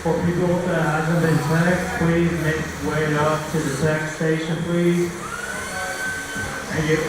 For people that haven't been teched, please make way up to the tech station, please. Thank you.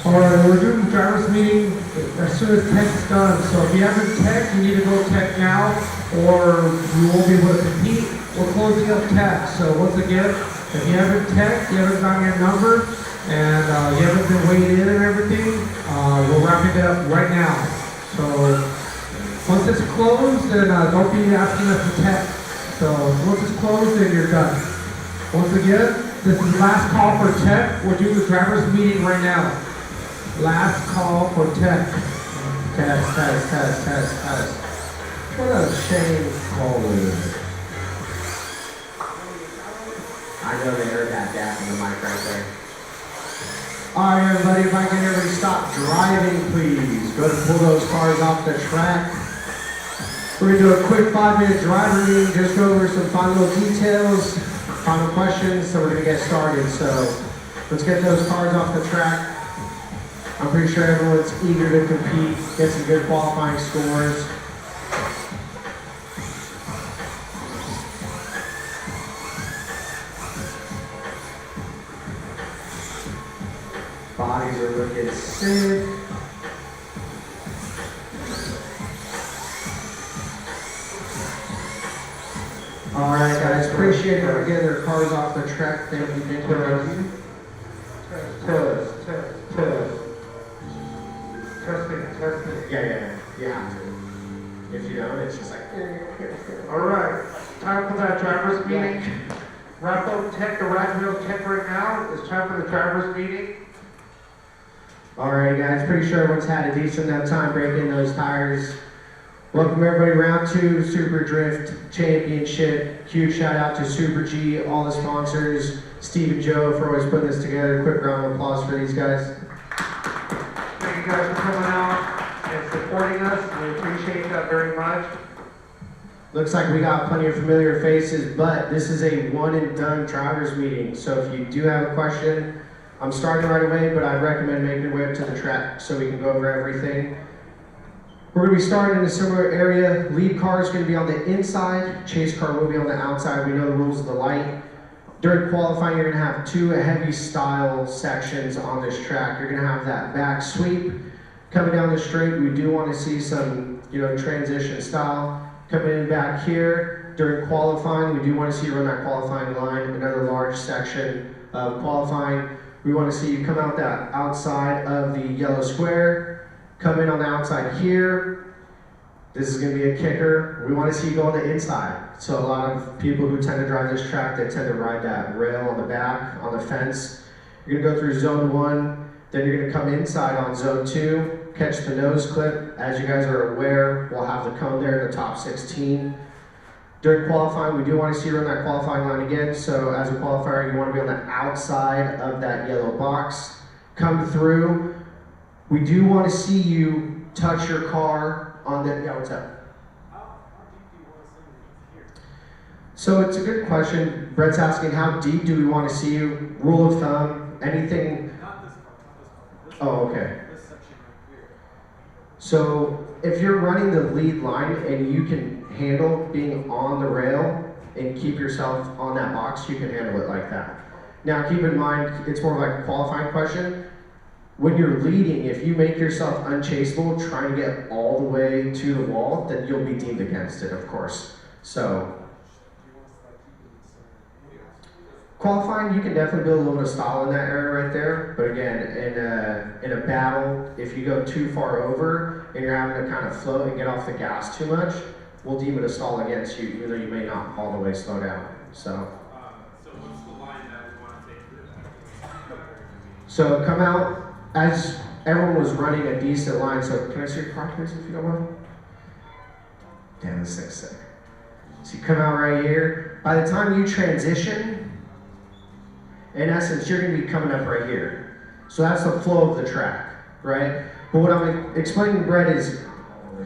Alright, we're doing the driver's meeting as soon as tech's done, so if you haven't tech, you need to go tech now, or you won't be able to compete. We're closing up tech, so once again, if you haven't tech, you haven't gotten your number, and you haven't been weighed in and everything, we're wrapping it up right now. So, once it's closed, then don't be asking us to tech. So, once it's closed, then you're done. Once again, this is the last call for tech. We're doing the driver's meeting right now. Last call for tech. Test. What a shame call it is. I know they heard that gap in the mic right there. Alright everybody, if I can everybody stop driving please. Go ahead and pull those cars off the track. We're going to do a quick 5-minute driver meeting, just go over some final details, final questions, so we're going to get started. So let's get those cars off the track. I'm pretty sure everyone's eager to compete, get some good qualifying scores. Bodies are looking sick. Alright guys, appreciate it. Getting their cars off the track. Thank you. Test. Testing. Yeah. You have to. If you don't, it's just like. Alright, time for that driver's meeting. Wrap up tech, the Rackville tech right now. It's time for the driver's meeting. Alright guys, pretty sure everyone's had a decent enough time breaking those tires. Welcome everybody, round 2, Super Drift Championship. Huge shout out to Super G, all the sponsors, Steve and Joe for always putting this together. Quick round of applause for these guys. Thank you guys for coming out and supporting us. We appreciate that very much. Looks like we got plenty of familiar faces, but this is a one and done drivers meeting. So if you do have a question, I'm starting right away, but I'd recommend making your way up to the track so we can go over everything. We're going to be starting in a similar area. Lead car is going to be on the inside. Chase car will be on the outside. We know the rules of the light. During qualifying, you're going to have 2 heavy style sections on this track. You're going to have that back sweep. Coming down the straight, we do want to see some, transition style. Coming in back here, during qualifying, we do want to see you run that qualifying line. Another large section of qualifying. We want to see you come out that outside of the yellow square. Come in on the outside here. This is going to be a kicker. We want to see you go on the inside. So a lot of people who tend to drive this track, they tend to ride that rail on the back, on the fence. You're going to go through zone 1, then you're going to come inside on zone 2, catch the nose clip. As you guys are aware, we'll have the cone there in the top 16. During qualifying, we do want to see you run that qualifying line again. So as a qualifier, you want to be on the outside of that yellow box. Come through. We do want to see you touch your car on the, what's up? So it's a good question. Brett's asking, how deep do we want to see you? Rule of thumb, anything? Oh, okay. So if you're running the lead line and you can handle being on the rail and keep yourself on that box, you can handle it like that. Now keep in mind, it's more like a qualifying question. When you're leading, if you make yourself unchaseable, trying to get all the way to the wall, then you'll be deemed against it, of course. So qualifying, you can definitely build a little bit of style in that area right there. But again, in a battle, if you go too far over and you're having to kind of float and get off the gas too much, we'll deem it a stall against you, even though you may not all the way slow down. So what's the line that we want to take through that? So come out, as everyone was running a decent line, so can I see your car please if you don't mind? Damn, this thing's sick. So you come out right here. By the time you transition, in essence, you're gonna be coming up right here. So that's the flow of the track, right? But what I'm explaining to Brett is,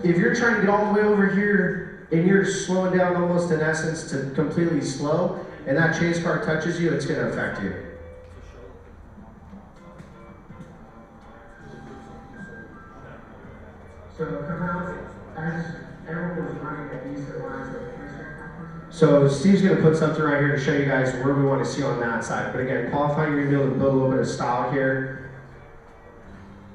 if you're trying to get all the way over here and you're slowing down almost in essence to completely slow, and that chase car touches you, it's gonna affect you. So come out as everyone was running a decent line. So Steve's going to put something right here to show you guys where we want to see on that side. But again, qualifying, you're going to be able to build a little bit of style here.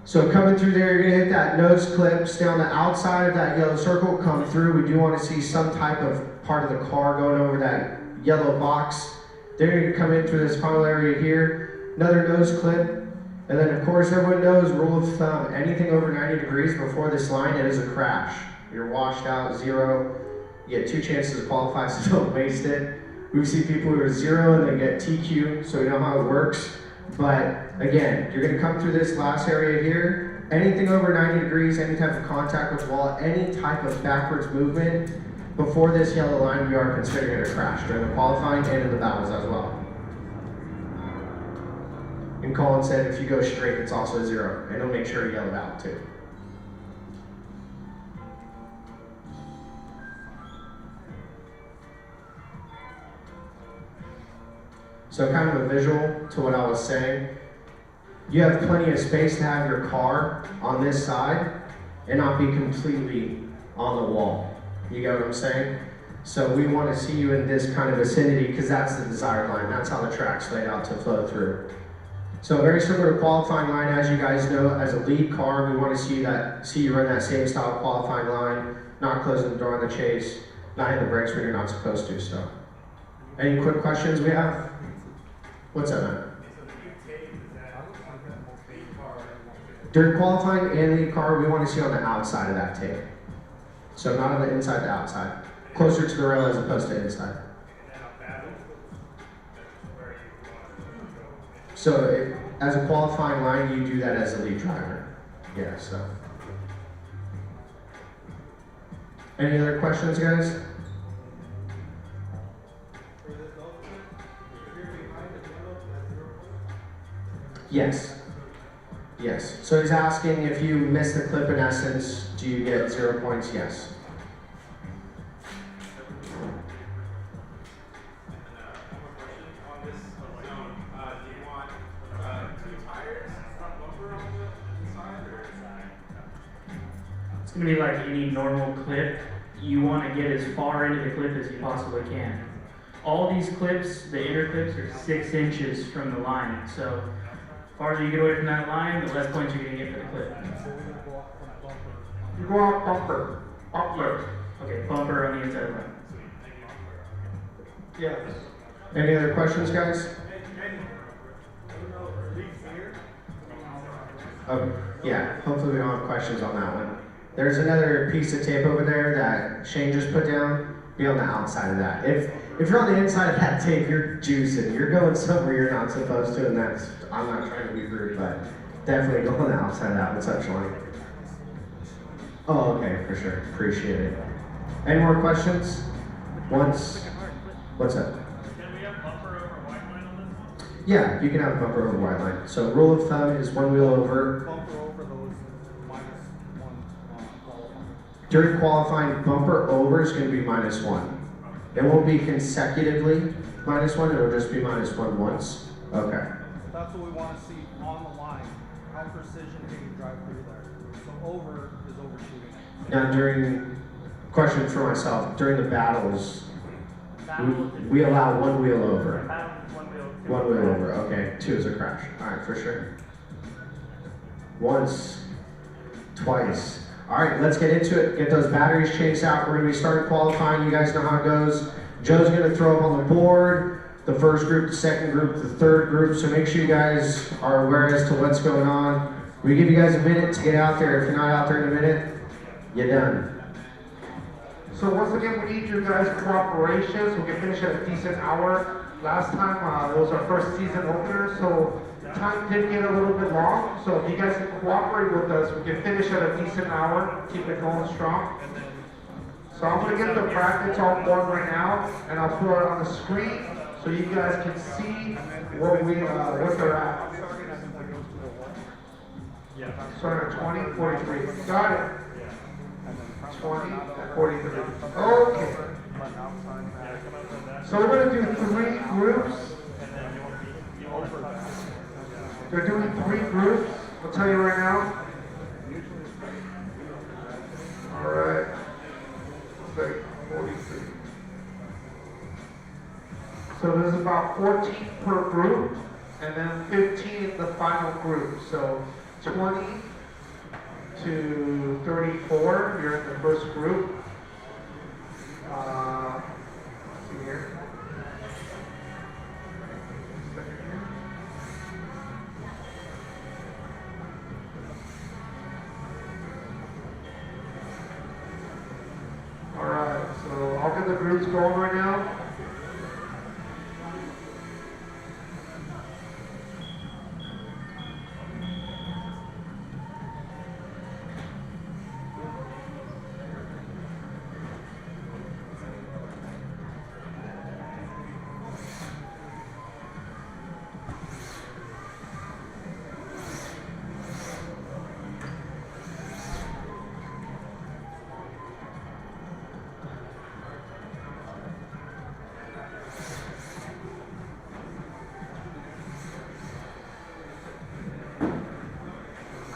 So coming through there, you're going to hit that nose clip, stay on the outside of that yellow circle, come through. We do want to see some type of part of the car going over that yellow box. Then you're going to come in through this funnel area here, another nose clip. And then of course everyone knows, rule of thumb, anything over 90 degrees before this line, it is a crash. You're washed out, zero. You get 2 chances to qualify, so don't waste it. We've seen people who are 0 and they get TQ, so we know how it works. But again, you're gonna come through this last area here. Anything over 90 degrees, any type of contact with the wall, any type of backwards movement before this yellow line, we are considering it a crash during the qualifying and in the battles as well. And Colin said if you go straight, it's also a 0, and he'll make sure to yell it out too. So kind of a visual to what I was saying. You have plenty of space to have your car on this side and not be completely on the wall. You get what I'm saying? So we want to see you in this kind of vicinity because that's the desired line. That's how the track's laid out to flow through. So very similar to qualifying line, as you guys know, as a lead car, we want to see you run that same style qualifying line, not closing the door on the chase, not hitting the brakes when you're not supposed to. So, any quick questions we have? What's that, man? During qualifying and lead car, we want to see on the outside of that tape. So not on the inside, the outside. Closer to the rail as opposed to inside. So as a qualifying line, you do that as a lead driver. Yeah, so. Any other questions, guys? Yes. Yes. So he's asking if you miss the clip in essence, do you get 0 points? Yes. It's going to be like any normal clip. You want to get as far into the clip as you possibly can. All these clips, the inner clips, are 6 inches from the line. So the farther you get away from that line, the less points you're going to get for the clip. You go out bumper. Bumper. Okay, bumper on the inside of the line. Yes. Any other questions, guys? Yeah, hopefully we don't have questions on that one. There's another piece of tape over there that Shane just put down. Be on the outside of that. If you're on the inside of that tape, you're juicing. You're going somewhere you're not supposed to, and that's, I'm not trying to be rude, but definitely go on the outside of that with such line. Oh, okay, for sure. Appreciate it. Any more questions? What's up? Can we have bumper over white line on this? Yeah, you can have a bumper over white line. So rule of thumb is 1 wheel over. Bumper over those -1 qualifying. During qualifying, bumper over is going to be -1. It won't be consecutively -1, it'll just be -1 once? Okay. That's what we want to see on the line. How precision can you drive through there? So over is overshooting it. Now question for myself, during the battles, we allow one wheel over. One wheel over, okay. 2 is a crash. Alright, for sure. Once, twice. Alright, let's get into it. Get those batteries changed out. We're going to be starting qualifying. You guys know how it goes. Joe's going to throw up on the board the first group, the second group, the third group. So make sure you guys are aware as to what's going on. We give you guys a minute to get out there. If you're not out there in a minute, you're done. So once again, we need your guys' cooperation so we can finish at a decent hour. Last time, it was our first season opener, so time did get a little bit long. So if you guys can cooperate with us, we can finish at a decent hour, keep it going strong. So I'm gonna get the brackets on board right now, and I'll put it on the screen so you guys can see what they're at. Starting at 20, 43. Got it. 20 and 43. Okay. So we're going to do 3 groups. They're doing 3 groups. I'll tell you right now. All right. Say 43. So there's about 14 per group, and then 15 in the final group. So 20 to 34, you're in the first group. Let's see here. All right, so I'll get the groups going right now.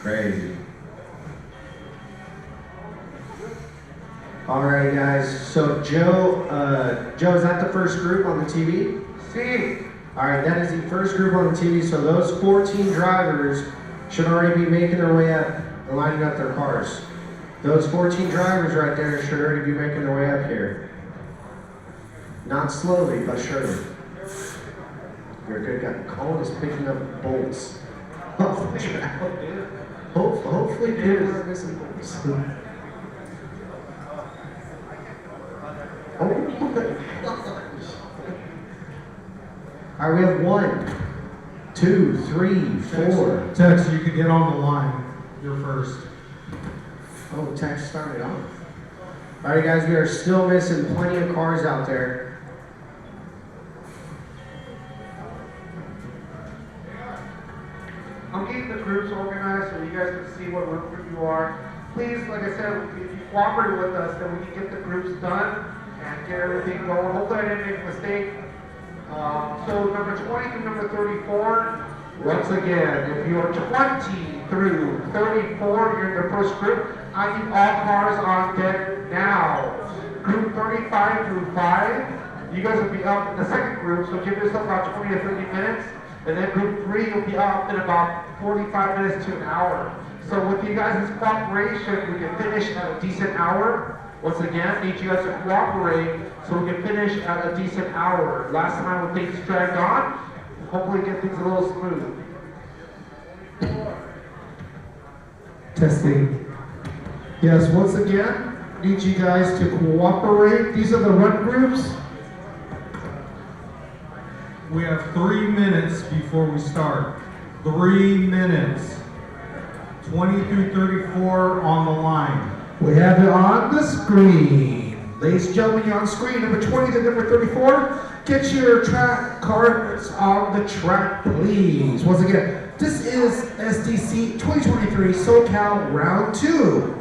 Crazy. Alright guys, so Joe, is that the first group on the TV? See. Alright, that is the first group on the TV, so those 14 drivers should already be making their way up and lining up their cars. Those 14 drivers right there should already be making their way up here. Not slowly, but surely. You're a good guy. Colin is picking up bolts off the track. Hopefully people are missing bolts. Oh my gosh. Alright, we have 1, 2, 3, 4. Tex, you can get on the line. You're first. Oh, Tex started off. Alright guys, we are still missing plenty of cars out there. I'm getting the groups organized so you guys can see what group you are. Please, like I said, if you cooperate with us, then we can get the groups done and get everything going. Hopefully I didn't make a mistake. So number 20 through number 34, once again, if you're 20 through 34, you're in the first group. I need all cars on deck now. Group 35 through 5, you guys will be up in the second group, so give yourself about 20 to 30 minutes. And then group 3 will be up in about 45 minutes to an hour. So with you guys' cooperation, we can finish at a decent hour. Once again, need you guys to cooperate so we can finish at a decent hour. Last time when things dragged on, hopefully get things a little smooth. Testing. Yes, once again, need you guys to cooperate. These are the run groups. We have 3 minutes before we start. 3 minutes. 20 through 34 on the line. We have it on the screen. Ladies and gentlemen, you're on screen. Number 20 to number 34. Get your track cards on the track, please. Once again, this is SDC2023 SOCAL Round 2.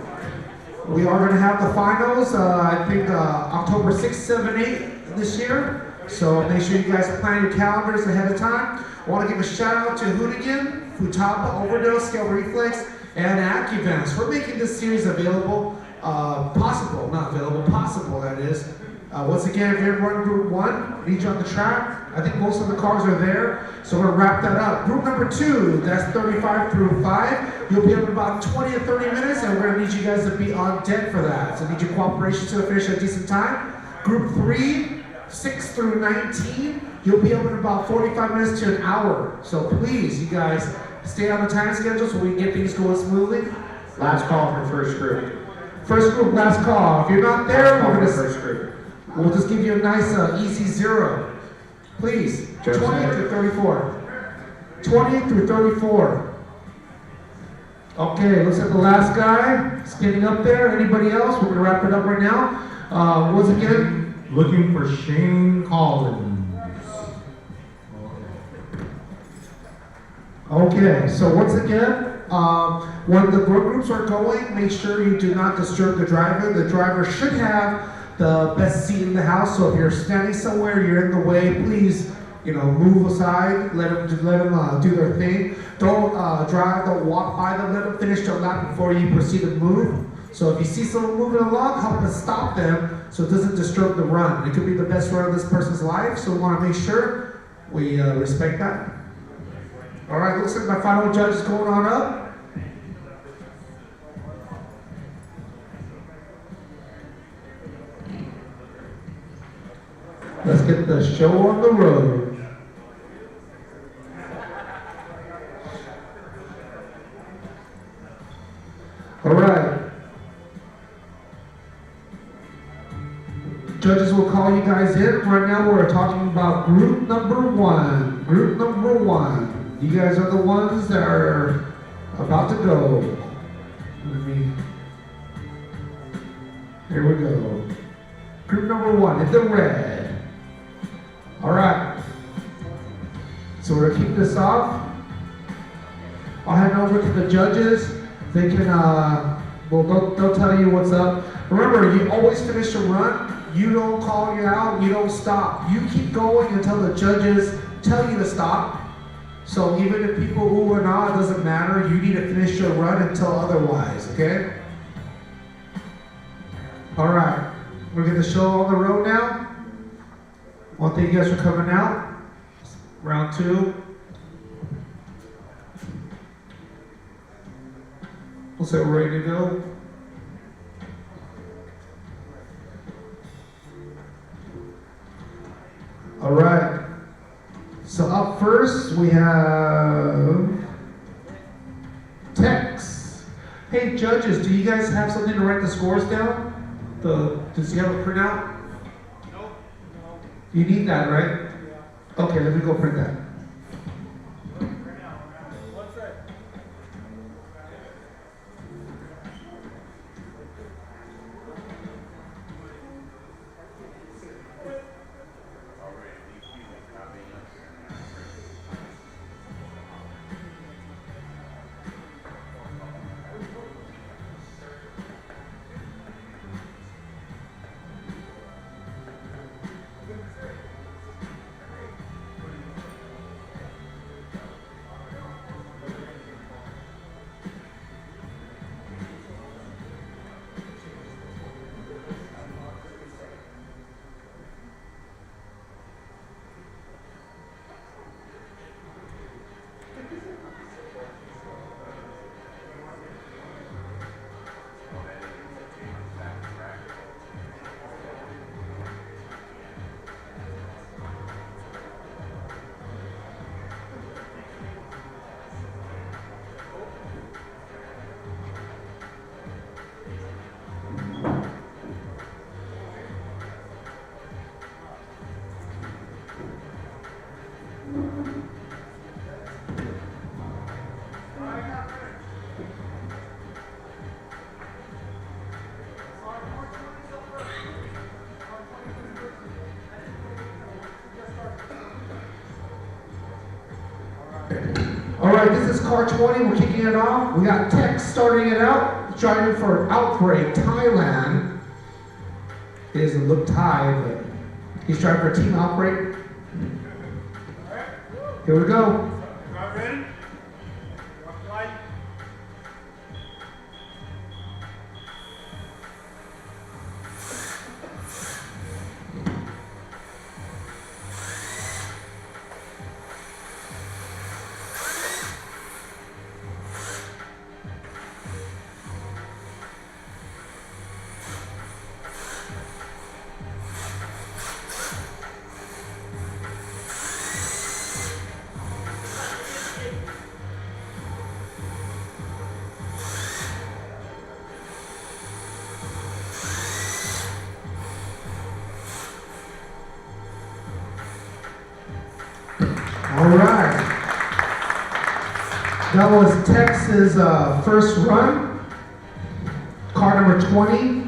We are going to have the finals, I think October 6th, 7th, 8th. this year. So make sure you guys plan your calendars ahead of time. I want to give a shout out to Hoonigan, Futaba, Overdose, Scale Reflex, and AccuVents for making this series available, possible, that is. Once again, if you're running Group 1, meet you on the track. I think most of the cars are there, so we're gonna wrap that up. Group number 2, that's 35 through 5. You'll be up in about 20 to 30 minutes, and we're gonna need you guys to be on deck for that. So I need your cooperation to finish at a decent time. Group 3, 6 through 19, you'll be up in about 45 minutes to an hour. So please, you guys, stay on the time schedule so we can get things going smoothly. Last call for first group. First group, last call. If you're not there, Last call we're for gonna, first group. we'll just give you a nice easy 0. Please, 20 through 34. 20 through 34. Okay, looks like the last guy is getting up there. Anybody else? We're gonna wrap it up right now. Once again, Looking for Shane Collins. okay, so once again, when the road groups are going, make sure you do not disturb the driver. The driver should have the best seat in the house, so if you're standing somewhere, you're in the way, please, move aside, let them do their thing. Don't drive, don't walk by them, let them finish their lap before you proceed to move. So if you see someone moving along, help us stop them so it doesn't disturb the run. It could be the best run of this person's life, so we want to make sure we respect that. All right, looks like my final judge is going on up. Let's get the show on the road. All right. Judges will call you guys in. Right now we're talking about group number 1. Group number 1. You guys are the ones that are about to go. Here we go. Group number 1 in the red. All right. So we're gonna keep this off. I'll hand over to the judges. They can, they'll tell you what's up. Remember, you always finish a run. You don't call you out. You don't stop. You keep going until the judges tell you to stop. So even if people ooh or nah, it doesn't matter. You need to finish your run until otherwise, okay? All right. We're gonna get the show on the road now. One thing you guys are coming out. Round 2. Looks like we're ready to go. All right. So up first we have Tex. Hey judges, do you guys have something to write the scores down? Does you have a printout? Nope. You need that, right? Okay, let me go print that. What's that? All right, this is car 20. We're kicking it off. We got Tex starting it out, driving for Outbreak, Thailand. It doesn't look Thai, but He's trying for a team outbreak. Here we go. Drive ready? Rock light. All right. That was Tex's first run. Car number 20.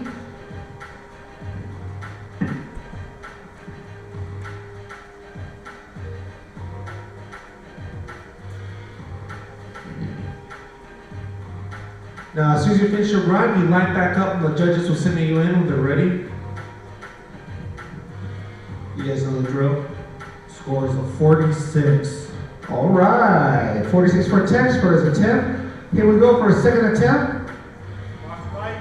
Now, as soon as you finish your run, you line back up and the judges will send you in when they're ready. You guys know the drill? Scores of 46. All right, 46 for Tex for his attempt. Here we go for a second attempt. Rock light.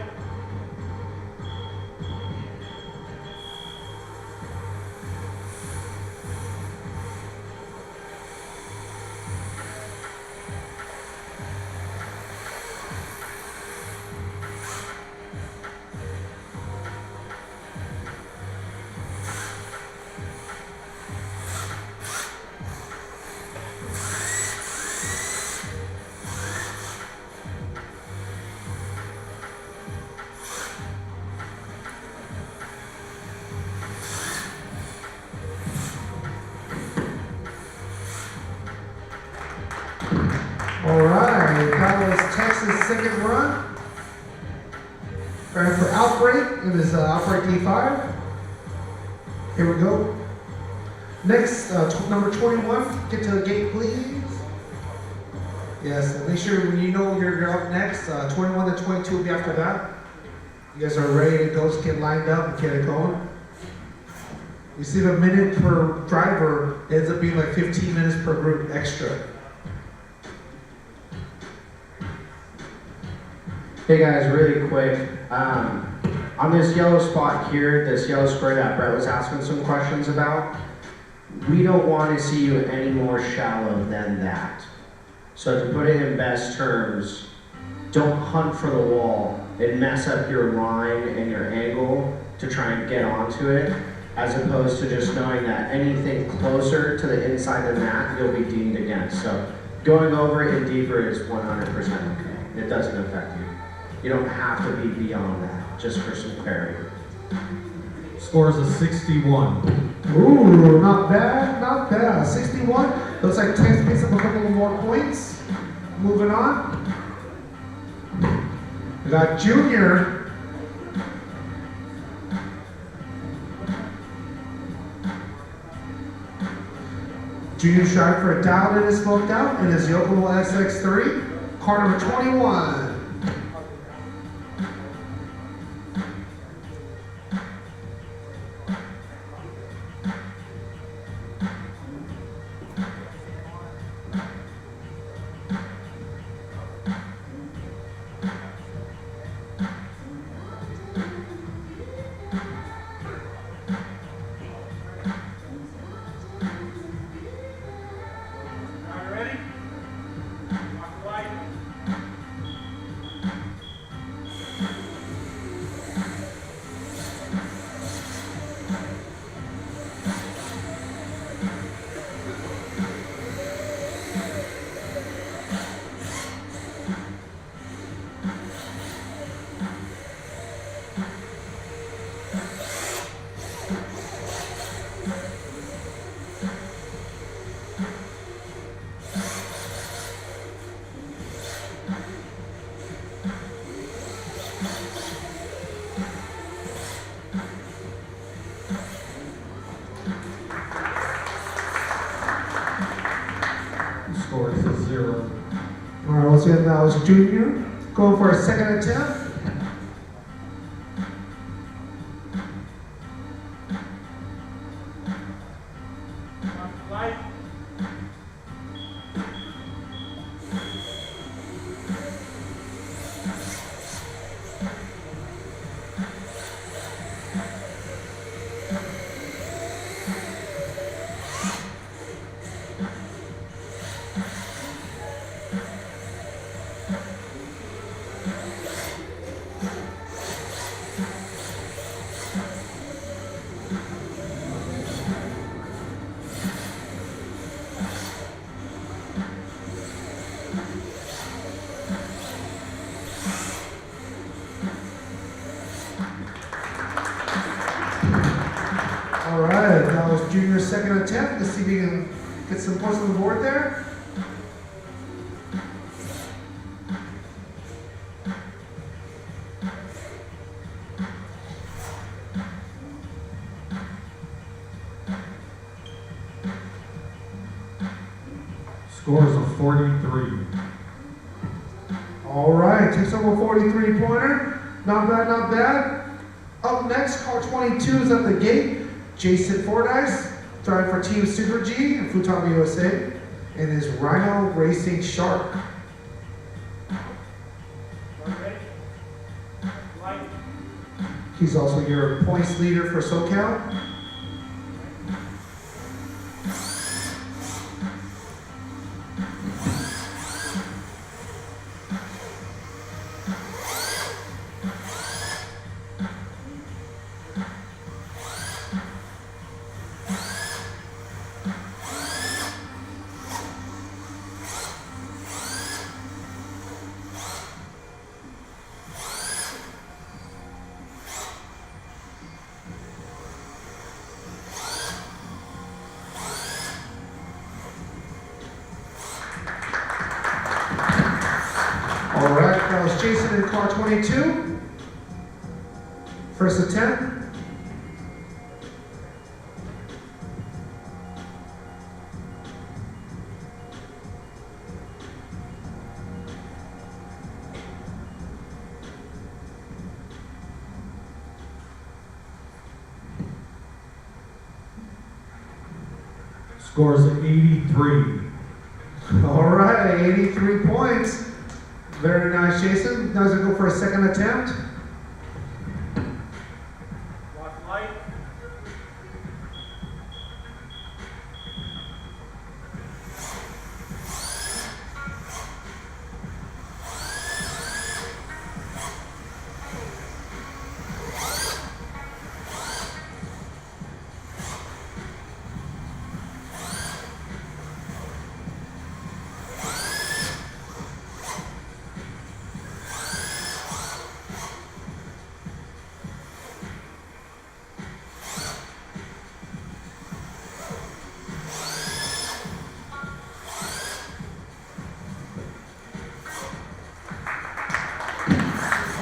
All right, that was Tex's second run. Ready for Outbreak in this Outbreak D5. Here we go. Next, number 21, get to the gate, please. Yes, and make sure when you know you're up next, 21 to 22 will be after that. You guys are ready to go, just get lined up and get it going. You see the minute per driver ends up being like 15 minutes per group extra. Hey guys, really quick, on this yellow spot here, this yellow square that Brett was asking some questions about, we don't want to see you any more shallow than that. So to put it in best terms, don't hunt for the wall and mess up your line and your angle to try and get onto it, as opposed to just knowing that anything closer to the inside than that, you'll be deemed against. So going over it and deeper is 100% okay. It doesn't affect you. You don't have to be beyond that, just for some clarity. Scores of 61. Ooh, not bad, not bad. 61. Looks like Tex picks up a couple more points. Moving on. We got Junior. Junior shot for a dialed in and smoked out in his Yokomo SX3. Car number 21. Drive ready? Rock light. Scores of 0. All right, once again, that was Junior. Going for a second attempt. All right, that was Junior's second attempt. Let's see if we can get some points on the board there. Scores of 43. All right, takes over 43 pointer. Not bad, not bad. Up next, car 22 is at the gate. Jason Fordyce, driving for Team Super G and Futaba USA, and his Rhino Racing Shark. He's also your points leader for SOCAL. All right, that was Jason in car 22. First attempt. Scores of 83. All right, 83 points. Very nice, Jason. Now he's gonna go for a second attempt. Watch light.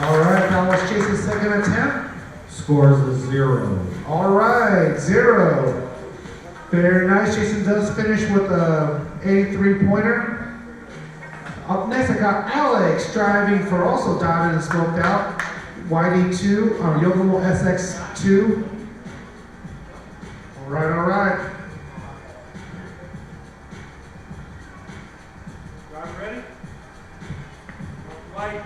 All right, that was Jason's second attempt. Scores of 0. All right, 0. Very nice. Jason does finish with a 83 pointer. Up next, I got Alex driving for also Diamond and Smoked Out. YD2, Yokomo SX2. All right, all right. Drive ready. Watch light.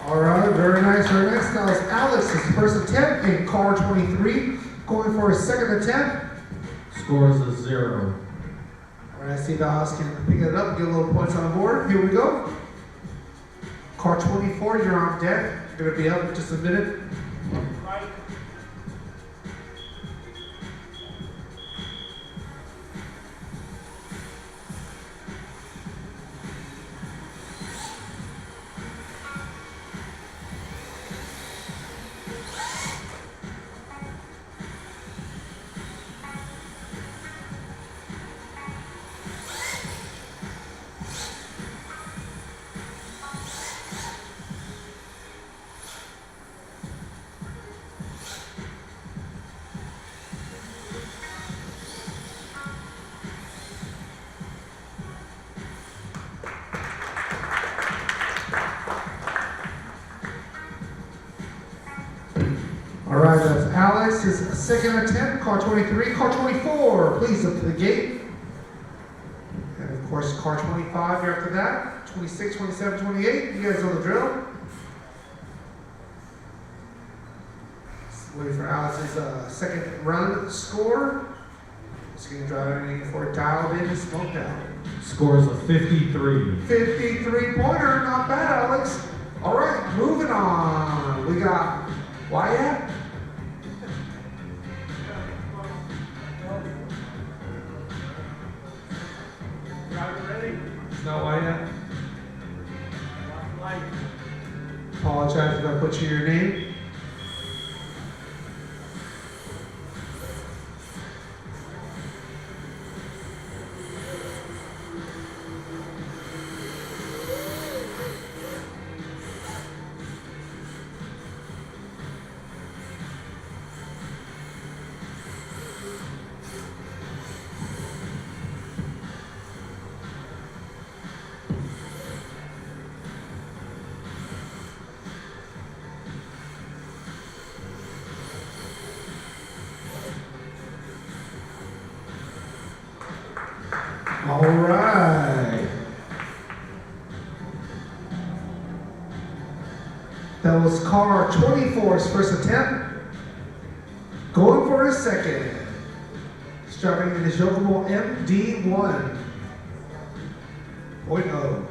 All right, very nice, very nice. That was Alex's first attempt in car 23. Going for his second attempt. Scores of 0. All right, see if Alex can pick it up, get a little points on the board. Here we go. Car 24, you're on deck. Gonna be up in just a minute. Right. All right, that's Alex's second attempt, car 23. Car 24, please up to the gate. And of course, car 25 here after that. 26, 27, 28, you guys know the drill. Just waiting for Alex's second run score. Just gonna drive everything for it dialed in and smoked out. Scores of 53. 53 pointer, not bad, Alex. All right, moving on. We got Wyatt. Driver ready? It's not Wyatt. Light. Apologize if I put you your name. All right. That was car 24's first attempt. Going for his second. Starting in his Yokomo MD1. 0.0.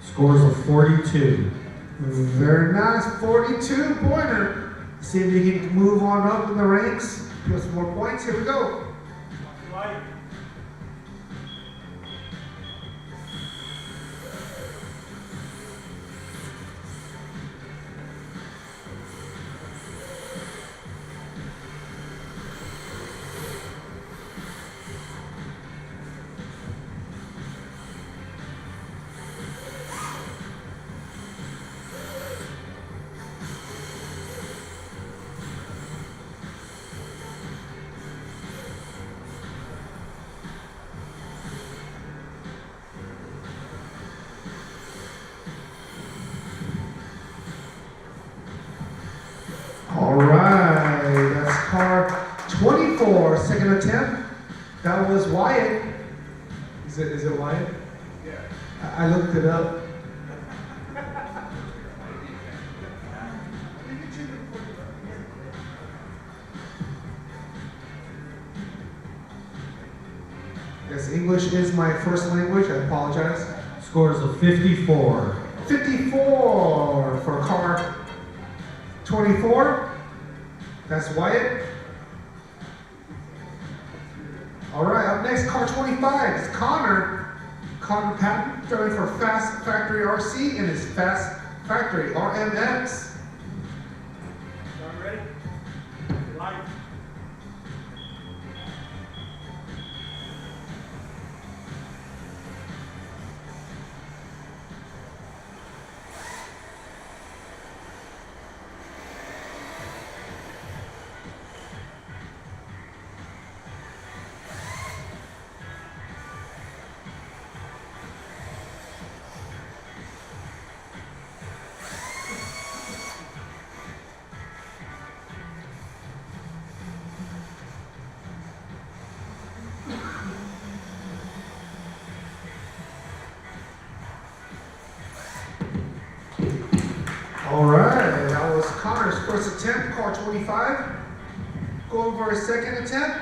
Scores of 42. Very nice, 42 pointer. See if he can move on up in the ranks. Get some more points. Here we go. Light. All right, that's car 24, second attempt. That was Wyatt. Is it Wyatt? Yeah. I looked it up. Yes, English is my first language. I apologize. Scores of 54. 54 for car 24. That's Wyatt. All right, up next, car 25 is Connor. Connor Patton, driving for Fast Factory RC and his Fast Factory RMX. Driver ready? Light. All right, that was Connor's first attempt, car 25. Going for his second attempt.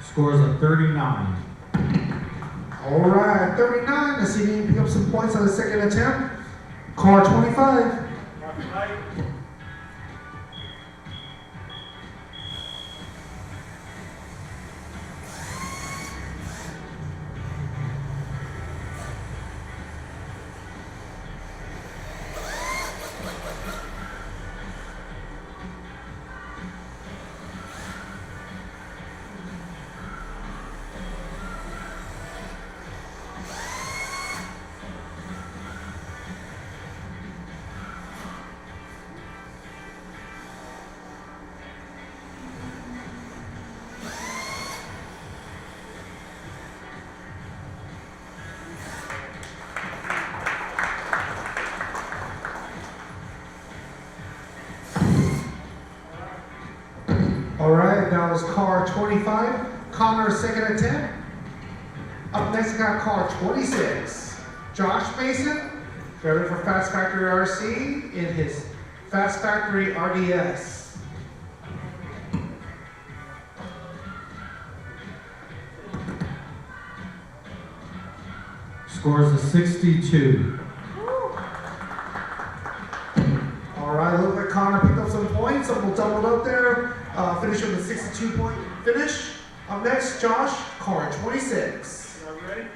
Scores of 39. All right, 39. Let's see if he can pick up some points on the second attempt. Car 25. Light. was car 25, Connor, second attempt. Up next, I got car 26, Josh Mason, driving for Fast Factory RC in his Fast Factory RDS. Scores of 62. All right, look like Connor picked up some points, so we'll double it up there. Finish with a 62-point finish. Up next, Josh, car 26. Ready?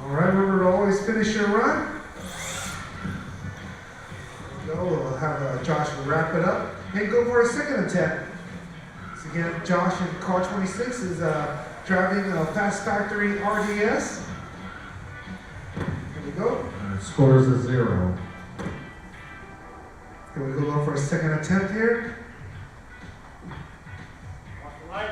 All right, remember to always finish your run. There we go, we'll have Josh wrap it up and go for a second attempt. So again, Josh in car 26 is driving a Fast Factory RDS. Here we go. Scores of 0. Here we go for a second attempt here. Watch the light.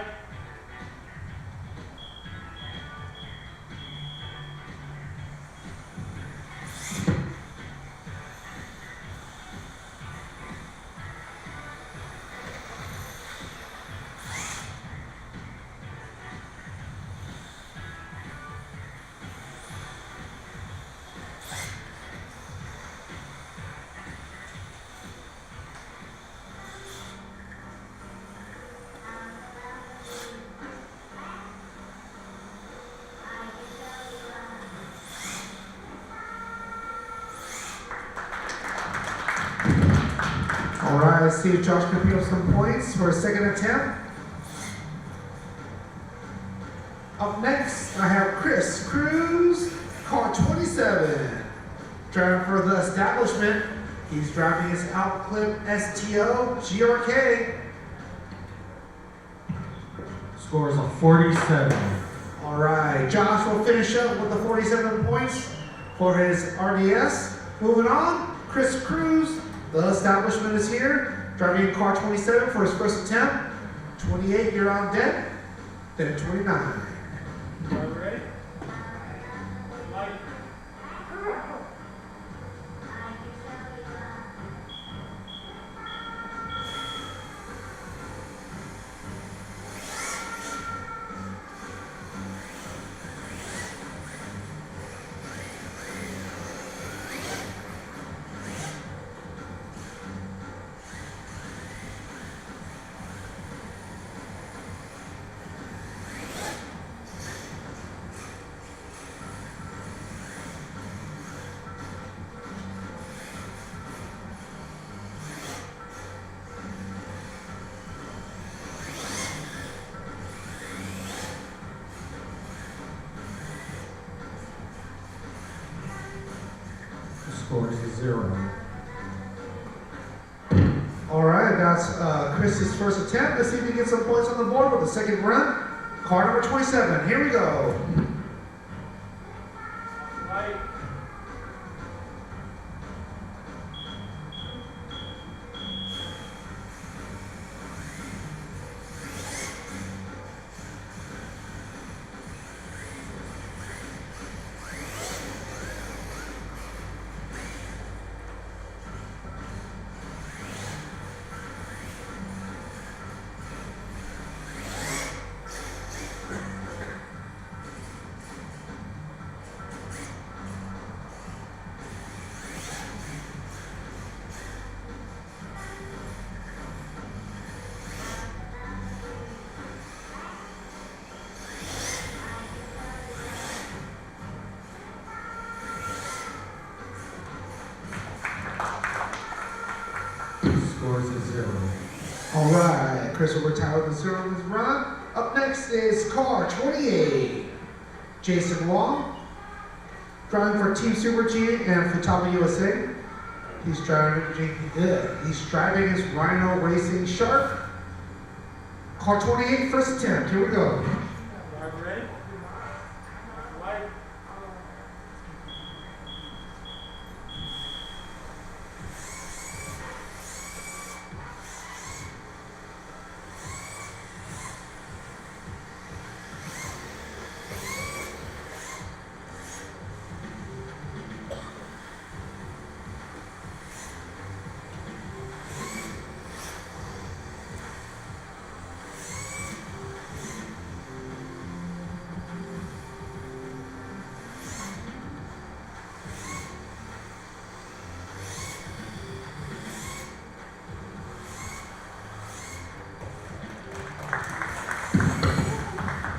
All right, let's see if Josh can pick up some points for a second attempt. Up next, I have Chris Cruz, car 27. Driving for the establishment. He's driving his Outclip STO GRK. Scores of 47. All right, Josh will finish up with the 47 points for his RDS. Moving on, Chris Cruz, the establishment is here, driving in car 27 for his first attempt. 28, you're on deck, then 29. Ready? Light. Scores of 0. All right, that's Chris's first attempt. Let's see if he gets some points on the board with the second run. Car number 27, here we go. Light. Scores of 0. All right, Chris will retire with the 0 on his run. Up next is car 28, Jason Wong, driving for Team Super G and Futaba USA. He's driving his Rhino Racing Shark. Car 28, first attempt, here we go.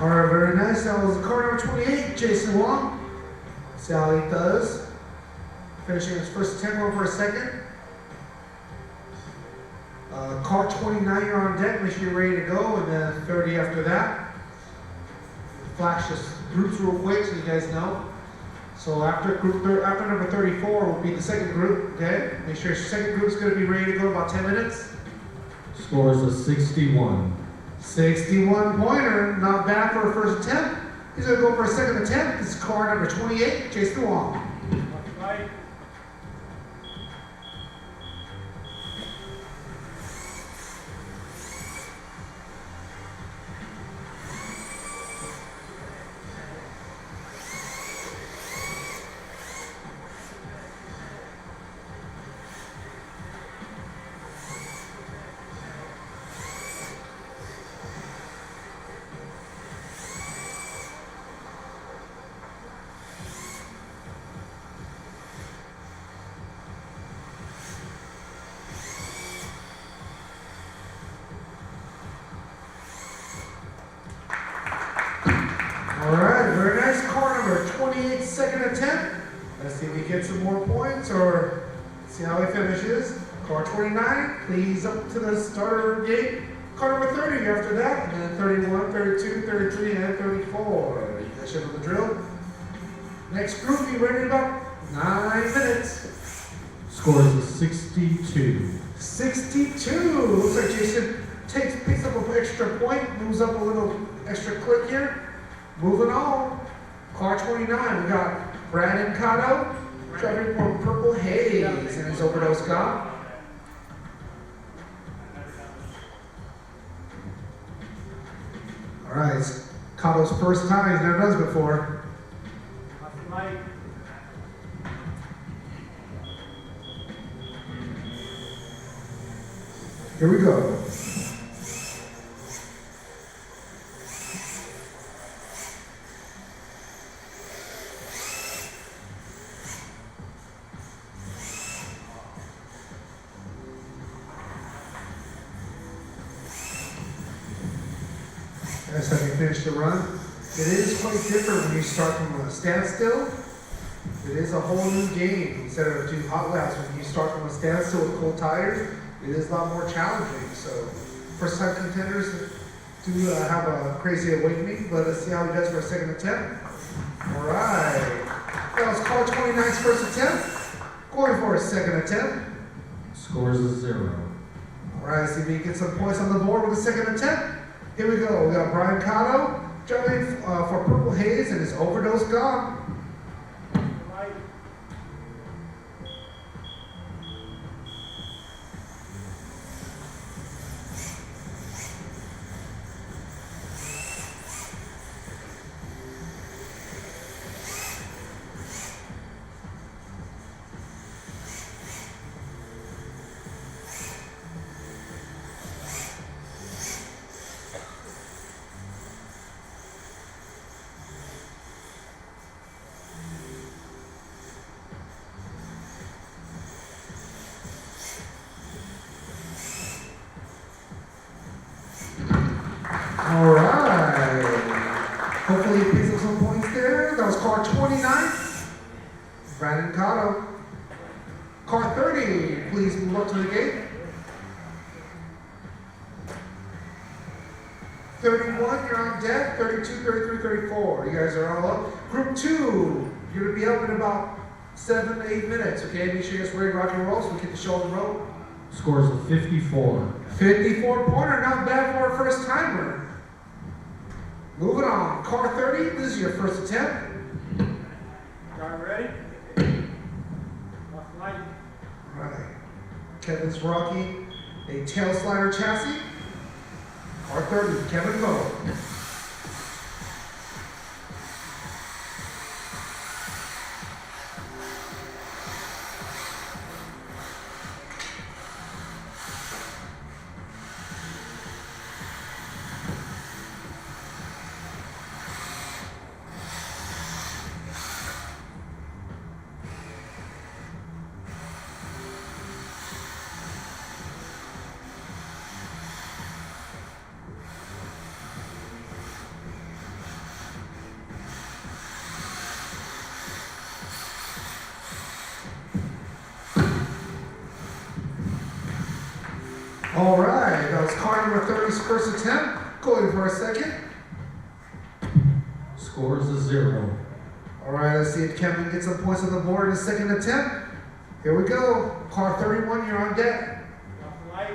All right, very nice. That was car number 28, Jason Wong. See how he does. Finishing his first attempt, going for a second. Car 29, you're on deck. Make sure you're ready to go. And then 30 after that. Flash just groups real quick so you guys know. So after number 34 will be the second group. Okay. Make sure your second group's going to be ready to go in about 10 minutes. Scores a 61. 61 pointer, not bad for a first attempt. He's going to go for a second attempt. This is car number 28, Jason Wong. Right. All right, very nice. Car number 28, second attempt. Let's see if he gets some more points or see how he finishes. Car 29, please up to the starter gate. Car number 30 after that, and then 31, 32, 33, and 34. You guys should know the drill. Next group, be ready in about 9 minutes. Scores a 62. 62. Looks like Jason picks up an extra point, moves up a little extra click here. Moving on. Car 29, we got Brandon Cotto driving for Purple Haze and his overdose car. All right, it's Cotto's first time. He's never done this before. Right. Here we go. That's how you finish the run. It is quite different when you start from a standstill. It is a whole new game. Instead of doing hot laps, when you start from a standstill with cold tires, it is a lot more challenging. So, first time contenders do have a crazy awakening, but let's see how he does for a second attempt. All right. That was car 29's first attempt. Going for a second attempt. Scores a 0. All right, see if we can get some points on the board with the second attempt. Here we go. We got Brian Cotto driving for Purple Haze and his overdose gone. Right. All right. Hopefully he picks up some points there. That was car 29. Brandon Cotto. Car 30, please move up to the gate. 31, you're on deck. 32, 33, 34. You guys are all up. Group 2, you're going to be up in about 7 to 8 minutes, okay? Make sure you guys ready to rock and roll so we get the show on the road. Scores a 54. 54 pointer, not bad for a first timer. Moving on, car 30, this is your first attempt. Driver ready? Left light. Right. Kevin's Rocky, a tail slider chassis. Car 30, Kevin Go. car number 30's first attempt, going for a second. Score is a 0. All right, let's see if Kevin gets some points on the board in his second attempt. Here we go. Car 31, you're on deck. Light.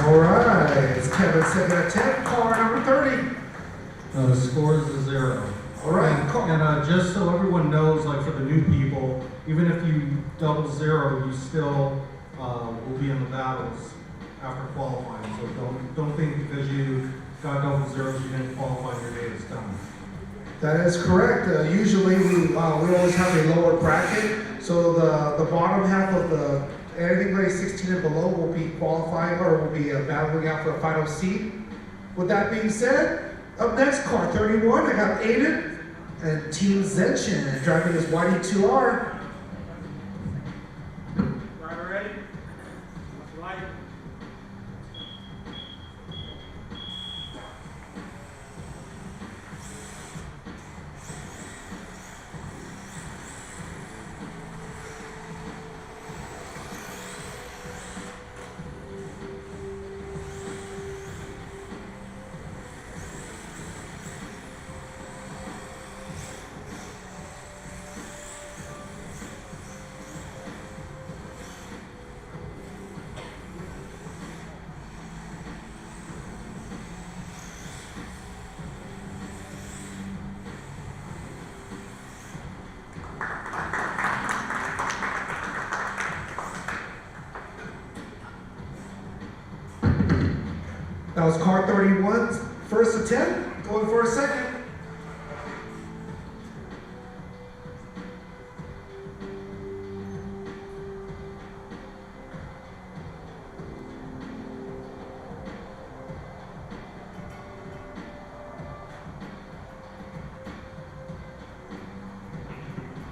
All right, it's Kevin's second attempt, car number 30. Score is a 0. All right, And just so everyone knows, like for the new people, even if you double 0, you still will be in the battles after qualifying. So don't think because you got double zeros you didn't qualify, your day is done. That is correct. Usually we always have a lower bracket, so the bottom half of the anything grade 16 and below will be qualifying or will be battling out for a final seed. With that being said, up next, car 31, I got Aiden and Team Zenchen driving his YD2R. Driver ready? Light. That was car 31's first attempt, going for a second.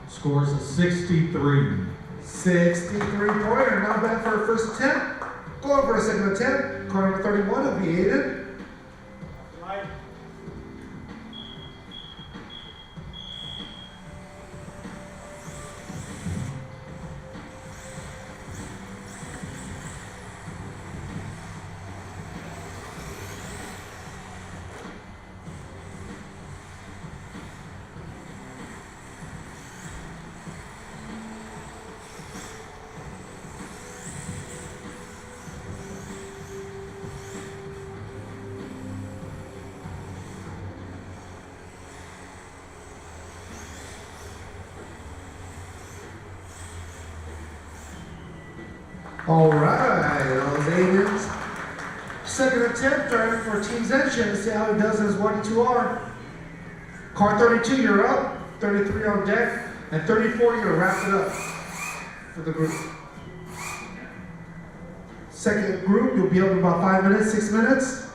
Score is a 63. 63 pointer, not bad for a first attempt. Going for a second attempt, car number 31 will be Aiden. Light. All right, that was Aiden's second attempt driving for Team Zenchen. See how he does in his 1-2R. Car 32, you're up. 33 on deck. And 34, you're gonna wrap it up for the group. Second group, you'll be up in about 5 minutes, 6 minutes.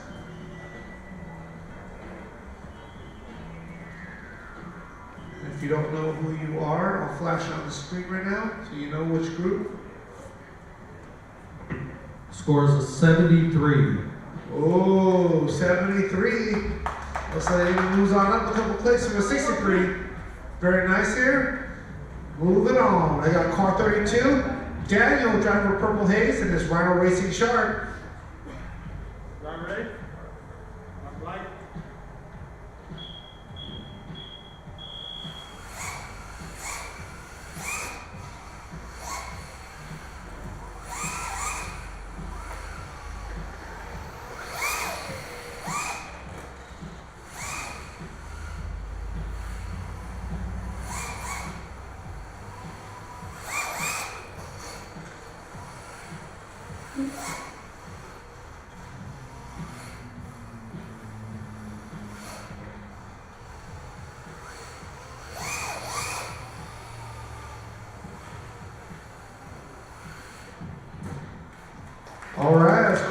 If you don't know who you are, I'll flash it on the screen right now so you know which group. Score is a 73. Oh, 73. Looks like he moves on up a couple places from a 63. Very nice here. Moving on. I got car 32. Daniel driving for Purple Haze and his Rhino Racing Shark. Driver ready? Light.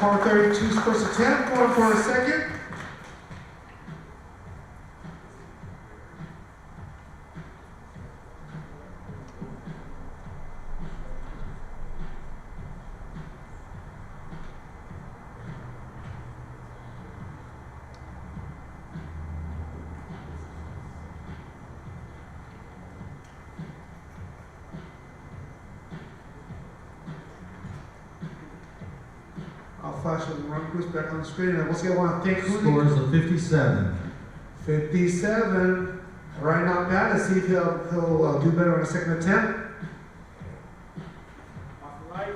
car 32's first attempt, going for a second. I'll flash the run crews back on the screen, and once again, I want to thank Score is a 57. 57. All right, not bad. Let's see if he'll do better on a second attempt. Off the light.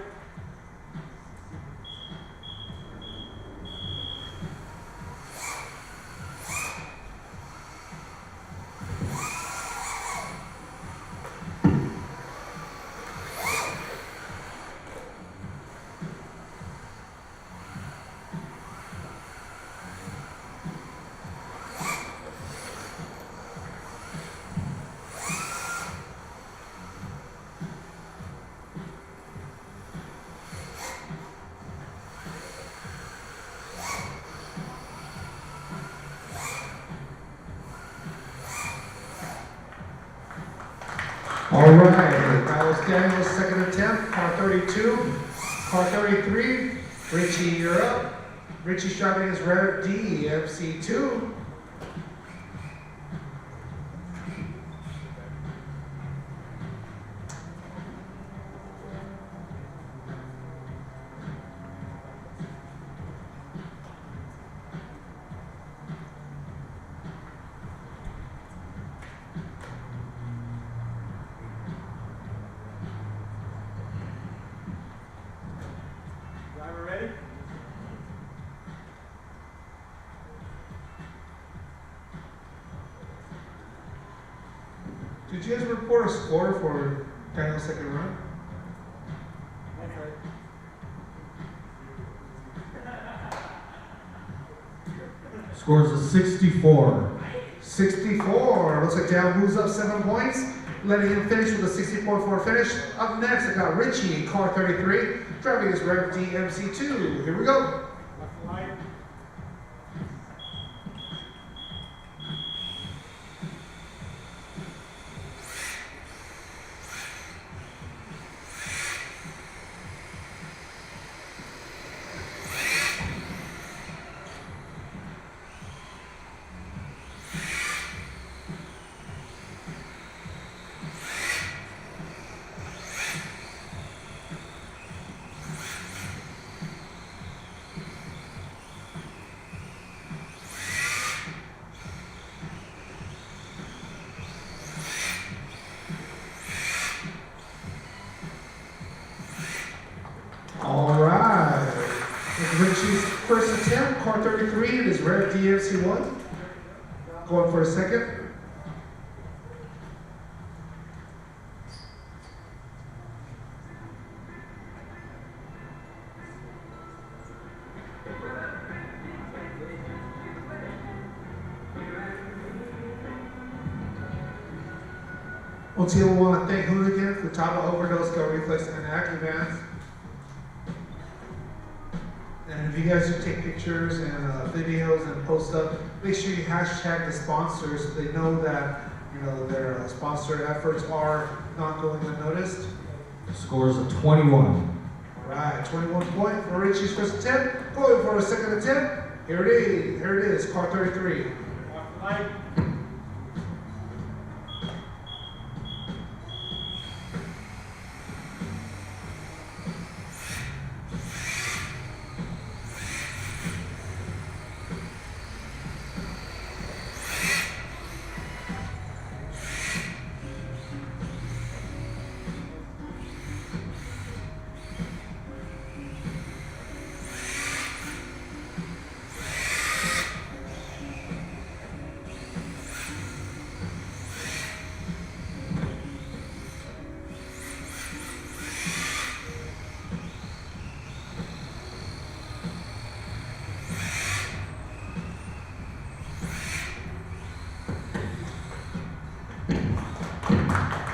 All right, that was Daniel's second attempt, car 32. Car 33, Richie, you're up. Richie's driving his Rev D MC2. Driver ready? Did you guys report a score for Daniel's second run? That's right. Score is a 64. 64. Looks like Dan moves up 7 points, letting him finish with a 64-4 finish. Up next, I got Richie, car 33, driving his Rev D MC2. Here we go. Off the light. All right. Richie's first attempt, car 33, it is Rev D MC1. Going for a second. Once again, we want to thank Hooligan for Taba Overdose, Go Reflex, and Acuvans. And if you guys do take pictures and videos and post up, make sure you hashtag the sponsors so they know that their sponsored efforts are not going unnoticed. Score is a 21. All right, 21 point for Richie's first attempt. Going for a second attempt. Here it is. Here it is. Car 33. Off the light.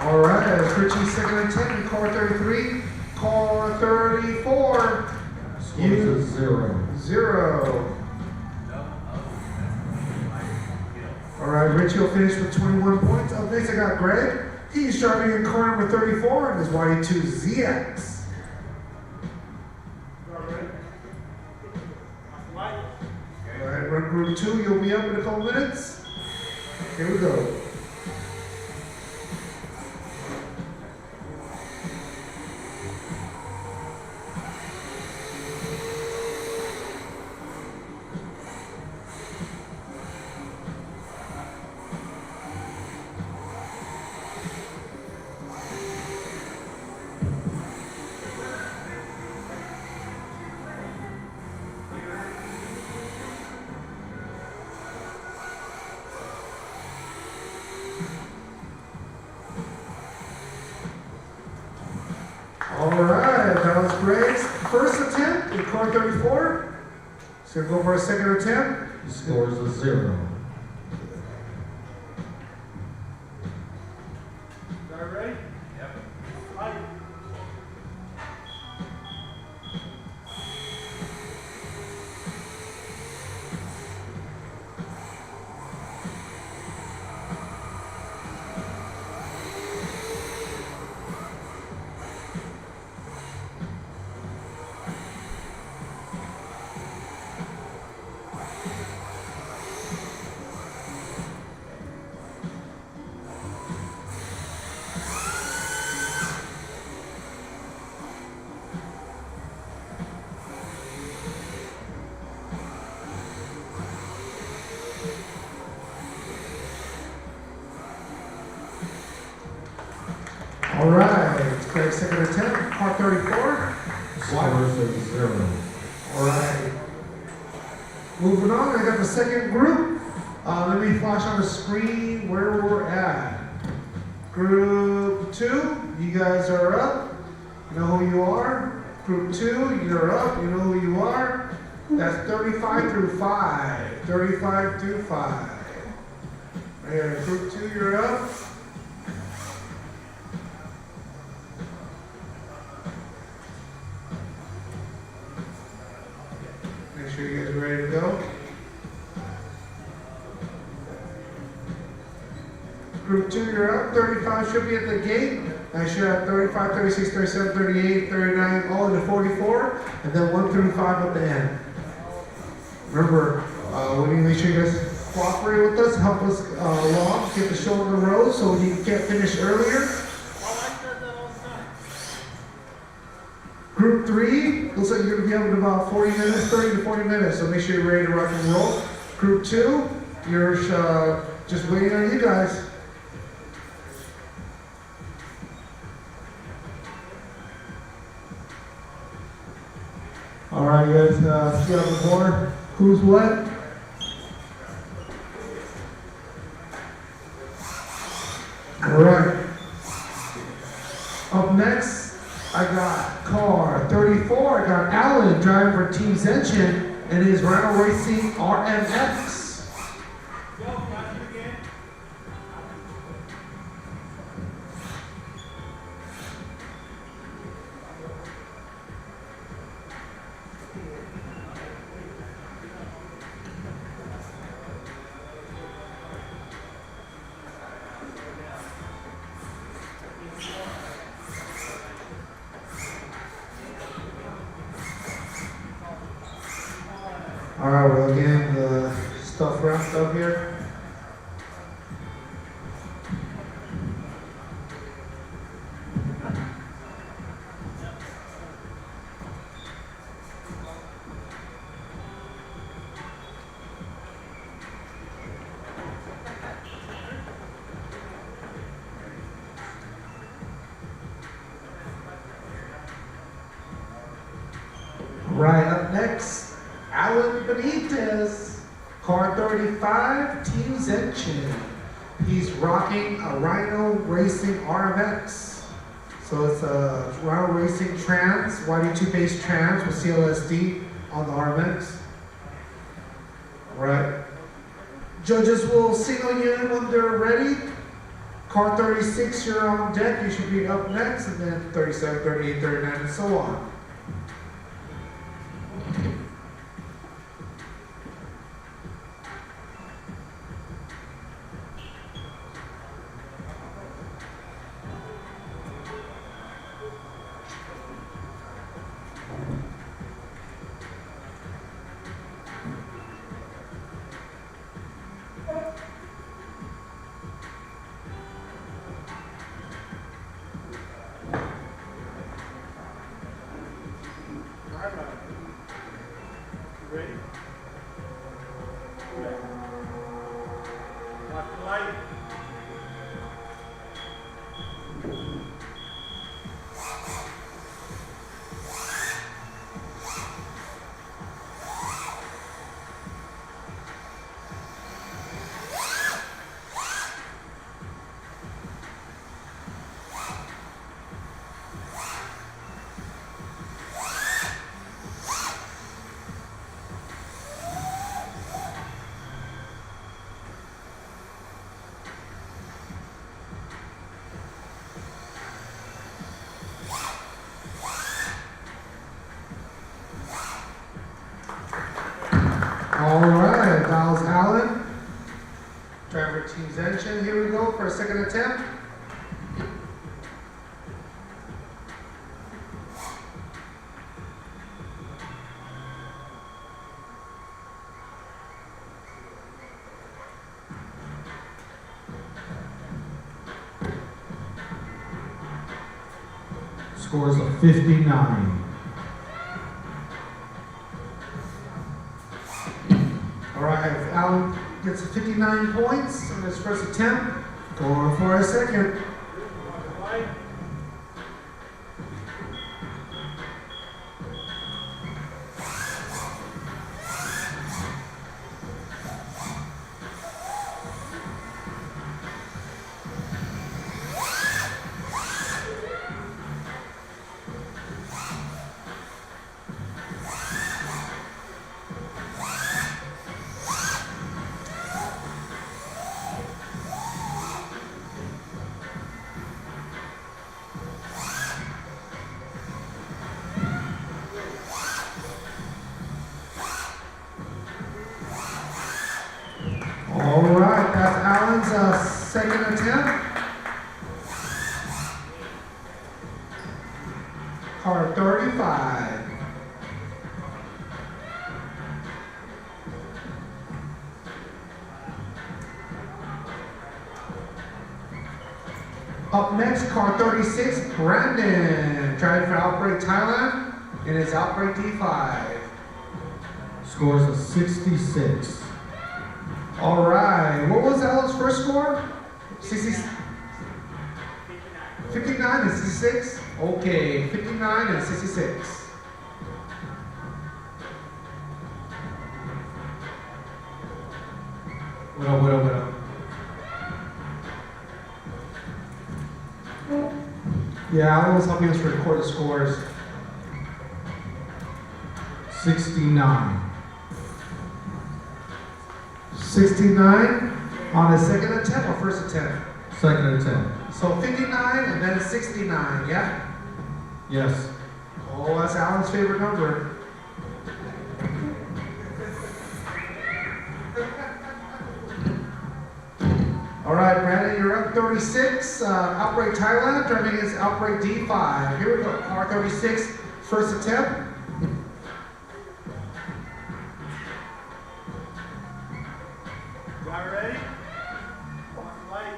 All right, that's Richie's second attempt in car 33. Car 34. Scores is 0. 0. All right, Richie will finish with 21 points. Up next, I got Greg. He's sharpening in car number 34 in his YD2ZX. All right, run group 2. You'll be up in a couple minutes. Here we go. All right, that was Greg's first attempt in car 34. He's gonna go for a second attempt. He scores a 0. Guy ready? Yep. Fight. All right, it's Greg's second attempt, car 34. Scores is 0. All right. Moving on, I got the second group. Let me flash on the screen where we're at. Group 2, you guys are up. You know who you are. Group 2, you're up. You know who you are. That's 35 through 5. 35 through 5. Right here, Group 2, you're up. Make sure you guys are ready to go. Group 2, you're up. 35 should be at the gate. I should have 35, 36, 37, 38, 39, all into 44, and then 1 through 5 at the end. Remember, we need to make sure you guys cooperate with us, help us along, get the show on the road so you can finish earlier. Group 3, looks like you're going to be up in about 40 minutes, 30 to 40 minutes, so make sure you're ready to rock and roll. Group 2, you're just waiting on you guys. All right, you guys, see on the board, who's what? All right. Up next, I got car 34. I got Alan driving for Team Zenchen and his Rhino Racing RMX. All right, well, again, the stuff wrapped up here. Right, up next, Alan Benitez, car 35, Team Zenchen. He's rocking a Rhino Racing RMX. So it's a Rhino Racing Trans, YD2 based Trans with CLSD on the RMX. All right. Judges will signal you in when they're ready. Car 36, you're on deck. You should be up next, and then 37, 38, 39, and so on. All right, that was Allen. Driver team's engine, here we go for a second attempt. Scores of 59. All right, Allen gets 59 points on his first attempt. Going for a second. All right, that's Allen's second attempt. Car 35. Up next, car 36, Brandon, driving for Outbreak Thailand, in his Outbreak D5. Scores of 66. All right, what was Allen's first score? 60, 59 and 66? Okay, 59 and 66. What up? Yeah, Allen was helping us record the scores. 69. 69 on his second attempt or first attempt? Second attempt. So 59 and then 69, yeah? Yes. Oh, that's Allen's favorite number. All right, Brandon, you're up 36. Outbreak Thailand, driving his Outbreak D5. Here we go, car 36, first attempt. Driver ready? Watch the light.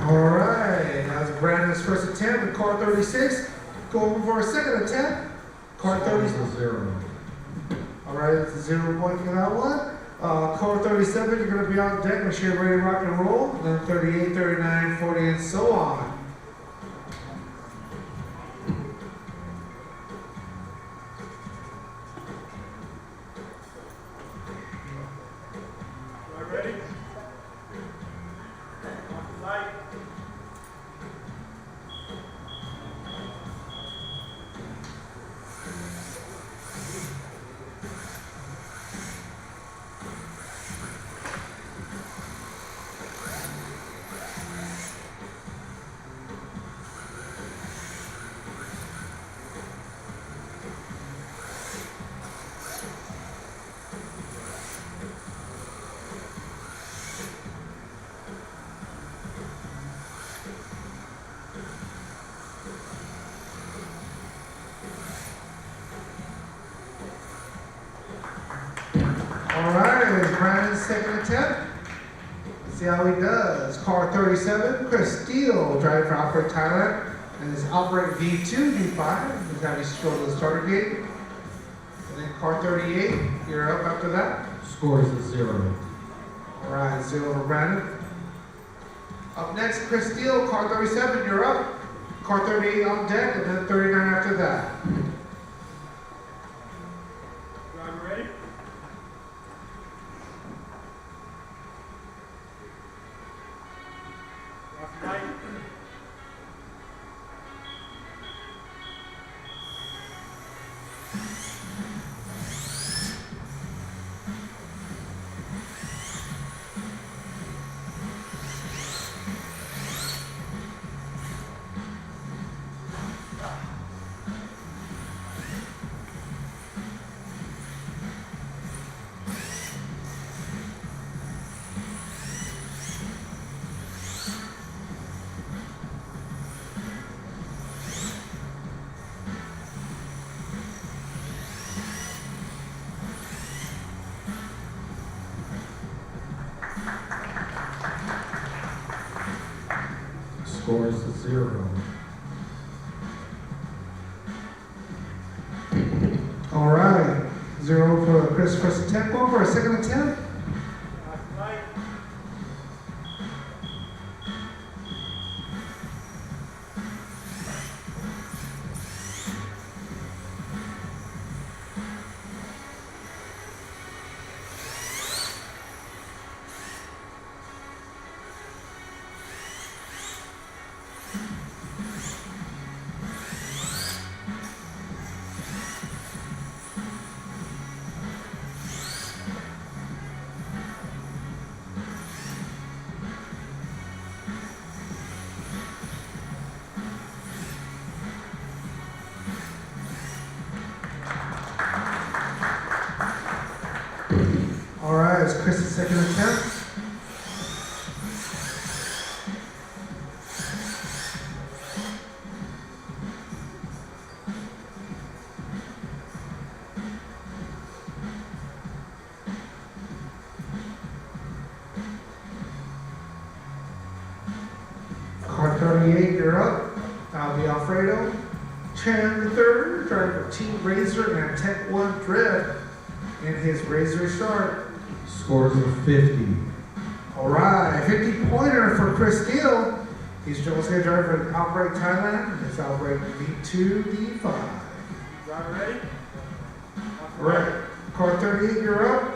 All right, that's Brandon's first attempt with car 36. Going for a second attempt. Car 30. Scores of 0. All right, it's a 0 point for that one. Car 37, you're going to be on deck. Make sure you're ready to rock and roll. Then 38, 39, 40, and so on. Driver ready? Watch the light. All right, it's Brandon's second attempt. Let's see how he does. Car 37, Chris Steele, driving for Outbreak Thailand, and his Outbreak V2, V5. He's got to go to the starter gate. And then car 38, you're up after that. Scores of 0. All right, 0 for Brandon. Up next, Chris Steele, car 37, you're up. Car 38 on deck, and then 39 after that. Driver ready? Rough light. Score is 0. All right, 0 for Chris first attempt. Going for a second attempt. Rough light. All right, it's Chris's second attempt. Car 38, you're up. That'll be Alfredo. Chan the third, driver for Team Razor and Tech 1 Drift in his Razor Shark. Scores of 50. All right, 50-pointer for Chris Steele. He's Jones Head driver for Outbreak Thailand. It's Outbreak V2, D5. Driver ready? All right, car 38, you're up.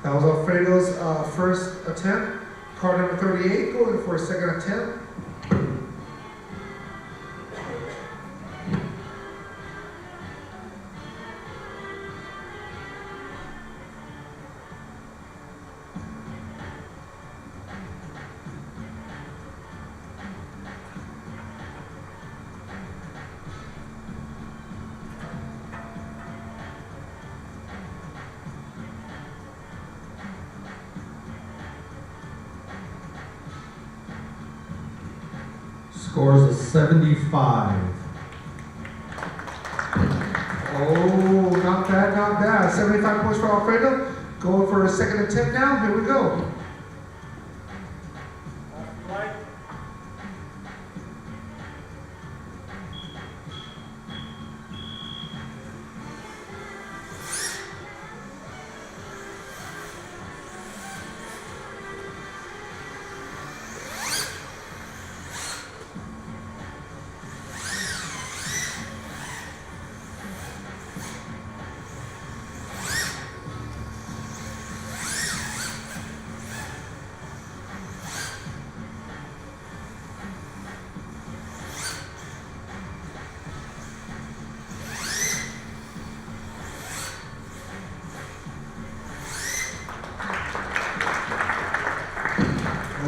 That was Alfredo's first attempt. Car number 38 going for a second attempt. Scores of 75. Oh, not bad, not bad. 75 points for Alfredo. Going for a second attempt now. Here we go. Rough light.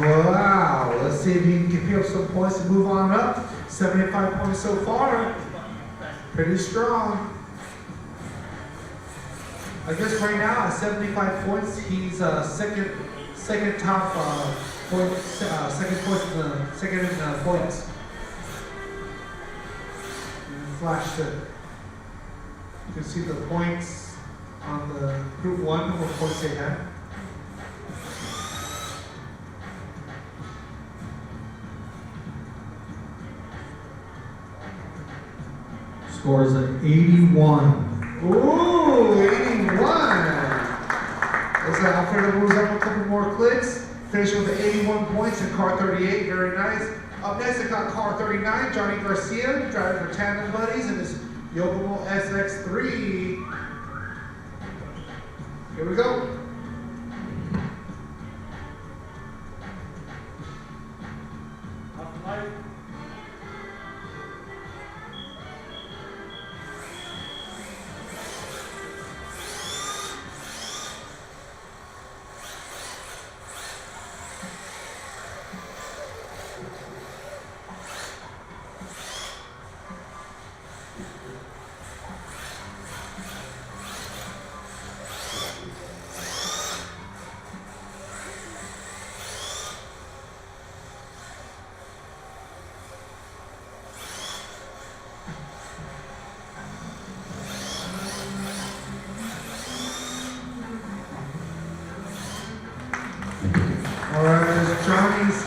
Wow, let's Let's see if he can pick up some points and move on up. 75 points so far. Pretty strong. I guess right now at 75 points, he's second top points, second in points. Flashed it. You can see the points on the group 1, what points they had. Scores at 81. Ooh, 81. Looks like Alfredo moves up a couple more clicks. Finish with the 81 points in car 38. Very nice. Up next, I got car 39, Johnny Garcia, driving for Tandem Buddies in this Yokomo SX3. Here we go. Alright, there's Johnny's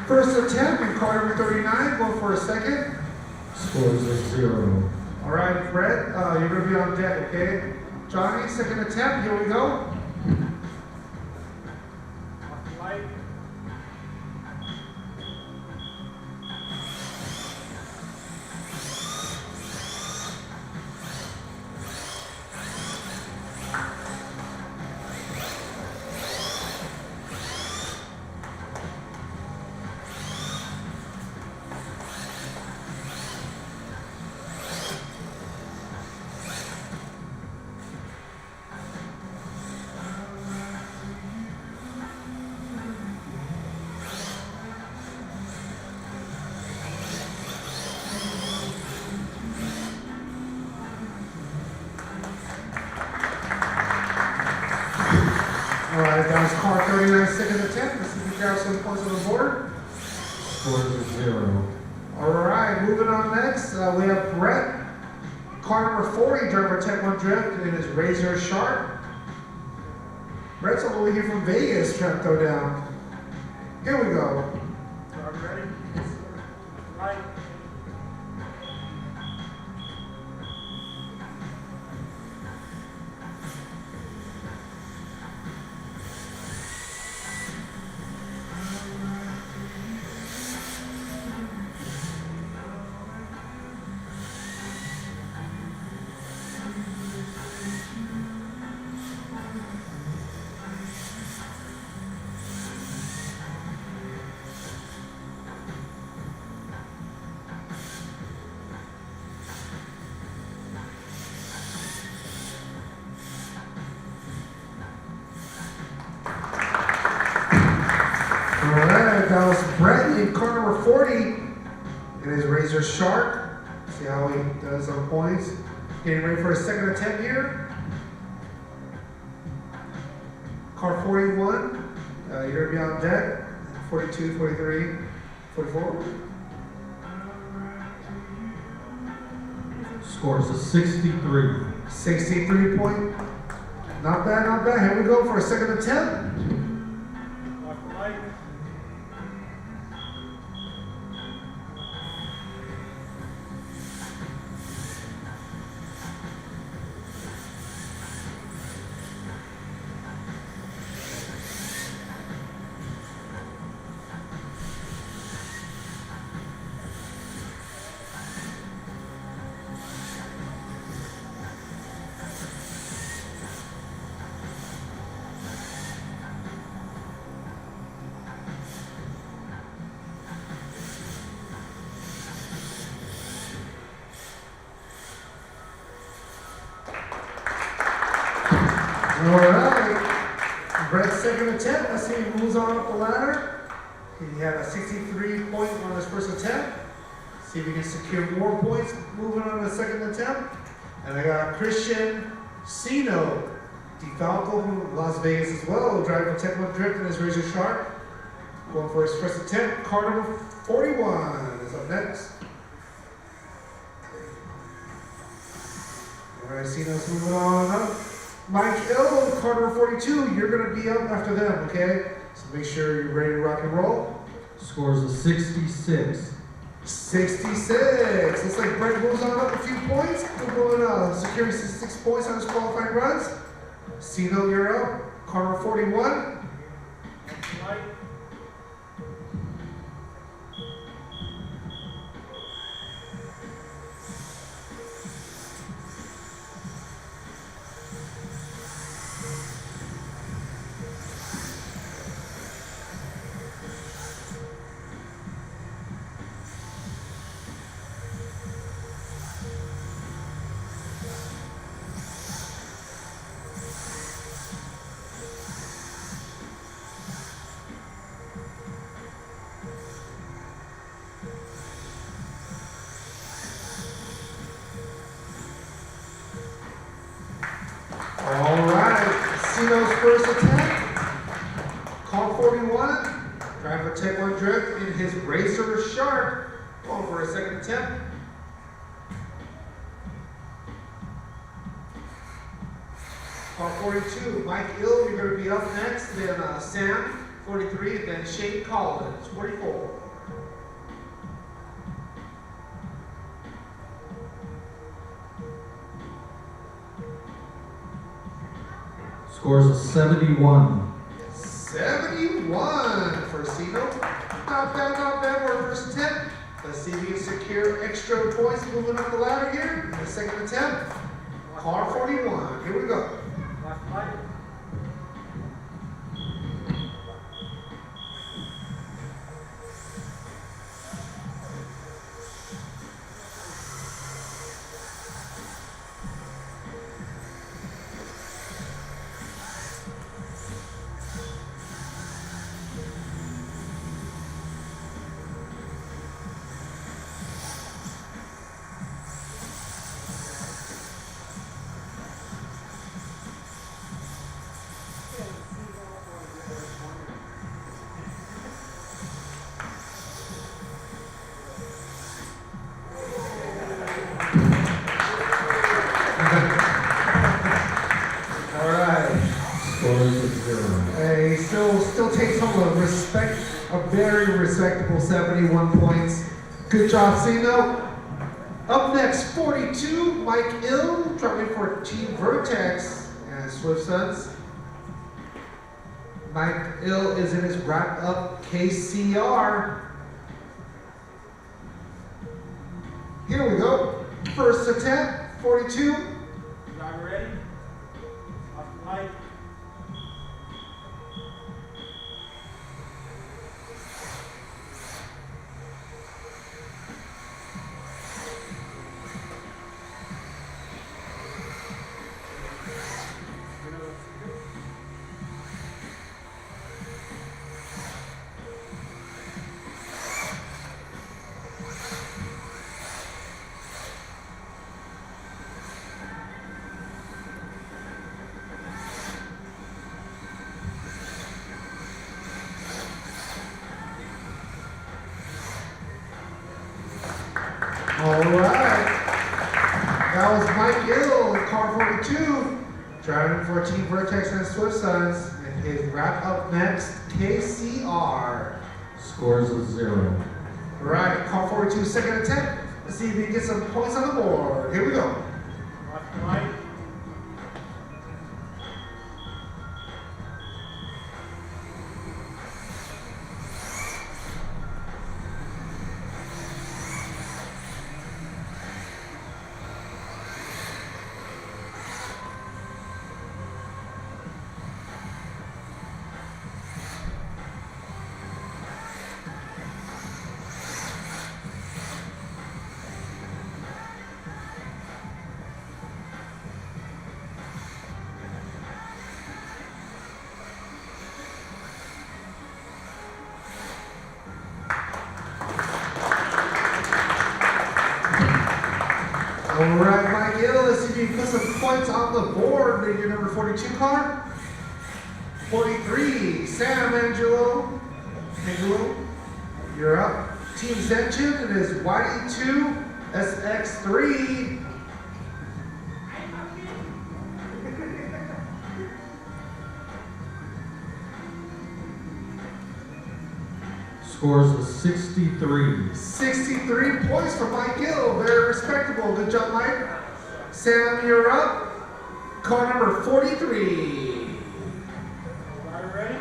first attempt in car number 39, going for a second. Scores at 0. Alright, Brett, you're going to be on deck, okay? Johnny, second attempt, here we go. Alright, that was car 39, second attempt. Let's see if we grab some points on the board. Scores at 0. Alright, moving on next, we have Brett. Car number 40, driver Tech 1 Drift in his Razor Sharp. Brett's all the way here from Vegas, trying to throw down. Here we go. Are you ready? Right. Alright, that was Brett in car number 40 in his Razor Shark. See how he does on points. Getting ready for his second attempt here. Car 41, you're going to be on deck. 42, 43, 44. Scores at 63. 63 point. Not bad, not bad. Here we go for a second attempt. All right. Brett's second attempt. Let's see if he moves on up the ladder. He had a 63 point on his first attempt. See if he can secure more points moving on the second attempt. And I got Christian Sino, DeFalco from Las Vegas as well, driving a Tech 1 Drift in his Razor Shark. Going for his first attempt, car number 41 is up next. All right, Sino's moving on up. Mike Ill, car number 42, you're going to be up after them, okay? So make sure you're ready to rock and roll. Scores of 66. 66. Looks like Brent moves on up a few points. We're going securing 66 points on his qualifying runs. Sino, you're up. Car number 41. All right, Sino's first attempt. Car 41, driving a Tech 1 Drift in his Racer Shark. Going for a second attempt. Car 42, Mike Ill, you're going to be up next. Then Sam, 43, and then Shane Collins, 44. Scores of 71. 71 for Sino. Not bad for a first attempt. Let's see if we can secure extra points moving up the ladder here. In the second attempt. Car 41. Here we go. Left light. All right. Scores of 0. He still takes home a very respectable 71 points. Good job, Sino. Up next, 42, Mike Ill, driving for Team Vertex and Swift Sons. Mike Ill is in his wrap-up KCR. Here we go. First attempt, 42. Driver ready? Off the light. All right. That was Mike Ill, car 42, driving for Team Vertex and Swift Sons. And his wrap up next, KCR. Scores of 0. All right, car 42, second attempt. Let's see if we can get some points on the board. Here we go. Left light. All right, Mike Gill, let's see if you can put some points on the board in your number 42 car. 43, Sam Angelo, you're up. Team Zenchen, it is YD2, SX3. Scores of 63. 63 points for Mike Gill, very respectable. Good job, Mike. Sam, you're up. Car number 43. Are you ready?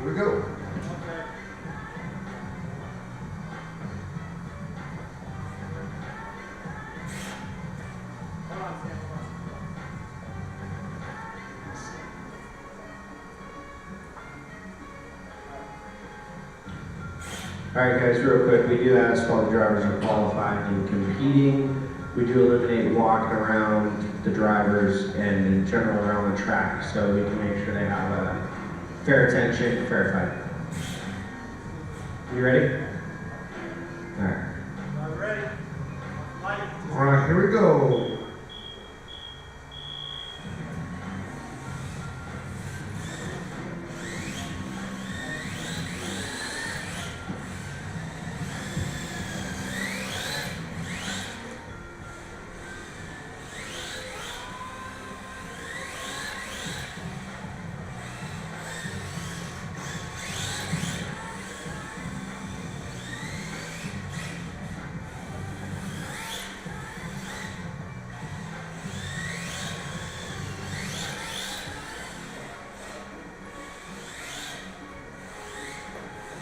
Here we go. Okay. Hold on, Sam, hold on. Alright guys, real quick, we do ask all the drivers are qualified and competing. We do eliminate walking around the drivers and in general around the track, so we can make sure they have a fair attention, fair fight. You ready? Alright. Are you ready? Light. All right, here we go.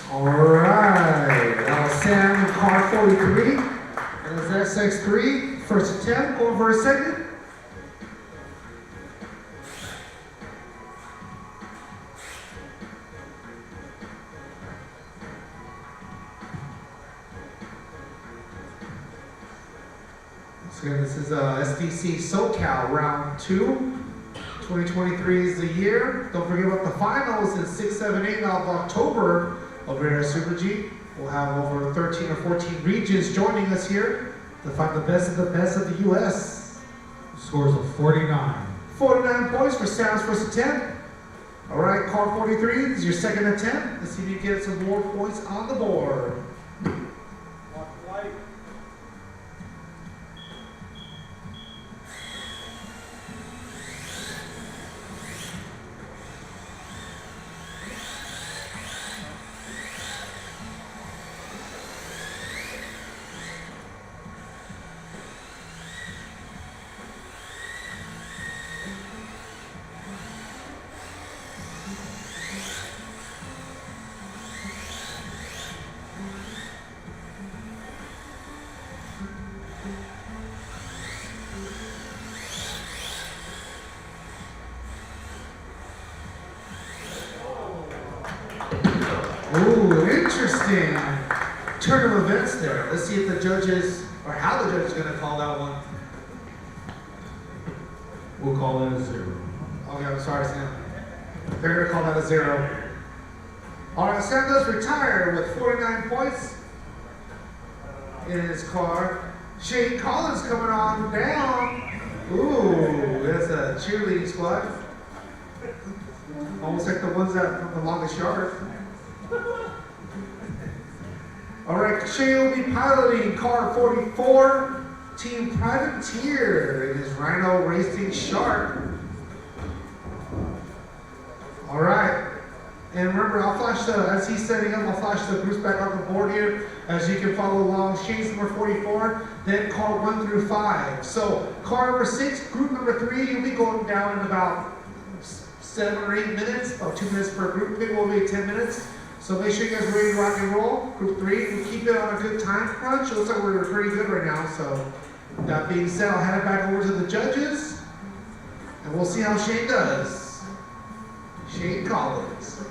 All right, now Sam, car 43, and it's SX3, first attempt, going for a second. So this is SDC SOCAL round 2. 2023 is the year. Don't forget about the finals in 6, 7, 8 of October over here at Super G. We'll have over 13 or 14 regions joining us here to find the best of the U.S. Scores of 49. 49 points for Sam's first attempt. All right, car 43 this is your second attempt. Let's see if you get some more points on the board. Watch the light. Ooh, interesting turn of events there. Let's see if the judges, or how the judge is going to call that one. We'll call that a 0. Okay, I'm sorry, Sam. They're going to call that a 0. All right, Sam does retire with 49 points in his car. Shane Collins coming on down. Ooh, that's a cheerleading squad. Almost like the ones that from the longest yard. All right, Shane will be piloting car 44, Team Privateer in his Rhino Racing Shark. All right, and remember, I'll flash as he's setting up, I'll flash the groups back on the board here, as you can follow along. Shane's number 44, then car 1 through 5. So car number 6, group number 3, you'll be going down in about 7 or 8 minutes, about 2 minutes per group. It will be 10 minutes. So make sure you guys are ready to rock and roll. Group 3, we keep it on a good time crunch. It looks like we're pretty good right now. So that being said, I'll hand it back over to the judges, and we'll see how Shane does. Shane Collins.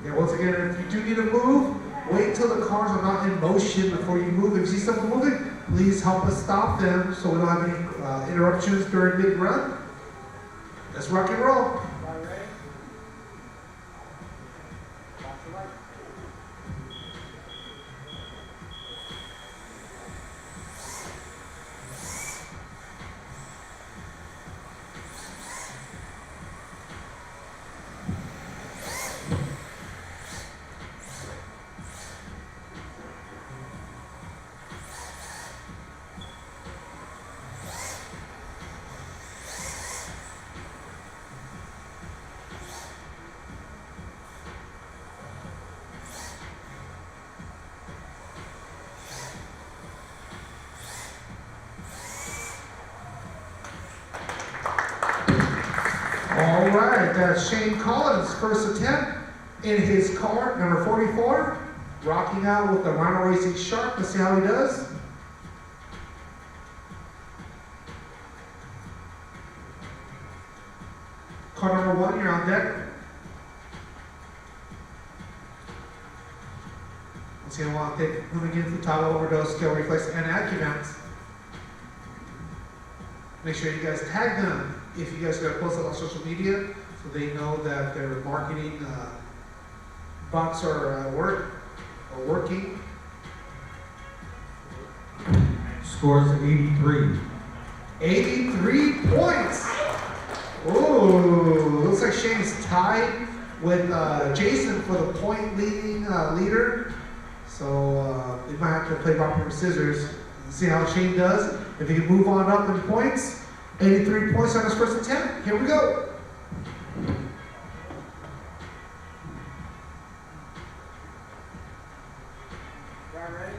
Yeah, once again, if you do need to move, wait until the cars are not in motion before you move. If you see someone moving, please help us stop them so we don't have any interruptions during mid-run. Let's rock and roll. Are you ready? Watch the light. All right, that's Shane Collins, first attempt in his car, number 44, rocking out with the Rhino Racing Shark. Let's see how he does. Car number 1, you're on deck. Let's see how moving into the toggle overdose, skill, reflex, and acumen. Make sure you guys tag them if you guys are going to post it on social media so they know that their marketing bots are working. Scores 83. 83 points. Ooh, looks like Shane's tied with Jason for the point leading leader. So they might have to play rock, paper, scissors and see how Shane does. If he can move on up in points, 83 points on his first attempt. Here we go. Ready?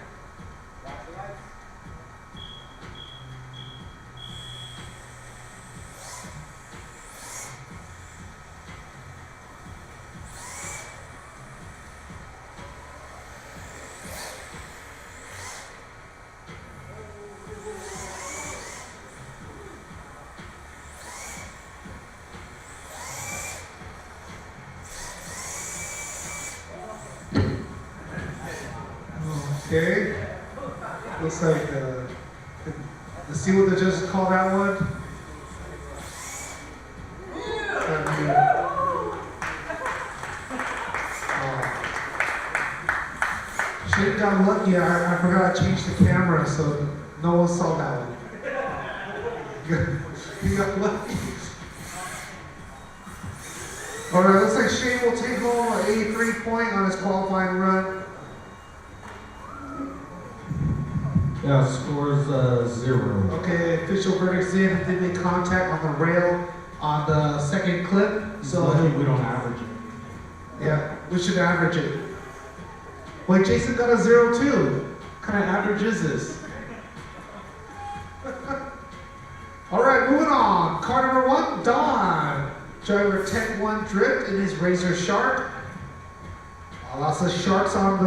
Watch the lights. Okay. Looks like let's see what the judges call that one. Shane got lucky. I forgot to change the camera, so no one saw that one. He got lucky. All right, looks like Shane will take home an 83 point on his qualifying run. Yeah, scores 0. Okay, official verdict's in. Did make contact on the rail on the second clip. So we don't average it. yeah, we should average it. Wait, Jason got a 0 too. What kind of average is this? All right, moving on. Car number 1, Don. Driver Tech 1 Drift in his Razor Shark. Lots of sharks on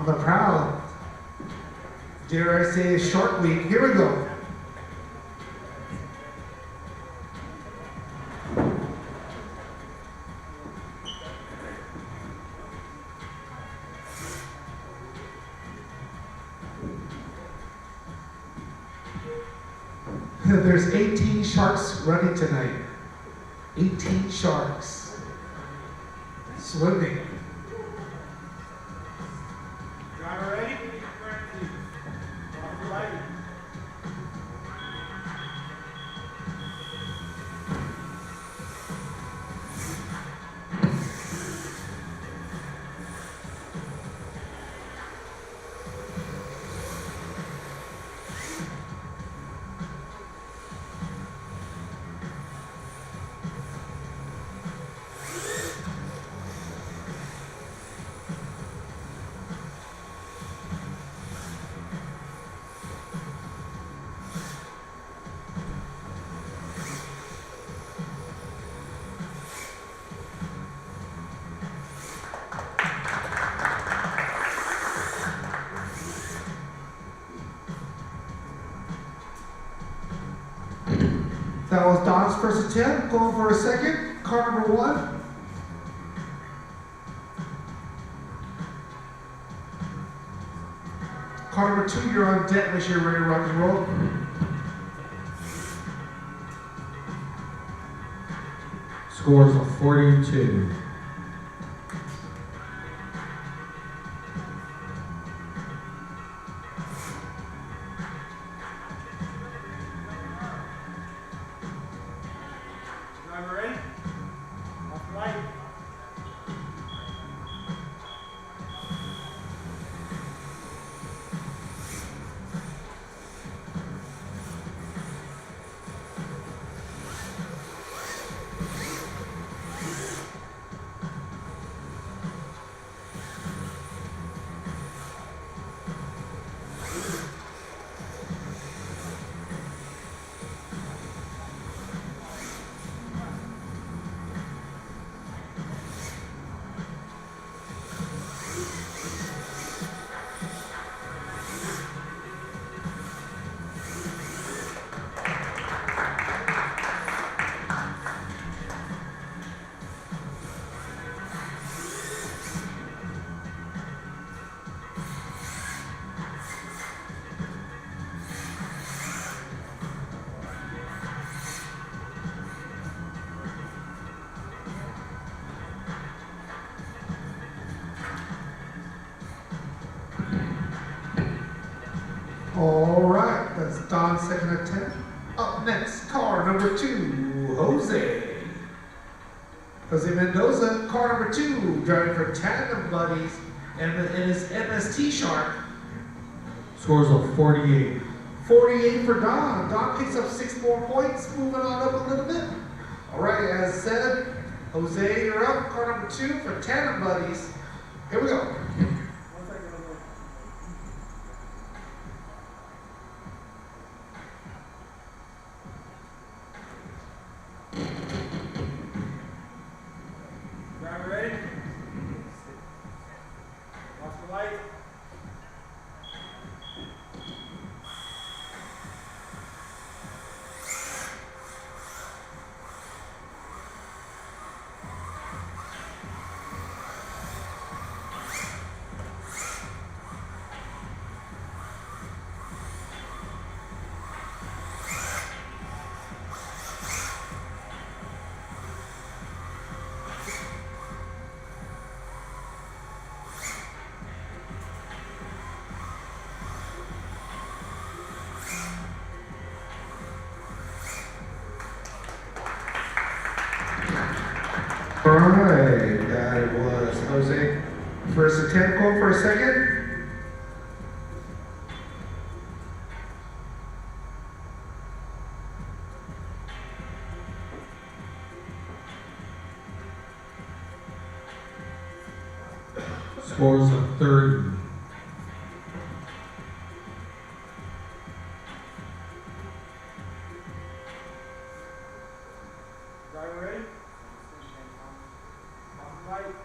the prowl. Dare I say Shark Week. Here we go. There's 18 sharks running tonight. 18 sharks swimming. Driver ready? Off the light. That was Don's first attempt. Going for a second. Car number 1. Car number 2, you're on deck. Make sure you're ready to rock and roll. Scores 42. Driver ready? Off the light. All right, that's Don's second attempt. Up next, car number 2, Jose. Jose Mendoza, car number 2, driving for Tandem Buddies and in his MST Shark. Scores of 48. 48 for Don. Don picks up 6 more points, moving on up a little bit. All right, as said, Jose, you're up. Car number 2 for Tandem Buddies. Here we go. Driver ready? Watch the light. All right, that was Jose. First attempt, go for a second. Scores of 30. Driver ready? Watch the light.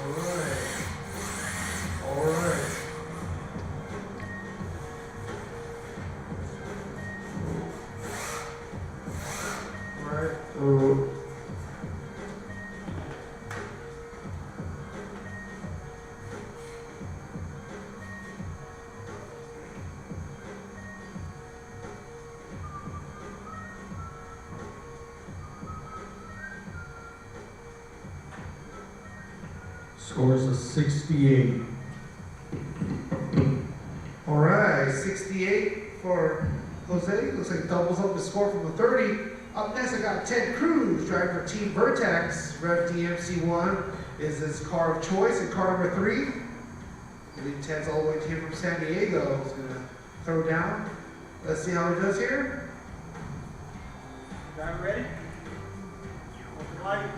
All right. All right. Scores of 68. All right, 68 for Jose. Looks like doubles up the score from the 30. Up next, I got Ted Cruz, driving for Team Vertex. Rev DMC1 is his car of choice. And car number 3, I believe Ted's all the way here from San Diego. He's gonna throw down. Let's see how he does here. Driver ready? Watch the light.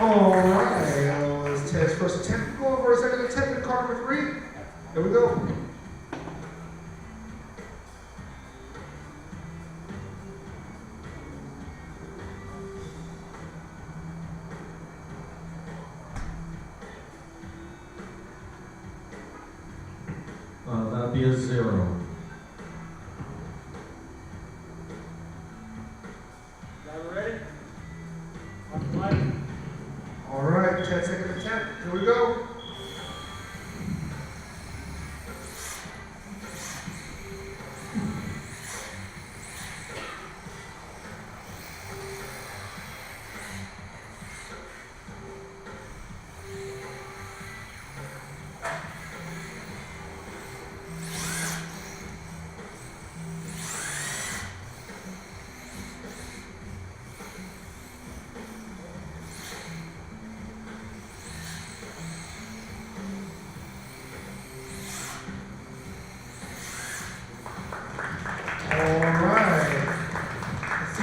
All right, that was Ted's first attempt. Go over a second attempt at car number 3. Here we go. That'd be a 0. Driver ready? Watch the light. All right, 10-second attempt. Here we go.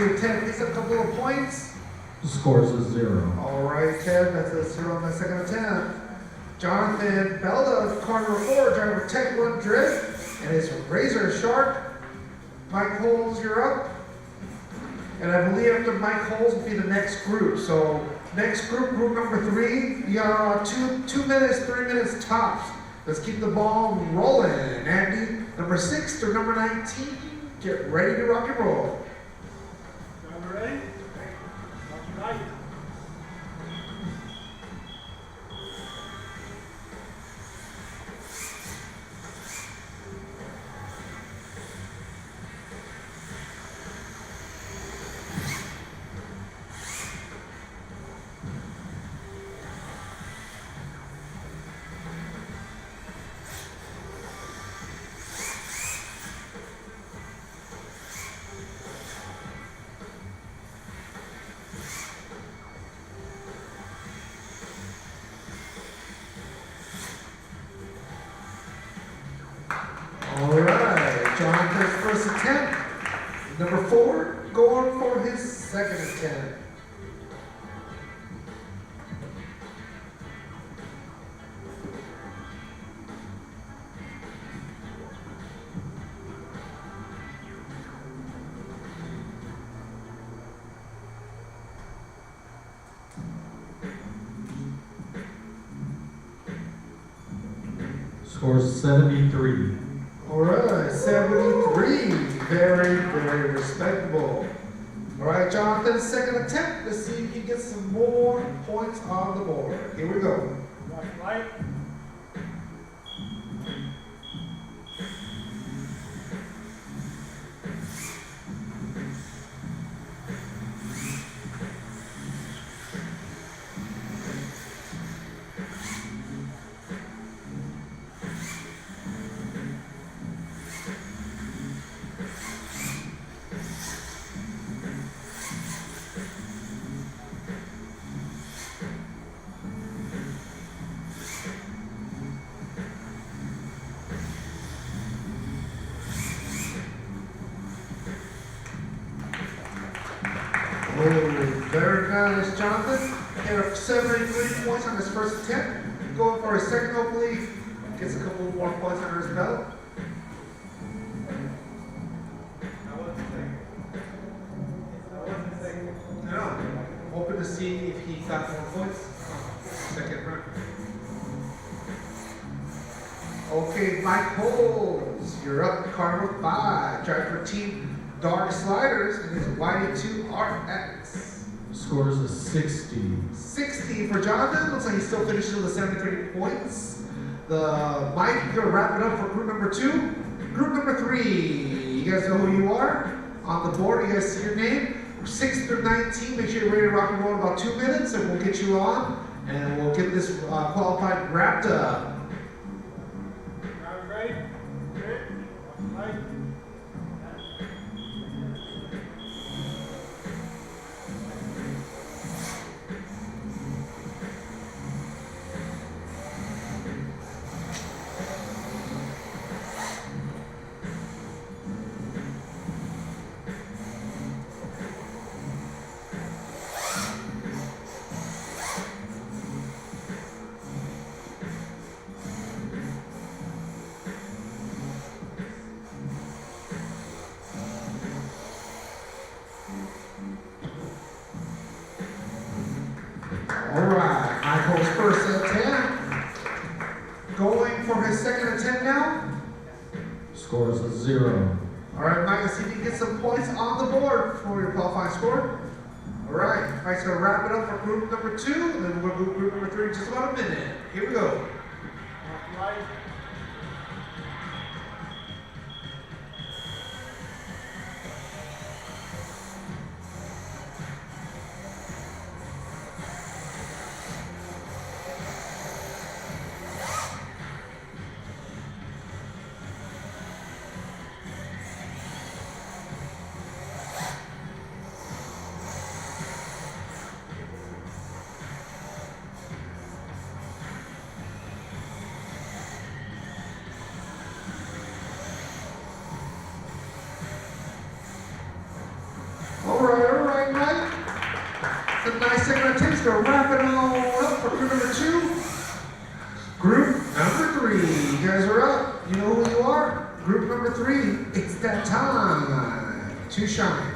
see 10 picks up a couple of points. The score is a 0. All right, 10, that's a 0 on the second attempt. Jonathan Belda, car number 4, driver Tech 1 Drift, and it's razor sharp. Mike Holes, you're up. And I believe after Mike Holes will be the next group. So next group, group number 3, you got 2 minutes, 3 minutes tops. Let's keep the ball rolling. Andy, number 6 through number 19, get ready to rock and roll. Driver ready? Watch your right. All right, Jonathan's first attempt. Number 4, going for his second attempt. Score is 73. All right, 73. Very, very respectable. All right, Jonathan's second attempt. Let's see if he gets some more points on the board. Here we go. Watch your right. Oh, very nice, Jonathan. He had 73 points on his first attempt. Going for his second, hopefully gets a couple more points under his belt. No, hoping to see if he got more points. Second round. Okay, Mike Holes, you're up. Car number 5, driver for Team Dark Sliders, and his YD2 RX. The score is a 60. 60 for Jonathan. Looks like he's still finishing with 73 points. The Mike, you're gonna wrap it up for group number 2. Group number 3, you guys know who you are. On the board, you guys see your name. 6 through 19, make sure you're ready to rock and roll in about 2 minutes, and we'll get you on, and we'll get this qualified wrapped up. Driver ready? Good. Watch your right. All right, Michael's first attempt. Going for his second attempt now. Score is a 0. All right, Mike, let's see if you can get some points on the board for your qualifying score. All right, Mike's gonna wrap it up for group number 2, and then we'll go to group number 3 in just about a minute. Here we go. Watch your right. second attempts to wrap it all up for group number 2. Group number 3, you guys are up. You know who you are? Group number 3, it's that time to shine.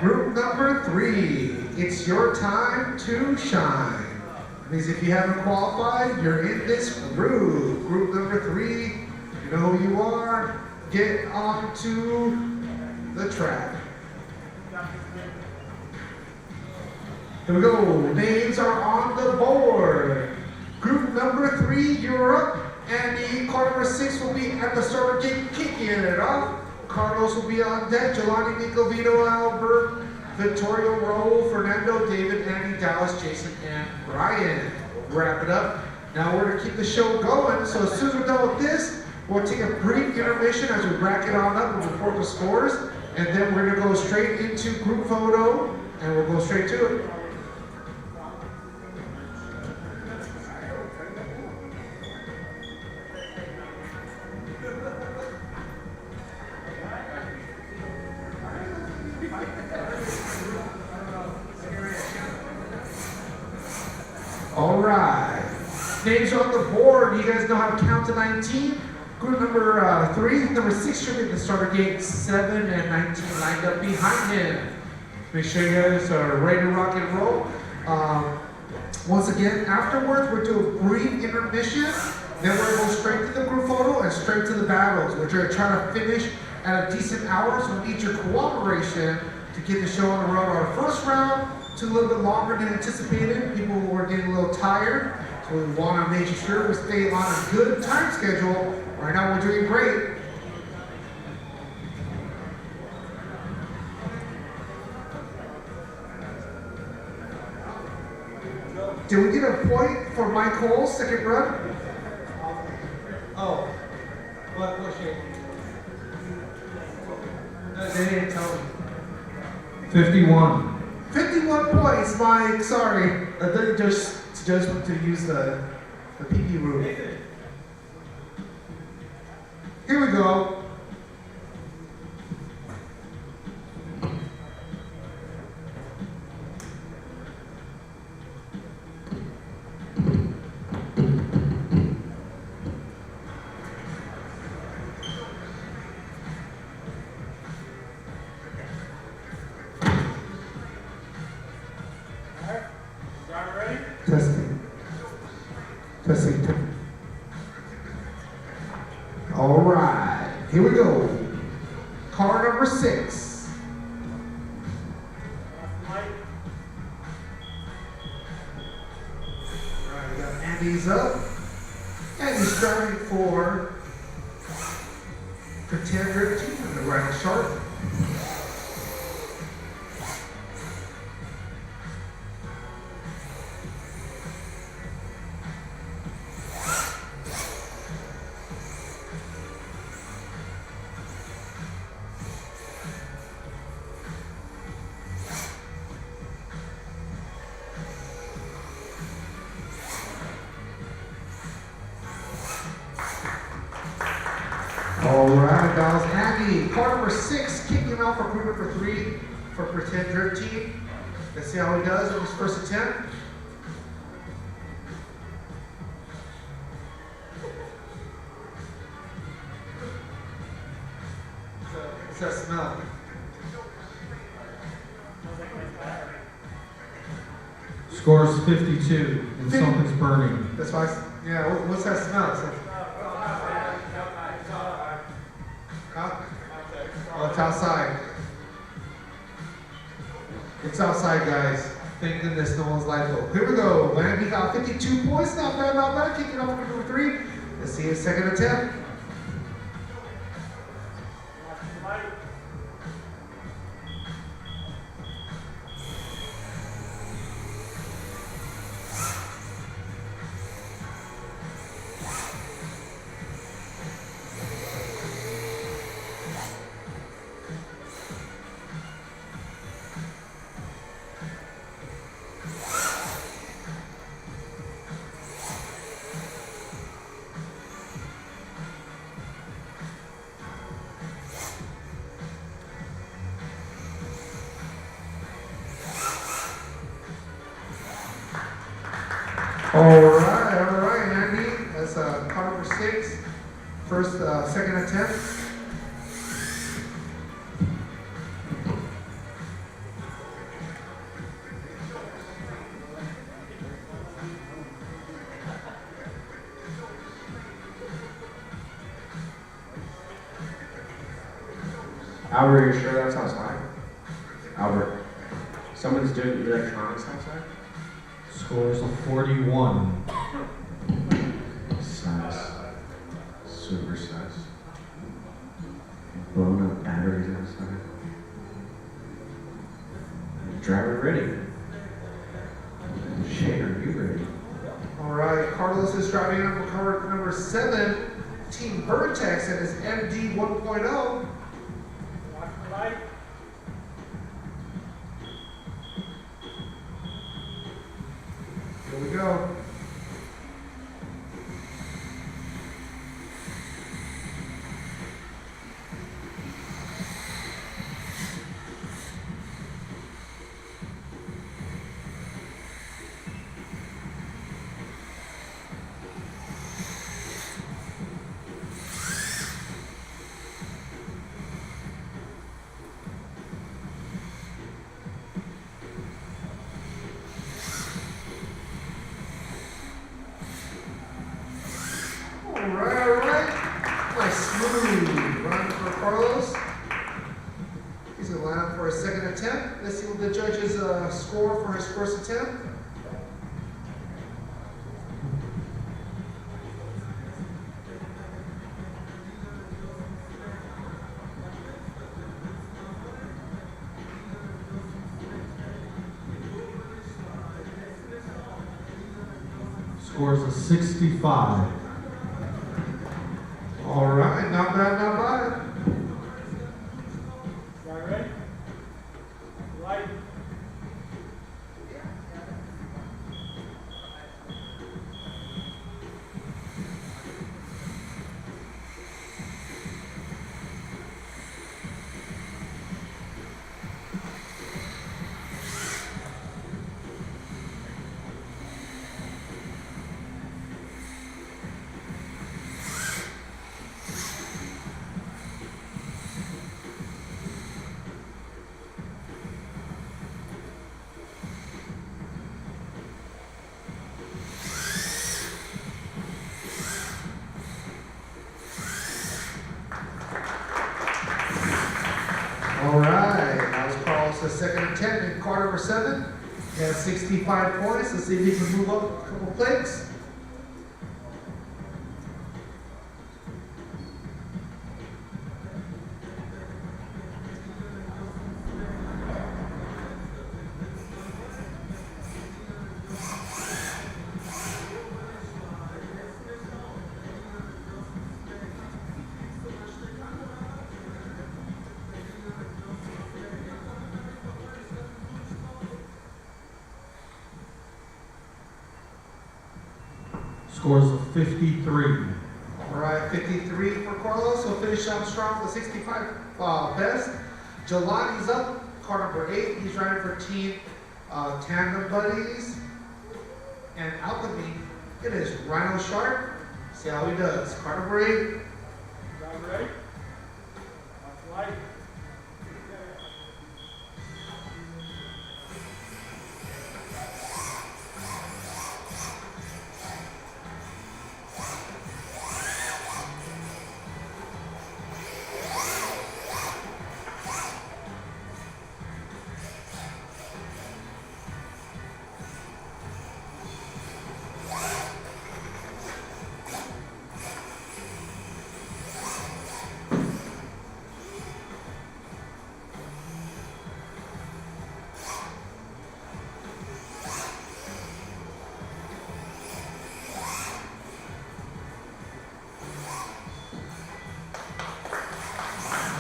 Group number 3, it's your time to shine. That means if you haven't qualified, you're in this group. Group number 3, you know who you are. Get onto the track. Here we go. Names are on the board. Group number 3, you're up. Andy, car number 6 will be at the starter gate kicking it off. Carlos will be on deck. Jelani, Nico, Vito, Albert, Victoria, Raul, Fernando, David, Andy, Dallas, Jason, and Brian. We'll wrap it up. Now we're gonna keep the show going. So as soon as we're done with this, we'll take a brief intermission as we rack it on up and report the scores. And then we're gonna go straight into group photo and we'll go straight to it. All right, names are on the board. You guys know how to count to 19. Group number 3, number 6 should be at the starter gate. 7 and 19 lined up behind him. Make sure you guys are ready to rock and roll. Once again, afterwards, we'll do a brief intermission. Then we're going to go straight to the group photo and straight to the battles. We're going to try to finish at a decent hour, so we need your cooperation to get the show on the road. Our first round took a little bit longer than anticipated. People were getting a little tired, so we want to make sure we stay on a good time schedule. Right now we're doing great. Did we get a point for Mike Cole's second run? Oh, what shape? They didn't tell me. 51. 51 points, Mike. Sorry. I thought you just went to use the PP room. Here we go. Testing. Testing. All right, here we go. Car number 6. All right, we got Andy's up. Andy's starting for contender 2 in the right sharp. All right, that was Andy. Car number 6 kicking off for group number 3 for Pretender team. Let's see how he does in his first attempt. What's that smell? Scores 52, and something's burning. That's why, yeah, what's that smell? It's like, oh, it's outside. It's outside, guys. Thank goodness no one's liable. Here we go. Andy got 52 points. Not bad, not bad. Kicking off for number 3. Let's see his second attempt. All right, Andy, that's car number 6, second attempt. Albert, are you sure that's outside? Albert, someone's doing electronics outside? Scores of 41. Sus. Super sus. Blown up batteries outside. Driver ready. Shane, are you ready? All right, Carlos is driving up car number 7, Team Vertex, and his MD 1.0. Watch the light. Here we go. All right. Nice smooth run for Carlos. He's gonna line up for his second attempt. Let's see what the judges score for his first attempt. Scores of 65. All right, not bad, not bad. Driver ready? Light. All right, that was Carlos' second attempt in car number 7. He has 65 points. Let's see if he can move up a couple plates. Scores of 53. All right, 53 for Carlos. He'll finish up strong with 65 best. Jelani's up, car number 8. He's driving for Team Tandem Buddies. And Alchemy, it is Rhino Shark. See how he does. Car number 8. Driver ready? Watch the light.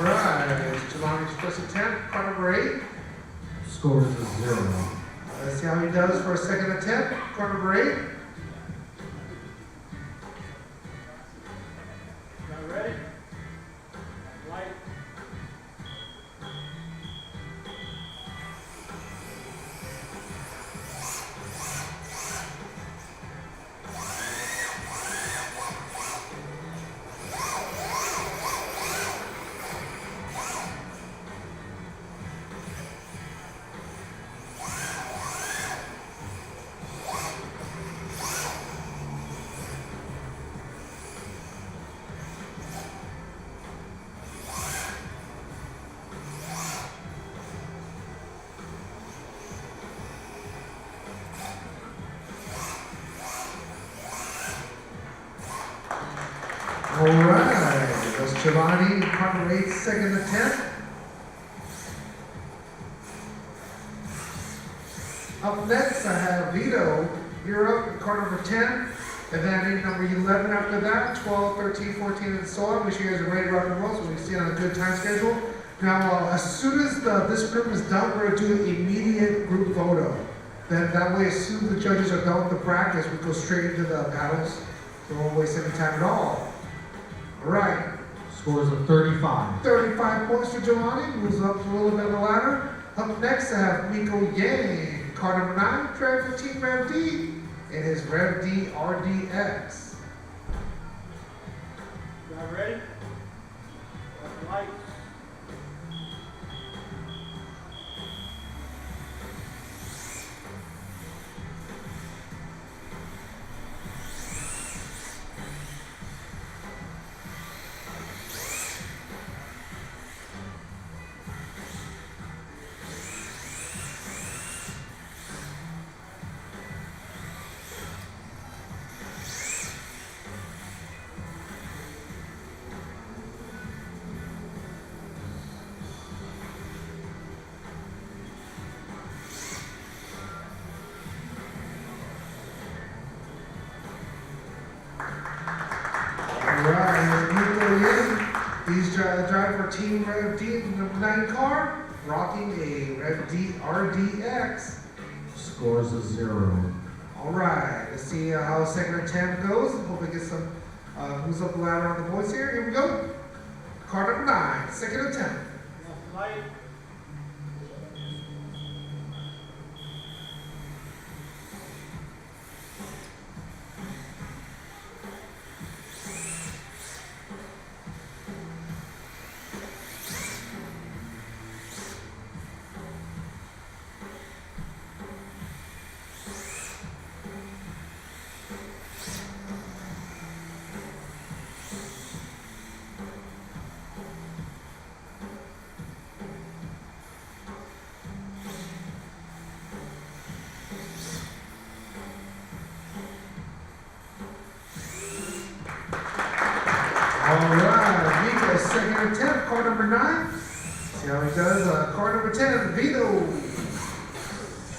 Right, Jelani's first attempt, car number 8. Scores of 0. Let's see how he does for a second attempt, car number 8. Driver ready? Light. All right, that's Giovanni, car number 8, second attempt. Up next, I have Vito. You're up, car number 10. And then in number 11 after that, 12, 13, 14, and so on. Make sure you guys are ready to rock and roll so we can see on a good time schedule. Now, as soon as this group is done, we're going to do an immediate group photo. Then that way, as soon as the judges are done with the practice, we go straight into the battles. So we won't waste any time at all. All right. Scores of 35. 35 points for Giovanni. Moves up a little bit on the ladder. Up next, I have Miko Yang. Car number 9, Track 15, Rev D. In his Rev D RDX. Y'all ready? Light. Alright, Miko Yang. He's driving for Team Rev D, number 9 car, rocking a Rev D RDX. Scores of 0. Alright, let's see how second attempt goes. Hope we get some moves up the ladder on the boys here. Here we go. Car number 9, second attempt. Light. Alright, Miko, second attempt, car number 9. See how he does. Car number 10, Vito.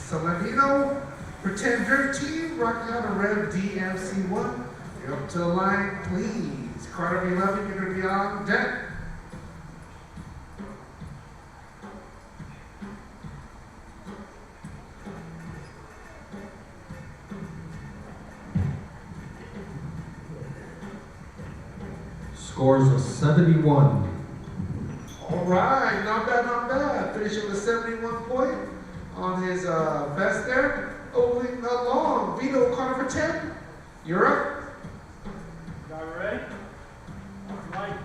Saladino, pretend drift team, rocking out a Rev DMC1. You're up to the line, please. Car number 11, you're going to be on deck. Scores of 71. All right, not bad, not bad. Finishing with a 71 point on his vest there. Moving along, Vito, car number 10. You're up. Y'all ready? Light.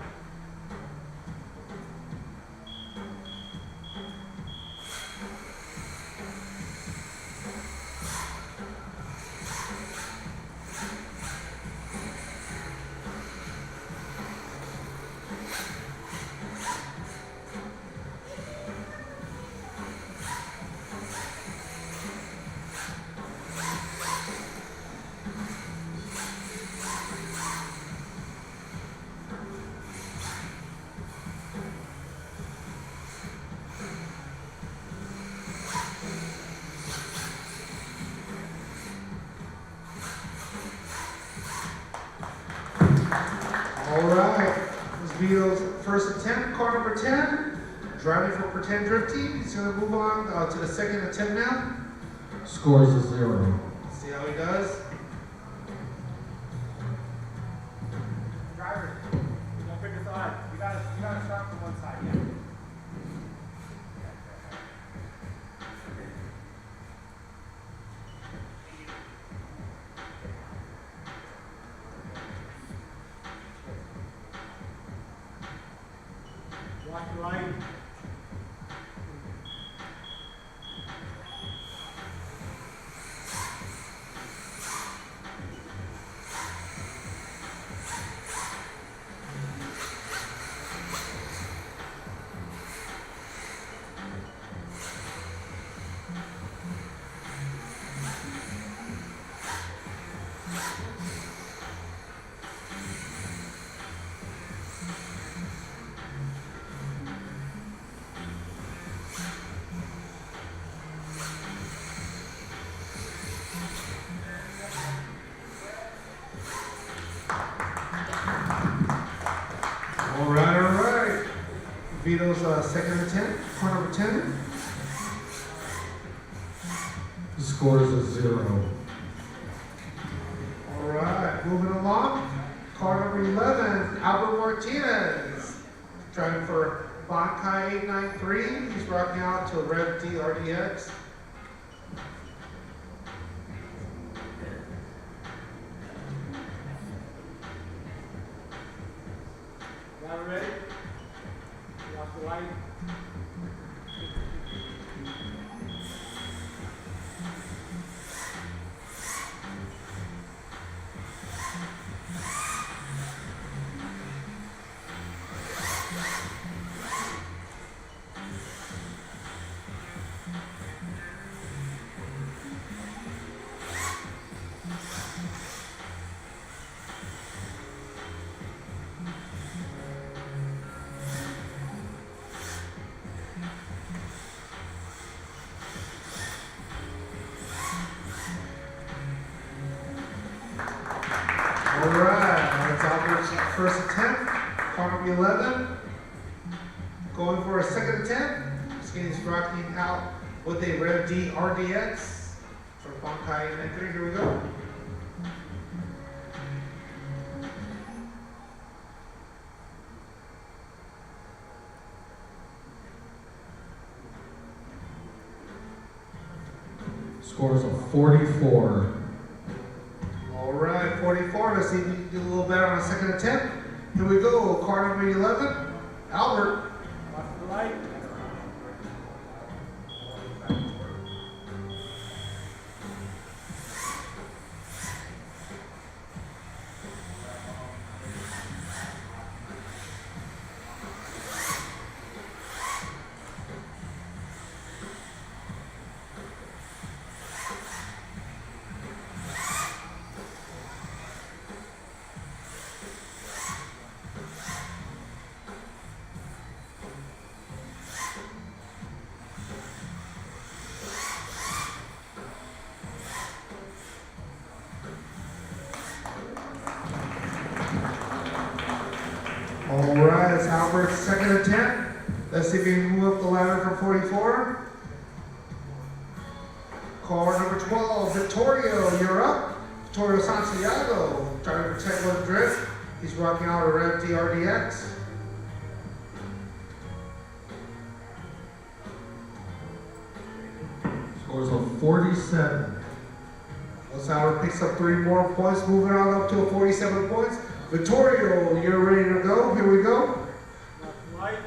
All right, this is Vito's first attempt, car number 10. Driving for pretend drift team. He's going to move on to the second attempt now. Scores of 0. See how he does. Driver, don't pick a side. You gotta start from one side, yeah. Watch the light. Vito's second attempt, car number 10. The score is a 0. All right, moving along. Car number 11, Albert Martinez. Driving for Bankai 893. He's rocking out to a Rev D RDX. Y'all ready? Off the light. All right, that's Albert's first attempt. Car number 11. Going for a second attempt. He's rocking out with a Rev D RDX for Bankai 893. Here we go. Score is a 44. All right, 44. Let's see if you can do a little better on a second attempt. Here we go. Car number 11, Albert. Off the light. All right, it's Albert's second attempt. Let's see if we can move up the ladder for 44. Car number 12, Vittorio, you're up. Vittorio Santiago, driving for Techwood Drift. He's rocking out a Rev D RDX. Score is a 47. Once Albert picks up 3 more points, moving on up to a 47 points. Vittorio, you're ready to go. Here we go. Light.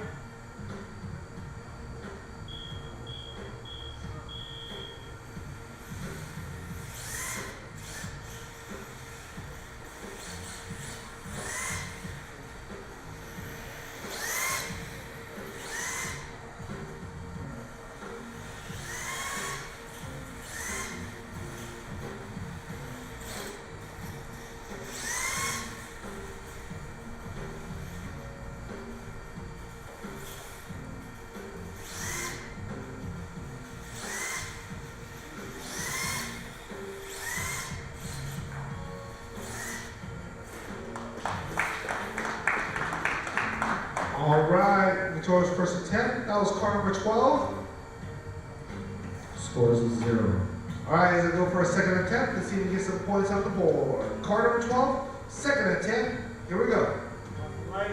All right, Vittorio's first attempt. That was car number 12. Score is a 0. All right, as I go for a second attempt, let's see if we get some points on the board. Car number 12, second attempt. Here we go. Light.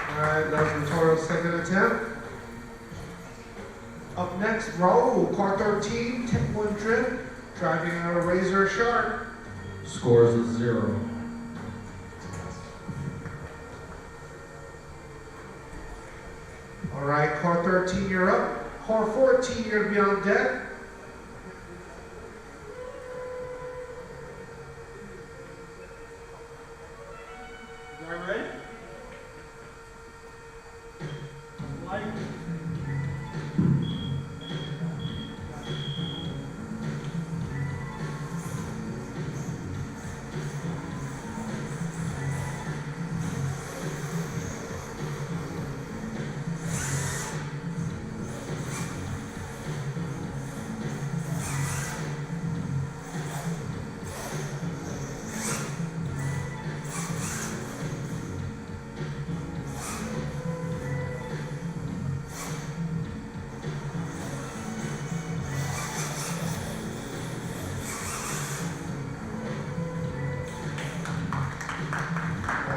All right, that was Vittorio's second attempt. Up next, Raul, car 13, Techwood Drift, driving a Razor Shark. Score is a 0. All right, car 13, you're up. Car 14, you're gonna be on deck. Driver ready? Light.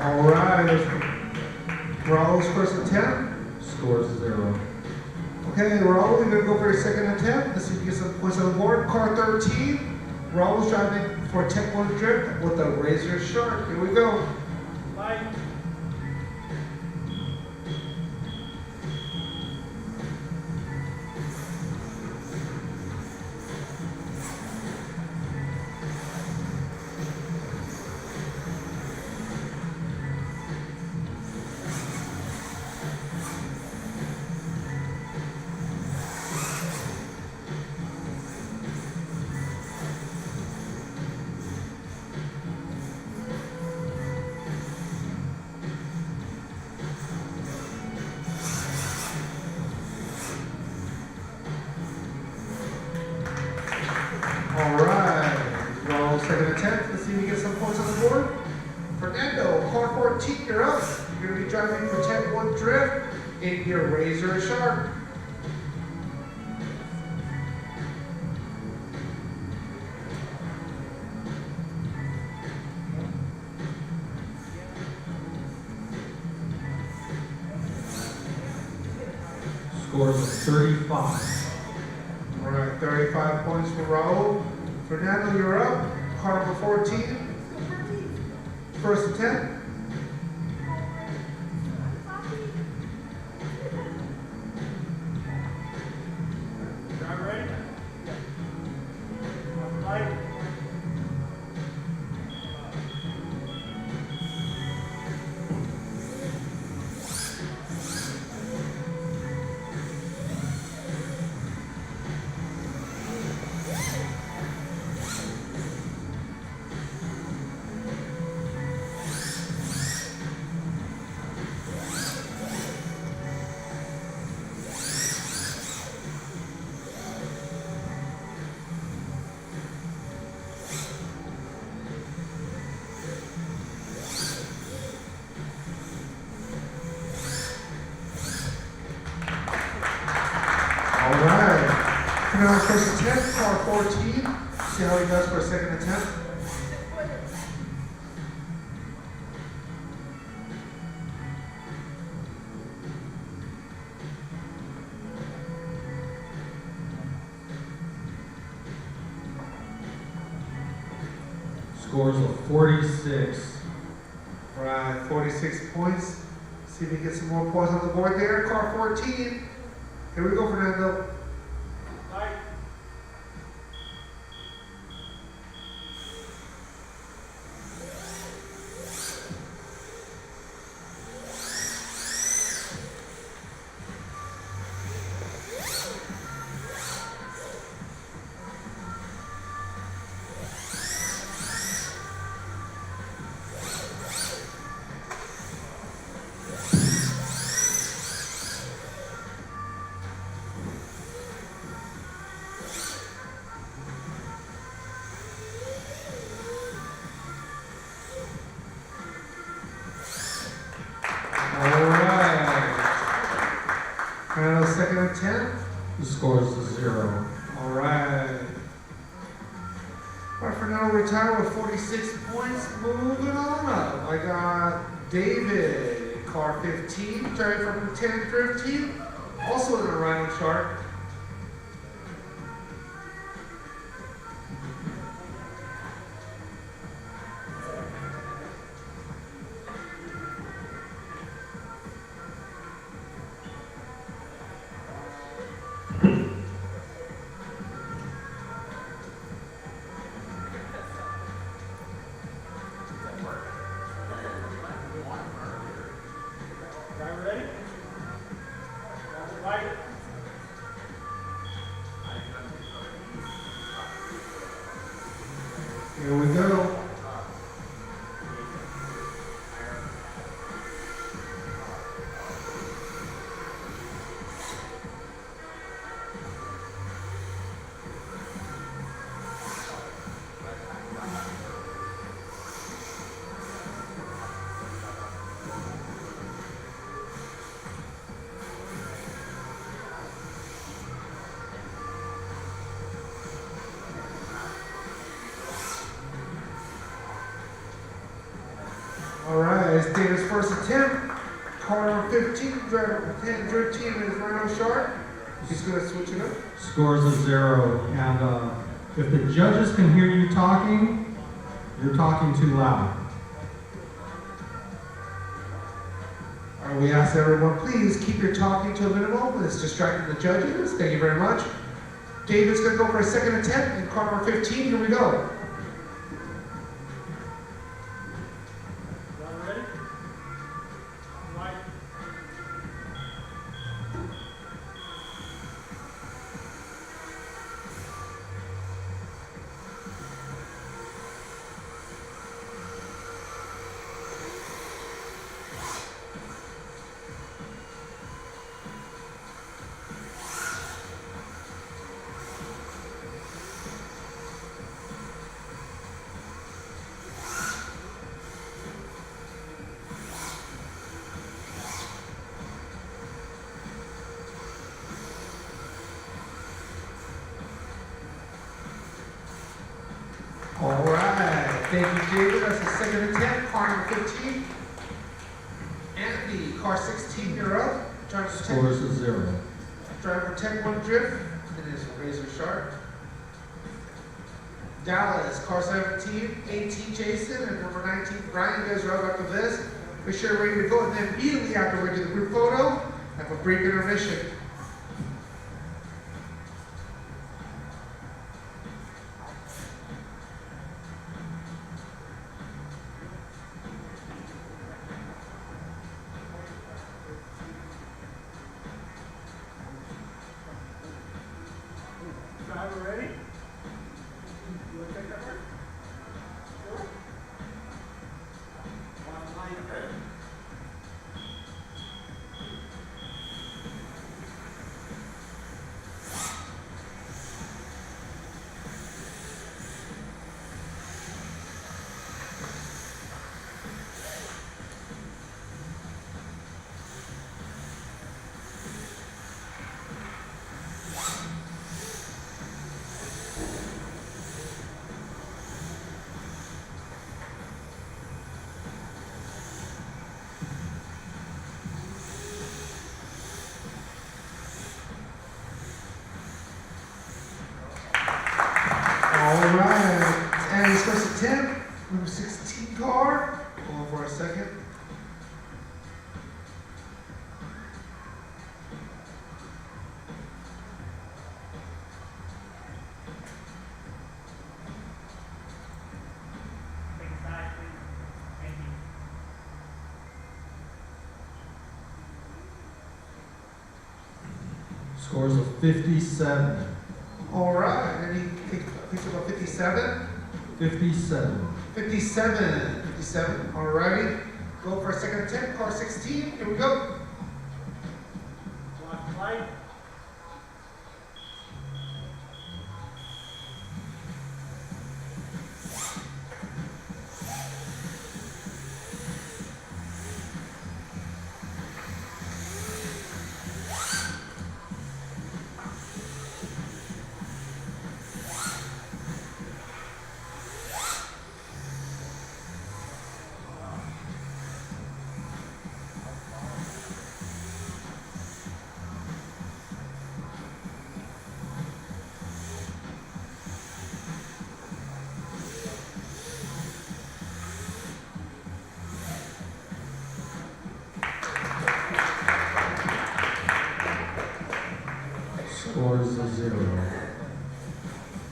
All right, Raul's first attempt. Scores 0. Okay, Raul, you're gonna go for your second attempt. Let's see if you get some points on the board. Car 13, Raul's driving for Tech 1 drift with a Razor Shark. Here we go. Light. All right, Raul's second attempt. Let's see if we get some points on the board. Fernando, car 14, you're up. You're gonna be driving for Tech 1 drift in your Razor Shark. Scores of 35. All right, 35 points for Raul. Fernando, you're up. Car number 14. First attempt. Driver ready? Light. All right. Fernando's first attempt, car 14. See how he does for a second attempt. Scores of 46. All right, 46 points. See if we get some more points on the board there. Car 14. Here we go, Fernando. Light. All right. Fernando's second attempt. He scores 0. All right. All right, Fernando retired with 46 points. Moving on up. I got David, car 15, driving from the 10 drift team, also in a Rhino Shark. All right, it's David's first attempt. Car number 15, driver 10, 13 is Rhino Sharp. He's gonna switch it up. Scores of 0. And if the judges can hear you talking, you're talking too loud. All right, we ask everyone, please keep your talking to a minimum. It's distracting the judges. Thank you very much. David's gonna go for a second attempt in car number 15. Here we go. All right, thank you, David. That's the second attempt. Car number 15. Anthony, car 16, you're up. Driver 10. Scores of 0. Driver 10, 1 drift. It is Razor Sharp. Dallas, car 17, 18, Jason, and number 19, Brian. You guys are up after this. Make sure you're ready to go. And then immediately after we do the group photo, have a brief intermission. Driver ready? You want to take that one? Sure. One line. All right, and it's first attempt, number 16 car. Hold on for a second. Scores of 57. All right, and he picks up a 57. 57. 57. All righty. Go for a second attempt, car 16. Here we go. Watch the light. Scores of 0.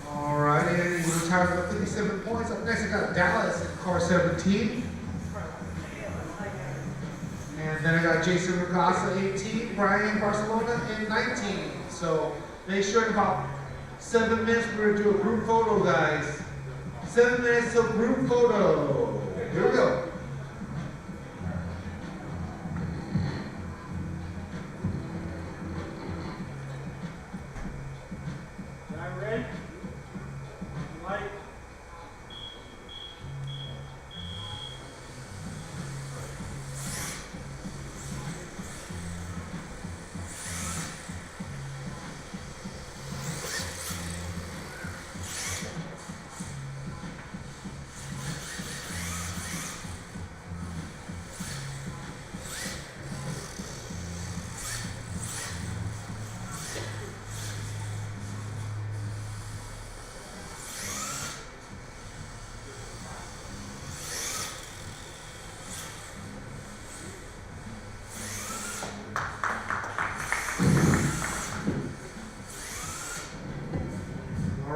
All righty, and he retired with 57 points. Up next, I got Dallas in car 17. And then I got Jason Rugasa, 18, Brian Barcelona in 19. So make sure in about 7 minutes we're gonna do a group photo, guys. 7 minutes of group photo. Here we go. Red, light.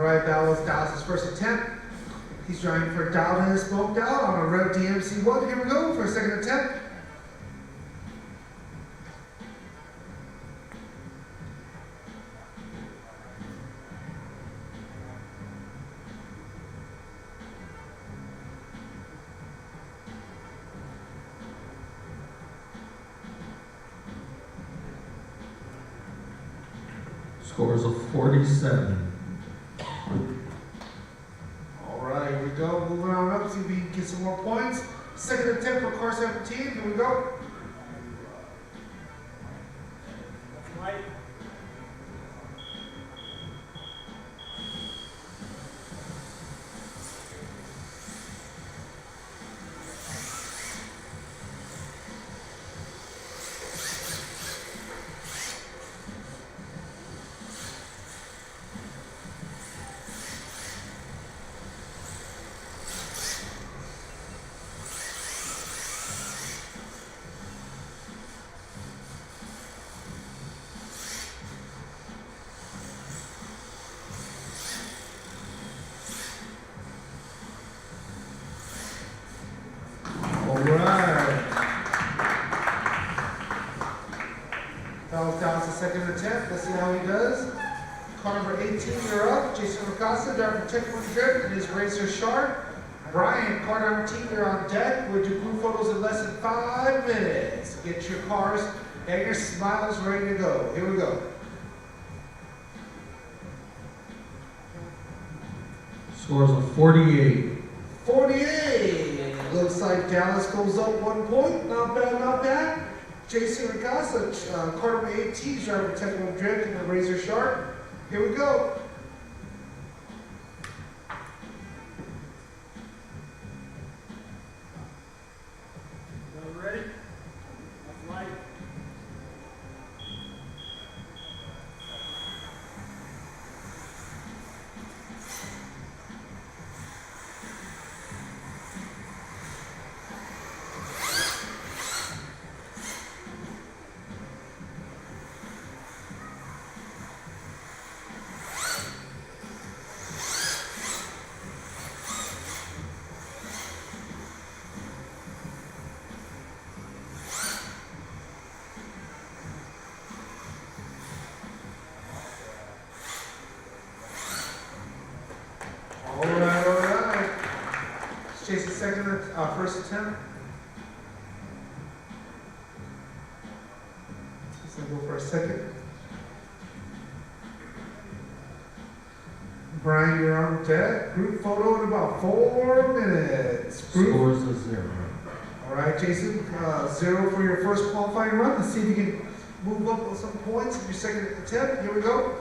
right, that was Dallas's first attempt. He's driving for Down and Smoked Out on a Rev DMC1. Here we go for a second attempt. Scores of 47. All right, here we go. Moving on up, see if we can get some more points. Second attempt for car 17. Here we go. All right. That was Dallas' second attempt. Let's see how he does. Car number 18, you're up. Jason Ricasa, driver for Tech 100, and his Racer Shark. Brian, car number 18, you're on deck. We'll do group photos in less than 5 minutes. Get your cars and your smiles ready to go. Here we go. Scores of 48. 48. Looks like Dallas goes up 1 point. Not bad, not bad. Jason Ricasa, car number 18, driver for Tech 100, and the Razor Shark. Here we go. All right. Jason's first attempt. Just gonna go for a second. Brian, you're on deck. Group photo in about 4 minutes. Scores of 0. All right, Jason, 0 for your first qualifying run. Let's see if you can move up with some points in your second attempt. Here we go.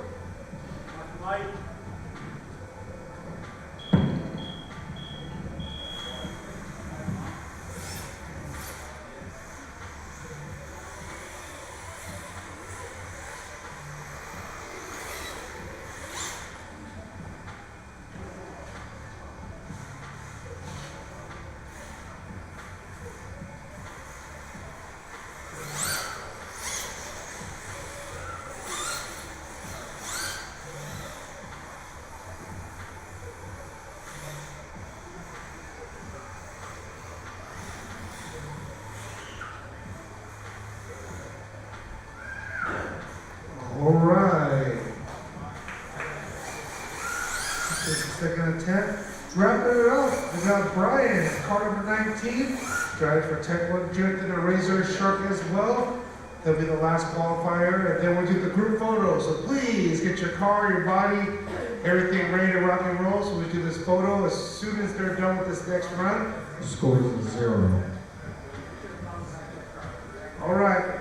All right. This is the second attempt. Wrapping it up, we got Brian, car number 19, drives for Tech 100 and a Razor Shark as well. That'll be the last qualifier, and then we'll do the group photo. So please get your car, your body, everything ready to rock and roll. So we do this photo as soon as they're done with this next run. Scores of 0. All right.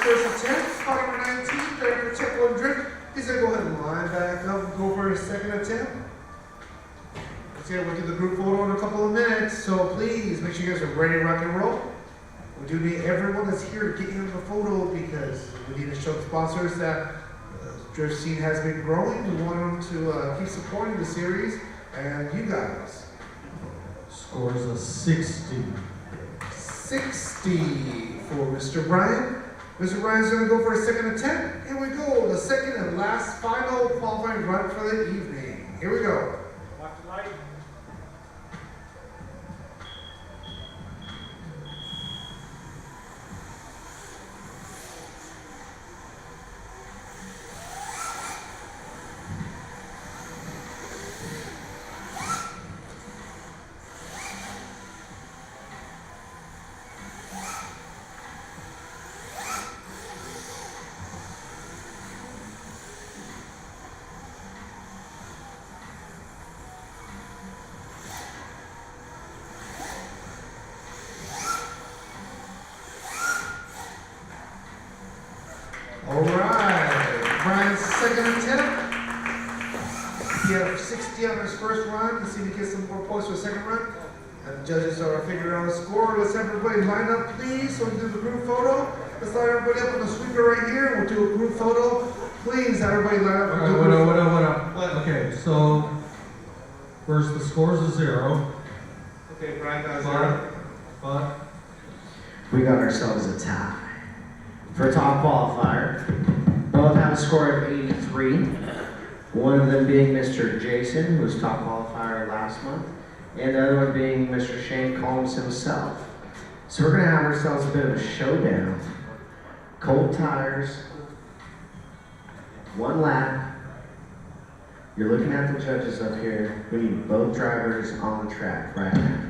first attempt. Car number 19, driver to check one drift. He's gonna go ahead and line back up and go for his second attempt. We'll do the group photo in a couple of minutes, so please make sure you guys are ready to rock and roll. We do need everyone that's here to get in the photo because we need to show the sponsors that the drift scene has been growing. We want them to keep supporting the series and you guys. Scores a 60. 60 for Mr. Brian. Mr. Brian's gonna go for a second attempt. Here we go, the second and last final qualifying run for the evening. Here we go. Watch the light. All right, Brian's second attempt. He had 60 on his first run. Let's see if he gets some more points for a second run. And the judges are figuring out the score. Let's have everybody line up, please, so we can do the group photo. Let's line everybody up on the sweeper right here. We'll do a group photo. Please, everybody line up. Alright, what up? Okay, so first the scores is 0. Okay, Brian got 0. But We got ourselves a tie. For top qualifier, both have a score of 83. One of them being Mr. Jason, who was top qualifier last month, and the other one being Mr. Shane Combs himself. So we're gonna have ourselves a bit of a showdown. Cold tires, 1 lap. You're looking at the judges up here. We need both drivers on the track right now.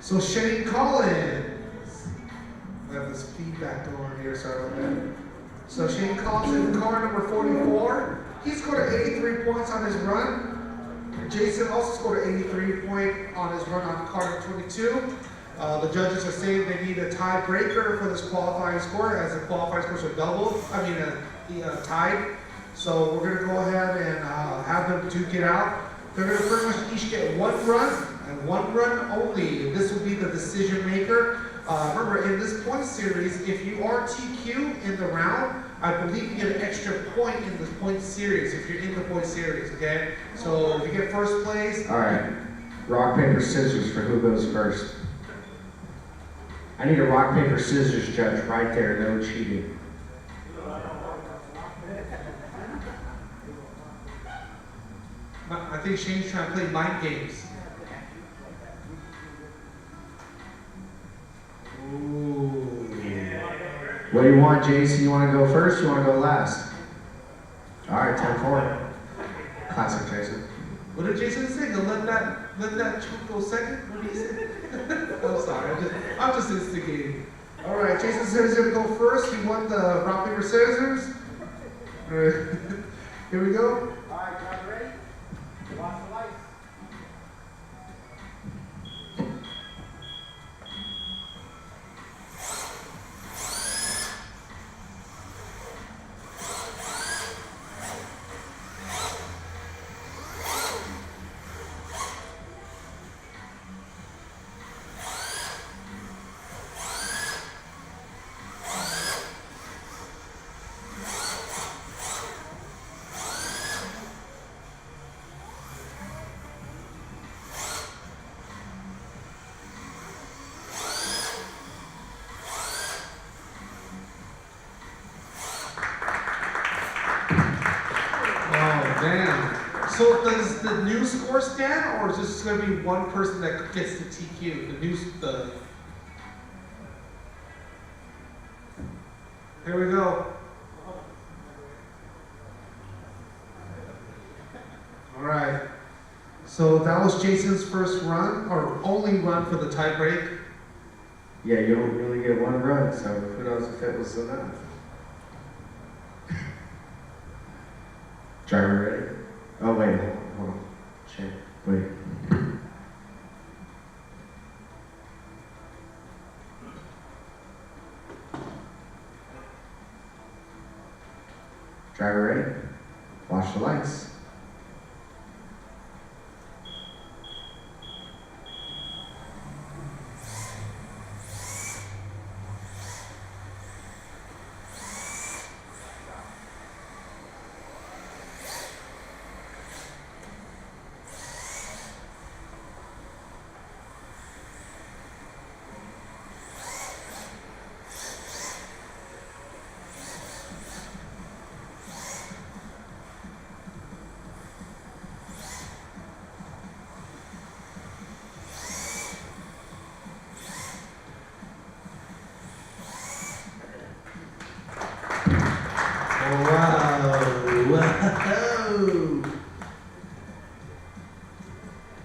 So Shane Collins. I have this feedback going on here, sorry about that. So Shane Collins in car number 44. He scored 83 points on his run. Jason also scored an 83 point on his run on car number 22. The judges are saying they need a tiebreaker for this qualifying score, as the qualifying scores are doubled. Tied. So we're gonna go ahead and have them two get out. They're gonna pretty much each get 1 run and 1 run only. This will be the decision maker. Remember, in this point series, if you are TQ in the round, I believe you get an extra point in the point series if you're in the point series, okay? So if you get first place. All right, rock, paper, scissors for who goes first. I need a rock, paper, scissors judge right there, no cheating. I think Shane's trying to play mind games. Ooh. What do you want, Jason? You want to go first? You want to go last? All right, 10-4. Classic, Jason. What did Jason say? He'll let that chunk go second? What did he say? I'm sorry, I'm just instigating. All right, Jason said he's gonna go first. He won the rock, paper, scissors. All right. Here we go. All right, y'all ready? Watch the lights. So does the new score stand, or is this going to be one person that gets the TQ? Here we go. All right. So that was Jason's first run, or only run for the tie break. Yeah, you don't really get 1 run, so who knows if it was enough. Driver ready? Oh, wait, hold on. Shit, wait. watch the lights.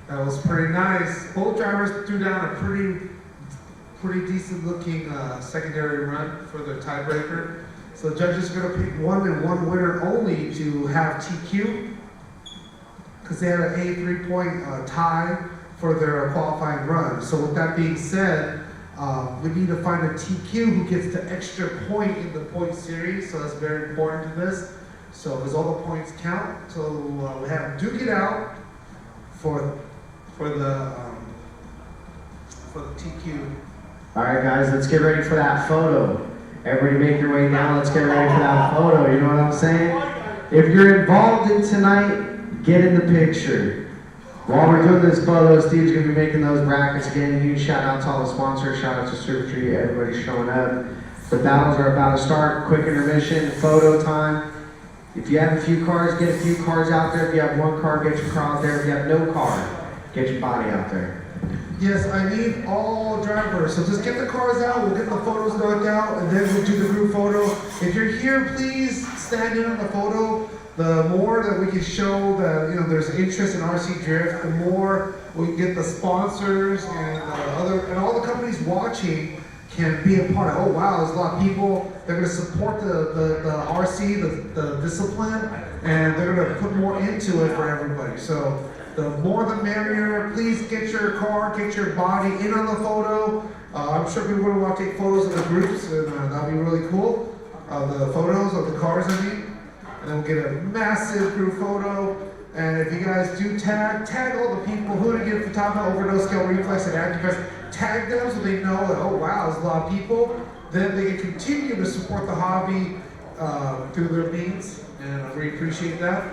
That was pretty nice. Both drivers threw down a pretty decent looking secondary run for the tiebreaker. So the judges are going to pick one and one winner only to have TQ, because they had an 83-point tie for their qualifying run. So with that being said, we need to find a TQ who gets the extra point in the point series. So that's very important to this. So because all the points count. So we have to duke it out for the TQ. All right, guys, let's get ready for that photo. Everybody make your way down. Let's get ready for that photo. You know what I'm saying? If you're involved in tonight, get in the picture. While we're doing this photo, Steve's going to be making those brackets again. Huge shout out to all the sponsors. Shout out to Surf Tree, everybody showing up. The battles are about to start. Quick intermission, photo time. If you have a few cars, get a few cars out there. If you have one car, get your car out there. If you have no car, get your body out there. Yes, I need all drivers. So just get the cars out. We'll get the photos knocked out, and then we'll do the group photo. If you're here, please stand in on the photo. The more that we can show that there's interest in RC Drift, the more we can get the sponsors and all the companies watching can be a part of. Oh wow, there's a lot of people. They're going to support the RC, the discipline, and they're going to put more into it for everybody. So the more the merrier. Please get your car, get your body in on the photo. I'm sure people will want to take photos of the groups, and that'll be really cool. The photos of the cars, I mean. And then we'll get a massive group photo. And if you guys do tag all the people who didn't get photography, overdose, scale, reflex, and active, tag them so they know that, oh wow, there's a lot of people. Then they can continue to support the hobby through their means. And I really appreciate that.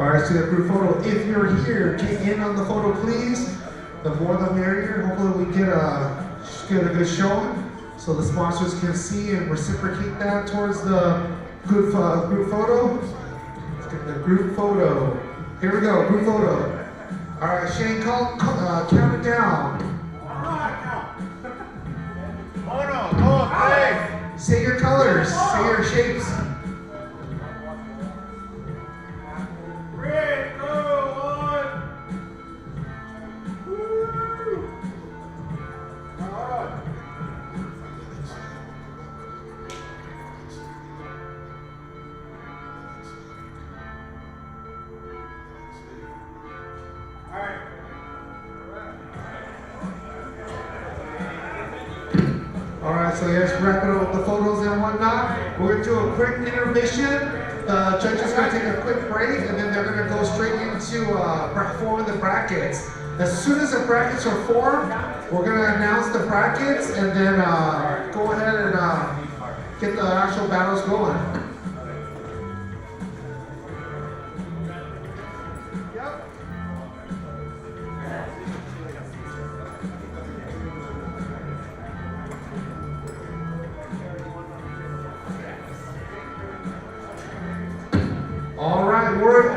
All right, so the group photo. If you're here, get in on the photo, please. The more the merrier. Hopefully we get a good showing, so the sponsors can see and reciprocate that towards the group photo. Let's get the group photo. Here we go, group photo. All right, Shane, count it down. Say your colors, say your shapes. Alright, so let's wrap it up with the photos and whatnot. We're going to do a quick intermission. The judges are going to take a quick break, and then they're going to go straight into forming the brackets. As soon as the brackets are formed, we're going to announce the brackets, and then go ahead and get the actual battles going.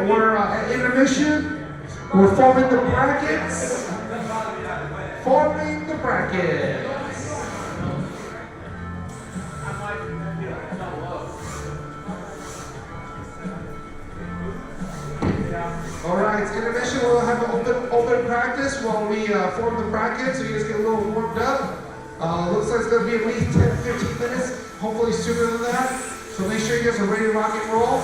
We're at intermission. We're forming the brackets. Forming the brackets. All right, it's intermission. We'll have an open practice while we form the brackets, so you guys get a little warmed up. Looks like it's going to be at least 10-15 minutes, hopefully sooner than that. So make sure you guys are ready to rock and roll.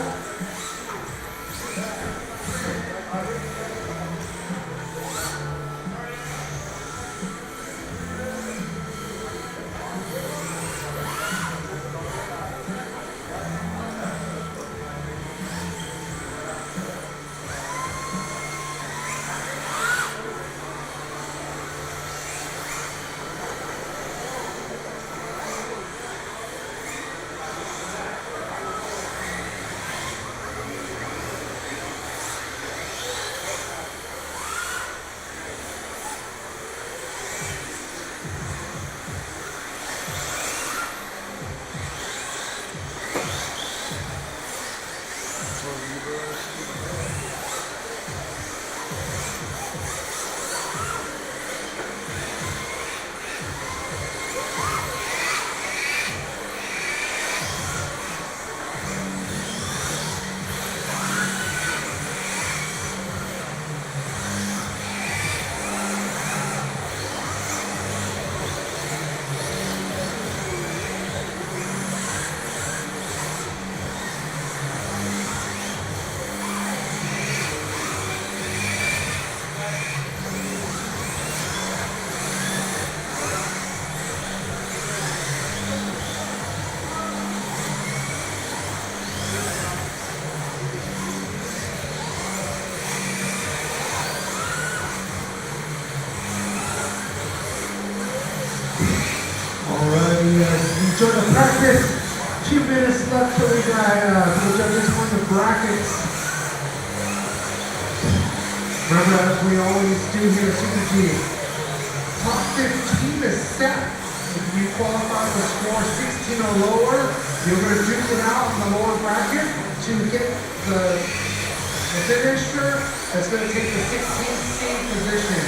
Enjoy the practice. 2 minutes left till we got the judges on the brackets. Remember, as we always do here at Super G, top 15 is set. If you qualify for score 16 or lower, you're going to duke it out in the lower bracket to get the finisher that's going to take the 16th seed position.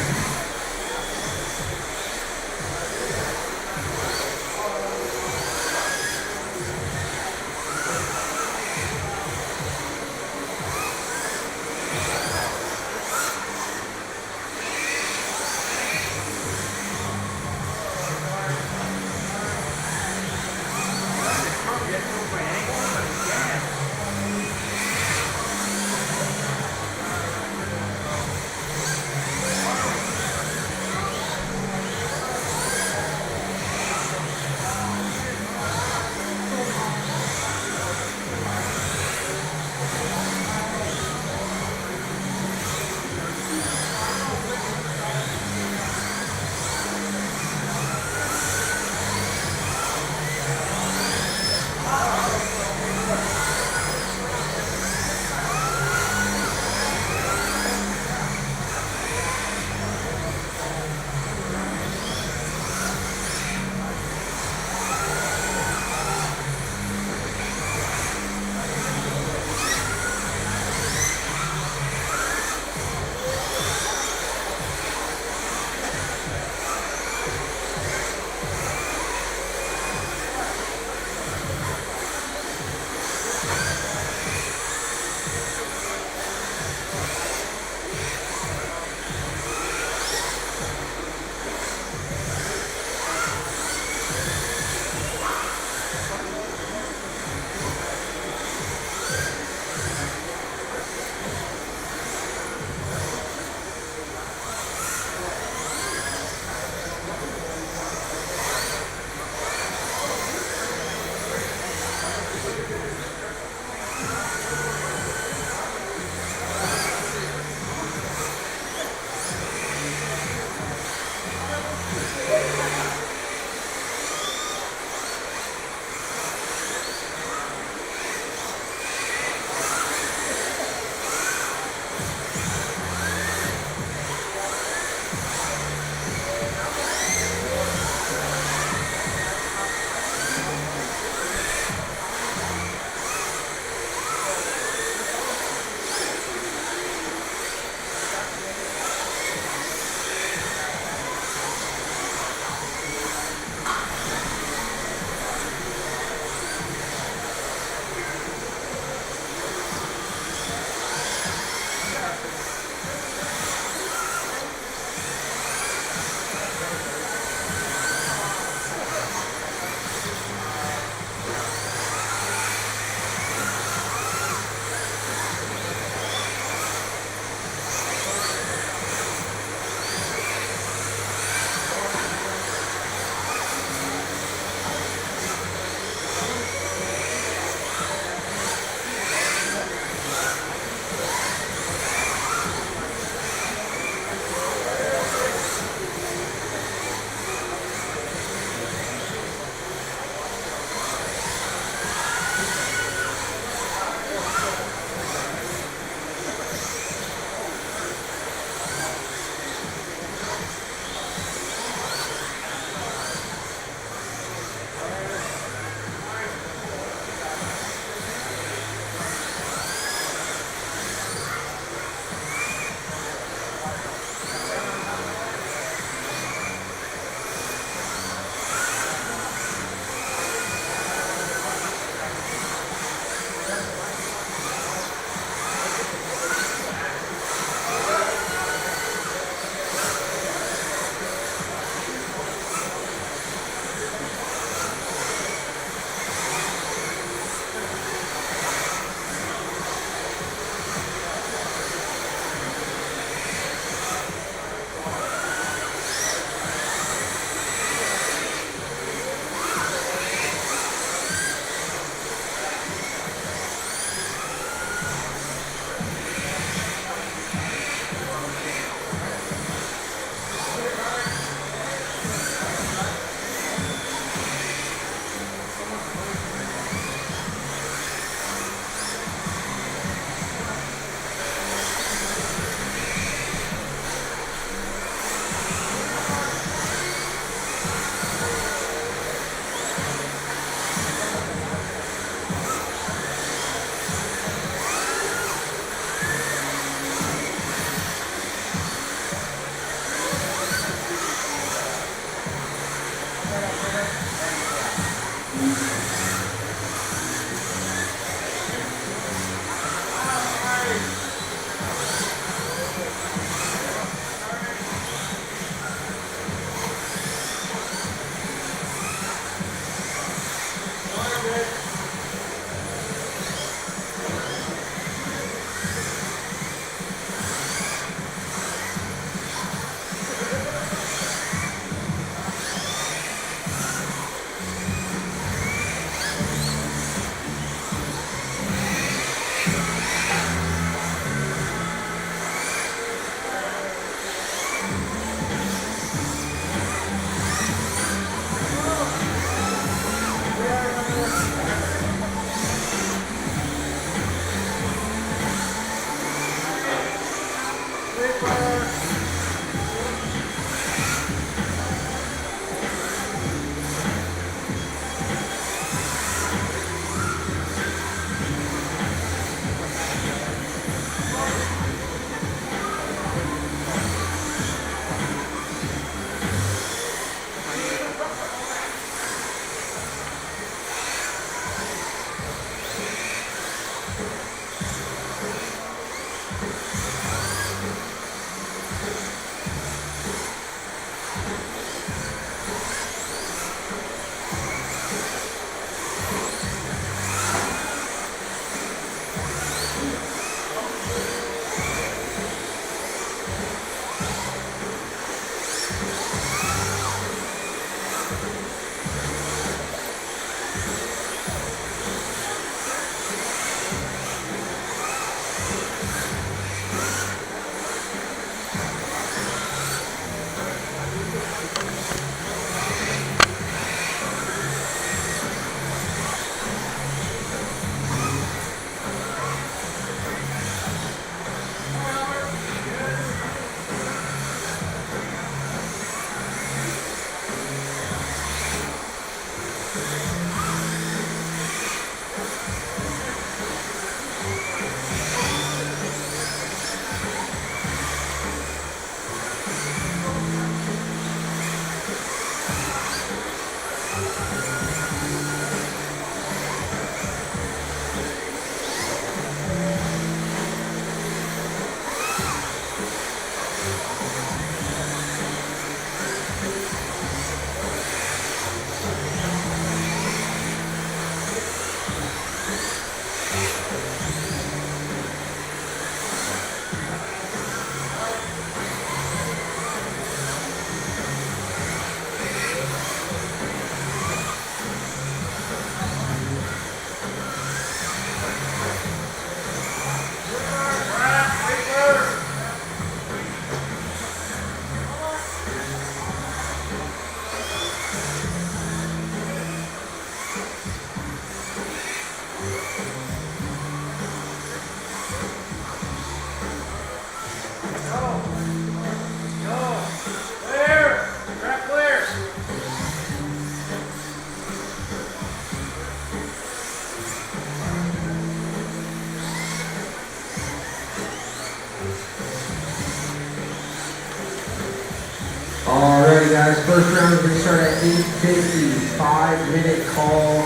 Alrighty guys, first round is going to start at 8:50, 5-minute call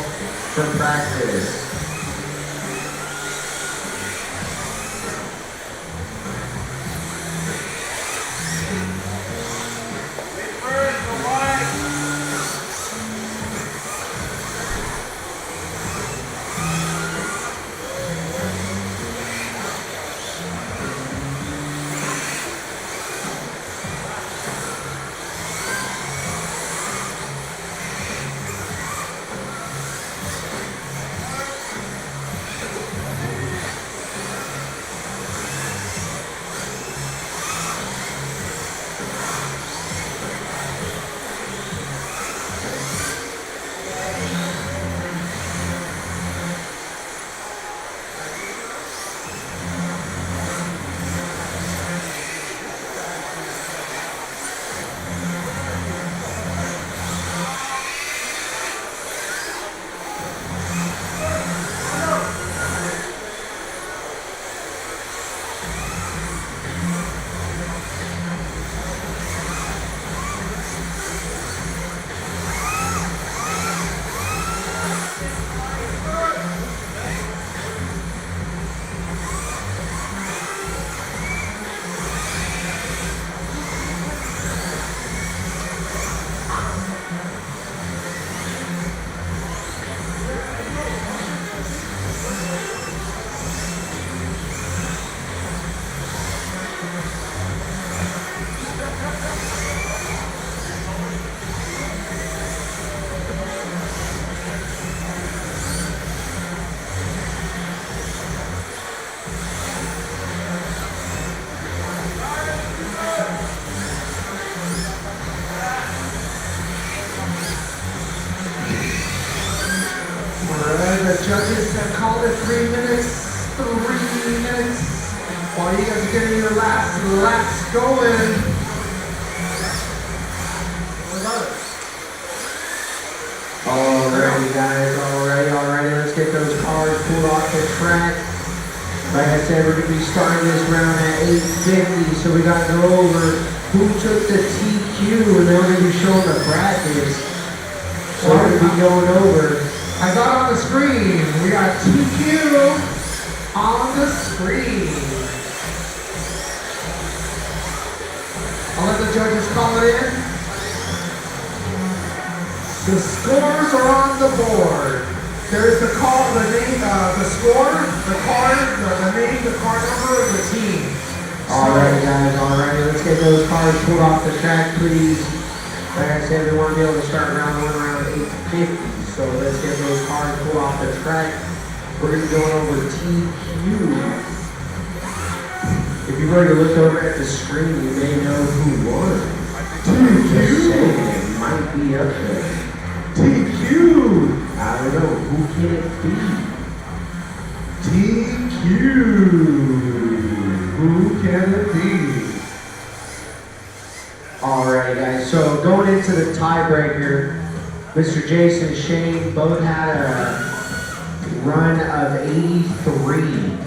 for practice. Alright, the judges have called it 3 minutes. 3 minutes. While you guys are getting your last laps going. Alrighty guys, alrighty, let's get those cars pulled off the track. Like I said, we're gonna be starting this round at 8:50, so we gotta go over who took the TQ, and then we're gonna be showing the brackets. So we're gonna be going over. I got on the screen. We got TQ on the screen. I'll let the judges call it in. The scores are on the board. There's the call, the name, the score, the card, the name, the card number, and the team. Alrighty guys, let's get those cars pulled off the track, please. Like I said, we want to be able to start round 1 around 8:50, so let's get those cars pulled off the track. We're going to be going over TQ. If you've already looked over at the screen, you may know who won. Just saying, it might be up there. TQ. I don't know, who can it be? TQ. Who can it be? Alright guys, so going into the tiebreaker, Mr. Jason and Shane both had a run of 83.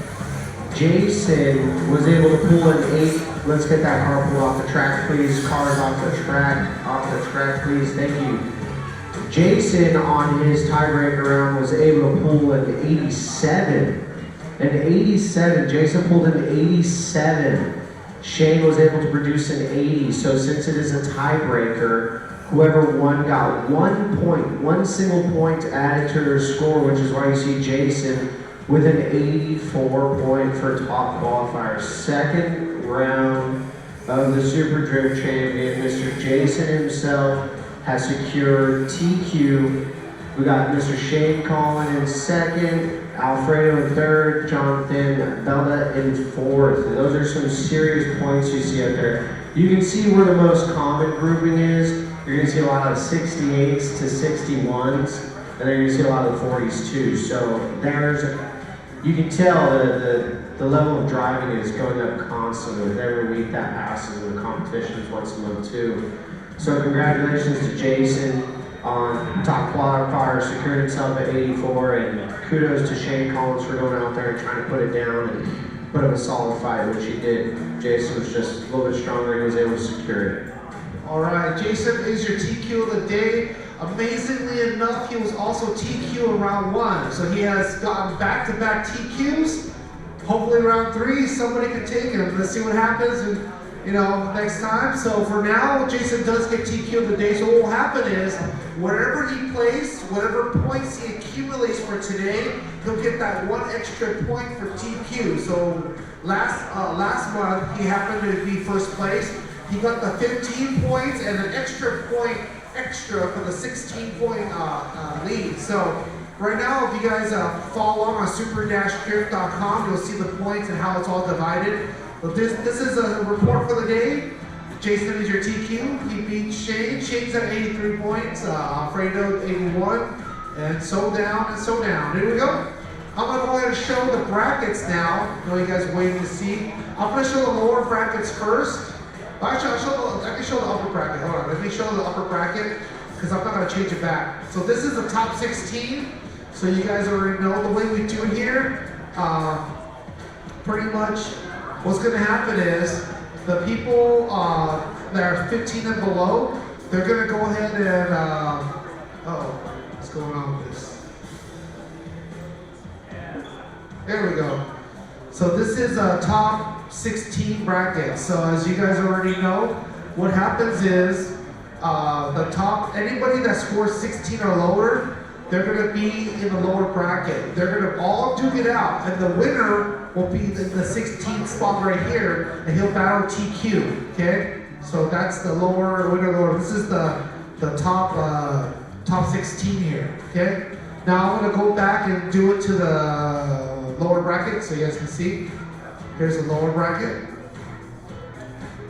Jason was able to pull an 8. Let's get that car pulled off the track, please. Cars off the track, please. Thank you. Jason on his tiebreaker round was able to pull an 87. Jason pulled an 87. Shane was able to produce an 80. So since it is a tiebreaker, whoever won got 1 point, 1 single point added to their score, which is why you see Jason with an 84 point for top qualifier. Second round of the Super Drift Champion, Mr. Jason himself has secured TQ. We got Mr. Shane Collin in second, Alfredo in third, Jonathan Bella in fourth. And those are some serious points you see out there. You can see where the most common grouping is. You're gonna see a lot of 68s to 61s, and then you're gonna see a lot of 40s too. So you can tell the level of driving is going up constantly with every week that passes, and the competitions once a month too. So congratulations to Jason on top qualifier, securing himself at 84, and kudos to Shane Collins for going out there and trying to put it down and put up a solid fight, which he did. Jason was just a little bit stronger and he was able to secure it. All right, Jason is your TQ of the day. Amazingly enough, he was also TQ in round 1. So he has gotten back-to-back TQs. Hopefully round 3, somebody can take him. Let's see what happens next time. So for now, Jason does get TQ of the day. So what will happen is, wherever he plays, whatever points he accumulates for today, he'll get that 1 extra point for TQ. So last month, he happened to be first place. He got the 15 points and an extra point for the 16-point lead. So right now, if you guys follow on super-drift.com, you'll see the points and how it's all divided. But this is a report for the day. Jason is your TQ. He beat Shane. Shane's at 83 points. Alfredo 81, and so down and so down. Here we go. I'm gonna go ahead and show the brackets now. I know you guys are waiting to see. I'm gonna show the lower brackets first. Actually, I can show the upper bracket. Hold on, let me show the upper bracket because I'm not gonna change it back. So this is the top 16. So you guys already know the way we do it here. Pretty much what's gonna happen is the people that are 15 and below, they're gonna go ahead and, what's going on with this? There we go. So this is a top 16 bracket. So as you guys already know, what happens is anybody that scores 16 or lower, they're gonna be in the lower bracket. They're gonna all duke it out, and the winner will be in the 16th spot right here, and he'll battle TQ. Okay, so that's the winner. This is the top 16 here. Okay, now I'm gonna go back and do it to the lower bracket so you guys can see. Here's the lower bracket.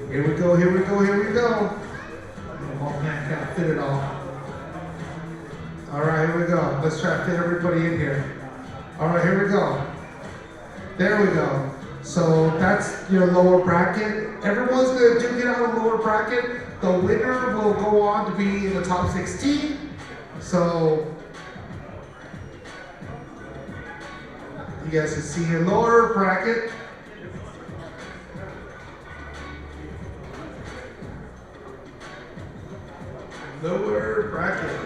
Here we go. Oh man, can't fit it all. All right, here we go. Let's try to fit everybody in here. All right, here we go. There we go. So that's your lower bracket. Everyone's gonna do get out of the lower bracket. The winner will go on to be in the top 16. So you guys can see your lower bracket. Lower bracket.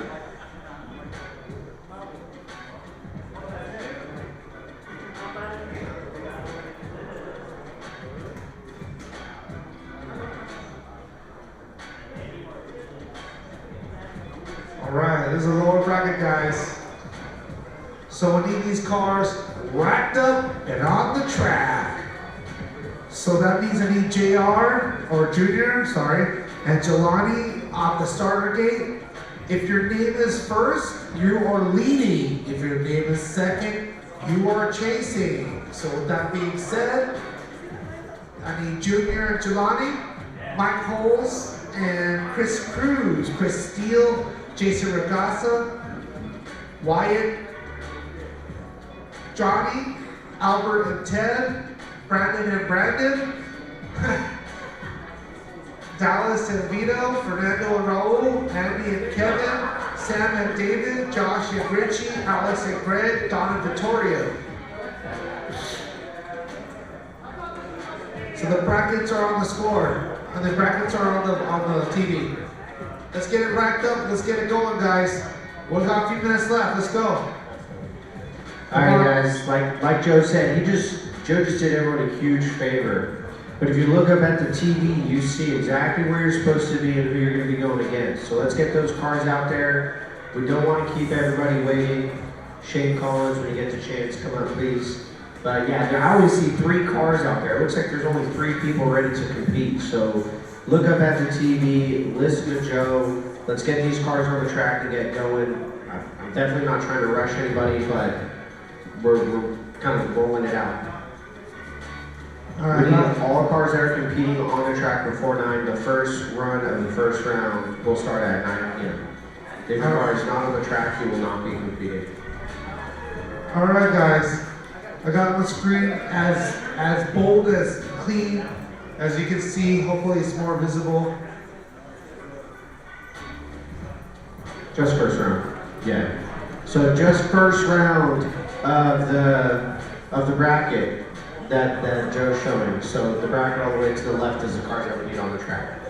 All right, this is a lower bracket, guys. So we need these cars racked up and on the track. So that means I need JR, or Junior, sorry, and Jelani on the starter gate. If your name is first, you are leading. If your name is second, you are chasing. So with that being said, I need Junior and Jelani, Mike Holes, and Chris Cruz, Chris Steele, Jason Regassa, Wyatt, Johnny, Albert and Ted, Brandon and Brandon, Dallas and Vito, Fernando and Raul, Andy and Kevin, Sam and David, Josh and Richie, Alex and Greg, Don and Vittorio. So the brackets are on the score, and the brackets are on the TV. Let's get it racked up. Let's get it going, guys. We've got a few minutes left. Let's go. All right, guys. Like Joe said, Joe just did everyone a huge favor. But if you look up at the TV, you see exactly where you're supposed to be and who you're going to be going against. So let's get those cars out there. We don't want to keep everybody waiting. Shane Collins, when you get the chance, come on, please. But yeah, I always see 3 cars out there. It looks like there's only 3 people ready to compete. So look up at the TV, listen to Joe. Let's get these cars on the track and get going. I'm definitely not trying to rush anybody, but we're kind of rolling it out. All right. We need all cars that are competing on the track before 9. The first run of the first round will start at 9 p.m. If your car is not on the track, you will not be competing. All right, guys. I got on the screen as bold, as clean as you can see. Hopefully, it's more visible. Just first round. Yeah. So just first round of the bracket that Joe's showing. So the bracket all the way to the left is the cars that we need on the track.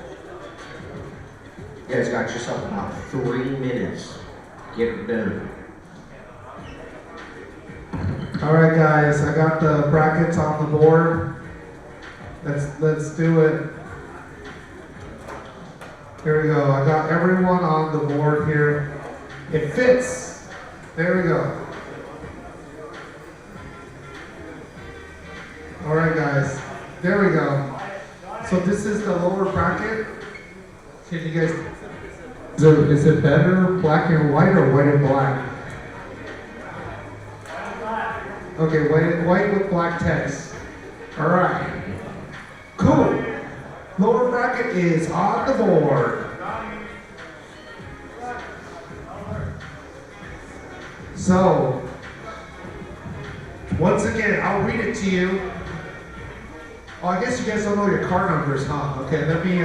You guys got yourself about 3 minutes. Get it done. All right, guys. I got the brackets on the board. Let's do it. Here we go. I got everyone on the board here. It fits. There we go. All right, guys. There we go. So this is the lower bracket. Can you guys? Is it better black and white or white and black? Okay, white with black text. All right. Cool. Lower bracket is on the board. So, once again, I'll read it to you. Oh, I guess you guys don't know your car numbers, huh? Okay, let me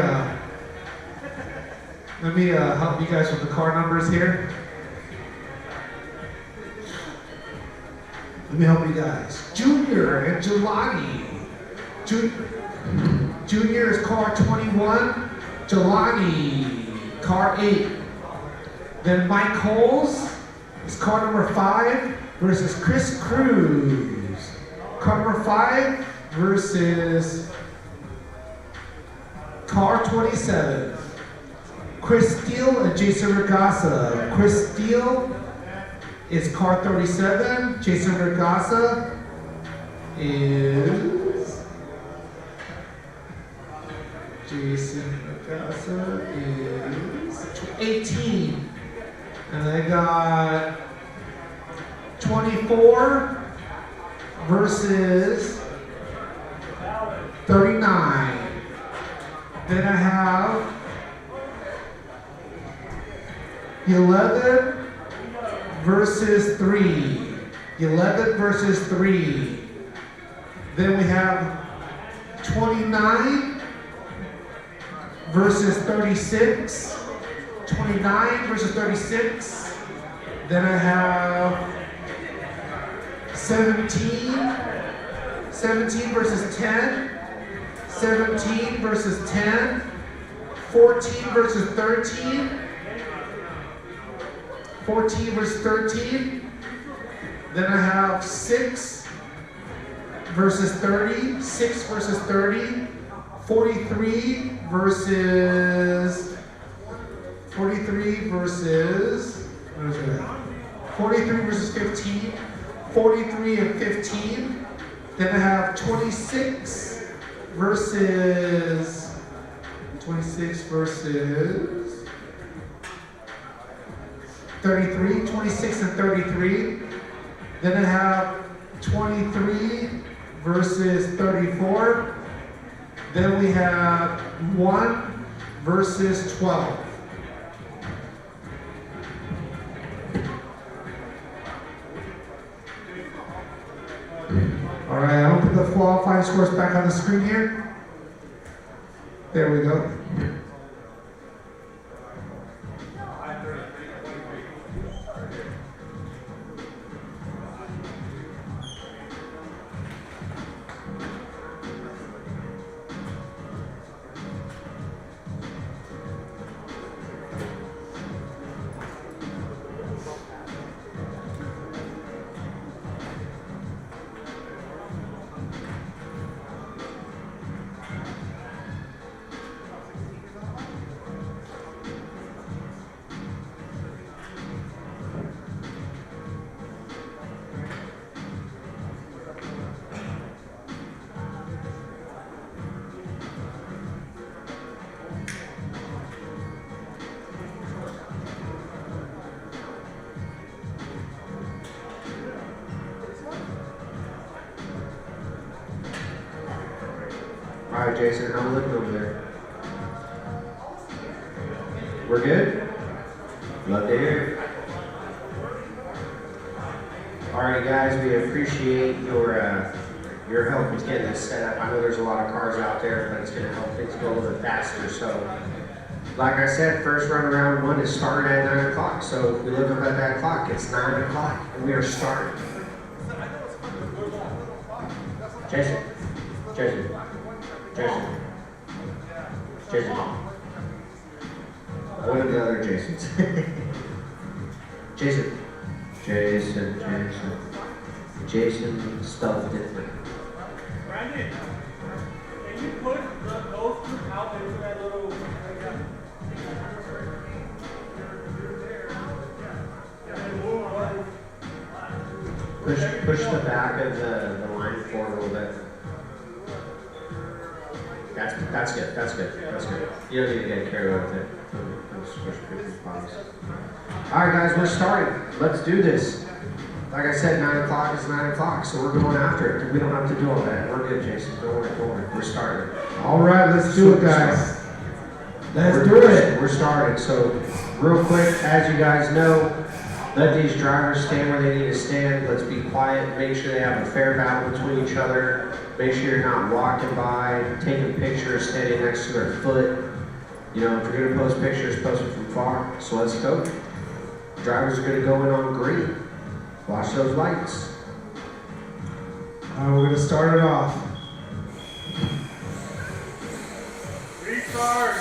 help you guys with the car numbers here. Let me help you guys. Junior and Jelani. Junior is car 21. Jelani, car 8. Then Mike Holes is car number 5 versus Chris Cruz. Car number 5 versus car 27. Chris Steele and Jason Regassa. Chris Steele is car 37. Jason Regassa is 18. And I got 24 versus 39. Then I have 11 versus 3. 11 versus 3. Then we have 29 versus 36. 29 versus 36. Then I have 17. 17 versus 10. 17 versus 10. 14 versus 13. 14 versus 13. Then I have 6 versus 30. 6 versus 30. 43 versus 43 versus, what is it? 43 versus 15, 43 and 15. Then I have 26 versus 33, 26 and 33. Then I have 23 versus 34. Then we have 1 versus 12. All right, I'll put the qualifying scores back on the screen here. There we go. All right, Jason, how we looking over there? We're good? Love to hear it. All right, guys, we appreciate your help with getting this set up. I know there's a lot of cars out there, but it's going to help things go a little bit faster. So, like I said, first run around 1 is starting at 9 o'clock. So if we look up at that clock, it's 9 o'clock, and we are starting. Jason. One of the other Jasons. Jason spelled different. Brandon, can you put those two out into that little? Push the back of the line forward a little bit. That's good. You don't need to get carried away with it. Alright guys, we're starting. Let's do this. Like I said, 9 o'clock is 9 o'clock, so we're going after it. We don't have to do all that. We're good, Jason. Don't worry. We're starting. All right, let's do it, guys. Let's do it. We're starting. So, real quick, as you guys know, let these drivers stand where they need to stand. Let's be quiet. Make sure they have a fair battle between each other. Make sure you're not walking by, taking pictures, standing next to their foot. You know, if you're going to post pictures, post it from far. So let's go. Drivers are going to go in on green. Watch those lights. We're going to start it off. Restart.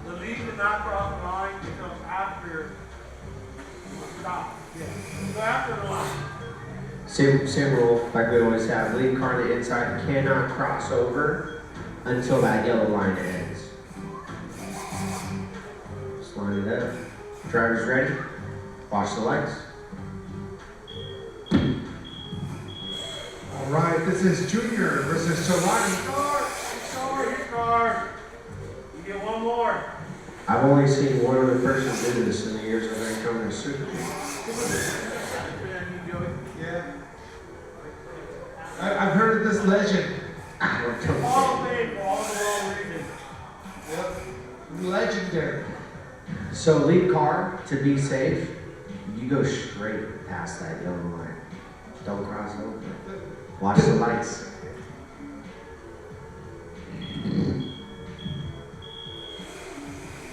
The lead did not cross the line until after the stop. Yeah. So after the line. Same rule, like we always have. Lead car on the inside cannot cross over until that yellow line ends. Just line it up. Drivers ready? Watch the lights. All right, this is Junior versus Solani. Restart. You get one more. I've only seen one other person do this in the years I've been coming to Super G. Yeah. I've heard of this legend. All of fame for all the wrong reasons. Yep. Legendary. So lead car, to be safe, go straight past that yellow line. Don't cross over. Watch the lights.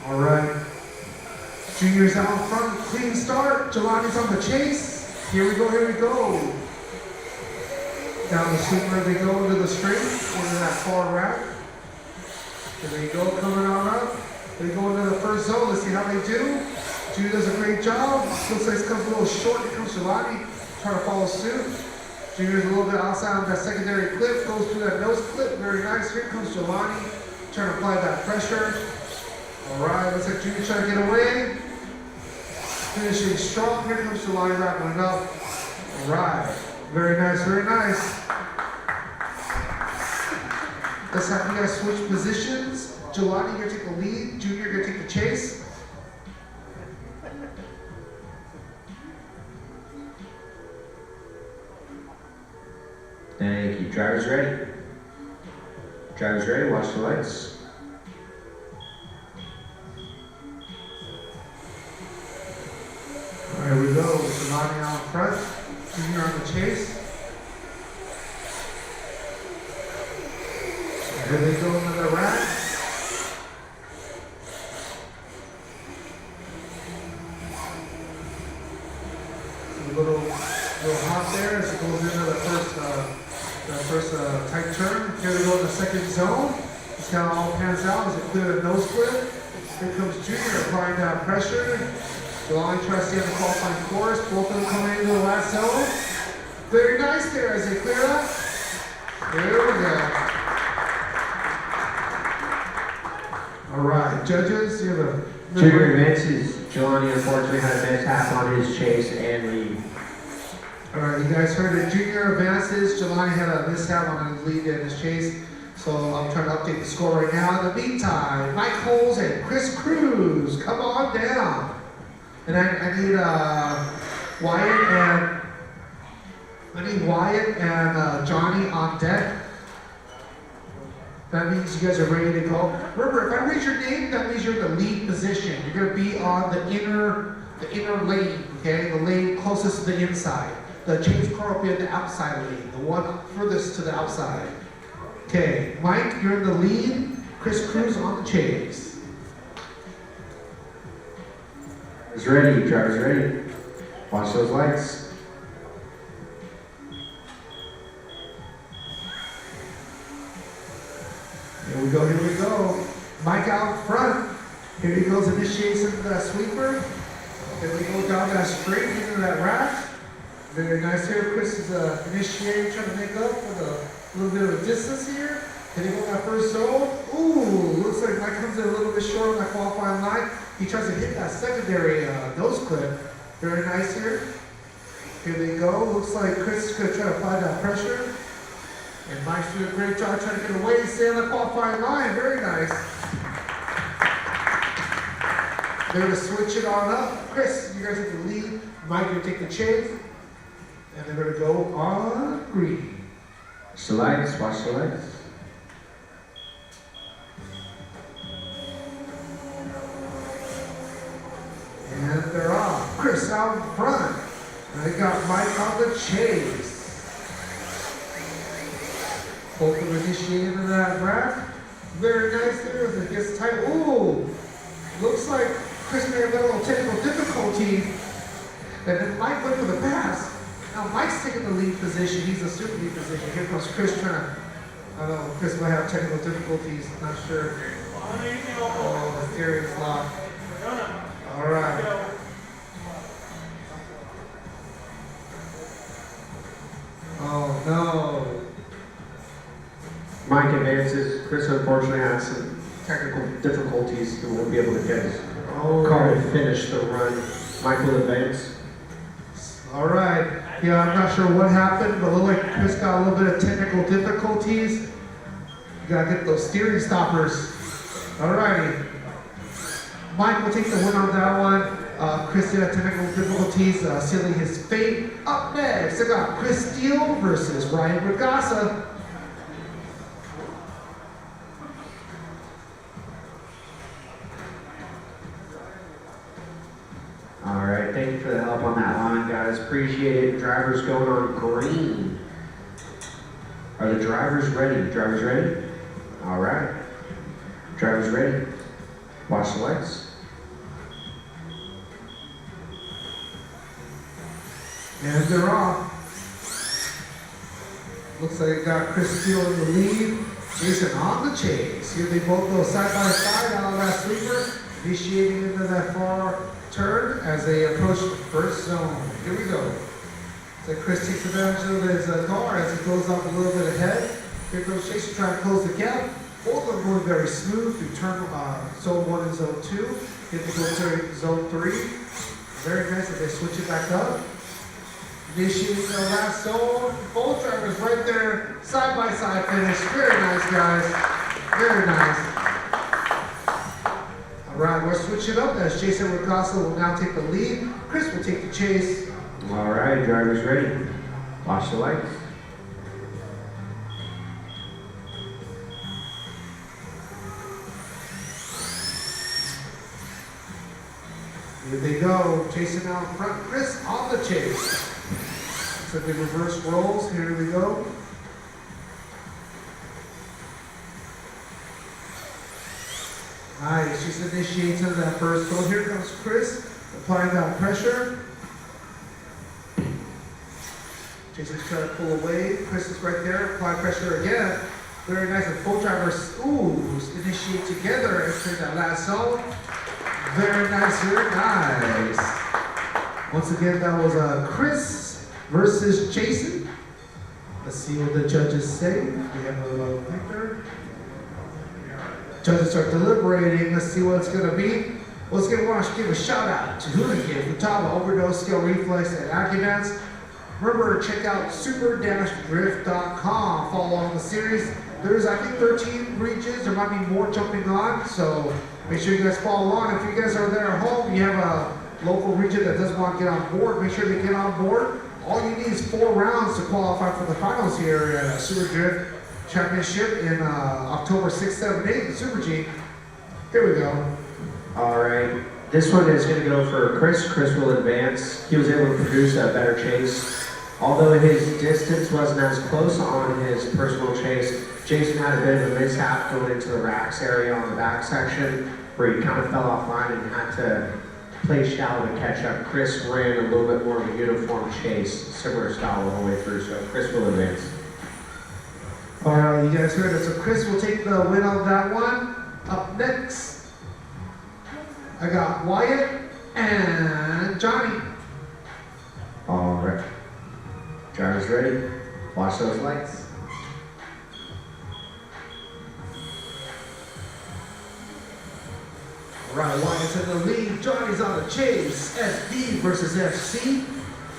All right. Juniors out in front, clean start. Jelani's on the chase. Here we go, here we go. Down the sweeper they go into the straight, into that far rack. Here they go, coming on up. They go into the first zone. Let's see how they do. Junior does a great job. Looks like it comes a little short. Here comes Jelani trying to follow suit. Junior's a little bit outside of that secondary clip, goes through that nose clip. Very nice. Here comes Jelani trying to apply that pressure. All right, looks like Junior trying to get away. Finishing strong. Here comes Jelani wrapping it up. All right, very nice, very nice. Let's have you guys switch positions. Jelani, you're gonna take the lead. Junior, you're gonna take the chase. Thank you. Drivers ready. Drivers ready. Watch the lights. All right, here we go. Jelani out front. Junior on the chase. Here they go into the rack. A little hot there as it goes into the first tight turn. Here we go in the second zone. Let's see how it all pans out as it clears the nose clip. Here comes Junior applying that pressure. Jelani tries to stay on the qualifying course. Both of them coming into the last zone. Very nice there as they clear up. There we go. All right, judges, you have a... Junior advances. Jelani unfortunately had a mishap on his chase and lead. All right, you guys heard it. Junior advances. Jelani had a mishap on his lead and his chase. So I'm trying to update the score right now. In the meantime, Mike Holes and Chris Cruz, come on down. And I need Wyatt and Johnny on deck. That means you guys are ready to go. Remember, if I raise your name, that means you're in the lead position. You're gonna be on the inner lane, okay? The lane closest to the inside. The change car will be in the outside lane, the one furthest to the outside. Okay, Mike, you're in the lead. Chris Cruz on the chase. Is ready. Drivers ready. Watch those lights. Here we go, here we go. Mike out front. Here he goes, initiates into that sweeper. Then we go down that straight into that rack. Very nice here. Chris is initiating, trying to make up for a little bit of a distance here. Hitting on that first zone. Ooh, looks like Mike comes in a little bit short on that qualifying line. He tries to hit that secondary nose clip. Very nice here. Here they go. Looks like Chris is going to try to apply that pressure. And Mike's doing a great job trying to get away, stay on the qualifying line. Very nice. They're going to switch it on up. Chris, you guys have the lead. Mike, you take the chase. And they're going to go on green. Watch the lights. Watch the lights. And they're off. Chris out in front. And they got Mike on the chase. Both of them initiating into that rack. Very nice there as it gets tight. Ooh, looks like Chris may have got a little technical difficulty. And then Mike went for the pass. Now Mike's taking the lead position. He's a super lead position. Here comes Chris trying to, I don't know, Chris might have technical difficulties. Not sure. Oh, the steering is locked. All right. Oh no. Mike advances. Chris unfortunately has some technical difficulties and won't be able to get his car to finish the run. Mike will advance. All right. Yeah, I'm not sure what happened, but it looked like Chris got a little bit of technical difficulties. You gotta get those steering stoppers. All righty. Mike will take the win on that one. Chris had technical difficulties sealing his fate. Up next, I got Chris Steele versus Ryan Regassa. All right, thank you for the help on that guys. Appreciate it. Drivers going on green. Are the drivers ready? Drivers ready? All right. Drivers ready? Watch the lights. And they're off. Looks like it got Chris Steele in the lead. Jason on the chase. Here they both go side by side out of that sweeper, initiating into that far turn as they approach the first zone. Here we go. So Chris takes advantage of his car as he goes up a little bit ahead. Here goes Jason trying to close the gap. Both of them going very smooth through turn zone 1 and zone 2. Hit the go to zone 3. Very nice as they switch it back up. Initiating the last zone. Both drivers right there, side by side finish. Very nice, guys. Very nice. All right, we're switching up as Jason Ricasa will now take the lead. Chris will take the chase. All right, drivers ready? Watch the lights. Here they go. Jason out in front. Chris on the chase. So the reverse rolls. Here we go. Nice. Just initiates into that first goal. Here comes Chris applying that pressure. Jason's trying to pull away. Chris is right there. Apply pressure again. Very nice. And both drivers initiate together entering that last zone. Very nice here. Nice. Once again, that was Chris versus Jason. Let's see what the judges say. We have a little picture. Judges are deliberating. Let's see what it's going to be. Well, let's want to give a shout out to Hoonigan, Futaba, Overdose, Skill Reflex, and Acuvance. Remember, check out super-drift.com. Follow along the series. There's, I think, 13 regions. There might be more jumping on, so make sure you guys follow along. If you guys are there at home, you have a local region that doesn't want to get on board, make sure they get on board. All you need is 4 rounds to qualify for the finals here at Super Drift Championship in October 6th, 7th, 8th, Super G. Here we go. All right. This one is going to go for Chris. Chris will advance. He was able to produce a better chase. Although his distance wasn't as close on his personal chase, Jason had a bit of a mishap going into the racks area on the back section where he kind of fell offline and had to play shallow to catch up. Chris ran a little bit more of a uniform chase, similar style all the way through, so Chris will advance. All right, you guys heard it. So Chris will take the win on that one. Up next, I got Wyatt and Johnny. All right. Drivers ready? Watch those lights. All right, Wyatt's in the lead. Johnny's on the chase. FD versus FC.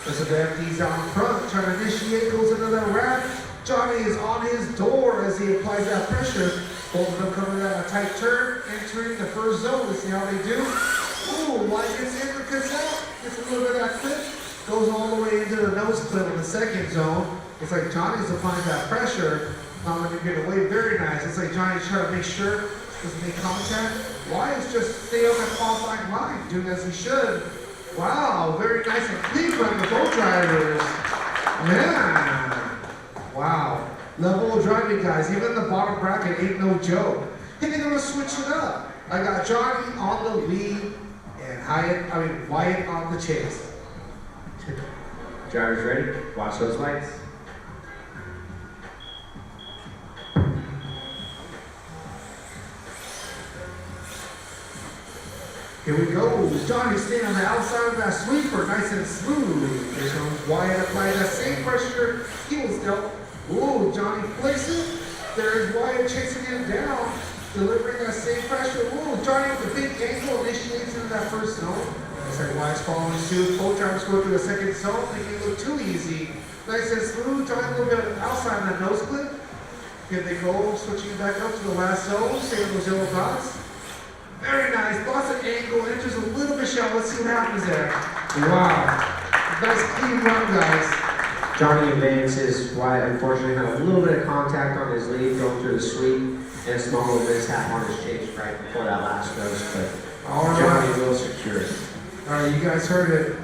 So the FD's out in front, trying to initiate, goes into the rack. Johnny is on his door as he applies that pressure. Both of them coming at a tight turn, entering the first zone. Let's see how they do. Ooh, Wyatt gets in, gets out, gets a little bit of that clip. Goes all the way into the nose clip in the second zone. It's like Johnny's applying that pressure. Not letting him get away. Very nice. It's like Johnny's trying to make sure he doesn't make contact. Wyatt's just stay on that qualifying line, doing as he should. Wow, very nice and clean run with both drivers. Yeah. Wow. Level of driving, guys. Even the bottom bracket ain't no joke. Hey, they're gonna switch it up. I got Johnny on the lead and Wyatt on the chase. Drivers ready? Watch those lights. Here we go. Johnny staying on the outside of that sweeper, nice and smooth. Here comes Wyatt applying that same pressure he was dealt. Ooh, Johnny flicks it. There's Wyatt chasing him down, delivering that same pressure. Ooh, Johnny with a big angle initiates into that first zone. Looks like Wyatt's following suit. Both drivers go through the second zone, making it look too easy. Nice and smooth. Johnny a little bit outside that nose clip. Here they go, switching back up to the last zone. Saving those yellow dots. Very nice. Lots of angle. Enters a little bit shallow. Let's see what happens there. Wow. Nice clean run, guys. Johnny advances. Wyatt unfortunately had a little bit of contact on his lead going through the sweep and a small little mishap on his chase right before that last nose, but Johnny will secure it. All right, you guys heard it.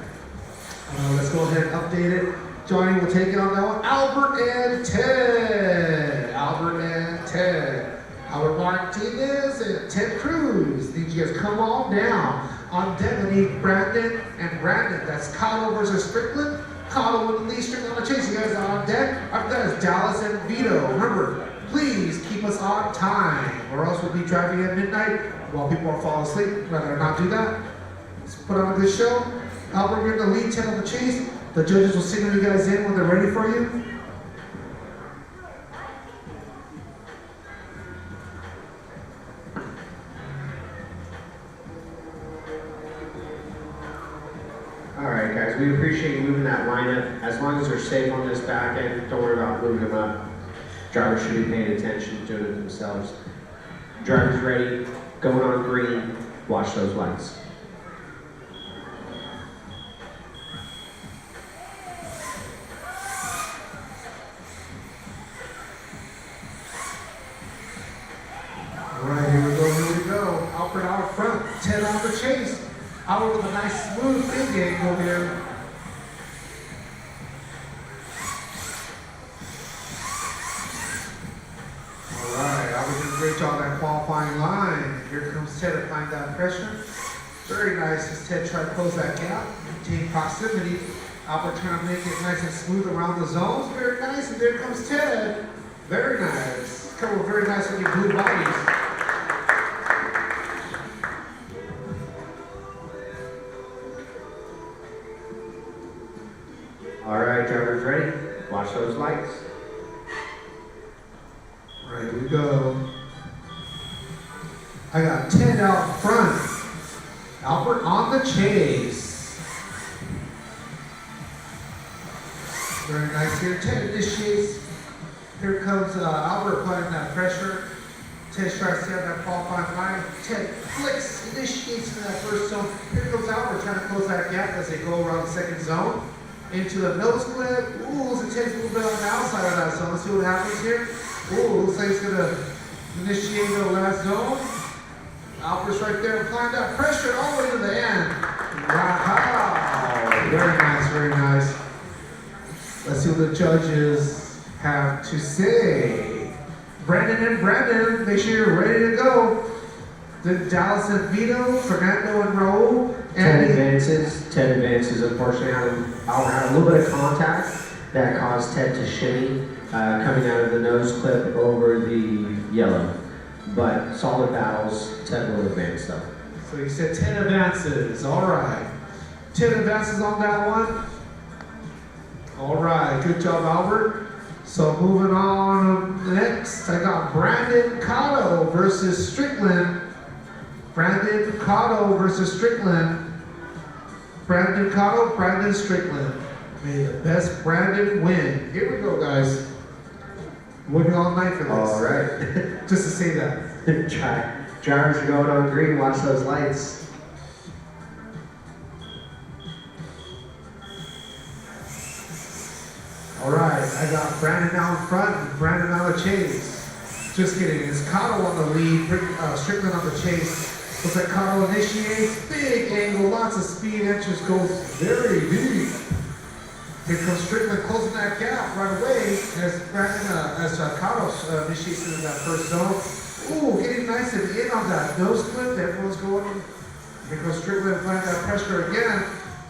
Let's go ahead and update it. Johnny will take it on that one. Albert and Ted. Albert and Ted. Albert Martinez and Ted Cruz. Need you guys come on down. On deck, we need Brandon and Brandon. That's Cotto versus Strickland. Cotto with the lead, Strickland on the chase. You guys are on deck. After that is Dallas and Vito. Remember, please keep us on time, or else we'll be driving at midnight while people are falling asleep. Rather not do that. Let's put on a good show. Albert, you're in the lead, 10 on the chase. The judges will signal you guys in when they're ready for you. Alright guys, we appreciate you moving that lineup. As long as they're safe on this back end, don't worry about moving them up. Drivers should be paying attention, doing it themselves. Drivers ready, going on green, watch those lights. Alright, here we go. Albert out front, 10 on the chase. Albert with a nice smooth big angle here. Alright, Albert doing a great job on that qualifying line. Here comes Ted applying that pressure. Very nice as Ted tried to close that gap. Maintain proximity. Albert trying to make it nice and smooth around the zones. Very nice, and there comes Ted. Very nice. Couple of very nice looking blue bodies. Alright, drivers ready? Watch those lights. Right, here we go. I got 10 out front. Albert on the chase. Very nice here. 10 initiates. Here comes Albert applying that pressure. Ted tries to stay on that qualifying line. Ted flicks, initiates in that first zone. Here comes Albert trying to close that gap as they go around the second zone. Into the nose clip. Ooh, looks like it takes a little bit on the outside of that zone. Let's see what happens here. Ooh, looks like it's gonna initiate the last zone. Albert's right there applying that pressure all the way to the end. Wow. Very nice, very nice. Let's see what the judges have to say. Brandon and Brandon, make sure you're ready to go. Then Dallas and Vito, Fernando and Raul. 10 advances, unfortunately. Albert had a little bit of contact that caused Ted to shimmy, coming out of the nose clip over the yellow. But solid battles, Ted will advance though. So you said 10 advances, all right. 10 advances on that one. All right, good job, Albert. So moving on next, I got Brandon Cotto versus Strickland. Brandon Cotto versus Strickland. Brandon Cotto, Brandon Strickland. May the best Brandon win. Here we go, guys. Working all night for this. All right. Just to say that. Drivers are going on green, watch those lights. All right, I got Brandon out in front and Brandon on the chase. Just kidding, it's Cotto on the lead, Strickland on the chase. Looks like Cotto initiates, big angle, lots of speed, entrance goes very deep. Here comes Strickland closing that gap right away as Cotto initiates into that first zone. Ooh, getting nice and in on that nose clip. Everyone's going. Here goes Strickland applying that pressure again.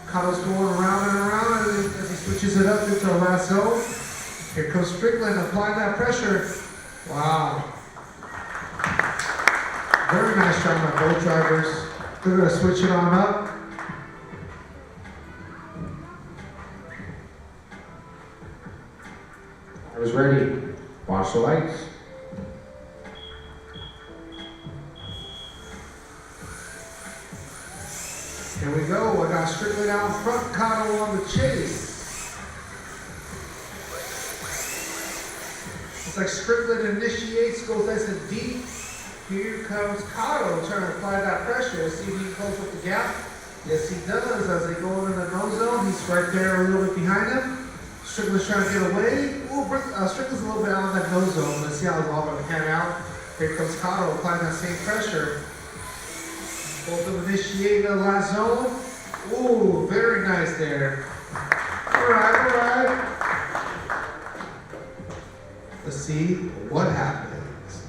Cotto's going around and around as he switches it up into our last zone. Here comes Strickland applying that pressure. Wow. Very nice job by both drivers. They're going to switch it on up. I was ready. Watch the lights. Here we go. I got Strickland out in front, Cotto on the chase. Looks like Strickland initiates, goes nice and deep. Here comes Cotto trying to apply that pressure. See if he can close up the gap. Yes, he does. As they go into the nose zone, he's right there a little bit behind him. Strickland's trying to get away. Ooh, Strickland's a little bit out of that nose zone. Let's see how it's all going to pan out. Here comes Cotto applying that same pressure. Both of them initiating the last zone. Ooh, very nice there. right. Let's see what happens.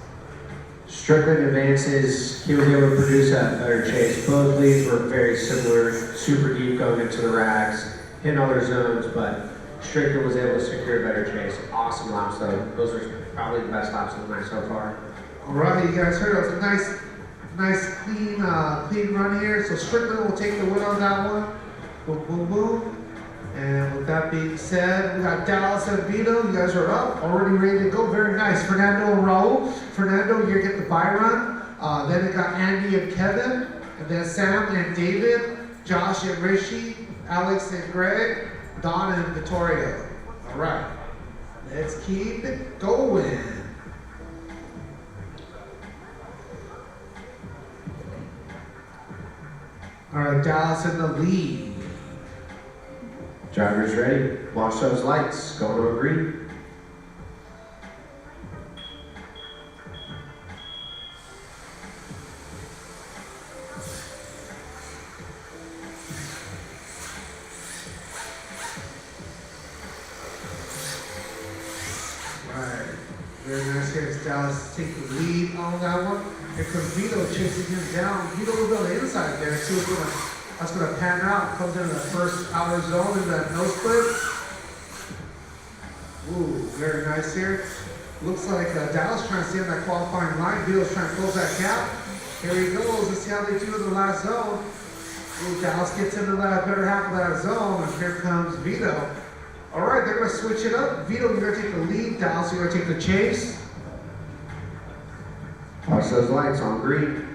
Strickland advances, he was able to produce a better chase. Both leads were very similar, super deep going into the racks, hitting all their zones, but Strickland was able to secure a better chase. Awesome laps though. Those are probably the best laps of the night so far. All right, you guys heard it was a nice clean run here. So Strickland will take the win on that one. Boom, boom, boom. And with that being said, we got Dallas and Vito. You guys are up, already ready to go. Very nice. Fernando and Raul. Fernando, you're getting the bye run. Then we got Andy and Kevin. And then Sam and David. Josh and Rishi. Alex and Greg. Don and Vittorio. All right. Let's keep it going. All right, Dallas in the lead. Drivers ready, watch those lights, going on green. Right, very nice here. It's Dallas take the lead on that one. Here comes Vito chasing him down. Vito was on the inside there. See that's gonna pan out. Comes into the first outer zone into that nose clip. Ooh, very nice here. Looks like Dallas trying to stay on that qualifying line. Vito's trying to close that gap. Here he goes. Let's see how they do in the last zone. Ooh, Dallas gets into that better half of that zone, and here comes Vito. All right, they're gonna switch it up. Vito, you're gonna take the lead. Dallas, you're gonna take the chase. Watch those lights on green.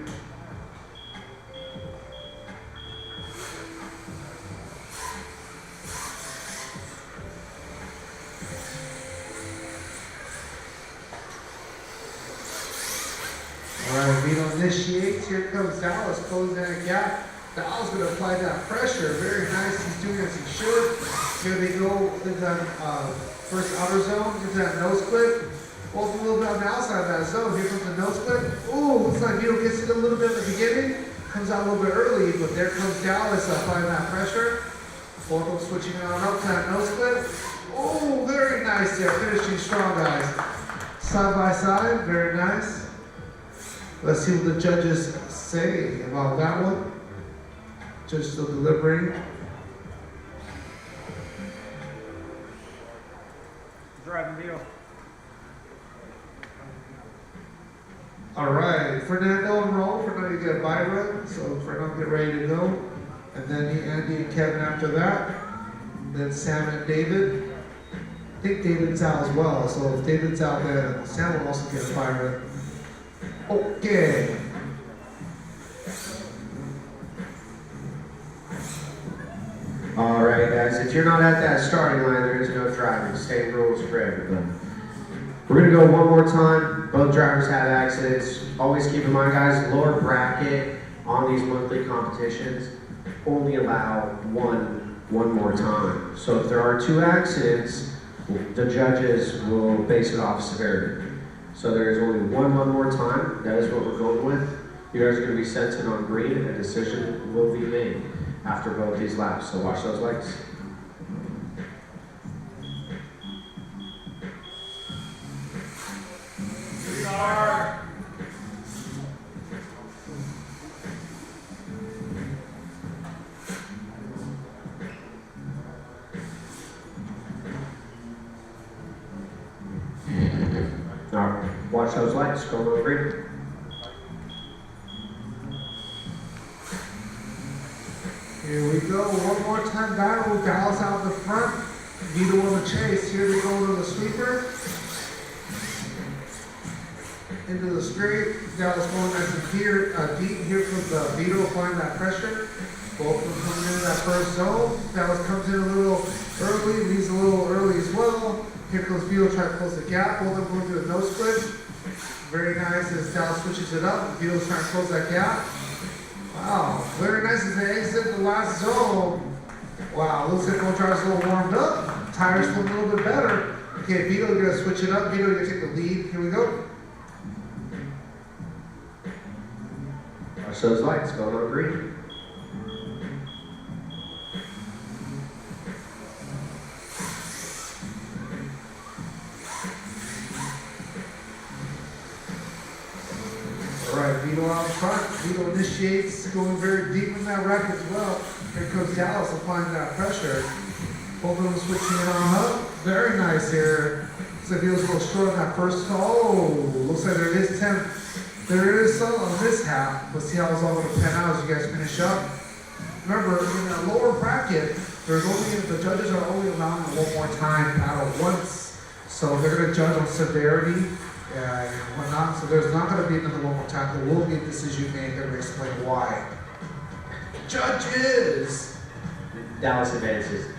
All right, Vito initiates. Here comes Dallas, closing that gap. Dallas gonna apply that pressure. Very nice. He's doing as he should. Here they go into that first outer zone, into that nose clip. Both a little bit on the outside of that zone. Here comes the nose clip. Ooh, looks like Vito gets it a little bit at the beginning. Comes out a little bit early, but there comes Dallas applying that pressure. Both of them switching on up to that nose clip. Oh, very nice there. Finishing strong, guys. Side by side, very nice. Let's see what the judges say about that one. Judge still deliberating. Driving Vito. All right, Fernando and Raul. Fernando, you get a bye run, so Fernando get ready to go. And then Andy and Kevin after that. Then Sam and David. I think David's out as well, so if David's out, then Sam will also get a bye run. Okay. All right, guys, if you're not at that starting line, there is no driving. Same rules for everybody. We're gonna go one more time. Both drivers had accidents. Always keep in mind, guys, lower bracket on these monthly competitions only allow one more time. So if there are 2 accidents, the judges will base it off severity. So there is only one more time. That is what we're going with. You guys are gonna be sent in on green, and a decision will be made after both these laps. So watch those lights. All right, watch those lights, go on green. Here we go, one more time battle. Dallas out the front. Vito on the chase. Here we go to the sweeper. Into the straight. Dallas going nice and deep. Here comes Vito applying that pressure. Both of them coming into that first zone. Dallas comes in a little early, leaves a little early as well. Here comes Vito trying to close the gap. Both of them going to the nose clip. Very nice as Dallas switches it up. Vito's trying to close that gap. Wow, very nice as they exit the last zone. Wow, looks like both drivers a little warmed up. Tires feel a little bit better. Okay, Vito, you're gonna switch it up. Vito, you're gonna take the lead. Here we go. Watch those lights, going on green. Vito out front. Vito initiates, going very deep in that rack as well. Here comes Dallas applying that pressure. Both of them switching it on up. Very nice here. So Vito's a little short on that first call. Oh, looks like there is 10. There is some on this half. Let's see how it's all going to pan out as you guys finish up. Remember, in a lower bracket, the judges are only allowing one more time paddle once. So they're going to judge on severity and whatnot. So there's not going to be another one more time. There will be a decision made. They're going to explain why. Judges! Dallas advances.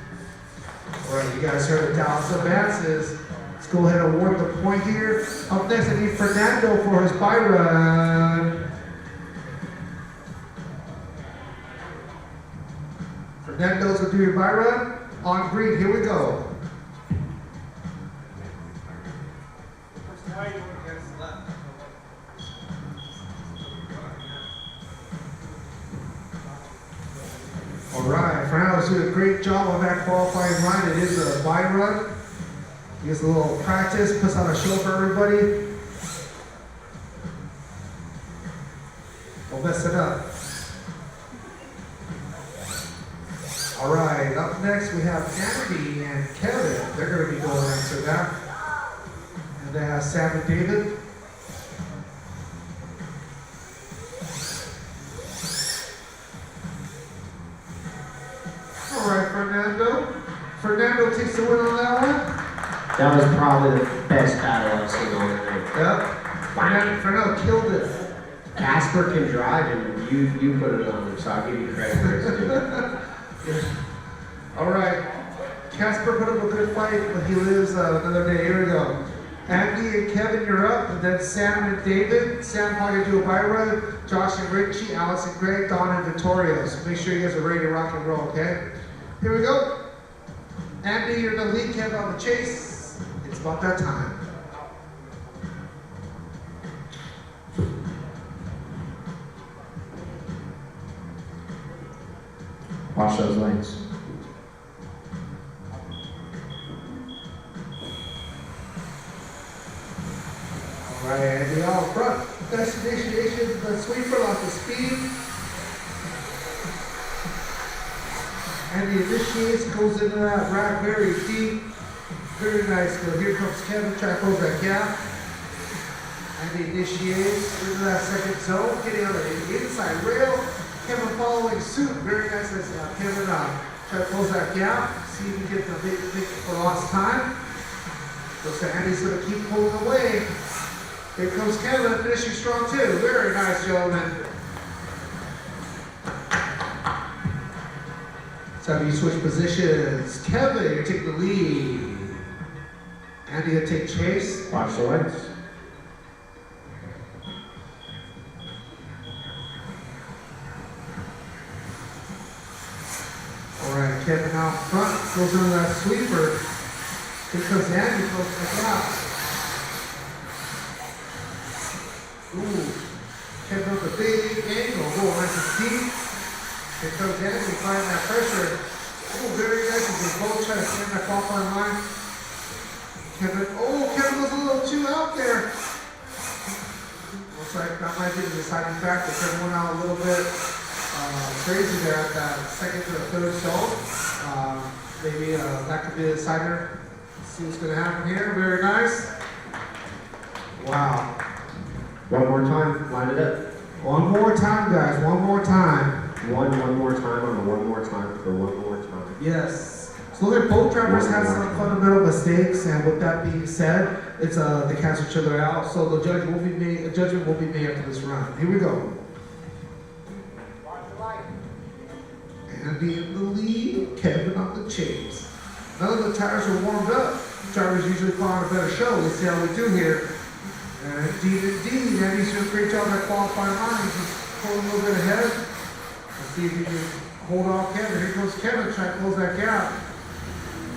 All right, you guys heard that Dallas advances. Let's go ahead and award the point here. Up next, I need Fernando for his bye run. Fernando's gonna do your bye run on green. Here we go. All right, Fernando's doing a great job on that qualifying run. It is a bye run. He gets a little practice, puts on a show for everybody. Don't mess it up. All right, up next we have Andy and Kevin. They're going to be going into that. And they have Sam and David. All right, Fernando. Fernando takes the win on that one. That was probably the best battle I've seen all night. Yep. Fernando killed it. Casper can drive and you put it on him, so I'll give you credit for it too. All right. Casper put up a good fight, but he lives another day. Here we go. Andy and Kevin, you're up. And then Sam and David. Sam probably gonna do a bye run. Josh and Richie, Alice and Greg, Don and Victoria. So make sure you guys are ready to rock and roll, okay? Here we go. Andy, you're in the lead. Kevin on the chase. It's about that time. Watch those lanes. All right, Andy out front. Destination, the sweeper lost the speed. Andy initiates, goes into that rack very deep. Very nice. So here comes Kevin, trying to close that gap. Andy initiates into that second zone, getting on the inside rail. Kevin following suit. Very nice as Kevin try to close that gap. See if he can get the big for lost time. Looks like Andy's going to keep pulling away. Here comes Kevin, finishing strong too. Very nice, gentlemen. So you switch positions. Kevin, you take the lead. Andy, you take chase. Watch the lanes. All right, Kevin out front, goes under that sweeper. Here comes Andy, close to the gap. Ooh, Kevin with a big angle, going nice and deep. Here comes Andy, applying that pressure. Oh, very nice, as they both try to stand that off on line. Kevin was a little too out there. Looks like that might be the deciding factor. Kevin went out a little bit crazy there at that second to the third zone. Maybe that could be the decider. See what's going to happen here. Very nice. Wow. One more time, line it up. One more time, guys. One more time. One more time on the one more time for one more time. Yes. So look, both drivers have some fundamental mistakes, and with that being said, it's they cancel each other out. So the judgment will be made after this round. Here we go. Andy in the lead, Kevin on the chase. None of the tires are warmed up. Drivers usually put on a better show. Let's see how we do here. And indeed, Andy's doing a great job at qualifying line. He's pulling a little bit ahead. Let's see if he can hold off Kevin. Here goes Kevin trying to close that gap.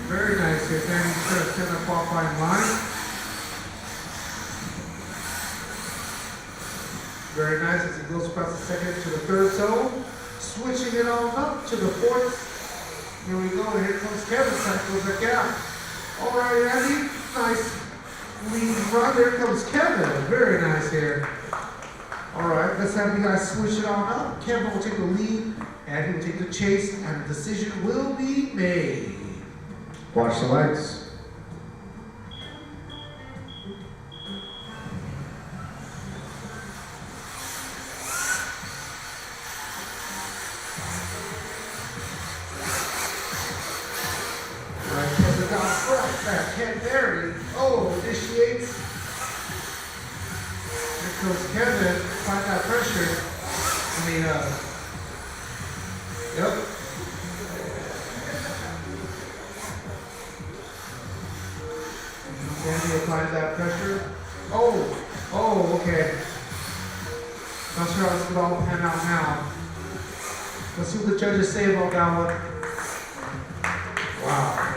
Very nice here. Andy's trying to stand that qualifying line. Very nice as he goes across the second to the third zone. Switching it on up to the fourth. Here we go. Here comes Kevin trying to close that gap. All right, Andy. Nice lead run. There comes Kevin. Very nice here. All right, let's have you guys switch it on up. Kevin will take the lead, and he will take the chase, and the decision will be made. Watch the lights. All right, Kevin got front back. Ken Berry, initiates. Here comes Kevin, find that pressure. Yep. Sandy applies that pressure. Okay. Not sure how this could all pan out now. Let's see what the judges say about that one. Wow.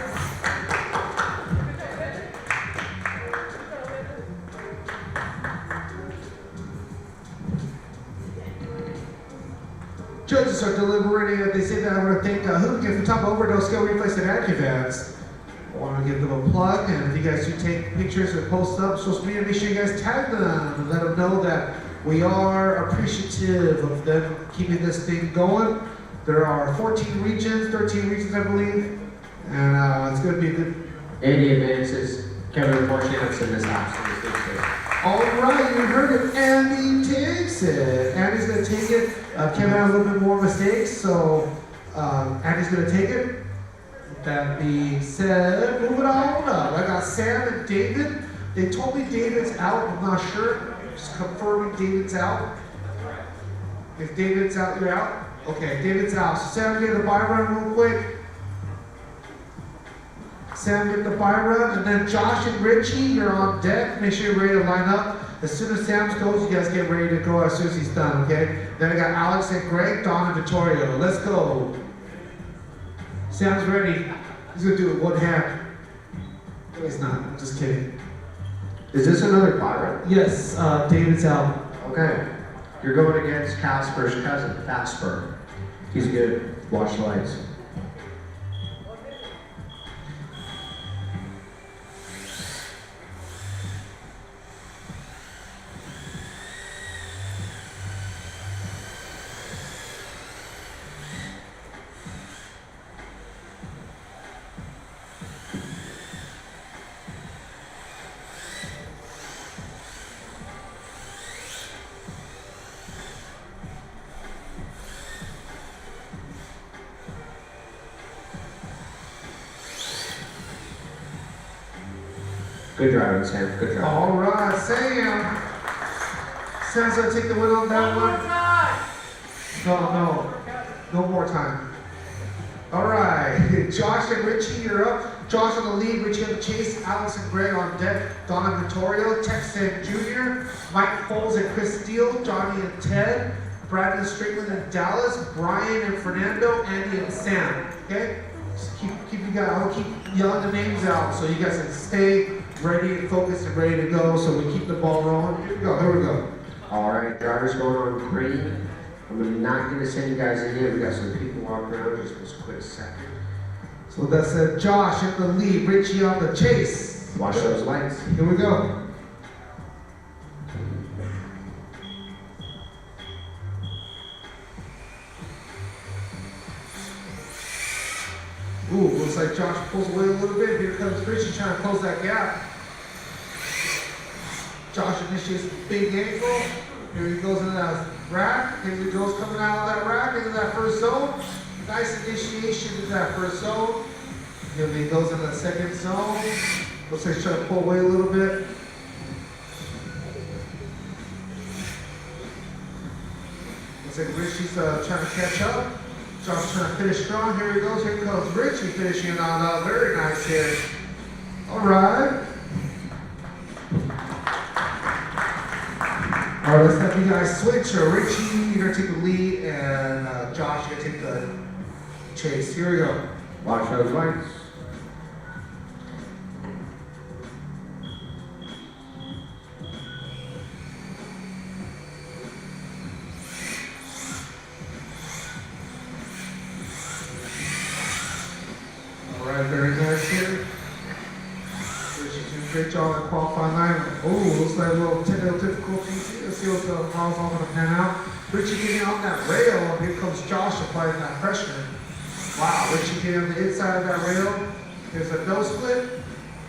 Judges are deliberating, and they say that I want to thank Hooligan for top overdose skill reflex and Adjuvants. I want to give them a plug, and if you guys do take pictures and post up social media, make sure you guys tag them and let them know that we are appreciative of them keeping this thing going. There are 14 regions, 13 regions, I believe, and it's going to be a good. Andy advances. Kevin, unfortunately, I'm sending this out. All right, you heard it. Andy takes it. Andy's going to take it. Kevin had a little bit more mistakes, so Andy's going to take it. That being said, moving on up. I got Sam and David. They told me David's out. I'm not sure. Just confirming David's out. If David's out, you're out? Okay, David's out. So Sam, get the buy run real quick. Sam, get the buy run. And then Josh and Richie, you're on deck. Make sure you're ready to line up. As soon as Sam goes, you guys get ready to go as soon as he's done, okay? Then I got Alex and Greg, Don and Vittorio. Let's go. Sam's ready. He's gonna do it one hand. No, he's not. I'm just kidding. Is this another buy-run? Yes, David's out. Okay. You're going against Casper's cousin, Casper. He's good. Watch the lights. Good driving, Sam. Good driving. All right, Sam. Sam's gonna take the win on that one. No more time. All right, Josh and Richie, you're up. Josh on the lead, Richie on the chase, Alex and Greg on deck, Don and Vittorio, Texan Jr., Mike Foles and Chris Steele, Johnny and Ted, Brandon Strickland and Dallas, Brian and Fernando, Andy and Sam. Okay? Just keep you guys, I'll keep yelling the names out so you guys can stay ready and focused and ready to go so we keep the ball rolling. Here we go. All right, drivers going on green. I'm not going to send you guys in yet. We got some people walking around. Just a quick second. So that's Josh in the lead, Richie on the chase. Watch those lights. Here we go. Ooh, looks like Josh pulls away a little bit. Here comes Richie trying to close that gap. Josh initiates the big angle. Here he goes into that rack. Here he goes coming out of that rack into that first zone. Nice initiation into that first zone. Here he goes into that second zone. Looks like he's trying to pull away a little bit. Looks like Richie's trying to catch up. Josh trying to finish strong. Here he goes. Here comes Richie finishing on very nice here. All right. All right, let's have you guys switch. Richie, you're going to take the lead, and Josh, you're going to take the chase. Here we go. Watch those lights. All right, very nice here. Richie great job at qualifying line. Oh, looks like a little technical difficulty. Let's see how it's all gonna pan out. Richie getting on that rail. Here comes Josh applying that pressure. Wow, Richie getting on the inside of that rail. There's a nose split.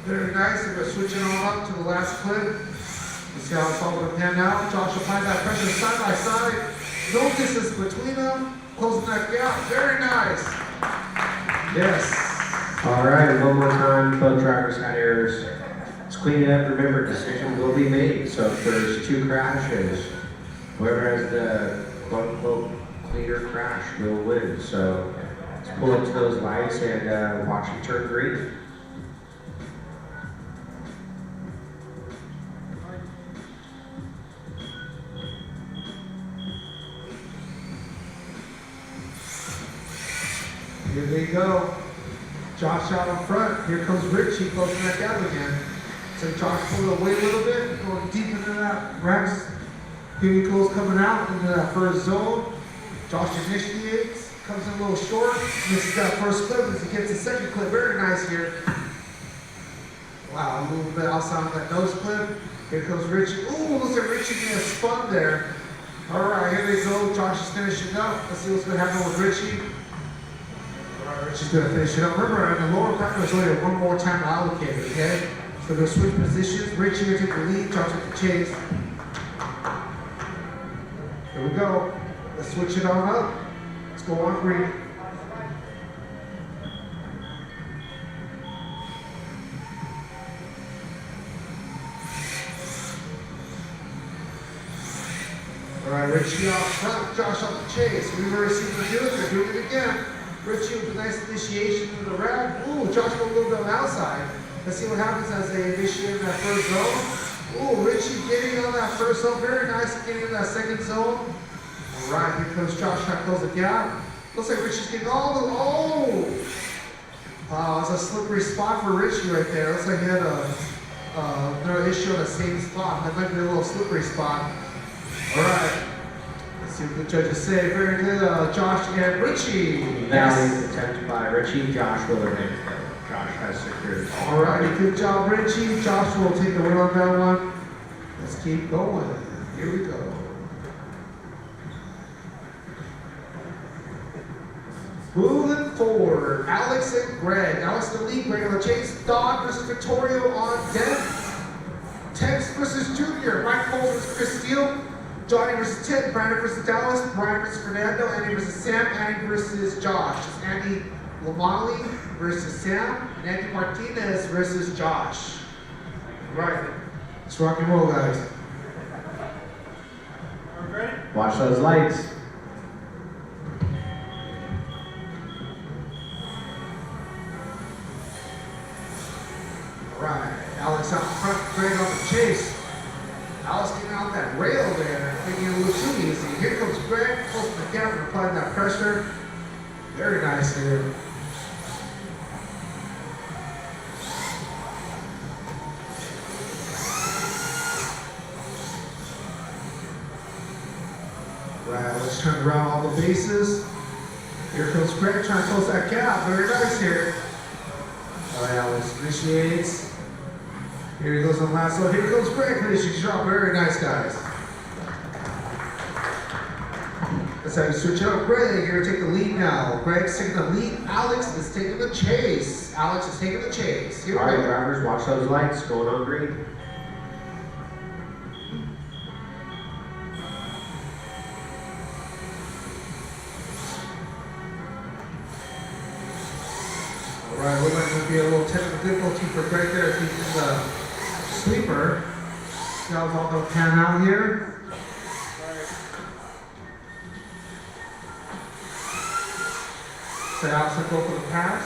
Very nice. And we're switching on up to the last clip. Let's see how it's all gonna pan out. Josh applying that pressure side by side. No distance between them. Closing that gap. Very nice. Yes. All right, one more time, both drivers had errors. Let's clean it up. Remember, decisions will be made. So if there's 2 crashes, whoever has the quote-unquote cleaner crash will win. So let's pull up to those lights and watch it turn green. Here they go. Josh out in front. Here comes Richie closing that gap again. So Josh pulled away a little bit, going deep into that Rex. Here he goes coming out into that first zone. Josh initiates, comes in a little short, misses that first clip as he gets the second clip. Very nice here. Wow, a little bit outside of that nose clip. Here comes Richie. Ooh, looks like Richie getting spun there. All right, here they go. Josh is finishing up. Let's see what's going to happen with Richie. Richie's gonna finish it up. Remember, in the lower bracket, there's only one more time allocated, okay? So they'll switch positions. Richie will take the lead, Josh take the chase. Here we go. Let's switch it on up. Let's go on green. All right, Richie out front, Josh off the chase. We've already seen them do it. They're doing it again. Richie with a nice initiation into the red. Ooh, Josh got a little bit on the outside. Let's see what happens as they initiate in that first zone. Ooh, Richie getting on that first zone. Very nice getting in that second zone. All right, here comes Josh trying to close the gap. Looks like Richie's getting all the, it's a slippery spot for Richie right there. Looks like he had another issue on the same spot. That might be a little slippery spot. All right. Let's see what the judges say. Very good, Josh and Richie. Valiant attempt by Richie. Josh will remain. Josh has secured. All righty, good job, Richie. Josh will take the win on that one. Let's keep going. Here we go. Moving forward, Alex and Greg. Alex in the lead, Greg on the chase. Don versus Vittorio on deck. Tex versus Junior. Mike Cole versus Chris Steele. Johnny versus Ted, Brandon versus Dallas, Brian versus Fernando, Andy versus Sam, Andy versus Josh. It's Andy Lamali versus Sam, and Andy Martinez versus Josh. All right, let's rock and roll, guys. Are we ready? Watch those lights. All right, Alex out front, Greg on the chase. Alex getting out that rail there, making it a little too easy. Here comes Greg, closing the gap and applying that pressure. Very nice here. Right, let's turn around all the bases. Here comes Greg trying to close that gap. Very nice here. All right, Alex initiates. Here he goes on the last one. Here goes Greg finishing shot. Very nice, guys. That's how you switch it up. Greg, you're gonna take the lead now. Greg's taking the lead. Alex is taking the chase. Alex is taking the chase. Here we All right, go. drivers, watch those lights. Going on green. All right, looks like there'll be a little technical difficulty for Greg there as he's in the sleeper. See how it's all gonna pan out here. So Alex will go for the pass.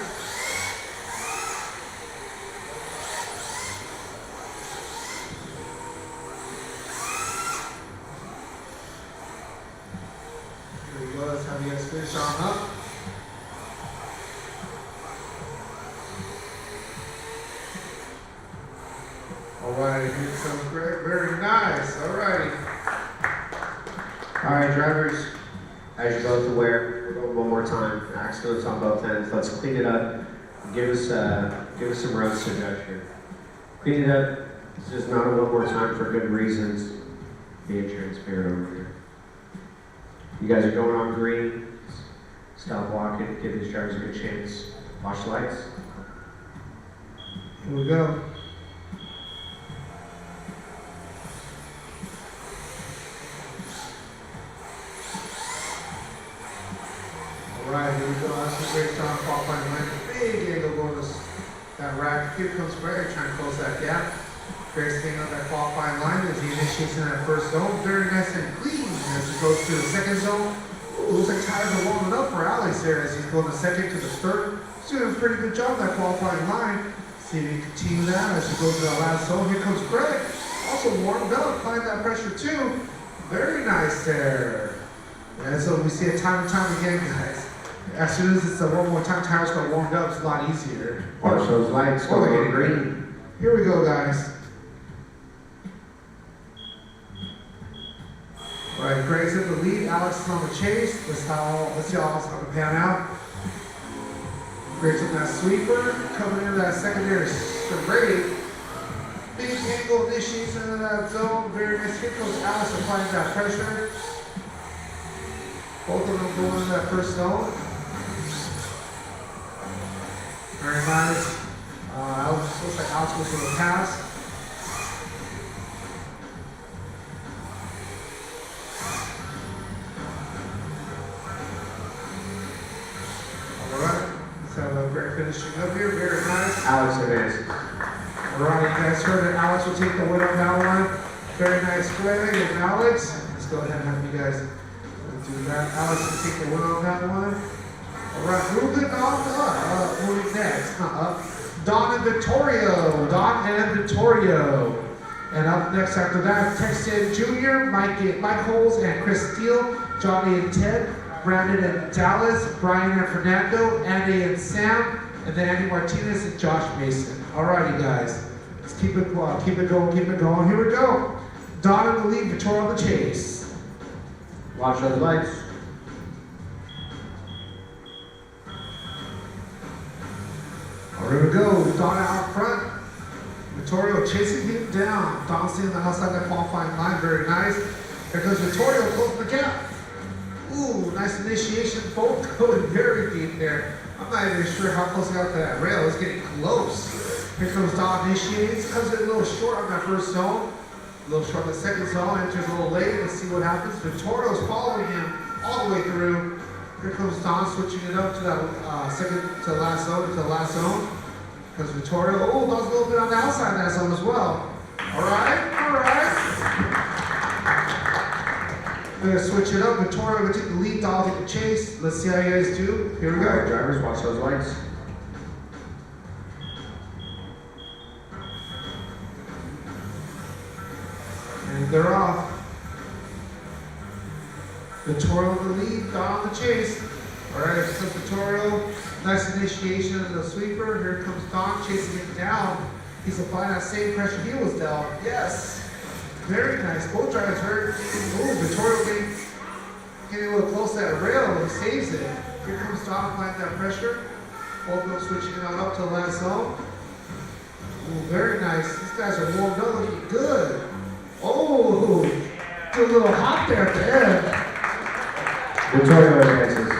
Here we go, let's have you guys finish on up. All right, here comes Greg. Very nice. All righty. All right, drivers, as you're both aware, we'll go one more time. Accidents on both ends. Let's clean it up. Give us some roads to judge here. Clean it up. It's just not a one more time for good reasons. Being transparent over here. You guys are going on green. Stop walking. Give these drivers a good chance. Watch the lights. Here we go. Alright, here we go. That's a great job. Qualifying line. Big angle going to that rack. Here comes Greg trying to close that gap. Greg's staying on that qualifying line as he initiates in that first zone. Very nice and clean as he goes to the second zone. Ooh, looks like tires are warming up for Alex there as he's going the second to the third. He's doing a pretty good job on that qualifying line. See if he can continue that as he goes to the last zone. Here comes Greg. Also warmed up, applying that pressure too. Very nice there. And so we see it time and time again, guys. As soon as it's a one more time, tires got warmed up, it's a lot easier. Watch those lights. Go on green. Here we go, guys. All right, Greg's in the lead. Alex is on the chase. Let's see how it's going to pan out. Greg's in that sweeper, coming into that secondary straight. Big angle initiation into that zone. Very nice. Here comes Alex applying that pressure. Both of them going in that first zone. Very nice. Alex, looks like Alex goes for the pass. Alright, let's have Greg finishing up here. Very nice. Alex advances. Alright, you guys heard that Alex will take the win on that one. Very nice Greg and Alex. Let's go ahead and have you guys do that. Alex will take the win on that one. Alright, moving on. Moving next. Don and Vittorio. Don and Vittorio. And up next after that, Texan Jr., Mike Holes and Chris Steele, Johnny and Ted, Brandon and Dallas, Brian and Fernando, Andy and Sam, and then Andy Martinez and Josh Mason. Alrighty, guys. Let's keep it going, keep it going. Here we go. Don in the lead, Vittorio on the chase. Watch those lights. Here we go. Don out front. Vittorio chasing him down. Don staying on the outside of that qualifying line. Very nice. There goes Vittorio, closing the gap. Ooh, nice initiation. Both going very deep there. I'm not even sure how close he got to that rail. It's getting close. Here comes Don initiates. Comes in a little short on that first zone. A little short on the second zone. Enters a little late. Let's see what happens. Vittorio's following him all the way through. Here comes Don switching it up to that second to the last zone. Because Vittorio, Don's a little bit on the outside of that zone as well. All right. Gonna switch it up. Vittorio gonna take the lead, Don take the chase. Let's see how you guys do. Here we go. All right, drivers, watch those lights. And they're off. Vittorio in the lead, Don on the chase. All right, so Vittorio, nice initiation of the sweeper. Here comes Don chasing him down. He's applying that same pressure he was down. Yes. Very nice. Both drivers very. Ooh, Vittorio getting a little close to that rail. He saves it. Here comes Don applying that pressure. Both of them switching it on up to the last zone. Ooh, very nice. These guys are warmed up, looking good. Oh, did a little hop there at the end. Vittorio advances.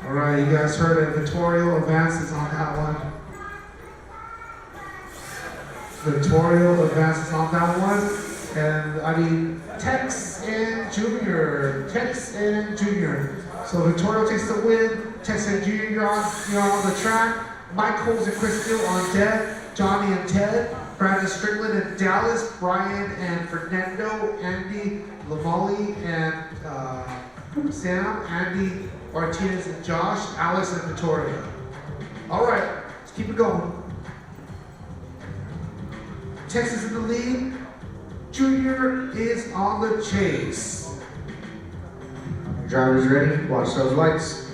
All right, you guys heard it. Vittorio advances on that one. Vittorio advances on that one. And I mean, Texan Jr. So Vittorio takes the win. Texan Jr., you're on the track. Mike Holes and Chris Steele on deck. Johnny and Ted. Brandon Strickland and Dallas. Brian and Fernando. Andy Lamali and Sam. Andy Martinez and Josh. Alex and Vittorio. All right, let's keep it going. Texas in the lead. Junior is on the chase. Drivers ready? Watch those lights.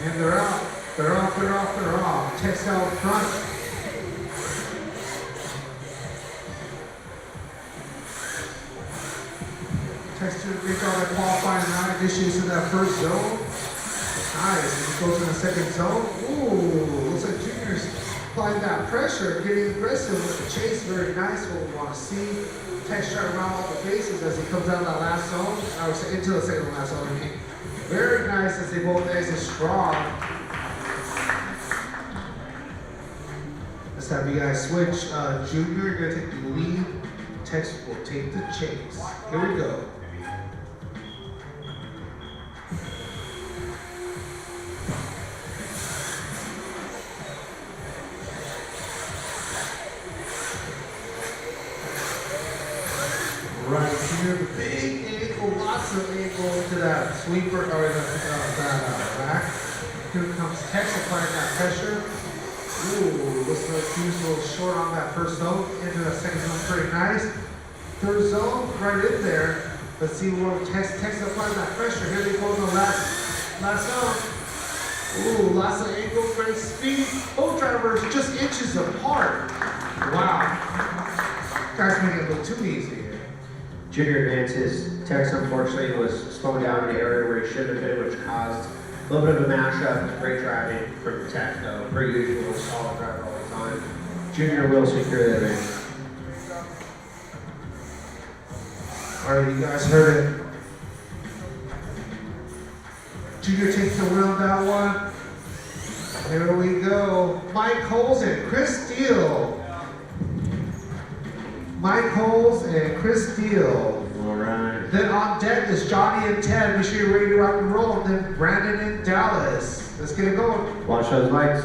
And they're out. They're off. Tex out front. Tex doing a great job at qualifying now, initiates in that first zone. Nice, and he goes in the second zone. Ooh, looks like Junior's applying that pressure, getting aggressive with the chase. Very nice, what we want to see. Tex trying around all the bases as he comes out of that last zone. I would say into the second last zone. I mean. Very nice as they both exit strong. Let's have you guys switch. Junior, you're gonna take the lead. Tex will take the chase. Here we go. Right here, big ankle, lots of ankle to that sweeper or that rack. Here comes Tex applying that pressure. Ooh, looks like he was a little short on that first zone. Into that second zone, pretty nice. Third zone, right in there. Let's see where Tex applying that pressure. Here they go in the last zone. Ooh, lots of ankle, great speed. Both drivers just inches apart. Wow. Guys making it look too easy here. Junior advances. Tex unfortunately was slowing down in the area where he should have been, which caused a little bit of a mashup. Great driving from Tex though. Per usual, solid driver all the time. Junior will secure that advantage. Alright, you guys heard it. Junior takes the wheel on that one. Here we go. Mike Holes and Chris Steele. Mike Holes and Chris Steele. All right. Then on deck is Johnny and Ted. Make sure you're ready to rock and roll. And then Brandon and Dallas. Let's get it going. Watch those lights.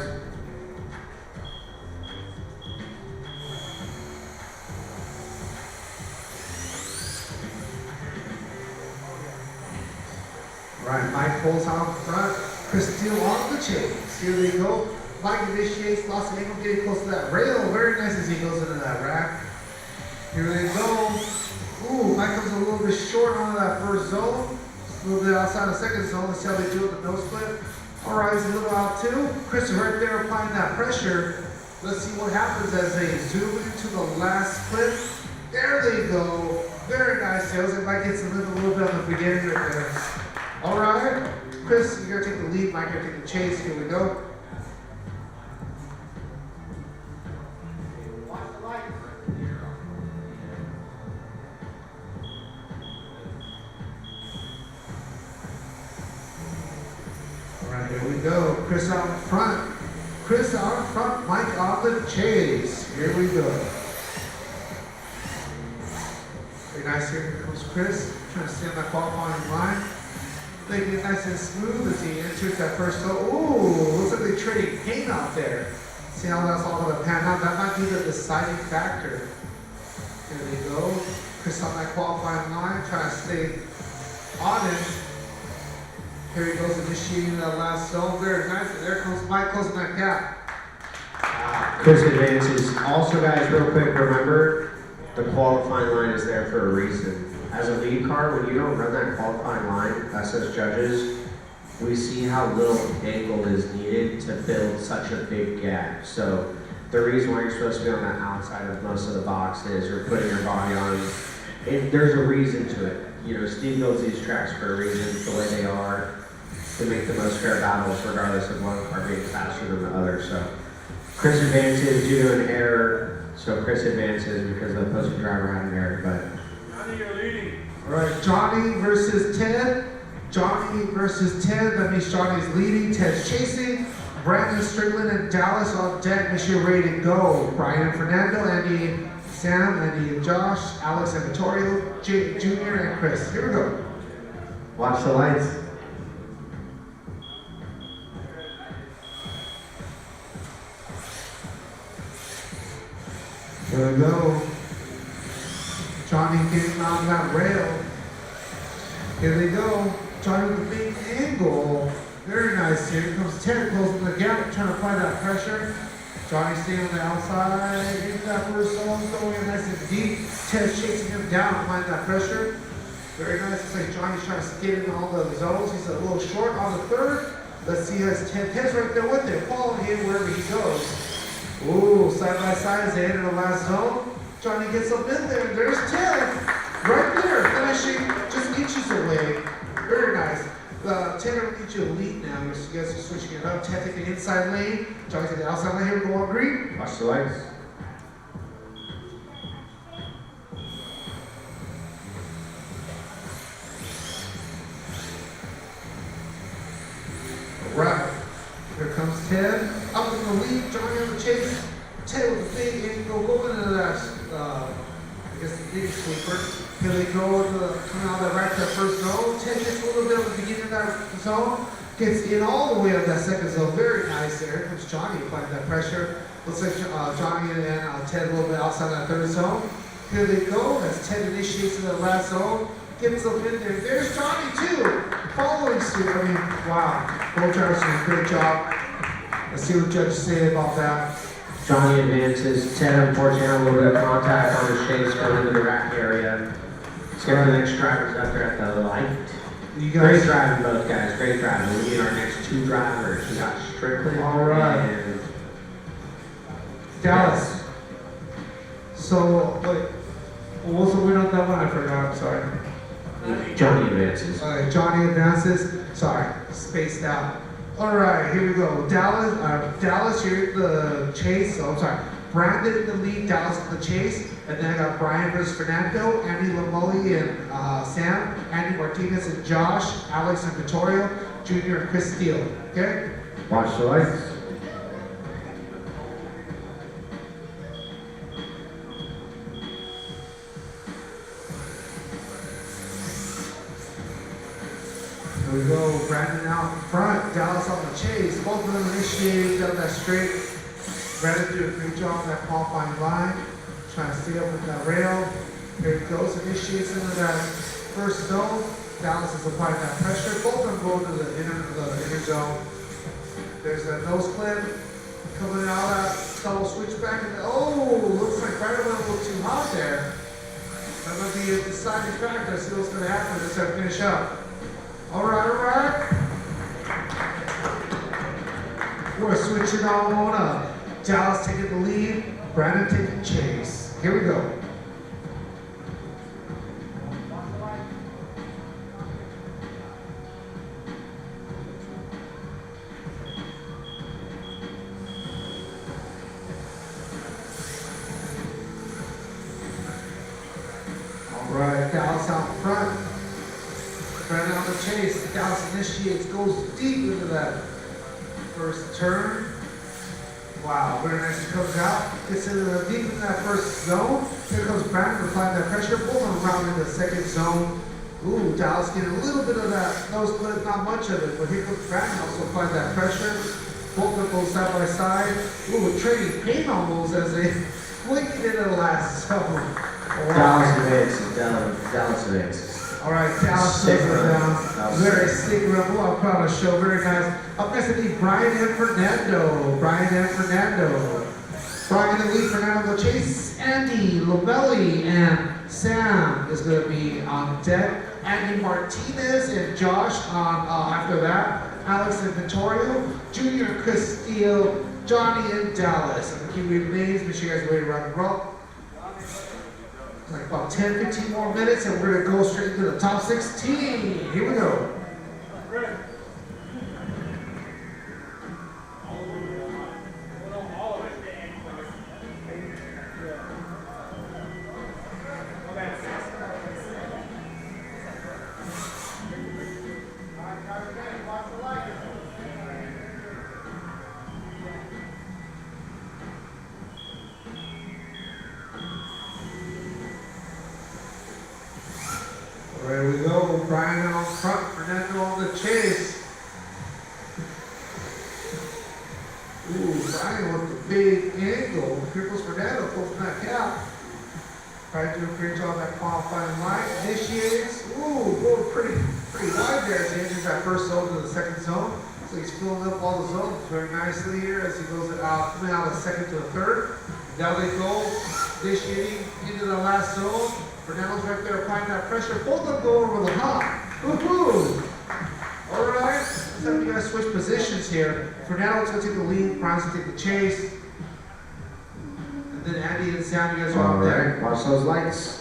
Right, Mike Holes out front. Chris Steele on the chase. Here they go. Mike initiates. Lots of ankle getting close to that rail. Very nice as he goes into that rack. Here they go. Ooh, Mike comes a little bit short on that first zone. A little bit outside the second zone. Let's see how they do with the nose flip. All right, he's a little out too. Chris is right there applying that pressure. Let's see what happens as they zoom into the last clip. There they go. Very nice tails. It might get some a little bit on the beginning right there. All right, Chris, you're gonna take the lead. Mike, you're gonna take the chase. Here we go. Here we go. Chris out front. Chris out front. Mike on the chase. Here we go. Very nice. Here comes Chris. Trying to stay on that qualifying line. Making it nice and smooth as he enters that first zone. Ooh, looks like they're trading paint out there. See how that's all going to pan out. That might be the deciding factor. Here we go. Chris on that qualifying line. Trying to stay on it. Here he goes, initiating that last zone. Very nice. And there comes Mike closing that gap. Chris advances. Also, guys, real quick, remember the qualifying line is there for a reason. As a lead car, when you don't run that qualifying line, us as judges, we see how little angle is needed to build such a big gap. So the reason why you're supposed to be on that outside of most of the boxes or putting your body on, there's a reason to it. You know, Steve builds these tracks for a reason, the way they are, to make the most fair battles, regardless of one car being faster than the other. So Chris advances due to an error. So Chris advances because the opposing driver had an error, but. Johnny, you're leading. All right, Johnny versus Ted. Johnny versus Ted. That means Johnny's leading, Ted's chasing. Brandon, Strickland, and Dallas on deck. Make sure you're ready to go. Brian and Fernando, Andy, Sam, Andy and Josh, Alex and Vittorio, Junior and Chris. Here we go. Watch the lights. Here we go. Johnny getting on that rail. Here they go. Johnny with the big angle. Very nice. Here comes Ted closing the gap, trying to apply that pressure. Johnny staying on the outside. Into that first zone, going in nice and deep. Ted's chasing him down, applying that pressure. Very nice. It's like Johnny's trying to skate in all the zones. He's a little short on the third. Let's see as Ted's right there with him, following him wherever he goes. Ooh, side by side as they enter the last zone. Johnny gets up in there, and there's Ted right there, finishing just Ted, I'm gonna need you to lead now. You guys are switching it up. Ted, take the inside lane. Johnny, take the outside lane. Here we go on green. Watch the lights. Right. Here comes Ted. Up in the lead, Johnny on the chase. Ted with the big angle, going into that, I guess the big sweeper. Here they go, coming out of that right to that first zone. Ted gets a little bit at the beginning of that zone. Gets in all the way up that second zone. Very nice there. Here comes Johnny applying that pressure. Looks like Johnny and Ted a little bit outside that third zone. Here they go, as Ted initiates in the last zone. Gets up in there. There's Johnny too. Following suit. I mean, wow. Both drivers doing a great job. Let's see what judges say about that. Johnny advances. Ted unfortunately had a little bit of contact on his chase going into the rack area. Let's get the next drivers up there at the light. You Great guys. driving, both guys. Great driving. We need our next two drivers. We got Strickland All right. and Dallas. So, wait. What was the win on that one? I forgot. I'm sorry. Johnny advances. Johnny advances. Sorry, spaced out. All right, here we go. Dallas, you're in the chase. So I'm sorry. Brandon in the lead, Dallas in the chase, and then I got Brian versus Fernando, Andy Lamoli and Sam, Andy Martinez and Josh, Alex and Vittorio, Junior and Chris Steele. Okay. Watch the lights. Here we go, Brandon out front, Dallas on the chase. Both of them initiated down that straight. Brandon did a great job on that qualifying line, trying to stay up with that rail. Here it goes, initiates into that first zone. Dallas is applying that pressure. Both of them go to the inner zone. There's a nose clip coming out that double switchback. And oh, looks like Brandon went a little too hot there. That might be a deciding factor. Let's see what's going to happen. Let's have to finish up. All right. We're switching on up. Dallas taking the lead, Brandon taking chase. Here we go. All right, Dallas out front. Brandon on the chase. Dallas initiates, goes deep into that first turn. Wow, very nice. Comes out, gets into the deep in that first zone. Here comes Brandon applying that pressure, pulling around in the second zone. Ooh, Dallas getting a little bit of that nose clip, not much of it, but here comes Brandon also applying that pressure. Both of them side by side. Ooh, trading paint almost as they blink into the last zone. Dallas advances. Dallas advances. All right, Dallas Sick slows it run. down. Very sick run. Well, I'm proud of the show. Very nice. Up next, I need Brian and Fernando. Brian in the lead, Fernando the chase. Andy, Lobelli, and Sam is going to be on deck. Andy Martinez and Josh on after that. Alex and Vittorio. Junior and Chris Steele. Johnny and Dallas. I'm going to keep reading names. Make sure you guys are ready to rock and roll. Like about 10, 15 more minutes, and we're gonna go straight into the top 16. Here we go. There we go, Brian on front, Fernando on the chase. Ooh, Brian with the big angle. Here goes Fernando, closing that gap. Brian doing a great job at qualifying line. Initiates. Ooh, going pretty wide there as he enters that first zone to the second zone. So he's filling up all the zones very nicely here as he goes coming out of the second to the third. Now they go initiating into the last zone. Fernando's right there applying that pressure. Both of them go over the hump. Woohoo! All right, let's have you guys switch positions here. Fernando's gonna take the lead, Brian's gonna take the chase. And then Andy and Sam, you guys are All up there. right, watch those lights.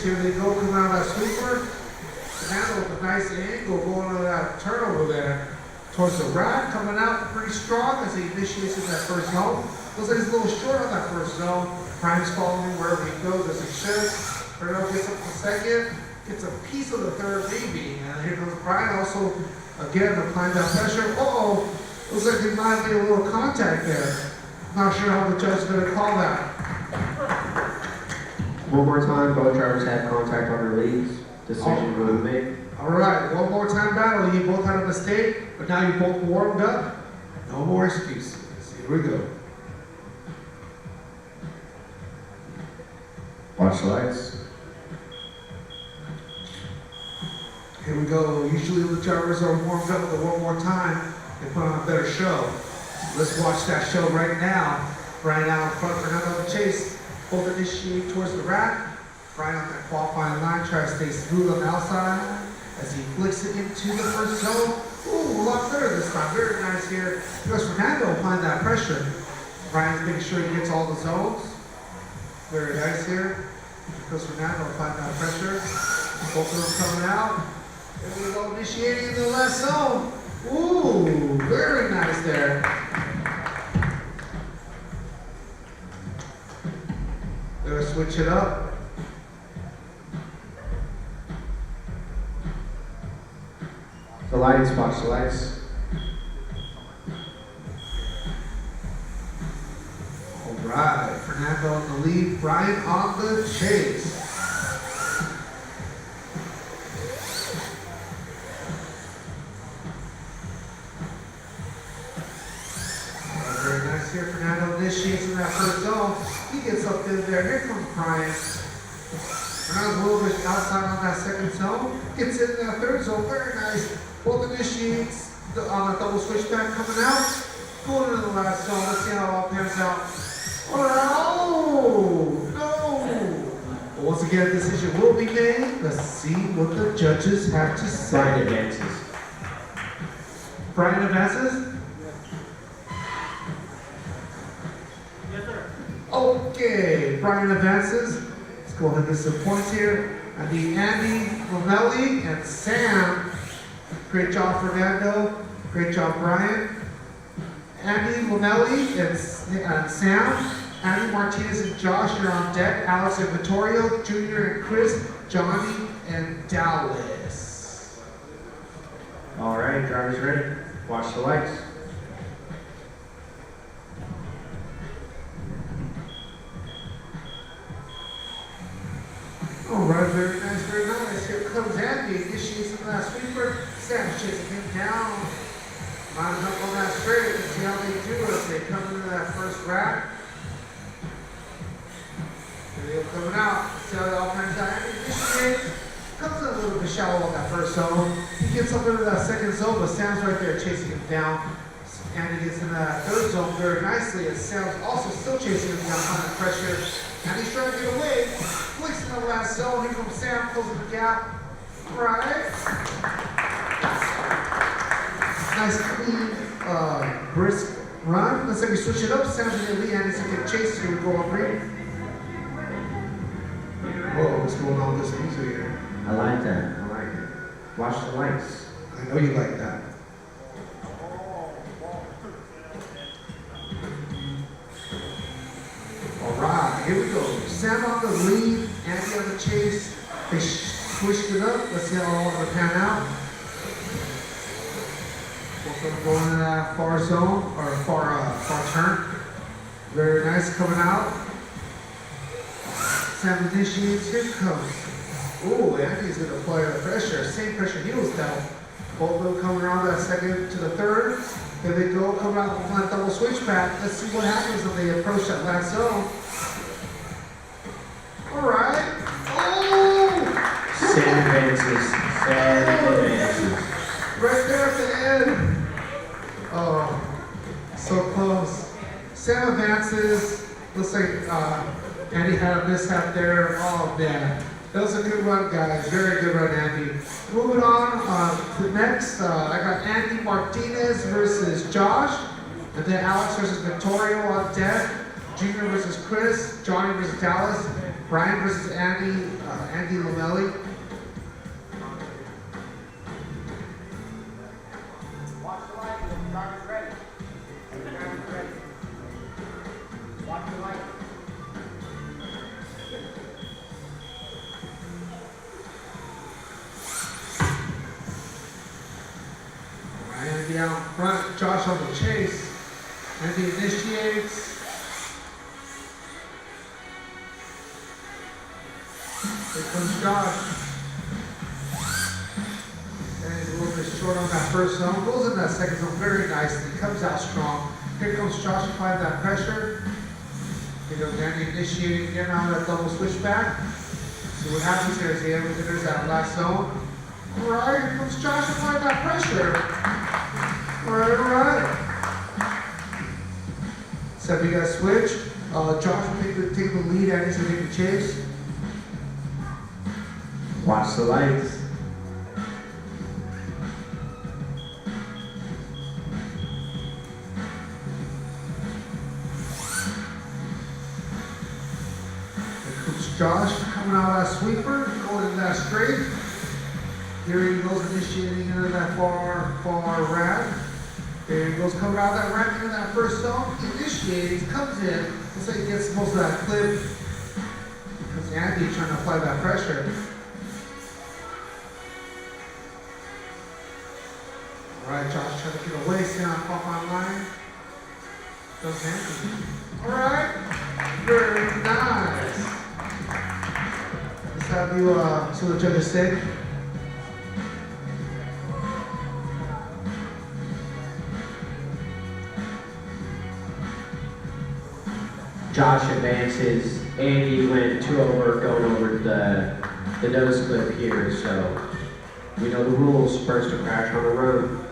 Here they go, coming out of that sweeper. Fernando with a nice angle going to that turnover there. Towards the rack, coming out pretty strong as he initiates in that first zone. Looks like he's a little short on that first zone. Prime's following wherever he goes as he should. Fernando gets up to second, gets a piece of the third maybe. And here comes Brian also, again, applying that pressure. Uh-oh, looks like he might have made a little contact there. Not sure how the judge is going to call that. One more time, both drivers had contact on their leads. Decision will be made. All right, one more time battle. You both had a mistake, but now you both warmed up. No more excuses. Here we go. Watch the lights. Here we go. Usually the drivers are warmed up with the one more time. They put on a better show. Let's watch that show right now. Brian out in front, Fernando on the chase. Both initiate towards the rack. Brian on that qualifying line, try to stay smooth on the outside as he flicks it into the first zone. Ooh, a lot better this time. Very nice here. Because Fernando applying that pressure. Brian's making sure he gets all the zones. Very nice here. Because Fernando applying that pressure. Both of them coming out. Here we go, initiating in the last zone. Ooh, very nice there. They're gonna switch it up. The lights, watch the lights. All right, Fernando on the lead, Brian on the chase. Very nice here, Fernando initiates in that first zone. He gets up in there, here comes Brian. Fernando's a little bit outside on that second zone. Gets in that third zone, very nice. Both initiates on a double switchback coming out. Going into the last zone, let's see how it all pans out. Oh, no. Once again, a decision will be made. Let's see what the judges have to say. Brian advances. Brian advances? Yes, sir. Okay, Brian advances. Let's go ahead and get some points here. I need Andy, Romelli, and Sam. Great job, Fernando. Great job, Brian. Andy, Romelli, and Sam. Andy, Martinez, and Josh are on deck. Alex and Vittorio, Junior and Chris, Johnny, and Dallas. All right, drivers ready? Watch the lights. All right, very nice, very nice. Here comes Andy, initiates in that sweeper. Sam's chasing him down. Lines up on that straight. Let's see how they do it. They come into that first rack. Here they go coming out. Let's see how they all pans out. Andy initiates. Comes in a little bit shallow on that first zone. He gets up into that second zone, but Sam's right there chasing him down. Andy gets into that third zone very nicely, and Sam's also still chasing him down on that pressure. And he's trying to get away. Flicks in the last zone. Here comes Sam, closing the gap. Right. Nice, clean, brisk run. Let's say we switch it up. Sam's in the lead. Andy's going to get chased. Here we go on green. Whoa, what's going on with this music here? I like that. I like it. Watch the lights. I know you like that. All right, here we go. Sam on the lead, Andy on the chase. They switched it up. Let's see how all going to pan out. Both of them going into that far zone, or far turn. Very nice coming out. Sam initiates, here it comes. Ooh, Andy's going to apply the pressure. Same pressure he was dealt. Both of them coming around that second to the third. Here they go, coming out on that double switchback. Let's see what happens when they approach that last zone. All right. Oh! Sam advances. Sam advances. Right there at the end. Oh, so close. Sam advances. Looks like Andy had a mishap there. Oh, man. That was a good run, guys. Very good run, Andy. Moving on to next, I got Andy Martinez versus Josh, and then Alex versus Vittorio on deck, Junior versus Chris, Johnny versus Dallas, Brian versus Andy, Andy Lamelli. Watch the light, the driver's ready. The driver's ready. Watch the light. Andy out front, Josh on the chase. Andy initiates. Here comes Josh. And he's a little bit short on that first zone. Goes in that second zone very nicely. Comes out strong. Here comes Josh applying that pressure. Here goes Andy initiating again on that double switchback. See what happens here as he enters that last zone. Alright, here comes Josh applying that pressure. Alright. So if you guys switch, Josh will take the lead, Andy's gonna take the chase. Watch the lights. Here comes Josh coming out of that sweeper, going into that straight. Here he goes initiating into that far ramp. There he goes coming out of that ramp into that first zone. Initiating, comes in. Looks like he gets most of that clip. Because Andy trying to apply that pressure. Alright, Josh trying to get away, see how pop online. Goes Andy. Alright, very nice. Let's have you see what the judges say. Josh advances. Andy went 2 over, going over the nose clip here, so we know the rules. First to crash on the road.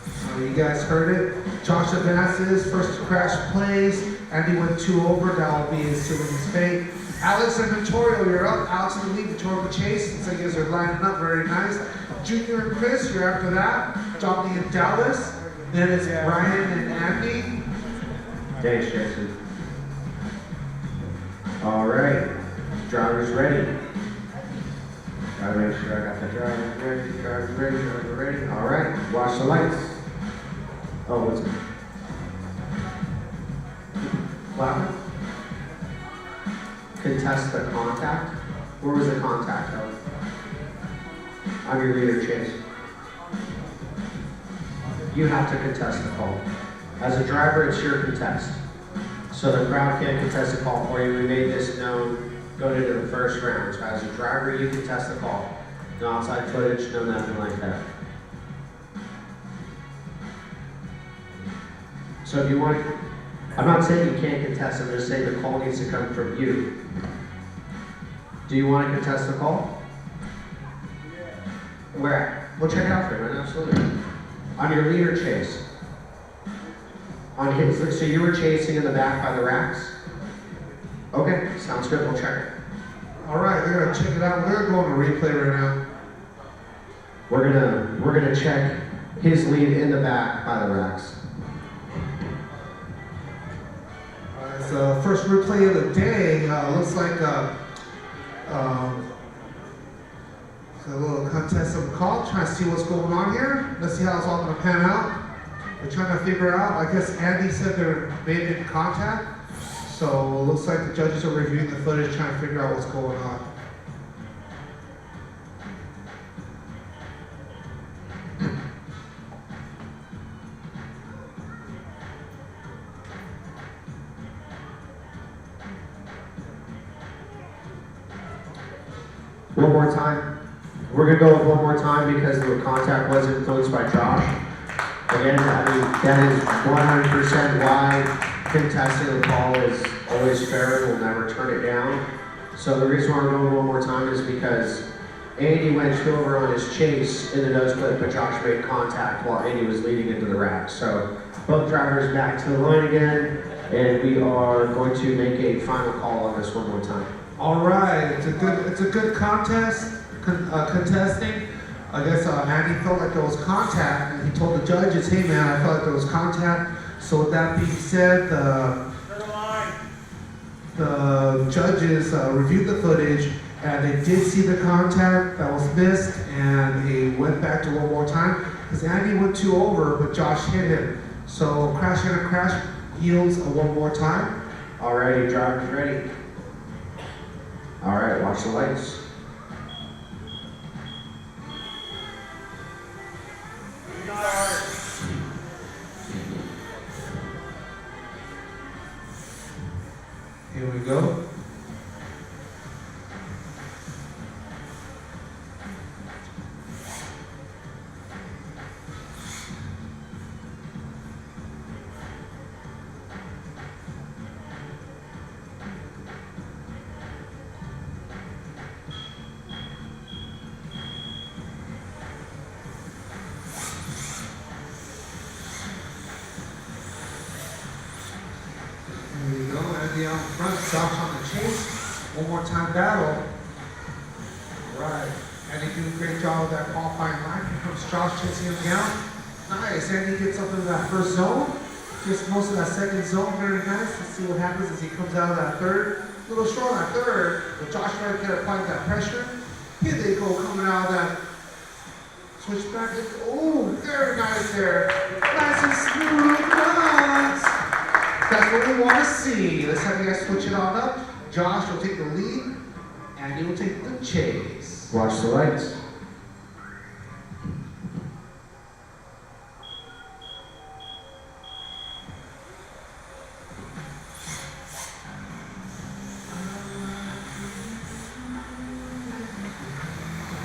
So you guys heard it. Josh advances, first to crash plays. Andy went 2 over, that will be sealing his fate. Alex and Vittorio, you're up. Alex in the lead, Vittorio in the chase. Looks like you guys are lining up very nice. Junior and Chris, you're after that. Johnny and Dallas. Then it's Brian and Andy. Thanks, Jason. All right, driver's ready. Gotta make sure I got the driver's ready, driver's ready. All right, watch the lights. Oh, what's it? Flapper? Contest the contact. Where was the contact of? I'm your leader, Chase. You have to contest the call. As a driver, it's your contest. So the crowd can't contest the call for you. We made this known going into the first round. So as a driver, you contest the call. No outside footage, no nothing like that. So if you want, I'm not saying you can't contest, I'm just saying the call needs to come from you. Do you want to contest the call? Yeah. Where? We'll check it out for you, right? Absolutely. On your leader, Chase. On his, so you were chasing in the back by the racks? Okay, sounds good, we'll check it. All right, we're gonna check it out. We're gonna go on a replay right now. We're gonna check his lead in the back by the racks. All right, so first replay of the day. Looks like it's a little contest of the call. Trying to see what's going on here. Let's see how it's all gonna pan out. We're trying to figure out. I guess Andy said there may have been contact. So it looks like the judges are reviewing the footage, trying to figure out what's going on. One more time. We're gonna go with one more time because the contact was influenced by Josh. Again, I mean, that is 100% why contesting the call is always fair and we'll never turn it down. So the reason why we're going one more time is because Andy went 2 over on his chase in the nose clip, but Josh made contact while Andy was leading into the rack. So both drivers back to the line again, and we are going to make a final call on this one more time. All right, it's a good contest, contesting. I guess Andy felt like there was contact, and he told the judges, "Hey man, I felt like there was contact." So with that being said, the judges reviewed the footage, and they did see the contact that was missed, and they went back to one more time, because Andy went 2 over, but Josh hit him. So crash and a crash yields a one more time. Alrighty, drivers ready. Alright, watch the lights. Here we go. Here we go, Andy out front, Josh on the chase. One more time battle. All right, Andy doing a great job with that qualifying line. Here comes Josh chasing him down. Nice, Andy gets up into that first zone. Gets most of that second zone, very nice. Let's see what happens as he comes out of that third. A little short on that third, but Josh trying to get applying that pressure. Here they go, coming out of that switchback. Oh, very nice there. Nice and smooth runs. That's what we want to see. Let's have you guys switch it on up. Josh will take the lead, and he will take the chase. Watch the lights.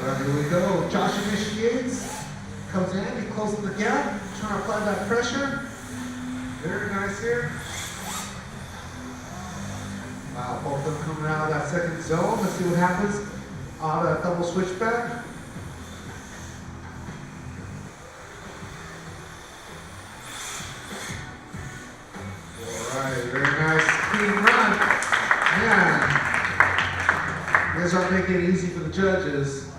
Well, here we go. Josh initiates, comes in, he closes the gap, trying to apply that pressure. Very nice here. Wow, both of them coming out of that second zone. Let's see what happens out of that double switchback. All right, very nice clean run. Man, you guys aren't making it easy for the judges.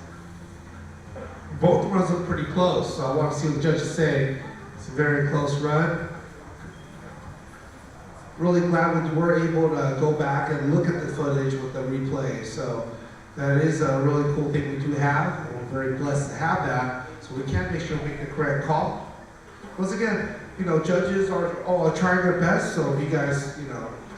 Both runs look pretty close, so I want to see what the judges say. It's a very close run. Really glad we were able to go back and look at the footage with the replay. So that is a really cool thing we do have, and we're very blessed to have that. So we can make sure we make the correct call. Once again, judges are trying their best. So if you guys,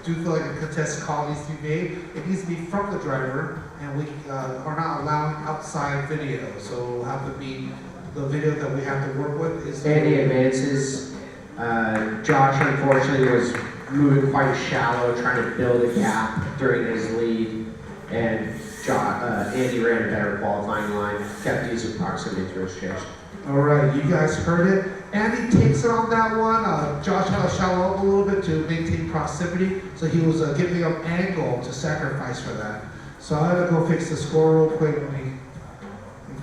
do feel like a contested call needs to be made, it needs to be from the driver, and we are not allowing outside video. So it'll have to be the video that we have to work with. Is Andy advances. Josh unfortunately was moving quite shallow, trying to build a gap during his lead, and Andy ran a better qualifying line, kept decent proximity to his chase. All right, you guys heard it. Andy takes it on that one. Josh had to shallow up a little bit to maintain proximity, so he was giving up angle to sacrifice for that. So I had to go fix the score real quick. Let me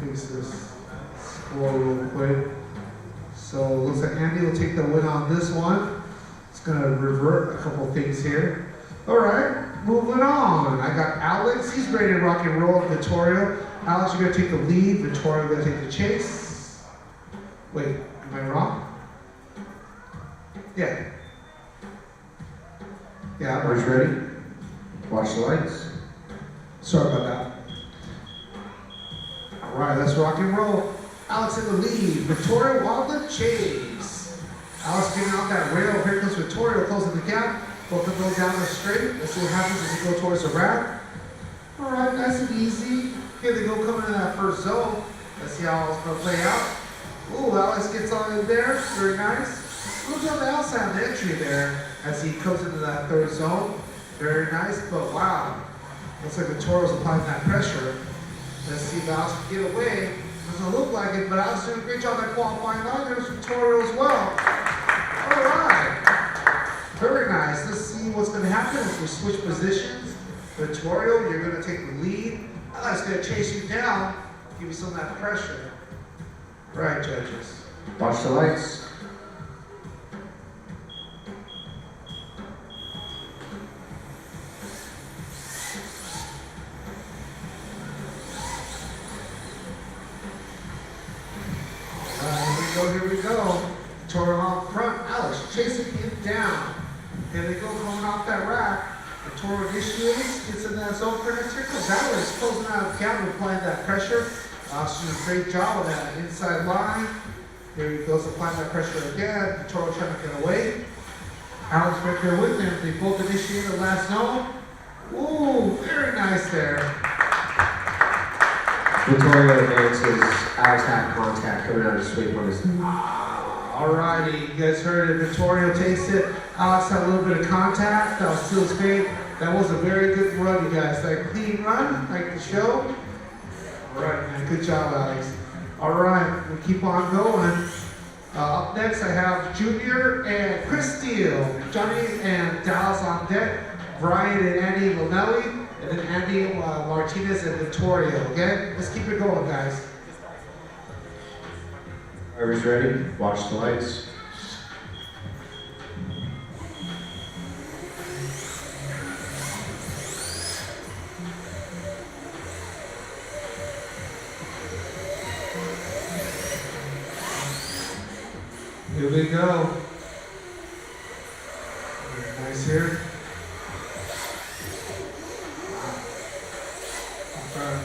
fix this score real quick. So it looks like Andy will take the win on this one. It's gonna revert a couple things here. All right, moving on. I got Alex. He's ready to rock and roll. Vittorio. Alex, you're gonna take the lead. Vittorio, you're gonna take the chase. Wait, am I wrong? Yeah. Yeah, I'm Who's ready? Watch the lights. Sorry about that. All right, let's rock and roll. Alex in the lead. Vittorio on the chase. Alex getting out that rail. Here comes Vittorio closing the gap. Both of them go down the straight. Let's see what happens as they go towards the wrap. All right, nice and easy. Here they go coming in that first zone. Let's see how it's going to play out. Ooh, Alex gets on in there. Very nice. Goes on the outside of the entry there as he comes into that third zone. Very nice, but wow. Looks like Vittorio's applying that pressure. Let's see if Alex can get away. Doesn't look like it, but Alex doing a great job at qualifying line. There's Vittorio as well. All right. Very nice. Let's see what's going to happen as we switch positions. Vittorio, you're going to take the lead. Alex going to chase you down, give you some of that pressure. Right, judges. Watch the lights. Here we go. Vittorio out front. Alex chasing him down. Here they go, coming off that rack. Vittorio initiates, gets in that zone for next circle. Valor is closing out the gap, applying that pressure. She's doing a great job on that inside line. Here he goes, applying that pressure again. Vittorio trying to get away. Alex right there with him. They both initiate the last zone. Ooh, very nice there. Victoria advances. Alex had contact coming out of sweep on his. Alrighty, you guys heard it. Vittorio takes it. Alex had a little bit of contact. That was still straight. That was a very good run, you guys. That clean run, like the show. Alright, man. Good job, Alex. Alright, we'll keep on going. Up next, I have Junior and Chris Steele. Johnny and Dallas on deck. Brian and Andy Lomeli. And then Andy Martinez and Vittorio. Okay? Let's keep it going, guys. Whoever's ready, watch the lights. Here we go. Very nice here.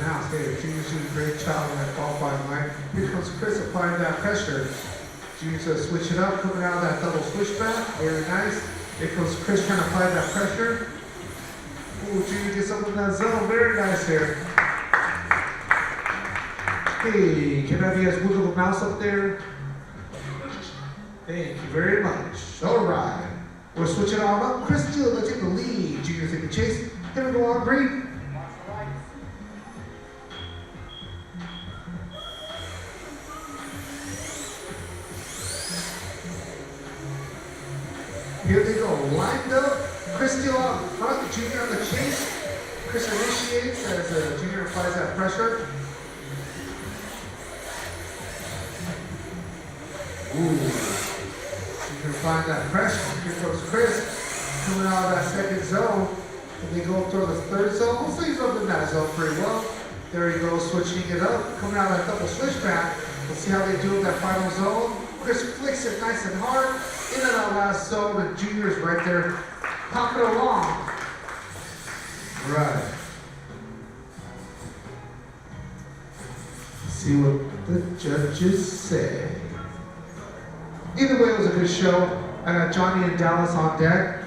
Now, Junior's doing a great job on that qualifying line. Here comes Chris applying that pressure. Junior's going to switch it up, coming out of that double switchback. Very nice. Here comes Chris trying to apply that pressure. Ooh, Junior gets up in that zone. Very nice here. Hey, can I have you guys wiggle the mouse up there? Thank you very much. All right. We're switching on up. Chris Steele going to take the lead. Junior's taking the chase. Here we go on green. Here they go, lined up. Chris Steele out in front, Junior on the chase. Chris initiates as Junior applies that pressure. Ooh. Junior applying that pressure. Here comes Chris coming out of that second zone. And they go through the third zone. We'll see he's up in that zone pretty well. There he goes, switching it up. Coming out of that double switchback. Let's see how they do in that final zone. Chris flicks it nice and hard. In and out last zone, and Junior's right there, popping along. Right. See what the judges say. Either way, it was a good show. I got Johnny and Dallas on deck.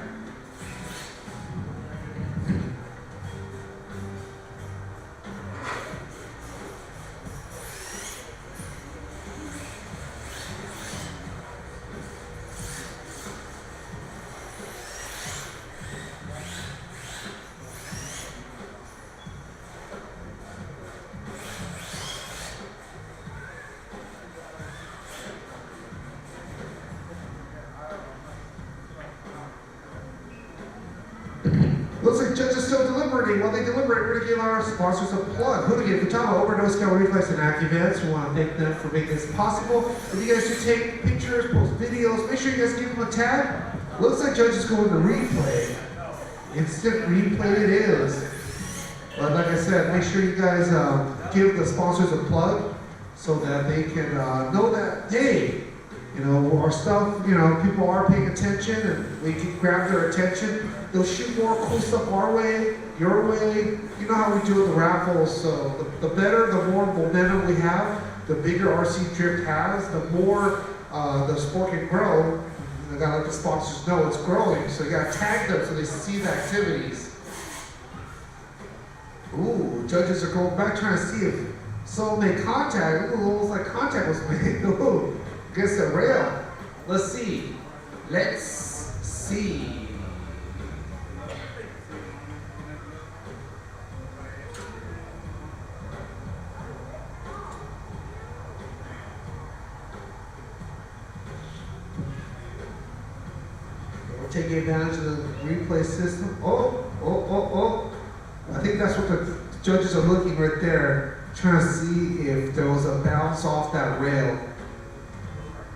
Looks like judges still deliberating. While they deliberate, we're going to give our sponsors a plug. Hooligan, Futaba, Overdose, Scale Reflex, and AccuVents. We want to thank them for making this possible. If you guys should take pictures, post videos, make sure you guys give them a tag. Looks like judges go into replay. Instant replay it is. But like I said, make sure you guys give the sponsors a plug so that they can know that, hey, you know, our stuff, you know, people are paying attention and we can grab their attention. They'll shoot more cool stuff our way, your way. You know how we do with the raffles. So the better, the more momentum we have, the bigger RC Drift has, the more the sport can grow. I gotta let the sponsors know it's growing. So you gotta tag them so they see the activities. Ooh, judges are going back trying to see if someone made contact. Ooh, almost like contact was made. Ooh. Against the rail. Let's see. Let's see. We're taking advantage of the replay system. Oh. I think that's what the judges are looking right there, trying to see if there was a bounce off that rail.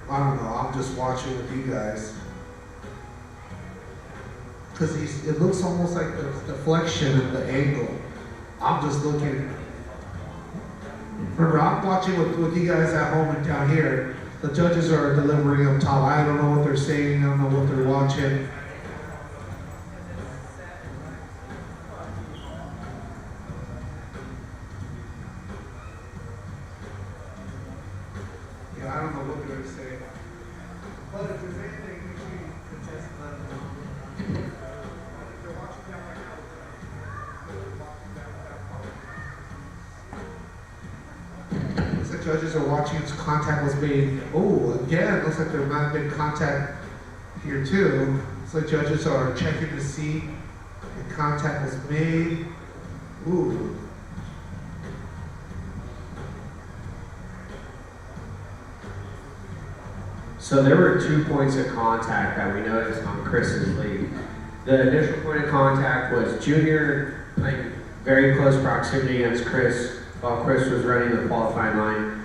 I don't know, I'm just watching with you guys. Because it looks almost like the deflection and the angle. I'm just looking. Remember, I'm watching with you guys at home and down here. The judges are delivering up top. I don't know what they're saying, I don't know what they're watching. judges are watching, contact was made. Oh, again, looks like there might have been contact here too. So judges are checking to see if contact was made. Ooh. So there were 2 points of contact that we noticed on Chris's lead. The initial point of contact was Junior playing very close proximity against Chris while Chris was running the qualifying line.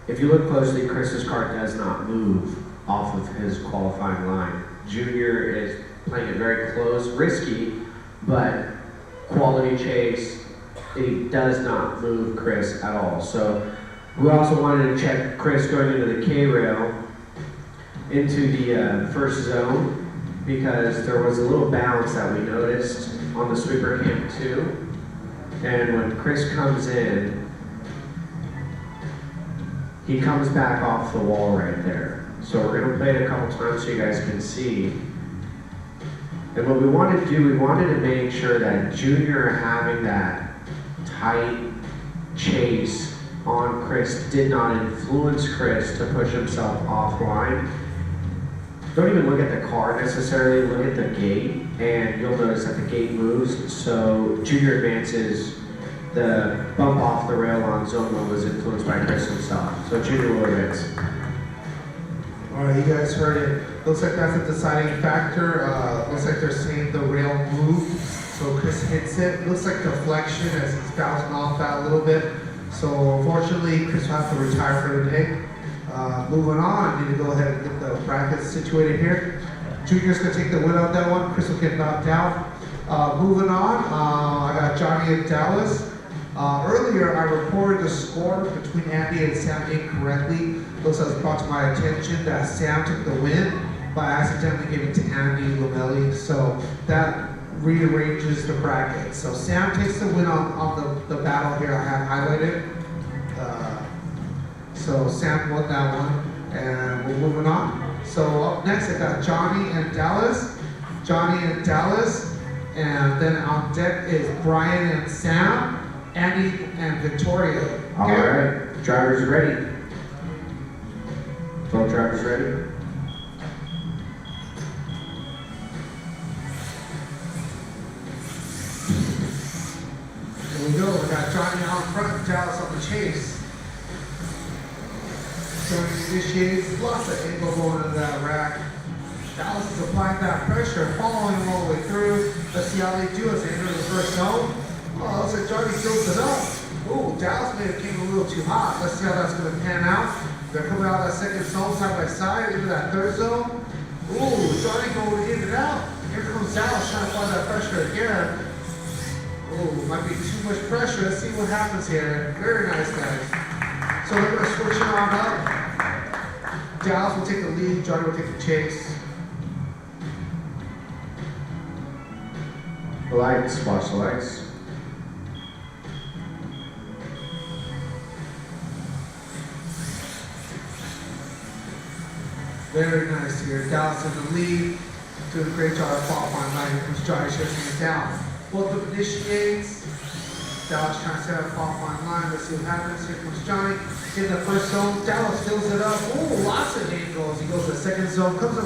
If you look closely, Chris's car does not move off of his qualifying line. Junior is playing it very close, risky, but quality chase. He does not move Chris at all. So we also wanted to check Chris going into the K-rail into the first zone, because there was a little bounce that we noticed on the sweeper cam too. And when Chris comes in, he comes back off the wall right there. So we're gonna play it a couple times so you guys can see. And what we wanted to do, we wanted to make sure that Junior having that tight chase on Chris did not influence Chris to push himself offline. Don't even look at the car necessarily, look at the gate, and you'll notice that the gate moves. So Junior advances, the bump off the rail on zone 1 was influenced by Chris himself. So Junior will advance. All right, you guys heard it. Looks like that's a deciding factor. Looks like they're saying the rail moved, so Chris hits it. Looks like deflection as he's bouncing off that a little bit. So unfortunately, Chris will have to retire for the day. Moving on, need to go ahead and get the brackets situated here. Junior's gonna take the win on that one. Chris will get knocked out. Moving on, I got Johnny and Dallas. Earlier, I reported the score between Andy and Sam incorrectly. Looks like it was brought to my attention that Sam took the win, but I accidentally gave it to Andy Lomelli. So that rearranges the bracket. So Sam takes the win on the battle here I have highlighted. So Sam won that one, and we're moving on. So up next, I got Johnny and Dallas. And then on deck is Brian and Sam, Andy and Victoria. All right, drivers ready. Both drivers ready? Here we go. We got Johnny out front, Dallas on the chase. Johnny initiates, lots of angle going into that rack. Dallas is applying that pressure, following him all the way through. Let's see how they do as they enter the first zone. Oh, looks like Johnny fills it up. Ooh, Dallas may have came a little too hot. Let's see how that's going to pan out. They're coming out of that second zone side by side into that third zone. Ooh, Johnny going in and out. Here comes Dallas trying to find that pressure again. Ooh, might be too much pressure. Let's see what happens here. Very nice, guys. So they're going to switch it on up. Dallas will take the lead. Johnny will take the chase. The lights, watch the lights. Very nice here. Dallas in the lead. Doing a great job at qualifying line. Here comes Johnny shifting it down. Both of them initiates. Dallas trying to set up qualifying line. Let's see what happens. Here comes Johnny in the first zone. Dallas fills it up. Oh, lots of angles. He goes to the second zone. Comes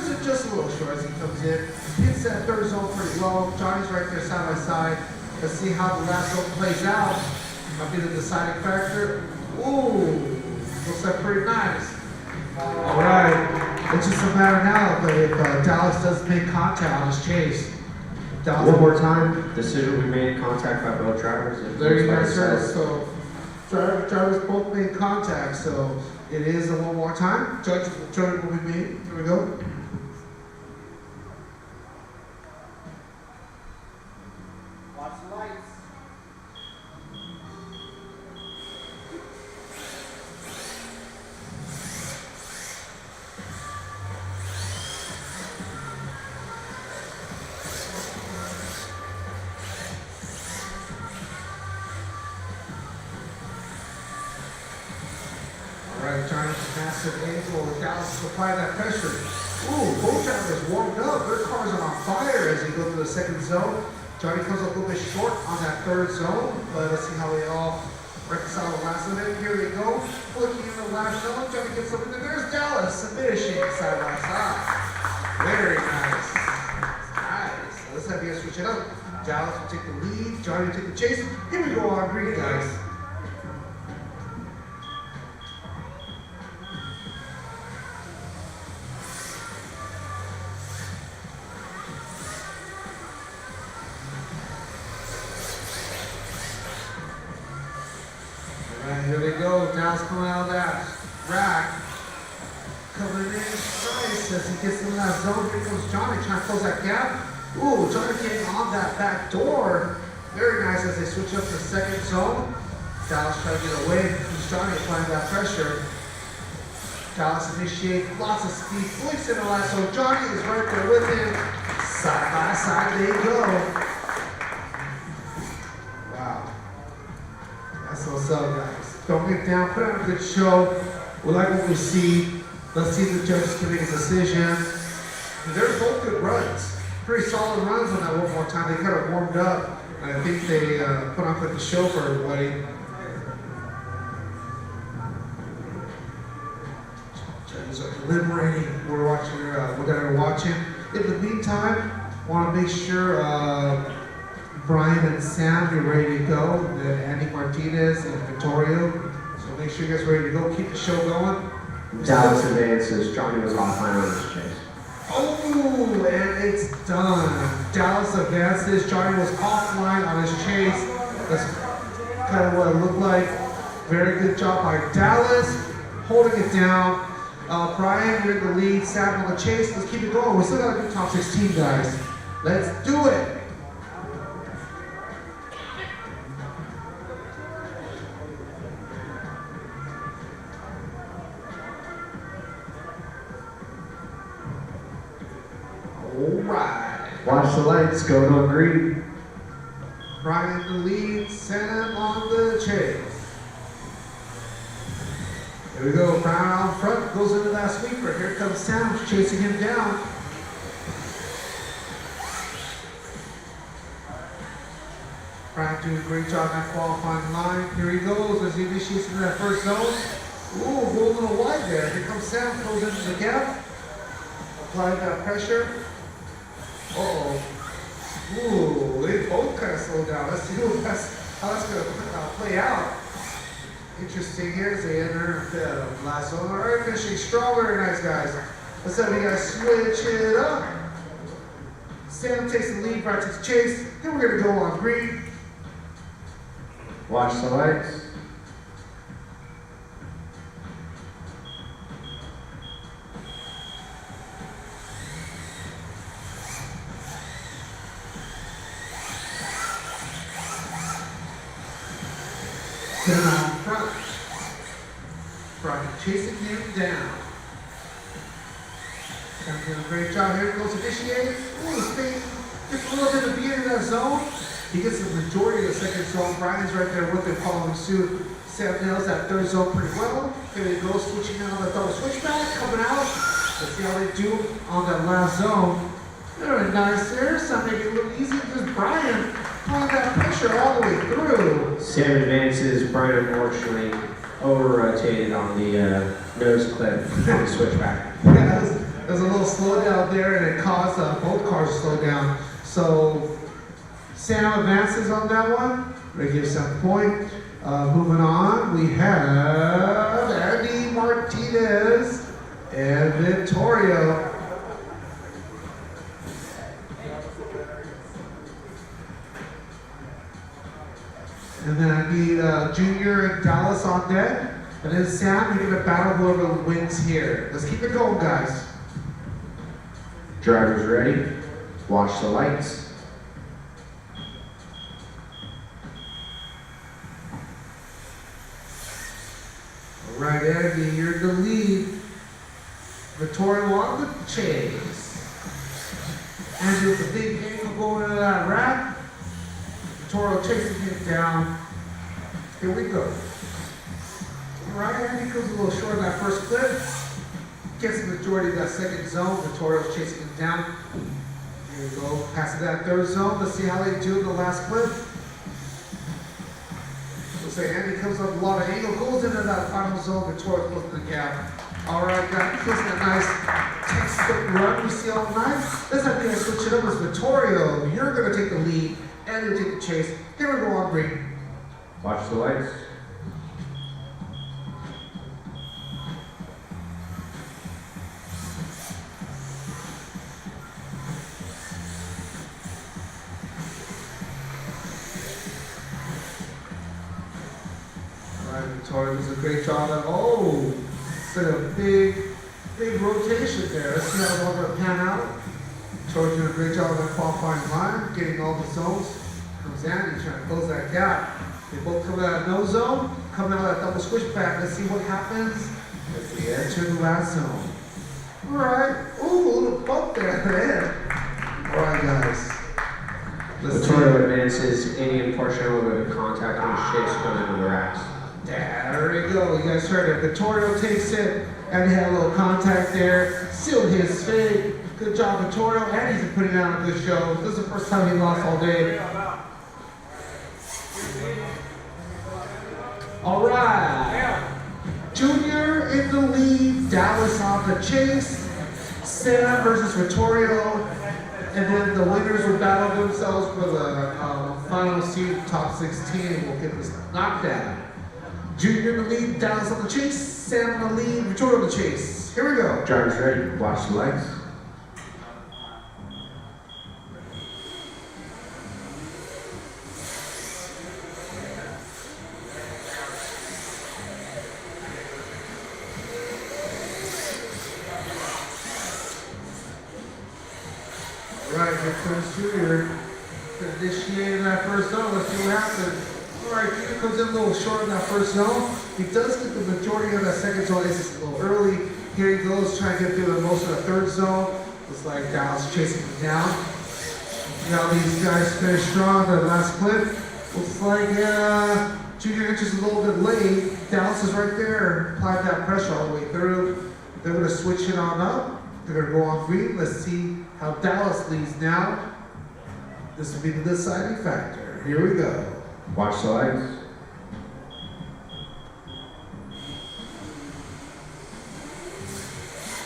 in just a little short as he comes in. Hits that third zone pretty low. Johnny's right there side by side. Let's see how the last zone plays out. Might be the deciding factor. Ooh, looks like pretty nice. All right, it's just a matter now if Dallas does make contact on his chase. Dallas, One more time, decision we made, contact by both drivers. very nice, sir. So drivers both made contact, so it is a one more time. Judge will be made. Here we go. Watch the lights. Johnny, massive angle. Dallas apply that pressure. Ooh, both drivers warmed up. Their cars are on fire as they go to the second zone. Johnny comes up a little bit short on that third zone, but let's see how they all reconcile the last of it. Here we go. Flicking in the last zone, trying to get something. There's Dallas, finishing side by side. Very nice. Nice. Let's have you guys switch it up. Dallas will take the lead. Johnny will take the chase. Here we go on green, guys. Alright, here we go. Dallas coming out of that rack. Coming in nice as he gets in that zone. Here comes Johnny trying to close that gap. Ooh, Johnny getting on that back door. Very nice as they switch up to the second zone. Dallas trying to get away. He's Johnny applying that pressure. Dallas initiates lots of speed. Flicks in the last zone. Johnny is right there with him. Side by side they go. Wow. That's what's up, guys. Don't get down. Put on a good show. We like what we see. Let's see the judges can make a decision. And they're both good runs. Pretty solid runs on that one more time. They kind of warmed up. And I think they put on quite the show for everybody. Judges are deliberating. We're watching. We're gonna watch him. In the meantime, want to make sure Brian and Sam, you're ready to go. Then Andy Martinez and Vittorio. So make sure you guys are ready to go. Keep the show going. Dallas advances. Johnny was offline on his chase. Oh, and it's done. Dallas advances. Johnny was offline on his chase. That's kind of what it looked like. Very good job by Dallas, holding it down. Brian, you're in the lead. Sam on the chase. Let's keep it going. We still got to do top 16, guys. Let's do it. Alright. Watch the lights, going on green. Brian in the lead, Sam on the chase. Here we go, Brian out front, goes into that sweeper. Here comes Sam, chasing him down. Brian doing a great job at qualifying line. Here he goes as he initiates into that first zone. Ooh, go a little wide there. Here comes Sam, goes into the gap. Applying that pressure. Uh-oh. Ooh, they both kind of slowed down. Let's see how that's going to play out. Interesting here as they enter the last zone. All right, finishing strong. Very nice, guys. Let's have you guys switch it up. Sam takes the lead, Brian takes the chase. Then we're going to go on green. Watch the lights. Sam out front. Brian chasing him down. Sam doing a great job here. Goes initiated. Ooh, spin. Just a little bit of the beginning of that zone. He gets the majority of the second zone. Brian's right there with him following suit. Sam nails that third zone pretty well. Here they go, switching out on the double switchback, coming out. Let's see how they do on that last zone. Very nice there. Sam making it a little easy. Just Brian pulling that pressure all the way through. Sam advances. Brian unfortunately over-rotated on the nose clip on the switchback. Yeah, there's a little slowdown there, and it caused both cars to slow down. So Sam advances on that one. They give Sam a point. Moving on, we have Andy Martinez and Vittorio. And then I need Junior and Dallas on deck. And then Sam, you're gonna battle whoever wins here. Let's keep it going, guys. Drivers ready. Watch the lights. All right, Andy, you're in the lead. Vittorio on the chase. Andy with the big angle going into that rack. Vittorio chasing him down. Here we go. All right, Andy comes a little short of that first clip. Gets the majority of that second zone. Vittorio's chasing him down. Here we go. Passing that third zone. Let's see how they do in the last clip. So Andy comes up a lot of angle, goes into that final zone, Victoria closing the gap. All right, guys, closing that nice textbook run we see all night. Let's have you guys switch it up as Vittorio. You're gonna take the lead, and you take the chase. Here we go on green. Watch the lights. All right, Victoria does a great job at, set a big rotation there. Let's see how it's all gonna pan out. Victoria doing a great job on that qualifying line, getting all the zones. Comes Andy trying to close that gap. They both come out of no zone, come out of that double switchback. Let's see what happens as they enter the last zone. All right. Ooh, a little bump there at the end. All right, guys. Let's see. Vittorio advances, Andy and Portia will go to contact and chase going into the racks. There we go. You guys heard it. Vittorio takes it, and he had a little contact there. Sealed his fate. Good job, Vittorio. And he's been putting on a good show. This is the first time he lost all day. All right. Junior in the lead. Dallas on the chase. Sam versus Vittorio. And then the winners will battle themselves for the final seed, top 16. We'll get this knockdown. Junior in the lead, Dallas on the chase, Sam on the lead, Vittorio on the chase. Here we go. Drivers ready, watch the lights. All right, here comes Junior. Initiating that first zone. Let's see what happens. All right, Junior comes in a little short in that first zone. He does get the majority of that second zone. It's just a little early. Here he goes, trying to get through the most of the third zone. Looks like Dallas chasing him down. Now these guys finish strong on the last clip. Looks like Junior enters a little bit late. Dallas is right there. Applied that pressure all the way through. They're going to switch it on up. They're going to go on green. Let's see how Dallas leads now. This will be the deciding factor. Here we go. Watch the lights.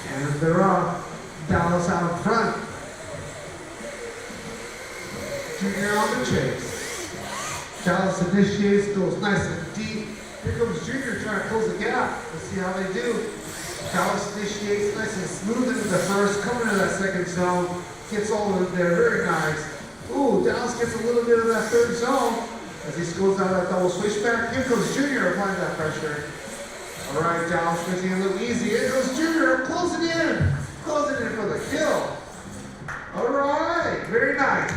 And they're off. Dallas out in front. Junior on the chase. Dallas initiates, goes nice and deep. Here comes Junior trying to close the gap. Let's see how they do. Dallas initiates nice and smooth into the first, coming into that second zone. Gets all in there, very nice. Ooh, Dallas gets a little bit of that third zone. As he goes out that double switchback, here comes Junior applying that pressure. All right, Dallas making it a little easy. Here goes Junior, closing in for the kill. All right, very nice.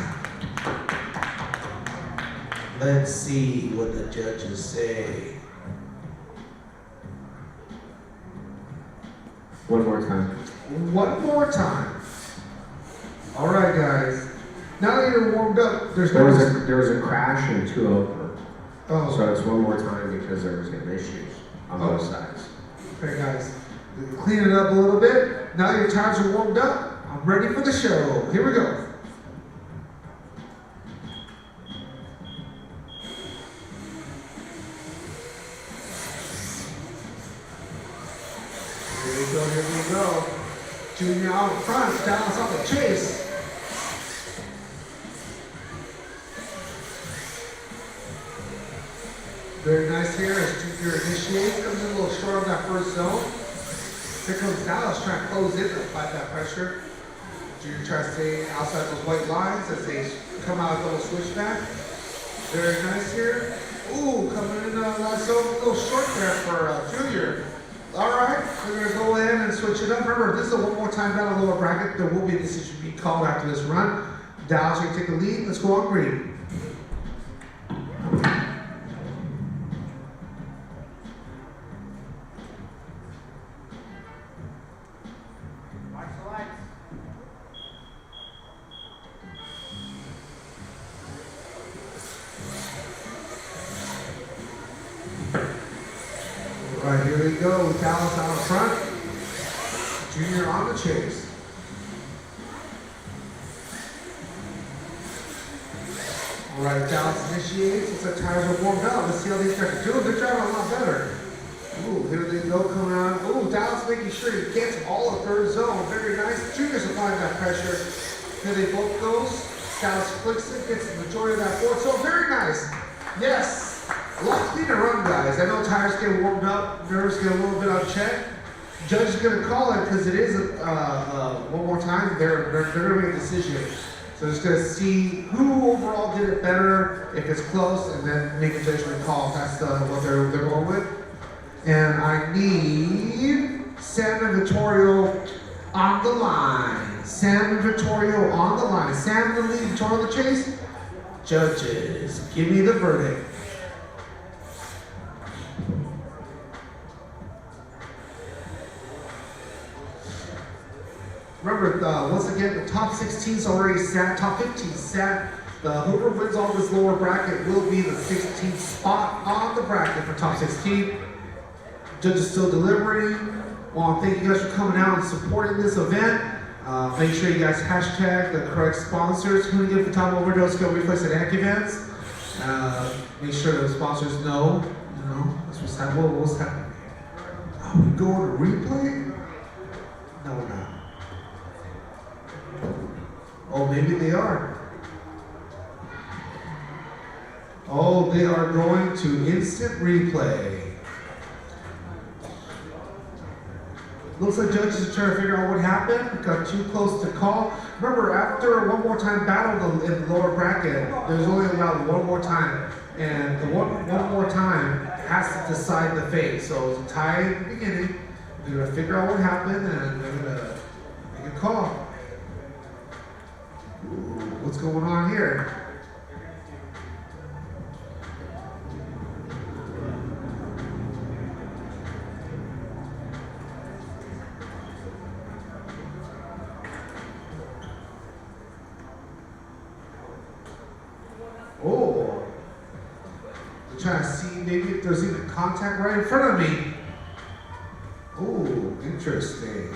Let's see what the judges say. One more time. One more time. All right, guys. Now that you're warmed up, there was a crash and two over. Oh. So it's one more time because there was getting issues on both sides. Okay, guys. Clean it up a little bit. Now your tires are warmed up. I'm ready for the show. Here we go. Here we go. Junior out front, Dallas on the chase. Very nice here as Junior initiates, comes in a little short on that first zone. Here comes Dallas trying to close in to fight that pressure. Junior tries to stay outside those white lines as they come out of double switchback. Very nice here. Ooh, coming in that zone, a little short there for Junior. All right, we're going to go ahead and switch it up. Remember, this is a one more time down the lower bracket. There will be a decision being called after this run. Dallas, you take the lead. Let's go on green. All right, here we go. Dallas out front. Junior on the chase. All right, Dallas initiates. Looks like tires are warmed up. Let's see how these guys are doing. They're driving a lot better. Ooh, here they go coming out. Ooh, Dallas making sure he gets all of third zone. Very nice. Junior's applying that pressure. Here they both goes. Dallas flicks it, gets the majority of that fourth zone. Very nice. Yes. A lot cleaner run, guys. I know tires get warmed up. Nerves get a little bit unchecked. Judge is going to call it because it is one more time. They're going to make a decision. So just going to see who overall did it better, if it's close, and then make a judgment call. That's what they're going with. And I need Sam and Vittorio on the line. Sam and Vittorio on the line. Sam the lead, Vittorio the chase. Judges, give me the verdict. Remember, once again, the top 16's already sat, top 15 sat. Whoever wins all this lower bracket will be the 16th spot on the bracket for top 16. Judge is still delivering. Want to thank you guys for coming out and supporting this event. Make sure you guys hashtag the correct sponsors. Who give the top overdose skill reflex and events. Make sure the sponsors know. You know, what's happening. What's happening? Are we going to replay? No, we're not. Oh, maybe they are. Oh, they are going to instant replay. Looks like judges are trying to figure out what happened. Got too close to call. Remember, after one more time battle in the lower bracket, there's only allowed one more time. And the one more time has to decide the fate. So it's a tie in the beginning. They're going to figure out what happened and they're going to make a call. Ooh, what's going on here? Oh, I'm trying to see maybe if there's even contact right in front of me. Oh, interesting.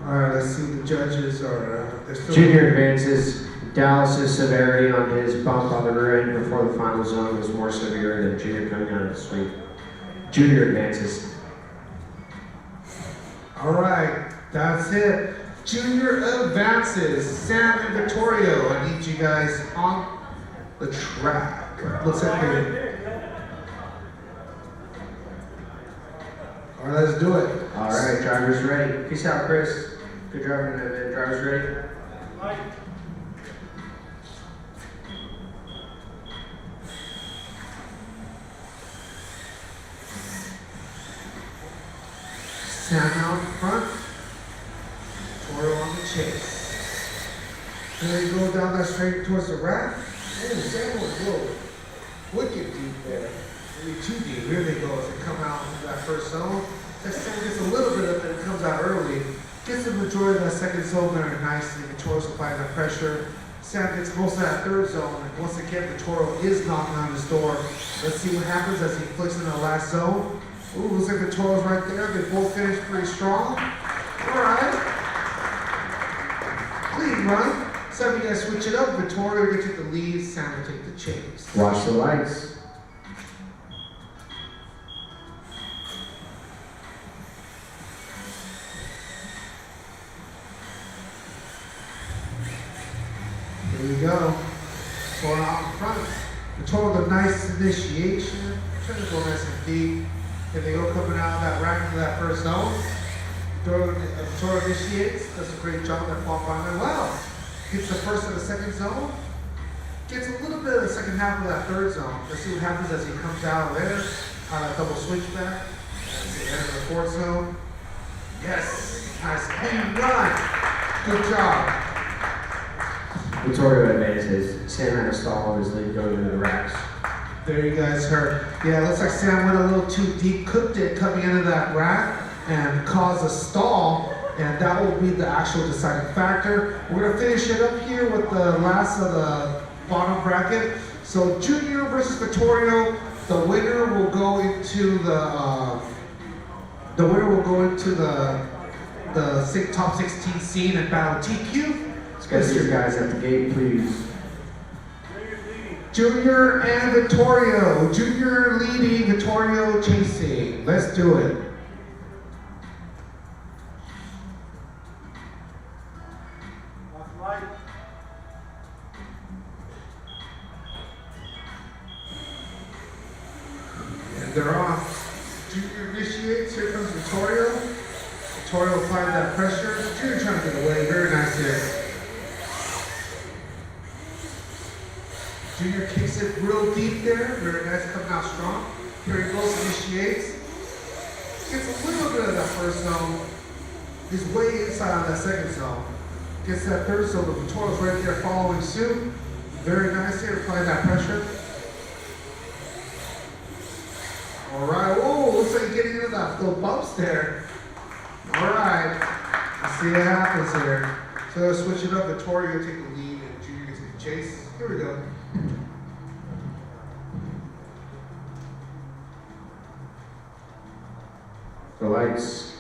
Alright, let's see the judges are. Junior advances. Dallas's severity on his bump on the rear end before the final zone was more severe than Junior coming out of the sweep. Junior advances. Alright, that's it. Junior advances. Sam and Vittorio. I need you guys on the track. Looks like they. Alright, let's do it. Alright, drivers ready. Peace out, Chris. Good driving, drivers ready. Mike. Sam out in front. Toro on the chase. There you go down that straight towards the rack. Oh, Sam was low. Wicked deep there. Maybe too deep. Here they go as they come out into that first zone. That Sam gets a little bit of it and comes out early. Gets the majority of that second zone very nicely. Vittorio's applying that pressure. Sam gets most of that third zone. And once again, Vittorio is knocking on his door. Let's see what happens as he flicks in the last zone. Ooh, looks like Vittorio's right there. They both finished pretty strong. All right. Clean run. So if you guys switch it up, Vittorio will take the lead, Sam will take the chase. Watch the lights. Here we go. Going out in front. Vittorio with a nice initiation. Trying to go nice and deep. If they go coming out of that rack into that first zone. Vittorio initiates, does a great job at qualifying well. Gets the first and the second zone. Gets a little bit of the second half of that third zone. Let's see what happens as he comes out of there. On a double switchback. As he enters the fourth zone. Yes, nice clean run. Good job. Vittorio advances. Sam had a stall on his lead going into the racks. There you guys heard. Yeah, it looks like Sam went a little too deep, cooked it coming into that rack and caused a stall, and that will be the actual deciding factor. We're gonna finish it up here with the last of the bottom bracket. So Junior versus Vittorio, the winner will go into the top 16 seed and battle TQ. Let's get your guys at the gate, please. Junior and Vittorio. Junior leading, Vittorio chasing. Let's do it. Last light. And they're off. Junior initiates. Here comes Vittorio. Vittorio applied that pressure. Junior trying to get away. Very nice here. Junior kicks it real deep there. Very nice, coming out strong. Here he goes, initiates. Gets a little bit of that first zone. He's way inside on that second zone. Gets that third zone, but Vittorio's right there following suit. Very nice here, applying that pressure. All right, whoa, looks like getting into those bumps there. All right, let's see what happens here. So let's switch it up. Vittorio take the lead and Junior gets the chase. Here we go. The lights.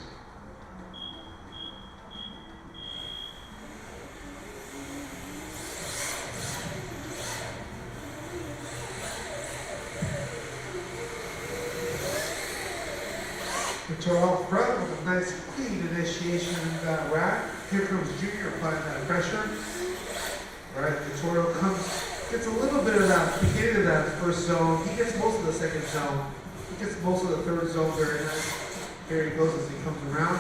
Vittorio out front with a nice clean initiation in that rack. Here comes Junior applying that pressure. All right, Vittorio gets a little bit of that beginning of that first zone. He gets most of the second zone. He gets most of the third zone. Very nice. Here he goes as he comes around.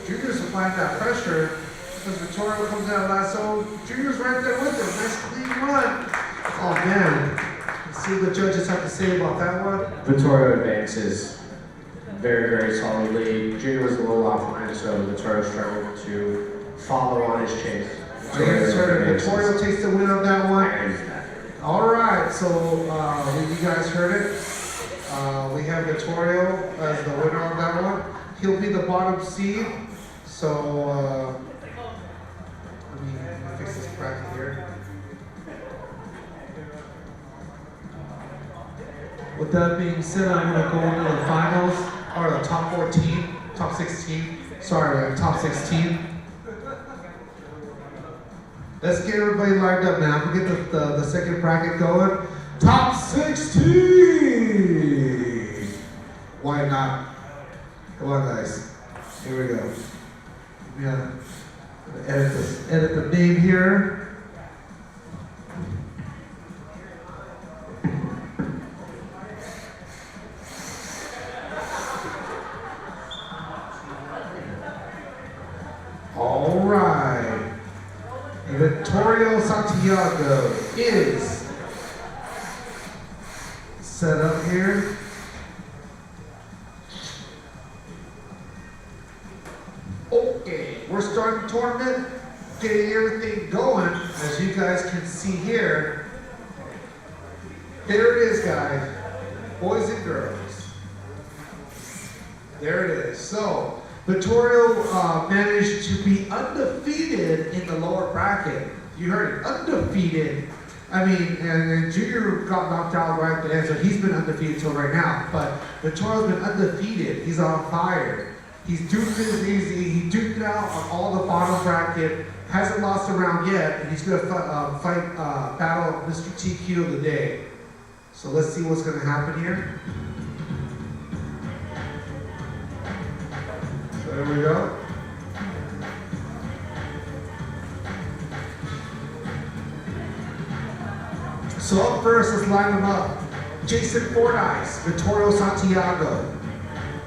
Junior's applying that pressure. As Vittorio comes out of last zone, Junior's right there with him. Nice clean run. Oh man. Let's see what the judges have to say about that one. Vittorio advances. Very, very solid lead. Junior was a little offline, so Vittorio struggled to follow on his chase. Vittorio takes the win on that one. All right, so you guys heard it. We have Vittorio as the winner on that one. He'll be the bottom seed. So let me fix this bracket here. With that being said, I'm going to go into the finals, or the top 14, top 16. Sorry, top 16. Let's get everybody lined up now. We'll get the second bracket going. Top 16! Why not? Come on, guys. Here we go. Yeah. Edit the name here. All right. Vittorio Santiago is set up here. Okay, we're starting the tournament, getting everything going, as you guys can see here. There it is, guys, boys and girls. There it is. So, Vittorio managed to be undefeated in the lower bracket. You heard it, undefeated. I mean, and Junior got knocked out right at the end, so he's been undefeated till right now. But Vittorio's been undefeated. He's on fire. He's duked it easy. He duked it out on all the bottom bracket, hasn't lost a round yet, and he's gonna battle Mr. TQ of the day. So let's see what's gonna happen here. So there we go. So up first, let's line them up. Jason Fordyce, Vittorio Santiago.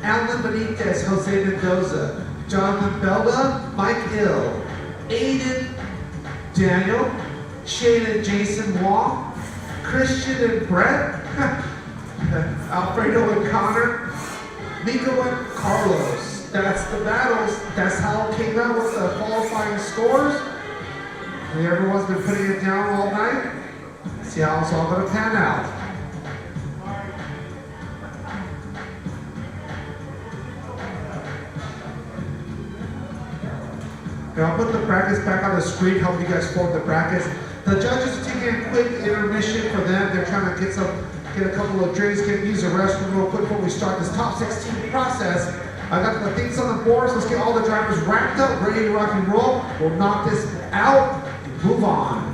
Alan Benitez, Jose Mendoza. Jonathan Belda, Mike Hill. Aiden Daniel. Shane and Jason Wong. Christian and Brett. Alfredo and Connor. Miko and Carlos. That's the battles. That's how it came out with the qualifying scores. And everyone's been putting it down all night. See how it's all going to pan out. And I'll put the brackets back on the screen, help you guys form the brackets. The judges are taking a quick intermission for them. They're trying to get a couple of drinks, use the restroom real quick before we start this top 16 process. I got the things on the boards. Let's get all the drivers wrapped up, ready to rock and roll. We'll knock this out and move on.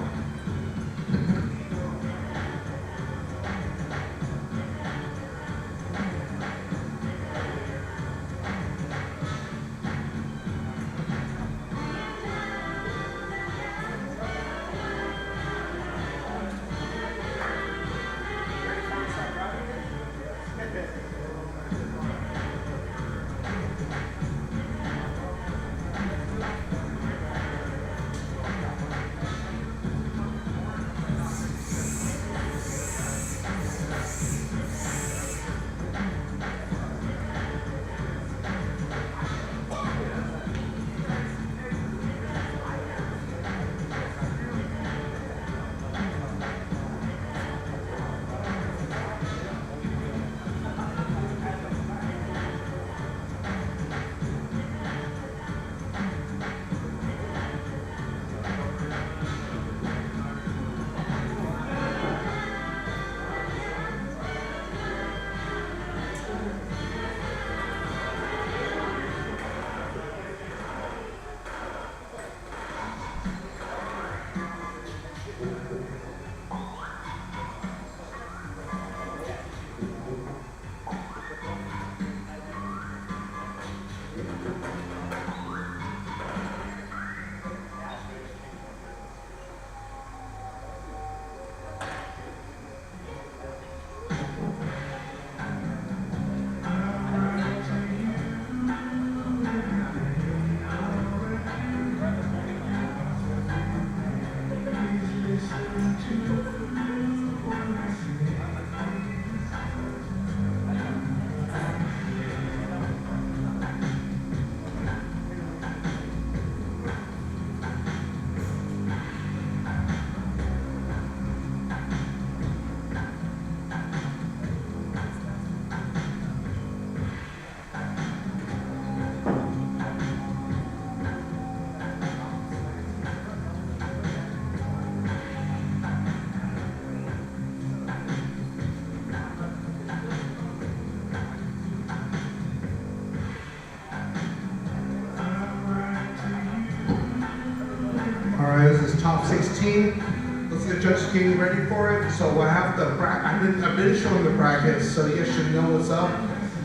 This is top 16. Let's get Judge King ready for it. So I have the I've been showing the brackets, so you guys should know what's up.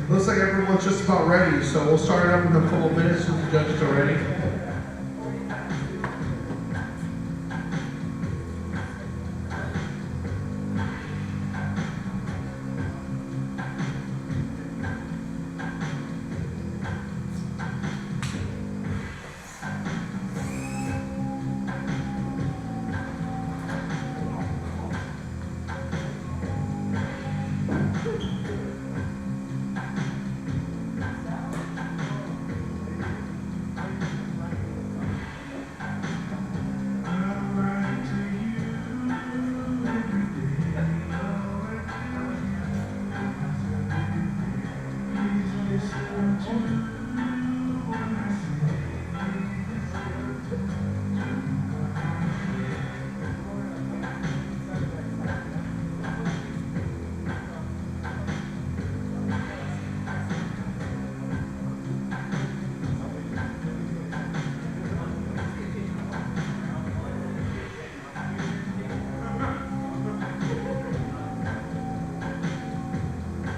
Looks like everyone's just about ready, so we'll start it up in a couple minutes when the judges are ready.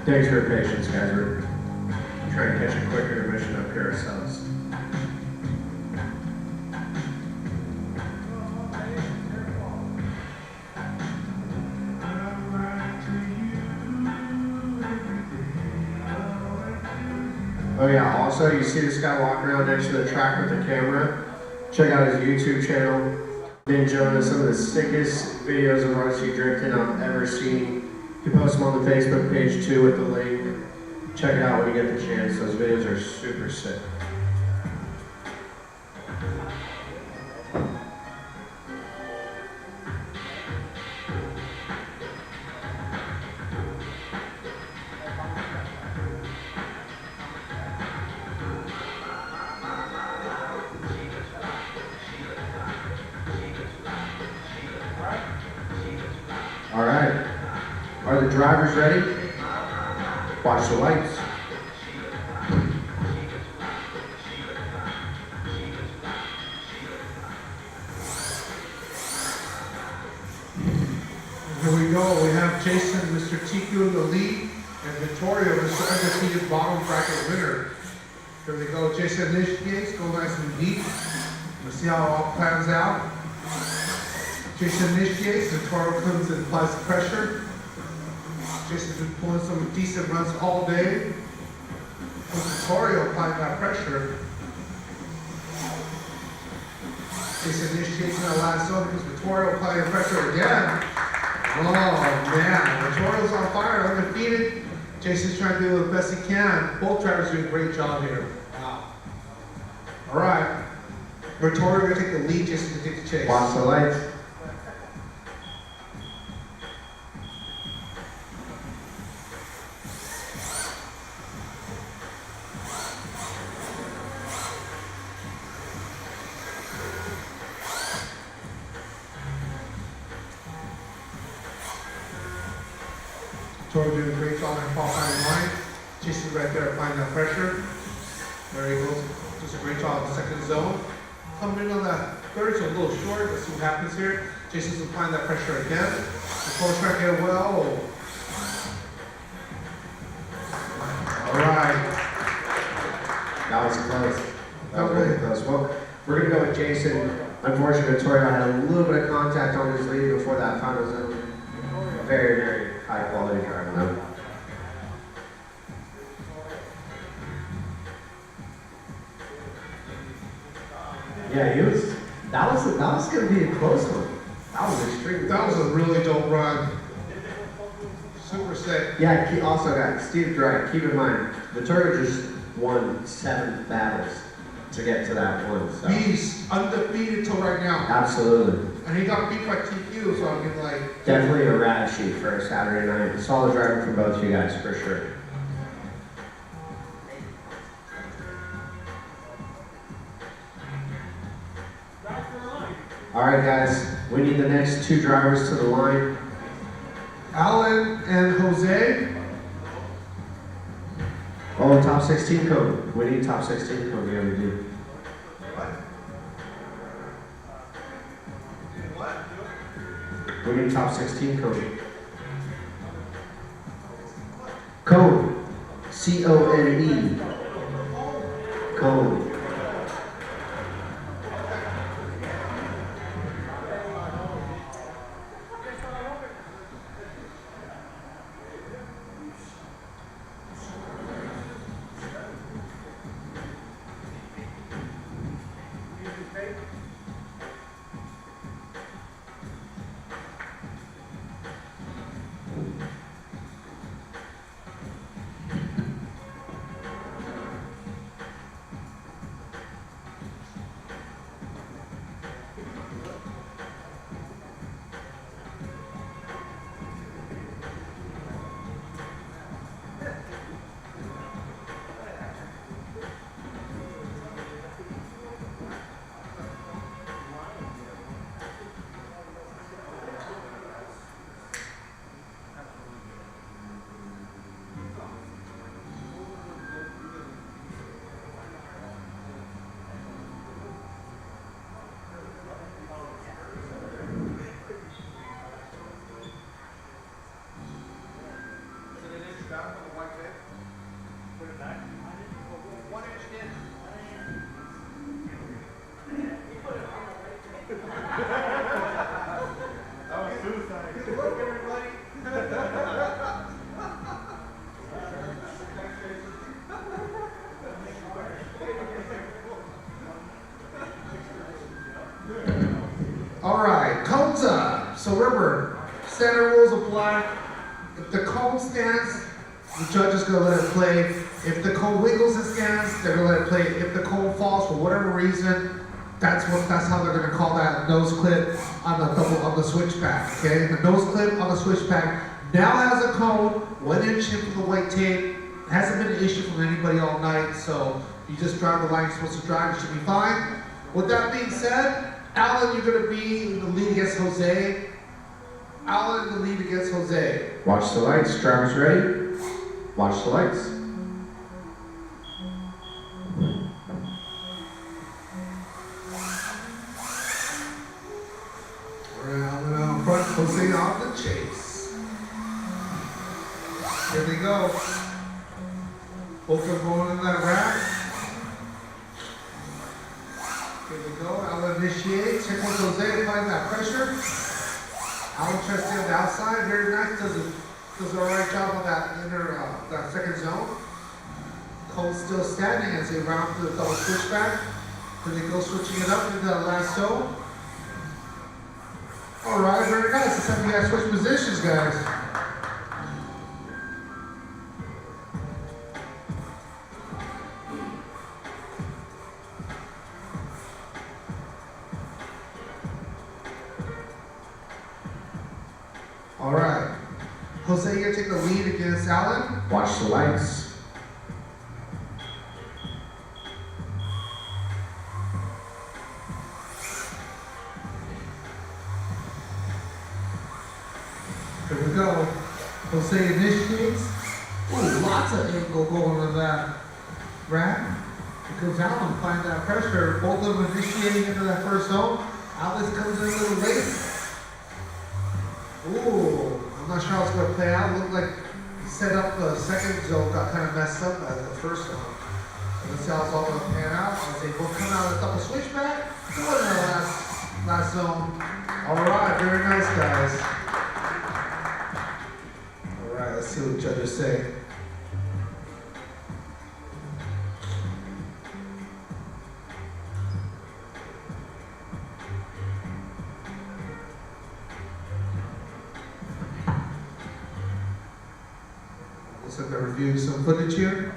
Thanks for your patience, guys. We're trying to catch a quick intermission up here ourselves. Oh yeah, also you see this guy walking around next to the track with the camera. Check out his YouTube channel. Been showing us some of the sickest videos of RC drifting I've ever seen. You post them on the Facebook page too with the link. Check it out when you get the chance. Those videos are super sick. All right. Are the drivers ready? Watch the lights. Here we go. We have Jason, Mr. TQ in the lead, and Victoria, Mr. Undefeated Bottom Bracket winner. Here we go. Jason initiates, go nice and deep. Let's see how it all plans out. Jason initiates, Victoria comes and applies pressure. Jason's been pulling some decent runs all day. Victoria applying that pressure. Jason initiates in that last zone because Victoria applying pressure again. Oh man, Victoria's on fire, undefeated. Jason's trying to do the best he can. Both drivers doing a great job here. Wow. All right. Victoria gonna take the lead, Jason's gonna take the chase. Watch the lights. Victoria doing a great job on qualifying line. Jason's right there applying that pressure. There he goes. Does a great job in the second zone. Coming in on that third, so a little short. Let's see what happens here. Jason's applying that pressure again. Victoria's trying to get well. All right. That was close. That was really close. Well, we're going to go with Jason. Unfortunately, Victoria had a little bit of contact on his lead before that final zone. Very, very high quality driver though. Yeah, that was going to be a close one. That was extremely That was a really dope run. Super sick. Yeah, also guys, Steve Dry, keep in mind, Victoria just won 7 battles to get to that one. So. He's undefeated till right now. Absolutely. And he got beat by TQ, so I mean like... Definitely a rad sheet for a Saturday night. Solid driving from both you guys, for sure. All right, guys, we need the next 2 drivers to the line. Alan and Jose. Oh, top 16 code. We need top 16 code. We gotta do. We need top 16 code. Code. C-O-N-E. Code. All right, cones up. So remember, standard rules apply. If the cone stands, the judge is gonna let it play. If the cone wiggles and stands, they're gonna let it play. If the cone falls for whatever reason, that's how they're gonna call that nose clip on the switchback. Okay, the nose clip on the switchback now has a cone, 1 inch in from the white tape. Hasn't been an issue from anybody all night, so you just drive the line you're supposed to drive, it should be fine. With that being said, Alan, you're gonna be in the lead against Jose. Alan in the lead against Jose. Watch the lights. Drivers ready? Watch the lights. Around and out front, Jose on the chase. Here they go. Both are going in that rack. Here we go. Alan initiates. Here comes Jose applying that pressure. Alan tries to stay on the outside. Very nice. Does a right job on that that second zone. Cole's still standing as they round through the double switchback. Then they go switching it up into that last zone. All right, very nice. It's time you guys switch positions, guys. All right. Jose, you're gonna take the lead against Alan. Watch the lights. Here we go. Jose initiates. Ooh, lots of angle going on that rack. Here comes Alan applying that pressure. Both of them initiating into that first zone. Alan comes in a little late. Ooh, I'm not sure how it's going to play out. It looked like he set up the second zone, got kind of messed up as the first zone. So let's see how it's all going to pan out. As they both come out of the double switchback. Going in the last zone. All right, very nice, guys. All right, let's see what the judges say. Looks like they're reviewing some footage here.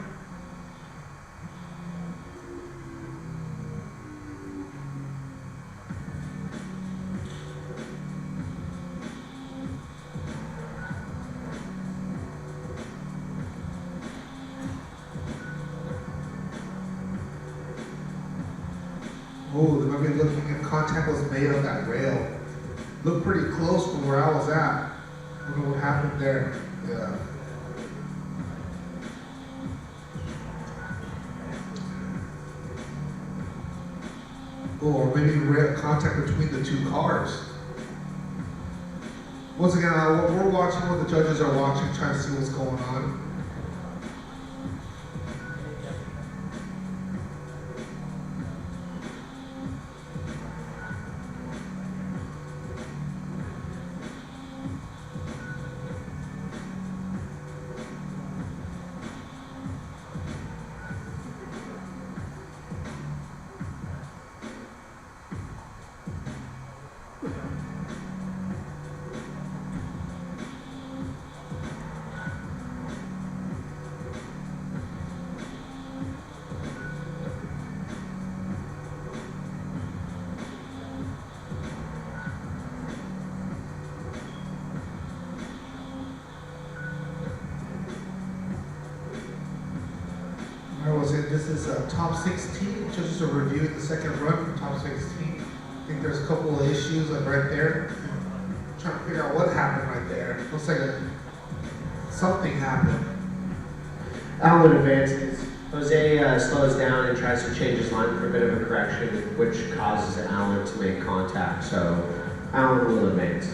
Oh, they might be looking if contact was made on that rail. Looked pretty close from where I was at. I don't know what happened there. Yeah. Or maybe contact between the two cars. Once again, we're watching what the judges are watching, trying to see what's going on. This is top 16. Judges are reviewing the second run from top 16. I think there's a couple of issues like right there. I'm trying to figure out what happened right there. Looks like something happened. Alan advances. Jose slows down and tries to change his line for a bit of a correction, which causes Alan to make contact. So Alan will advance.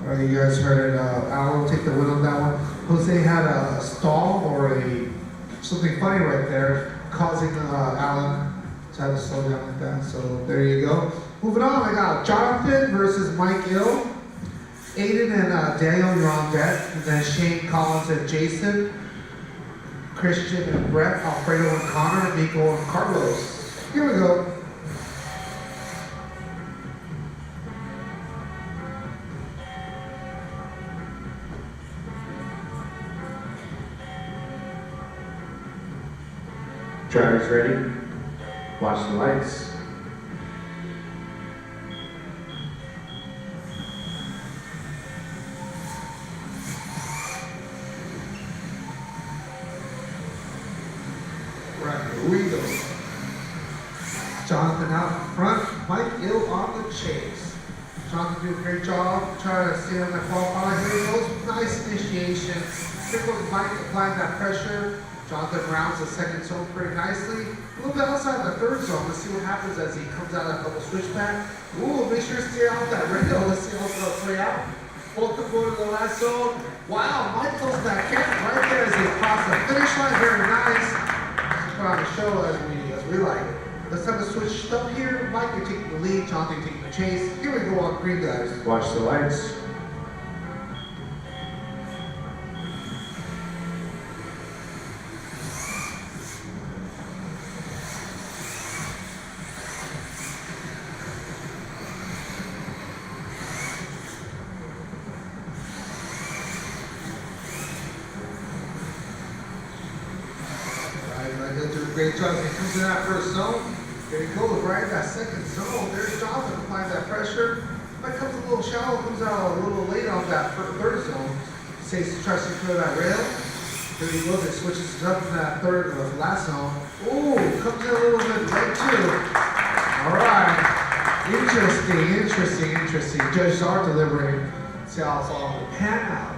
All right, you guys heard it. Alan will take the win on that one. Jose had a stall or something funny right there, causing Alan to have to slow down like that. So there you go. Moving on, I got Jonathan versus Mike Ill. Aiden and Daniel, you're on deck. And then Shane, Collins, and Jason. Christian and Brett, Alfredo and Connor, Nico and Carlos. Here we go. Drivers ready? Watch the lights. Right, here we go. Jonathan out front, Mike Gill on the chase. Jonathan did a great job trying to stay on that qualifier. Here he goes, nice initiation. Here goes Mike applying that pressure. Jonathan rounds the second zone pretty nicely. A little bit outside the third zone. Let's see what happens as he comes out of that double switchback. Ooh, make sure to stay off that radio. Let's see how it's going to play out. Both of them go to the last zone. Wow, Mike closed that camp right there as he crossed the finish line. Very nice. Just put on the show as we like it. Let's have a switch up here. Mike, you're taking the lead. Jonathan, you're taking the chase. Here we go on green, guys. Watch the lights. Great job. He comes in that first zone. There he goes, right in that second zone. There's Jonathan applying that pressure. That comes a little shallow, comes out a little late on that third zone. Stays tries to clear that rail. There he goes, it switches up in that third last zone. Ooh, comes in a little bit late too. All right. Interesting. Judges are delivering. Let's see how it's all going to pan out.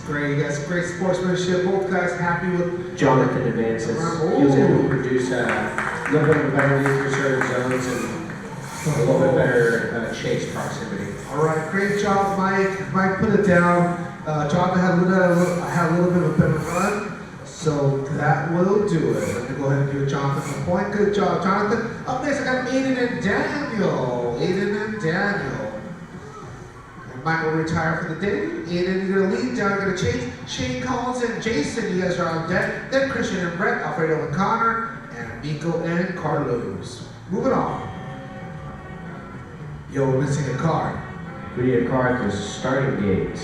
Great, that's great sportsmanship. Both guys happy with Jonathan advances. He was able to produce a little bit of a better lead for certain zones and a little bit better chase proximity. All right, great job, Mike. Mike put it down. Jonathan had a little bit of a better run, so that will do it. Let me go ahead and give Jonathan a point. Good job, Jonathan. Up next, I got Aiden and Daniel. Mike will retire for the day. Aiden, you're going to lead. Down, you're going to chase. Shane Collins and Jason, you guys are on deck. Then Christian and Brett, Alfredo and Connor, and Miko and Carlos. Moving on. Yo, we're missing a car. We need a car at the starting gate.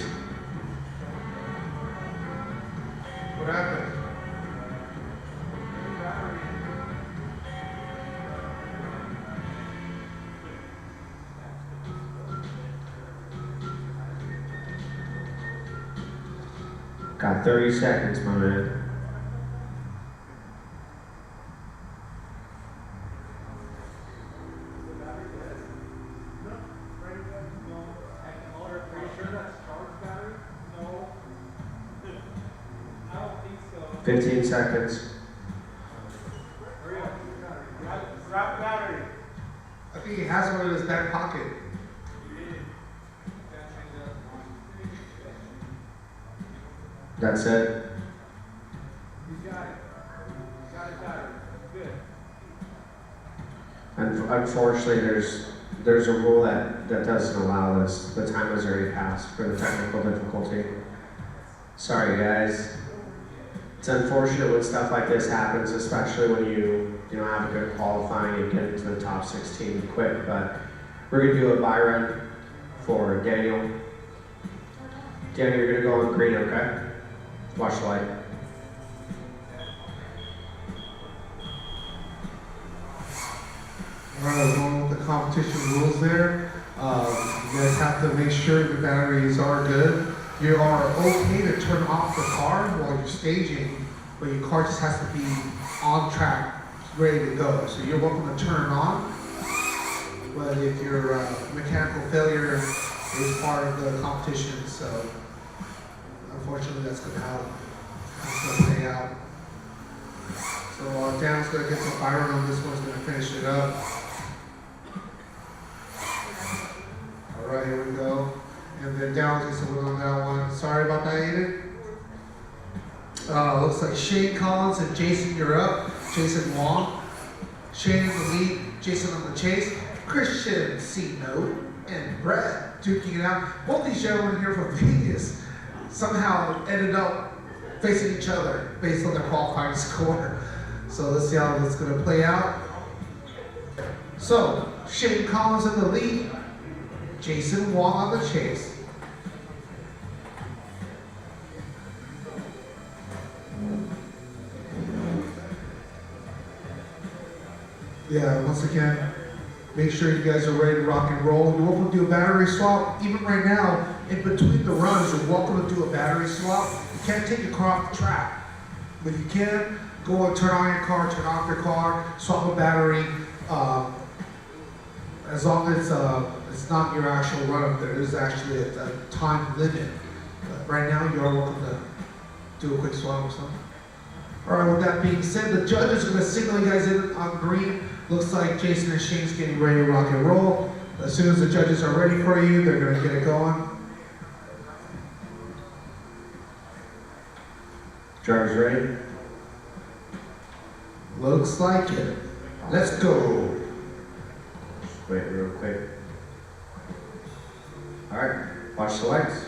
What happened? Got 30 seconds, my man. I don't think so. 15 seconds. Hurry up. Grab the battery. I think he has one in his back pocket. That's it. You got it. You got it battery. Good. Unfortunately, there's a rule that doesn't allow this. The time has already passed for the technical difficulty. Sorry, guys. It's unfortunate when stuff like this happens, especially when you have a good qualifying and get into the top 16 quick. But we're gonna do a bye run for Daniel. Daniel, you're gonna go on green, okay? Watch the light. All right, going with the competition rules there. You guys have to make sure your batteries are good. You are okay to turn off the car while you're staging, but your car just has to be on track, ready to go. So you're welcome to turn it on. But if your mechanical failure is part of the competition, so unfortunately that's going to play out. So Dan's going to get some fire on this one's going to finish it up. All right, here we go. And then Down gets a win on that one. Sorry about that, Aiden. Looks like Shane Collins and Jason, you're up. Jason Wong. Shane in the lead, Jason on the chase. Christian C-Note and Brett duking it out. Both these gentlemen here from Vegas somehow ended up facing each other based on their qualifying score. So let's see how this is going to play out. So Shane Collins in the lead. Jason Wong on the chase. Yeah, once again, make sure you guys are ready to rock and roll. You're welcome to do a battery swap. Even right now, in between the runs, you're welcome to do a battery swap. You can't take your car off the track, but you can go and turn on your car, turn off your car, swap a battery, as long as it's not your actual run. There is actually a time limit. But right now, you are welcome to do a quick swap or something. All right, with that being said, the judges are going to signal you guys in on green. Looks like Jason and Shane's getting ready to rock and roll. As soon as the judges are ready for you, they're going to get it going. Drivers ready? Looks like it. Let's go. Just wait real quick. All right, watch the lights.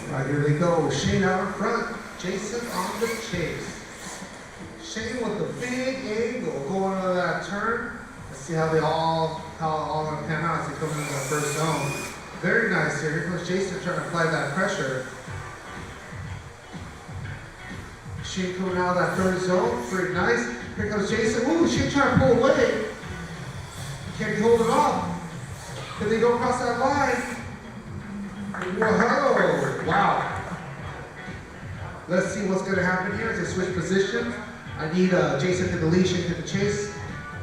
All right, here they go. Shane out in front, Jason on the chase. Shane with the big angle going into that turn. Let's see how all going to pan out as they come into that first zone. Very nice here. Here comes Jason trying to apply that pressure. Shane coming out of that third zone. Very nice. Here comes Jason. Ooh, Shane trying to pull away. Can he hold it off? Can they go across that line? Whoa! Wow. Let's see what's going to happen here as they switch positions. I need Jason to the lead, Shane to the chase.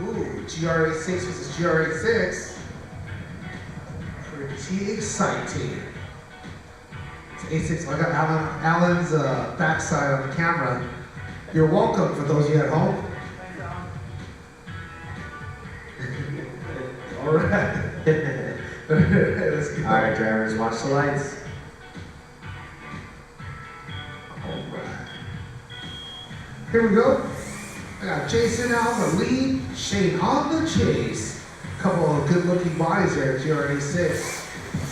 Ooh, GRA6 versus GRA6. Pretty exciting. It's A6. I got Alan's backside on the camera. You're welcome for those of you at home. All right. Let's go. All right, drivers, watch the lights. All right. Here we go. I got Jason out the lead, Shane on the chase. Couple of good-looking bodies there at GRA6.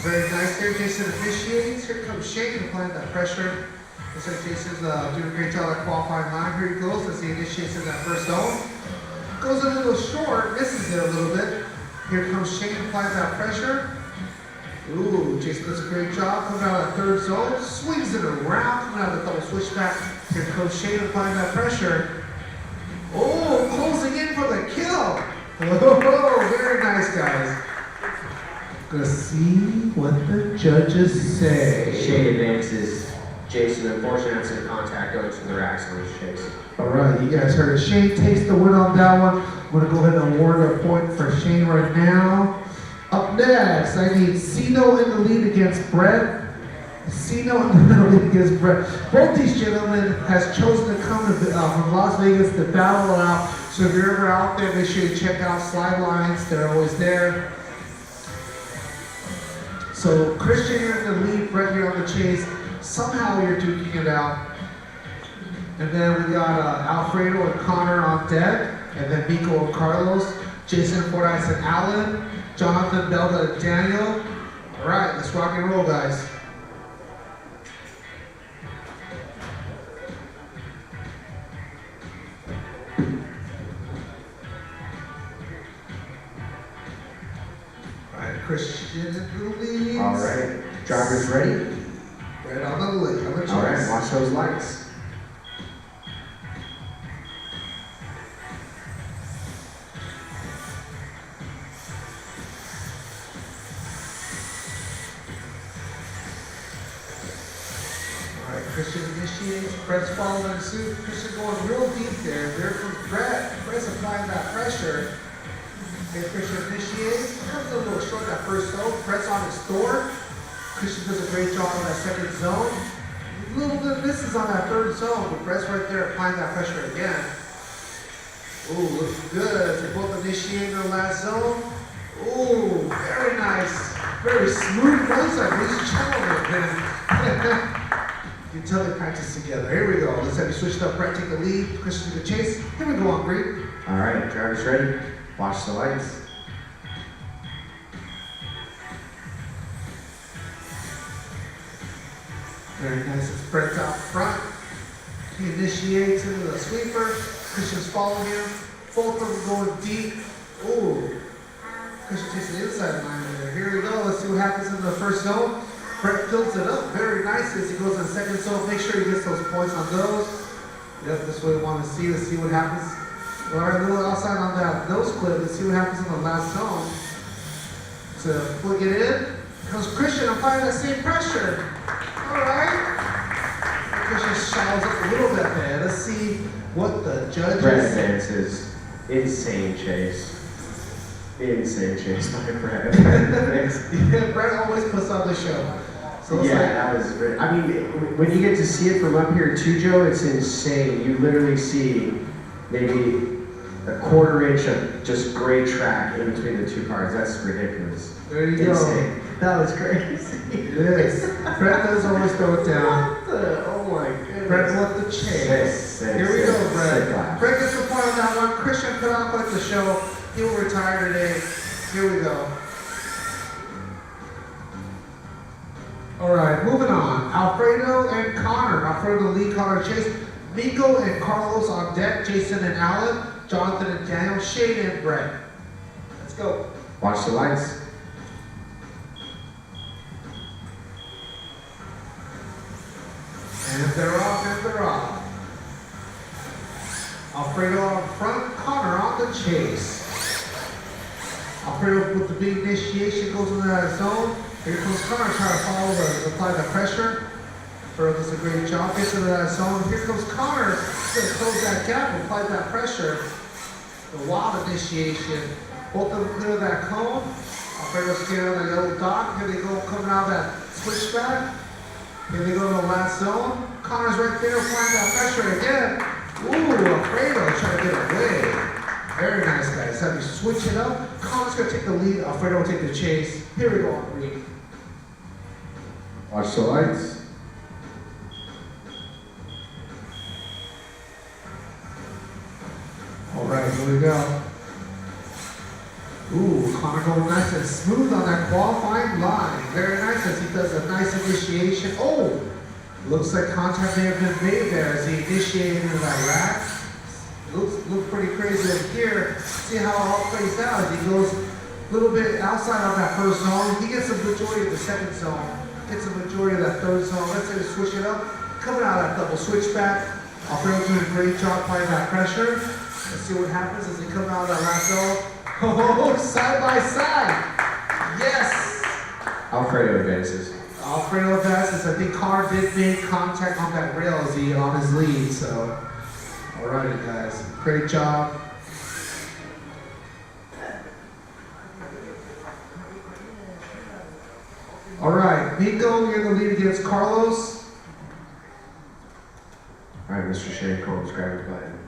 Very nice here. Jason initiates. Here comes Shane applying that pressure. Looks like Jason's doing a great job at qualifying line. Here he goes as he initiates in that first zone. Goes a little short, misses it a little bit. Here comes Shane applying that pressure. Ooh, Jason does a great job coming out of that third zone. Swings it around, coming out of the double switchback. Here comes Shane applying that pressure. Oh, closing in for the kill. Oh, very nice, guys. Gonna see what the judges say. Shane advances. Jason, unfortunately, has some contact going to the racks on his chase. All right, you guys heard it. Shane takes the win on that one. I'm gonna go ahead and award a point for Shane right now. Up next, I need Cino in the lead against Brett. Cino in the lead against Brett. Both these gentlemen has chosen to come to, from Las Vegas to battle it out. So if you're ever out there, make sure you check out Slide Lines. They're always there. So Christian here in the lead, Brett here on the chase. Somehow you're duking it out. And then we got Alfredo and Connor on deck. And then Nico and Carlos. Jason Fordyce and Alan. Jonathan, Belda, and Daniel. All right, let's rock and roll, guys. All right, Christian in the lead. All right, drivers ready? Right on the lead. All right, watch those lights. Christian initiates, Brett's following suit. Christian going real deep there. There comes Brett. Brett's applying that pressure. Okay, Christian initiates. Comes a little short that first zone. Brett's on his door. Christian does a great job on that second zone. A little bit of misses on that third zone, but Brett's right there applying that pressure again. Ooh, looks good. They both initiating the last zone. Ooh, very nice. Very smooth runs like these gentlemen. You can tell they practice together. Here we go. Let's have you switched up. Brett take the lead. Christian to the chase. Here we go on green. All right, drivers ready? Watch the lights. Very nice. It's Brett out front. He initiates into the sweeper. Christian's following him. Both of them going deep. Ooh. Christian takes the inside line there. Here we go. Let's see what happens in the first zone. Brett fills it up very nicely as he goes in the second zone. Make sure he gets those points on those. Yep, that's what we want to see. Let's see what happens. All right, a little outside on that nose clip. Let's see what happens in the last zone. So flick it in. Comes Christian applying that same pressure. All right. Christian shallows up a little bit there. Let's see what the judges Brett say. advances. Insane chase. Insane chase by Brett. Yeah, Brett always puts on the show. So it's Yeah, like, that was great. I mean, when you get to see it from up here too, Joe, it's insane. You literally see maybe a quarter inch of just gray track in between the two cars. That's ridiculous. there you Insane. That was crazy. go. Yes. Brett does always throw it down. What the? Oh my goodness. Brett with the chase. Sick, Here we go, sick Brett. lap. Brett gets the point on that one. Christian put on quite the show. He will retire today. Here we go. All right, moving on. Alfredo and Connor. Alfredo the lead, Connor chase. Nico and Carlos on deck. Jason and Alan. Jonathan and Daniel. Shane and Brett. Let's go. Watch the lights. And they're off, and they're off. Alfredo on front, Connor on the chase. Alfredo with the big initiation goes into that zone. Here comes Connor trying to follow apply the pressure. Alfredo does a great job, gets into that zone. Here comes Connor, he's gonna close that gap, apply that pressure. The wild initiation. Both of them clear that cone. Alfredo's getting on the yellow dot. Here they go, coming out of that switchback. Here they go to the last zone. Connor's right there applying that pressure again. Ooh, Alfredo trying to get away. Very nice, guys. Have you switch it up. Connor's going to take the lead. Alfredo will take the chase. Here we go on 3. Watch the lights. All right, here we go. Ooh, Connor going nice and smooth on that qualifying line. Very nice as he does a nice initiation. Oh, looks like contact may have been made there as he initiated into that rack. Looks pretty crazy in here. See how it all plays out as he goes a little bit outside on that first zone. He gets the majority of the second zone. Gets the majority of that third zone. Let's say we switch it up. Coming out of that double switchback. Alfredo doing a great job applying that pressure. Let's see what happens as he comes out of that last zone. Oh, side by side. Yes. Alfredo advances. Alfredo advances. I think Carr did make contact on that rail as he on his lead. So, alrighty, guys. Great job. All right, Nico, you're in the lead against Carlos. All right, Mr. Shane Combs, grab your button.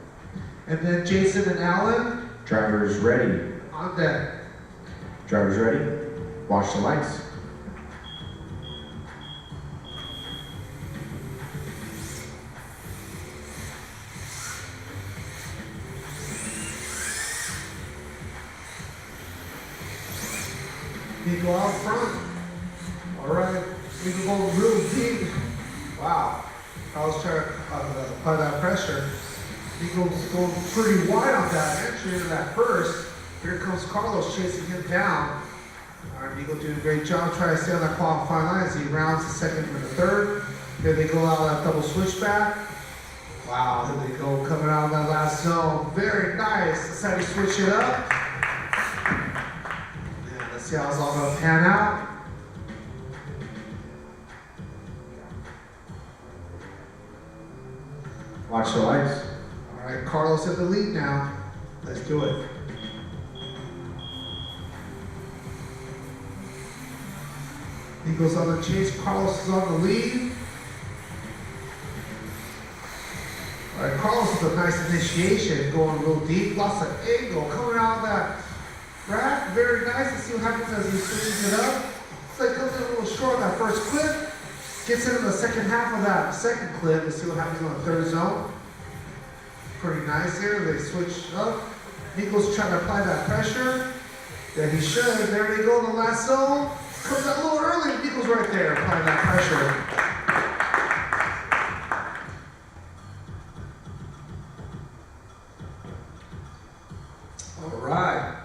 And then Jason and Alan Drivers ready. on deck. Drivers ready. Watch the lights. Nico out front. All right, we can go real deep. Wow. I was trying to apply that pressure. Nico's going pretty wide on that, entry into that first. Here comes Carlos chasing him down. All right, Nico doing a great job trying to stay on that qualifying line as he rounds the second and the third. Here they go out of that double switchback. Wow, here they go coming out of that last zone. Very nice. Let's have you switch it up. Yeah, let's see how it's all going to pan out. Watch the lights. All right, Carlos in the lead now. Let's do it. He goes on the chase. Carlos is on the lead. All right, Carlos with a nice initiation, going real deep. Lots of angle coming out of that rack. Very nice. Let's see what happens as he switches it up. It's like comes in a little short on that first clip. Gets into the second half of that second clip. Let's see what happens on the third zone. Pretty nice here. They switch up. Nico's trying to apply that pressure. That he should. There they go in the last zone. Comes out a little early. Nico's right there applying that pressure. All right.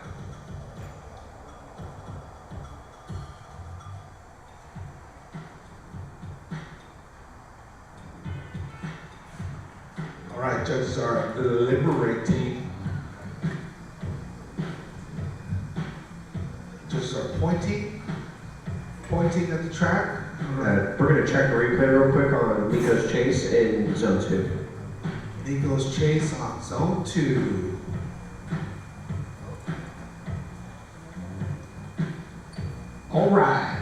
All right, judges are deliberating. Judges are pointing at the track. We're gonna check the replay real quick on Nico's chase in zone 2. Nico's chase on zone 2. All right.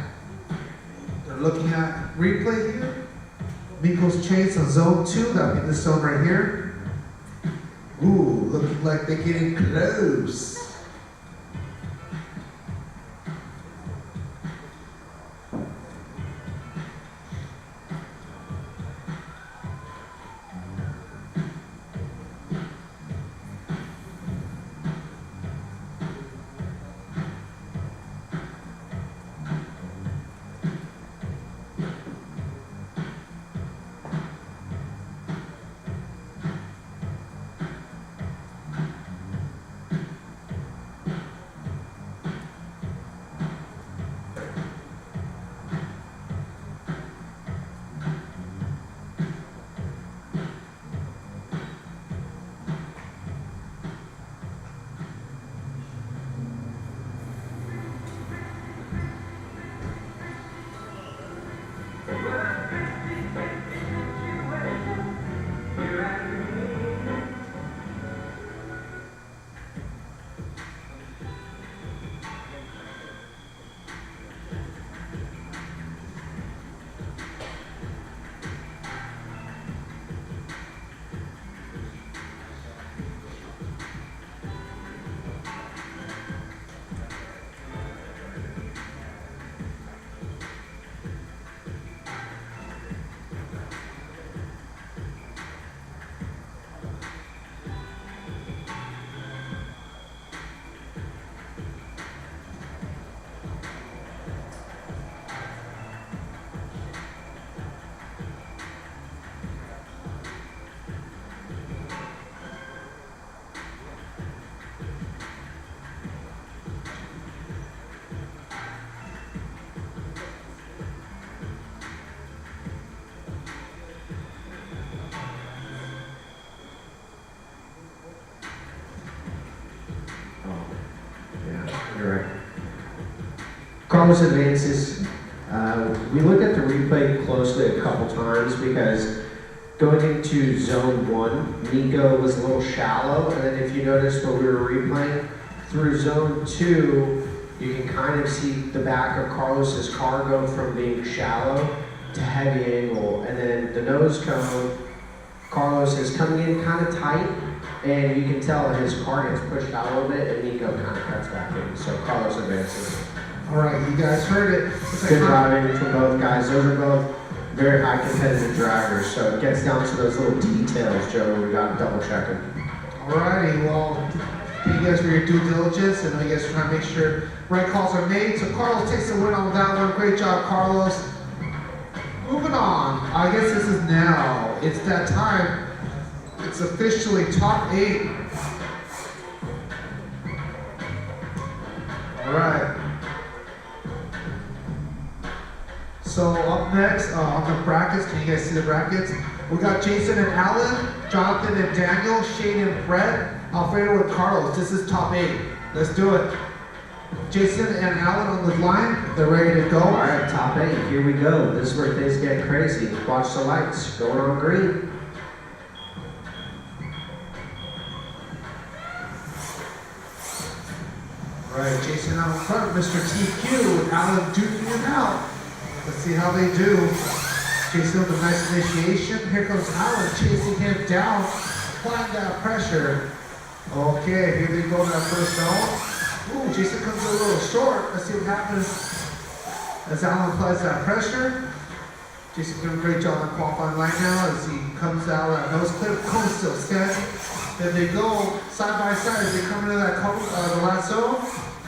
They're looking at replay here. Nico's chase on zone 2. That'll be this zone right here. Ooh, looking like they're getting close. Carlos advances. We looked at the replay closely a couple times because going into zone 1, Nico was a little shallow, and then if you notice when we were replaying, through zone 2, you can kind of see the back of Carlos's car go from being shallow to heavy angle, and then the nose cone, Carlos is coming in kind of tight, and you can tell his car gets pushed out a little bit, and Nico kind of cuts back in, so Carlos advances. All right, you guys heard it. Good driving from both guys. Those are both very high competitive drivers, so it gets down to those little details, Joe, we got to double check them. All righty, well, thank you guys for your due diligence, and you guys are trying to make sure right calls are made. So Carlos takes the win on that one. Great job, Carlos. Moving on, I guess this is now. It's that time. It's officially top 8. All right. So up next, on the brackets, can you guys see the brackets? We got Jason and Alan, Jonathan and Daniel, Shane and Brett, Alfredo and Carlos. This is top 8. Let's do it. Jason and Alan on the line. They're ready to go. All right, top 8. Here we go. This is where things get crazy. Watch the lights. Going on green. All right, Jason out in front, Mr. TQ, and Alan duking him out. Let's see how they do. Jason with a nice initiation. Here comes Alan chasing him down, applying that pressure. Okay, here they go to that first zone. Ooh, Jason comes a little short. Let's see what happens as Alan applies that pressure. Jason doing a great job on qualifying line now as he comes out of that nose clip. Cone's still standing. Then they go side by side as they come into that the last zone.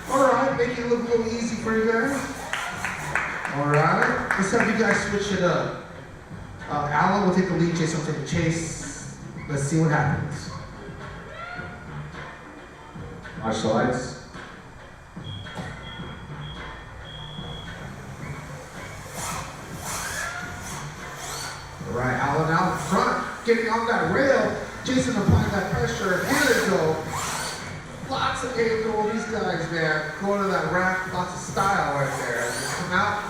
All right, making it look a little easy for you guys. All right, let's have you guys switch it up. Alan will take the lead, Jason will take the chase. Let's see what happens. Watch the lights. All right, Allen out in front, getting on that rail. Jason applying that pressure. Here they go. Lots of angle. These guys, man, going to that rack. Lots of style right there. As they come out,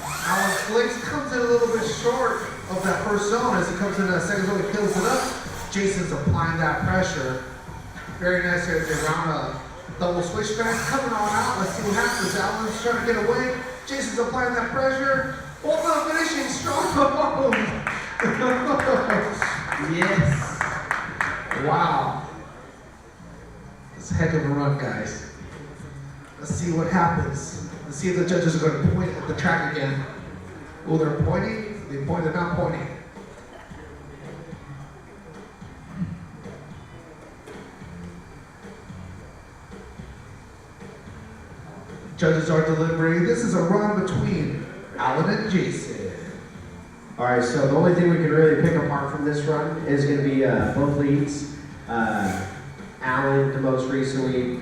Allen flicks, comes in a little bit short of that first zone. As he comes into that second zone, he fills it up. Jason's applying that pressure. Very nice as they round a double switchback. Coming on out. Let's see what happens. Allen's trying to get away. Jason's applying that pressure. Oh, no, finishing strong. Yes. Wow. That's a heck of a run, guys. Let's see what happens. Let's see if the judges are going to point at the track again. Oh, they're pointing. They point, they're not pointing. Judges are deliberating. This is a run between Allen and Jason. All right, so the only thing we can really pick apart from this run is going to be both leads. Allen, the most recently,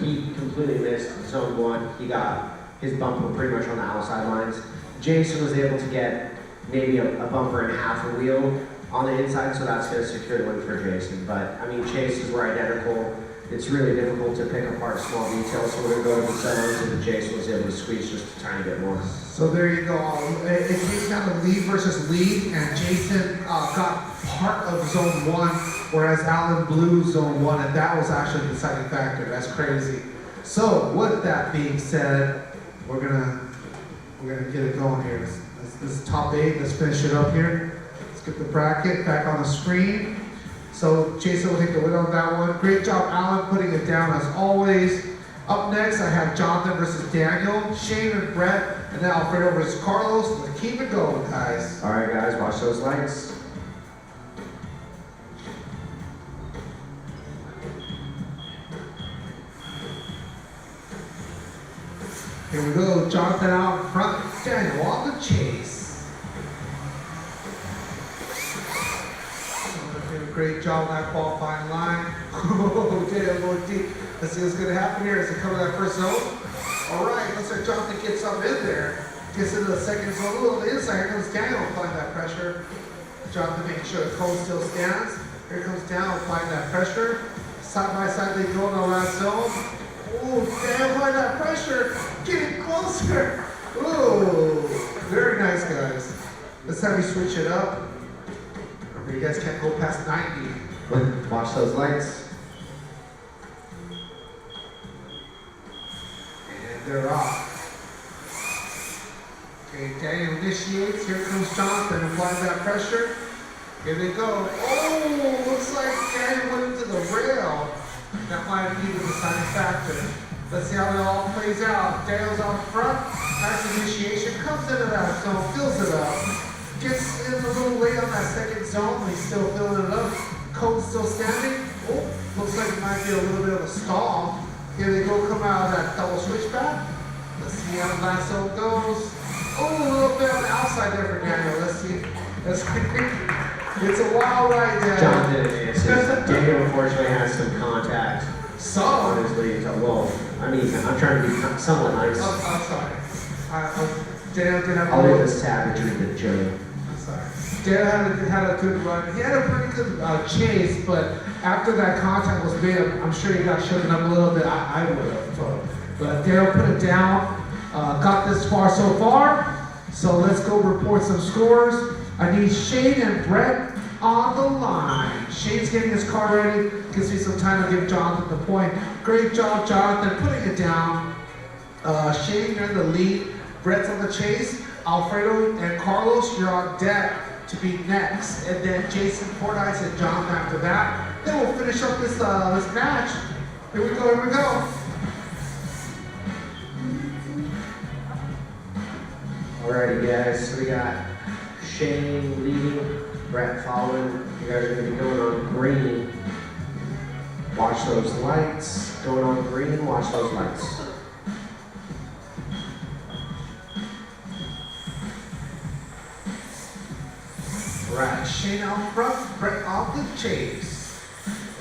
he completely missed zone 1. He got his bumper pretty much on the outside lines. Jason was able to get maybe a bumper and half a wheel on the inside, so that's going to secure the win for Jason. But, I mean, chases were identical. It's really difficult to pick apart small details, so we're going to go with the zones, and Jason was able to squeeze just a tiny bit more. So there you go. It came down to lead versus lead, and Jason got part of zone 1, whereas Allen blew zone 1, and that was actually the deciding factor. That's crazy. So with that being said, we're gonna get it going here. This is top 8. Let's finish it up here. Let's get the bracket back on the screen. So Jason will take the win on that one. Great job, Allen, putting it down as always. Up next, I have Jonathan versus Daniel, Shane and Brett, and then Alfredo versus Carlos. Let's keep it going, guys. All right, guys, watch those lights. Here we go, Jonathan out in front, Daniel on the chase. Great job on that qualifying line. Oh, damn, more deep. Let's see what's going to happen here as they come to that first zone. All right, looks like Jonathan gets up in there. Gets into the second zone. Ooh, on the inside, here comes Daniel applying that pressure. Jonathan making sure the cone still stands. Here comes Daniel applying that pressure. Side by side, they go in the last zone. Ooh, Daniel applying that pressure. Getting closer. Ooh, very nice, guys. Let's have you switch it up. You guys can't go past 90. Watch those lights. And they're off. Okay, Daniel initiates. Here comes Jonathan applying that pressure. Here they go. Oh, looks like Daniel went into the rail. That might have been the deciding factor. Let's see how it all plays out. Daniel's out front. Nice initiation. Comes into that zone. Fills it up. Gets in a little late on that second zone, but he's still filling it up. Cone's still standing. Oh, looks like it might be a little bit of a stall. Here they go, come out of that double switchback. Let's see how the last zone goes. Oh, a little bit on the outside there for Daniel. Let's see. It's a wild ride, Daniel. Jonathan advances. Daniel unfortunately has some contact on his lead. Well, I mean, I'm trying to be somewhat nice. Oh, I'm sorry. Daniel did have I'll leave this tab between the Joe. Daniel had a good run. He had a pretty good chase, but after that contact was made, I'm sure he got shaken up a little bit. I would have. But Daniel put it down. Got this far so far. So let's go report some scores. I need Shane and Brett on the line. Shane's getting his car ready. Gives me some time to give Jonathan the point. Great job, Jonathan, putting it down. Shane, you're in the lead. Brett's on the chase. Alfredo and Carlos, you're on deck to be next. And then Jason, Fordyce, and Jonathan after that. Then we'll finish up this match. Here we go. Alrighty, guys, so we got Shane leading, Brett following. You guys are going to be going on green. Watch those lights. Going on green, watch those lights. Right, Shane out front, Brett off the chase.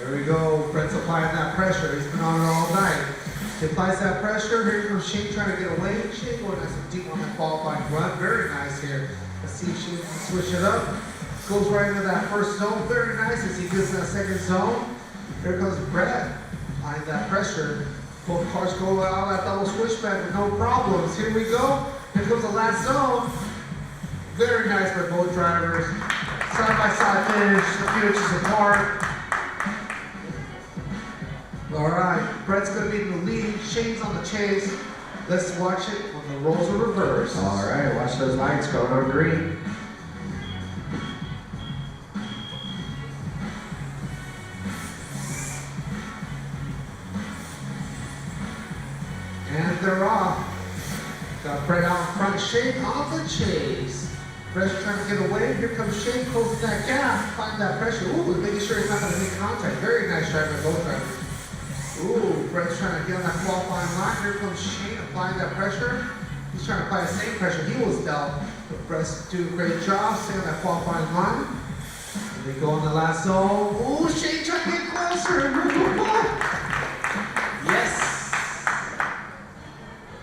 There we go. Brett's applying that pressure. He's been on it all night. He applies that pressure. Here comes Shane trying to get away. Shane going nice and deep on that qualifying run. Very nice here. Let's see if Shane can switch it up. Goes right into that first zone. Very nice as he gets that second zone. Here comes Brett applying that pressure. Both cars go out that double switchback with no problems. Here we go. Here comes the last zone. Very nice by both drivers. Side by side finish, a few inches apart. All right, Brett's gonna be in the lead. Shane's on the chase. Let's watch it when the roles are reversed. All right, watch those lights going on green. And they're off. Got Brett out in front. Shane on the chase. Brett's trying to get away. Here comes Shane, closing that gap. Find that pressure. Ooh, making sure he's not gonna make contact. Very nice drive by both drivers. Ooh, Brett's trying to get on that qualifying line. Here comes Shane applying that pressure. He's trying to apply the same pressure he was dealt. But Brett's doing a great job staying on that qualifying line. And they go on the last zone. Ooh, Shane trying to get closer. Yes.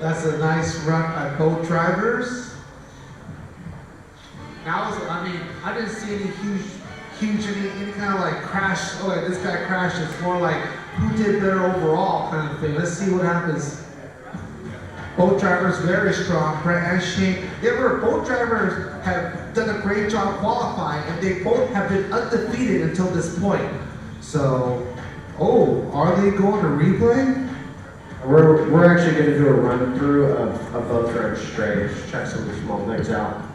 That's a nice run by both drivers. Now, I didn't see any any kind of like crash. Oh, like this guy crashed. It's more like who did better overall kind of thing. Let's see what happens. Both drivers very strong. Brett and Shane. Both drivers have done a great job qualifying, and they both have been undefeated until this point. So, are they going to replay? We're actually going to do a run through of both runs straight. Just check some of the small things out.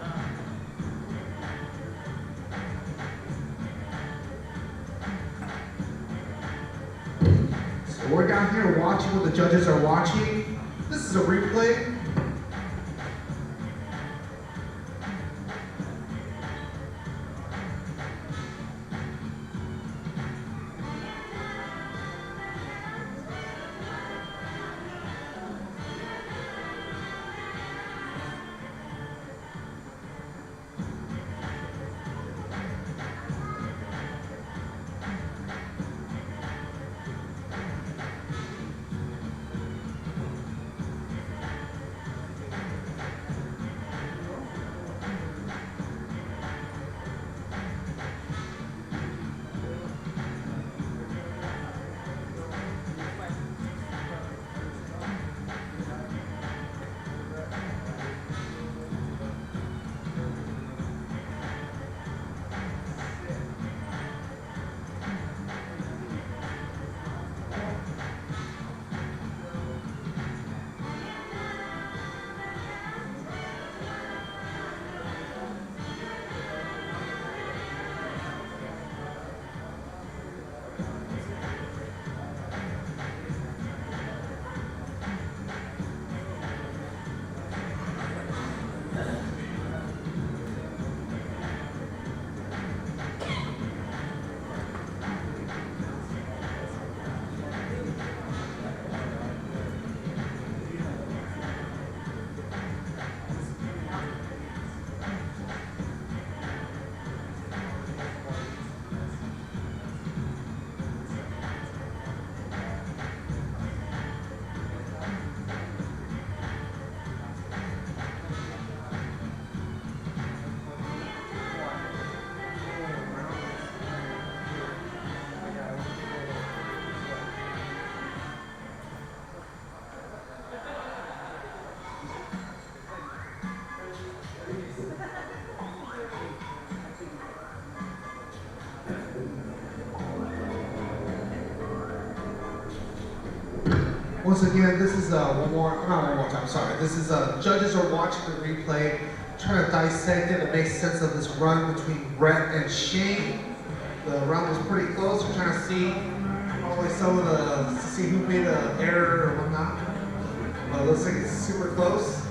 So we're down here watching what the judges are watching. This is a replay. Once again, this is not one more time, sorry. This is judges are watching the replay, trying to dissect it and make sense of this run between Brett and Shane. The run was pretty close. We're trying to see probably to see who made an error or whatnot. But it looks like it's super close.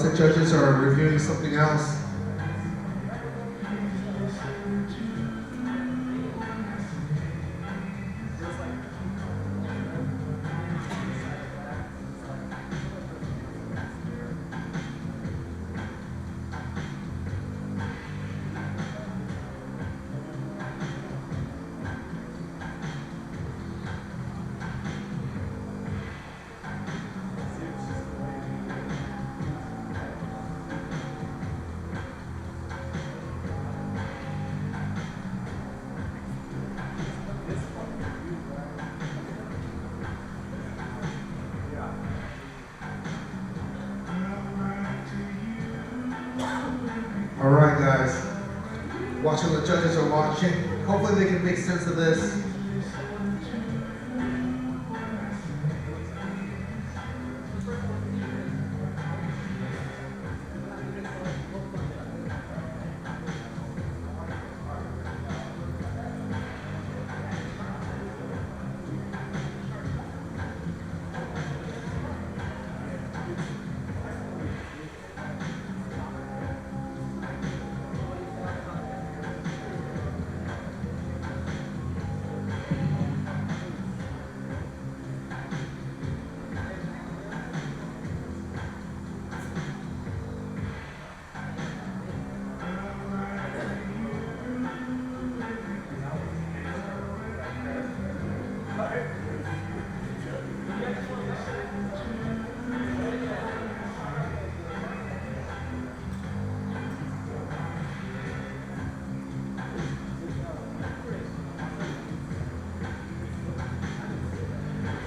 unless the judges are reviewing something else. All right, guys. Watching the judges are watching. Hopefully they can make sense of this.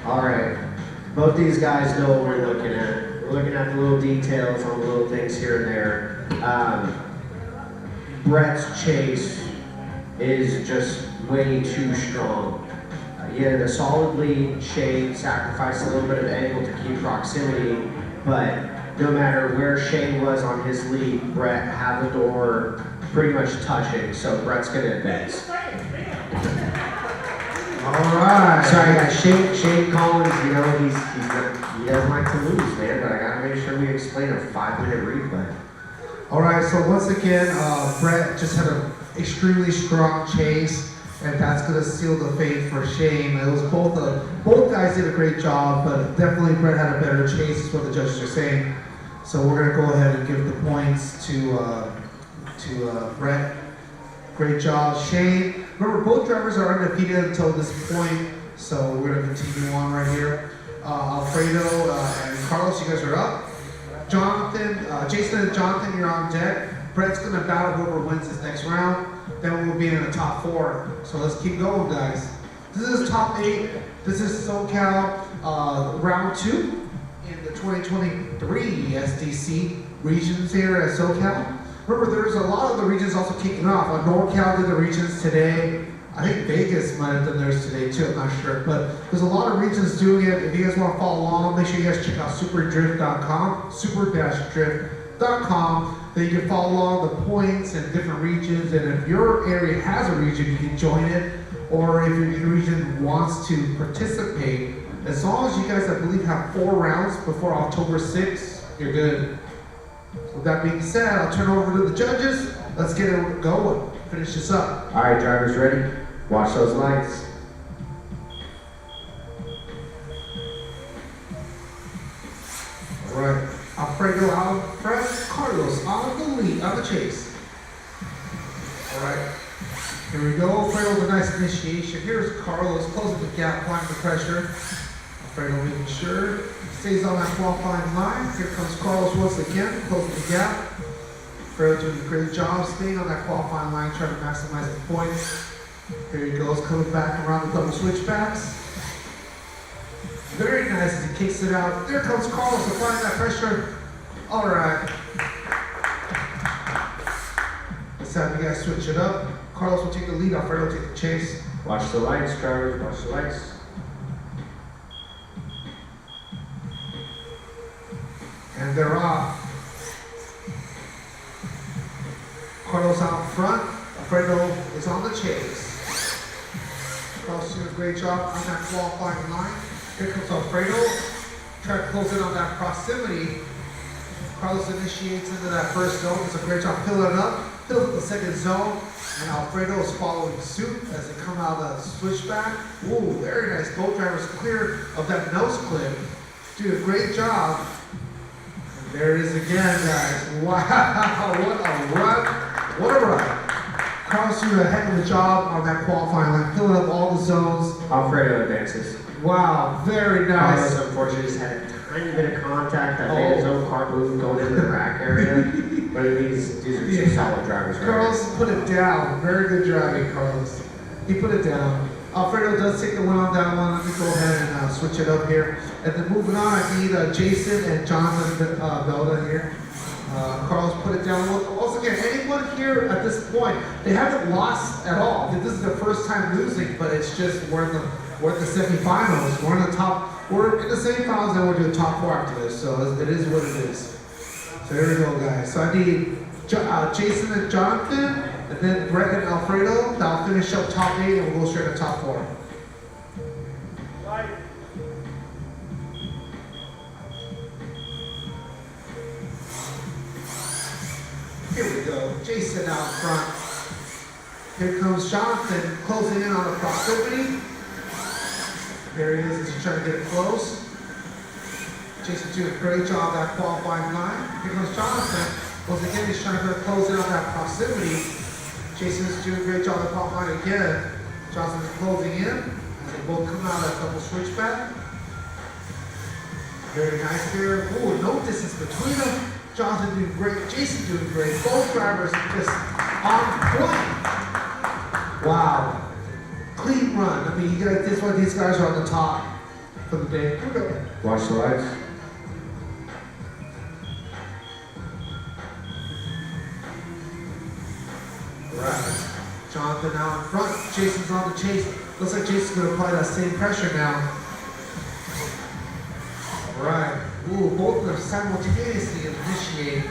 All right, both these guys know what we're looking at. We're looking at the little details on the little things here and there. Brett's chase is just way too strong. He had a solid lead. Shane sacrificed a little bit of angle to keep proximity, but no matter where Shane was on his lead, Brett had the door pretty much touching, so Brett's gonna advance. All right. Sorry guys, Shane Collins, you know, he doesn't like to lose, man, but I gotta make sure we explain a 5-minute replay. All right, so once again, Brett just had an extremely strong chase, and that's going to seal the fate for Shane. It was both guys did a great job, but definitely Brett had a better chase, is what the judges are saying. So we're going to go ahead and give the points to Brett. Great job, Shane. Remember, both drivers are undefeated until this point, so we're going to continue on right here. Alfredo and Carlos, you guys are up. Jonathan, Jason and Jonathan, you're on deck. Brett's gonna battle whoever wins this next round. Then we'll be in the top 4. So let's keep going, guys. This is top 8. This is SOCAL round 2 in the 2023 SDC regions here at SOCAL. Remember, there's a lot of the regions also kicking off. NorCal did the regions today. I think Vegas might have done theirs today too, I'm not sure. But there's a lot of regions doing it. If you guys want to follow along, make sure you guys check out superdrift.com, super-drift.com. Then you can follow along the points and different regions. And if your area has a region, you can join it. Or if your region wants to participate, as long as you guys, I believe, have 4 rounds before October 6th, you're good. So with that being said, I'll turn it over to the judges. Let's get it going. Finish this up. All right, drivers ready? Watch those lights. All right, Alfredo out front, Carlos on the lead, on the chase. All right, here we go. Alfredo with a nice initiation. Here's Carlos closing the gap, applying the pressure. Alfredo making sure he stays on that qualifying line. Here comes Carlos once again, closing the gap. Alfredo doing a great job staying on that qualifying line, trying to maximize the points. Here he goes, coming back around the double switchbacks. Very nice as he kicks it out. There comes Carlos applying that pressure. All right. Let's have you guys switch it up. Carlos will take the lead, Alfredo will take the chase. Watch the lights, drivers, watch the lights. And they're off. Carlos out front. Alfredo is on the chase. Carlos doing a great job on that qualifying line. Here comes Alfredo. Try to close in on that proximity. Carlos initiates into that first zone. Does a great job filling up. Fills up the second zone. And Alfredo is following suit as they come out of the switchback. Ooh, very nice. Both drivers clear of that nose clip. Do a great job. And there it is again, guys. Wow, what a run. What a run. Carlos doing a heck of a job on that qualifying line, filling up all the zones. Alfredo advances. Wow, very nice. Carlos unfortunately just had a tiny bit of contact that made his own car move going into the rack area. But these are two solid drivers. Carlos put it down. Very good driving, Carlos. He put it down. Alfredo does take the win on that one. Let me go ahead and switch it up here. And then moving on, I need Jason and Jonathan Belda here. Carlos put it down. Once again, anyone here at this point, they haven't lost at all. This is their first time losing, but it's just we're in the semifinals. We're in the top. We're in the semifinals, and we're doing top 4 after this. So it is what it is. So here we go, guys. So I need Jason and Jonathan, and then Brett and Alfredo. That'll finish up top 8, and we'll go straight to top 4. Right. Here we go. Jason out front. Here comes Jonathan closing in on the proximity. There he is. He's trying to get it close. Jason's doing a great job that qualifying line. Here comes Jonathan. Once again, he's trying to close in on that proximity. Jason's doing a great job at qualifying again. Jonathan's closing in. As they both come out of that double switchback. Very nice here. Ooh, no distance between them. Jonathan doing great. Jason doing great. Both drivers just on point. Wow. Clean run. I mean, you got this one. These guys are on the top for the day. Here we go. Watch the lights. Right. Jonathan now in front. Jason's on the chase. Looks like Jason's going to apply that same pressure now. All right. Ooh, both of them simultaneously initiate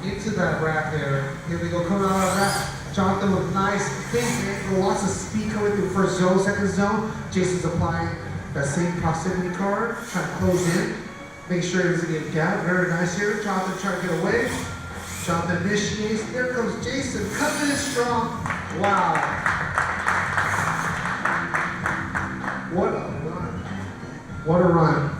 into that rack there. Here we go, coming out of that rack. Jonathan with nice big angle, lots of speed coming through first zone, second zone. Jason's applying that same proximity card, trying to close in. Make sure he doesn't get gapped. Very nice here. Jonathan trying to get away. Jonathan initiates. There comes Jason, coming in strong. Wow. What a run. What a run.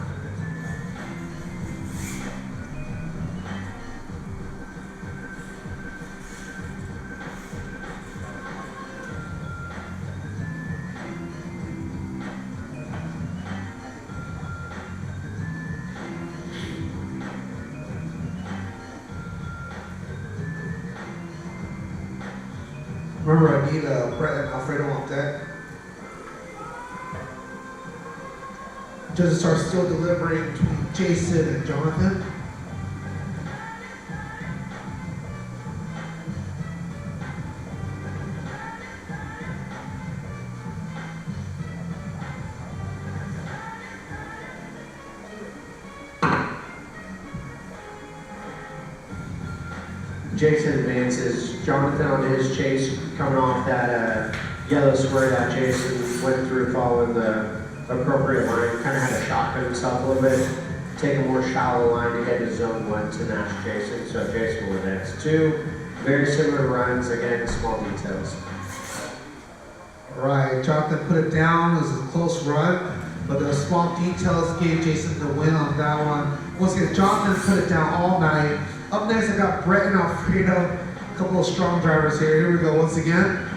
Remember, I need Brett and Alfredo on deck. Judges are still delivering between Jason and Jonathan. Jason advances. Jonathan on his chase, coming off that yellow square that Jason went through following the appropriate line. Kind of had to shotgun himself a little bit, take a more shallow line to get to zone 1 to match Jason. So Jason will advance 2. Very similar runs, again, small details. All right, Jonathan put it down. It was a close run, but the small details gave Jason the win on that one. Once again, Jonathan put it down all night. Up next, I got Brett and Alfredo. A couple of strong drivers here. Here we go once again.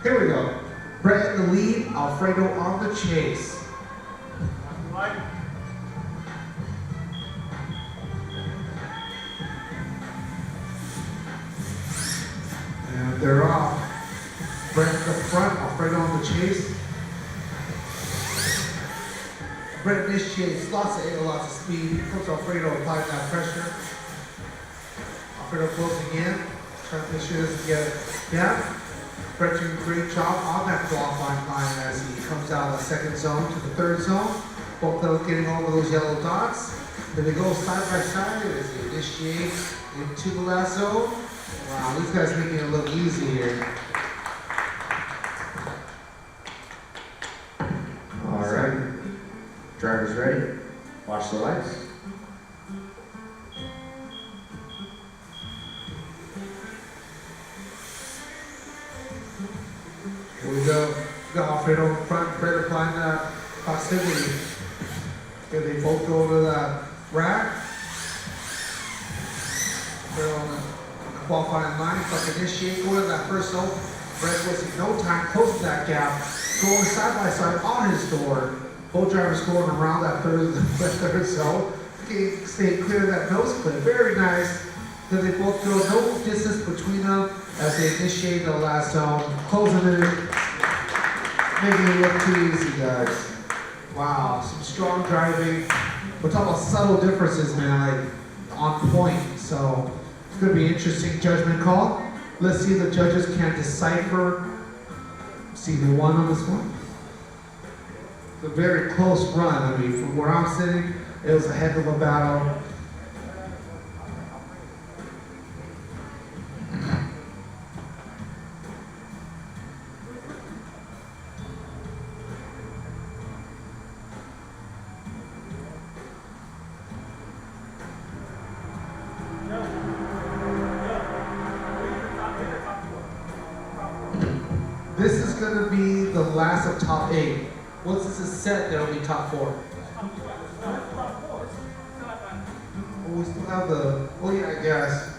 Here we go. Brett in the lead, Alfredo on the chase. Right. And they're off. Brett in the front, Alfredo on the chase. Brett initiates, lots of air, lots of speed. Here comes Alfredo applying that pressure. Alfredo closing in, trying to make sure he doesn't get yeah. Brett doing a great job on that qualifying line as he comes out of the second zone to the third zone. Both of them getting over those yellow dots. Then they go side by side as they initiate into the last zone. Wow, these guys making it look easy here. All right. Drivers ready? Watch the lights. Fred applying that passivity. Okay, they both go to that rack. Fred on the qualifying line, like initiate, go to that first zone. Fred wasting no time, closing that gap, going side by side on his door. Both drivers going around that third zone. Okay, stay clear of that nose clip. Very nice. Then they both go no distance between them as they initiate the last zone, closing it, making it look too easy, guys. Wow, some strong driving. We're talking about subtle differences, man, like on point. So it's gonna be an interesting judgment call. Let's see if the judges can decipher, see who won on this one. It's a very close run. I mean, from where I'm sitting, it was a heck of a battle. This is going to be the last of top 8. Once this is set, there will be top 4. Oh, we still have the, oh yeah, I guess.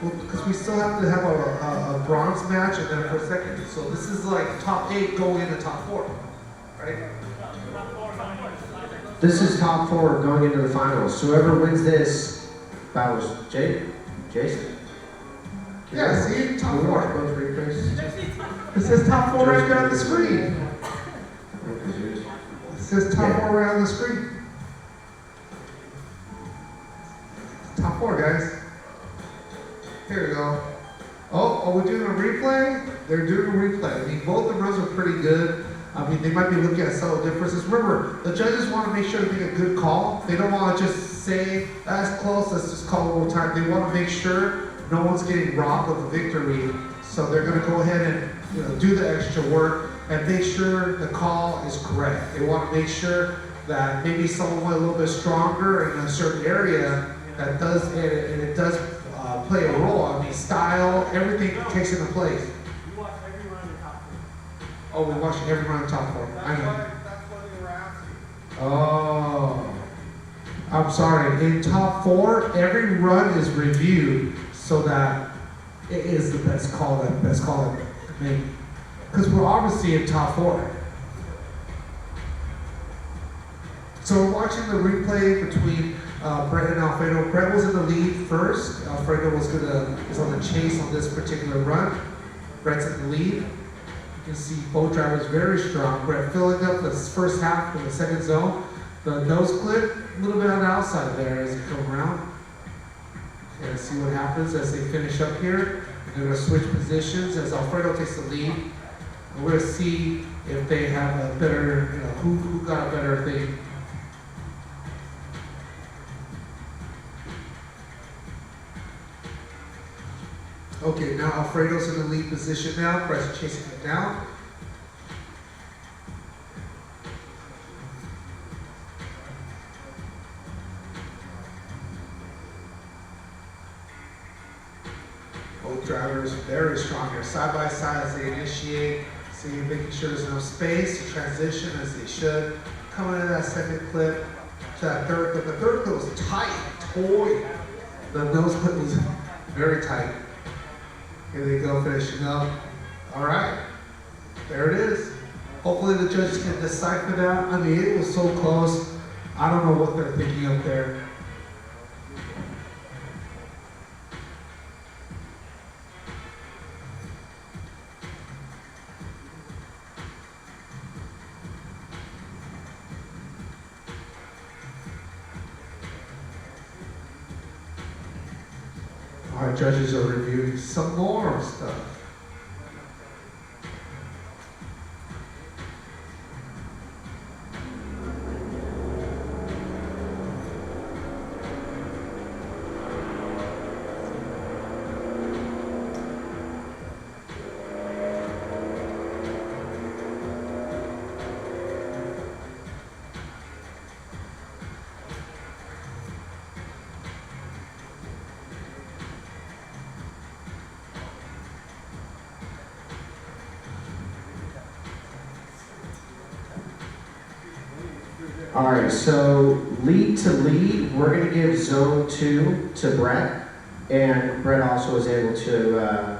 Well, because we still have to have a bronze match and then for second. So this is like top 8 going into top 4, right? This is top 4 going into the finals. So whoever wins this battles Jason. Yeah, see, top Can we watch 4. both replays? It says top 4 right there on the screen. It says top 4 right on the screen. Top 4, guys. Here we go. Oh, are we doing a replay? They're doing a replay. I mean, both the runs are pretty good. I mean, they might be looking at subtle differences. Remember, the judges want to make sure they make a good call. They don't want to just say, that's close, let's just call it one time. They want to make sure no one's getting robbed of a victory. So they're going to go ahead and do the extra work and make sure the call is correct. They want to make sure that maybe someone went a little bit stronger in a certain area that does, and it does play a role. I mean, style, everything takes into place. You watch every run in top 4. Oh, we're watching every round of top 4. I know. That's what they were asking. Oh, I'm sorry. In top 4, every run is reviewed so that it is the best call that make. Because we're obviously in top 4. So we're watching the replay between Brett and Alfredo. Brett was in the lead first. Alfredo is on the chase on this particular run. Brett's in the lead. You can see both drivers very strong. Brett filling up the first half in the second zone. The nose clip, a little bit on the outside there as you come around. Okay, let's see what happens as they finish up here. They're going to switch positions as Alfredo takes the lead. And we're going to see if they have a better, who got a better thing. Okay, now Alfredo's in the lead position now. Brett's chasing it down. Both drivers very strong here, side by side as they initiate. See, making sure there's enough space to transition as they should. Coming into that second clip to that third clip. The third clip was tight, toy. The nose clip was very tight. Here they go, finishing up. All right, there it is. Hopefully the judges can decipher that. I mean, it was so close. I don't know what they're thinking up there. Our judges are reviewing some more stuff. All right, so lead to lead, we're gonna give zone 2 to Brett, and Brett also was able to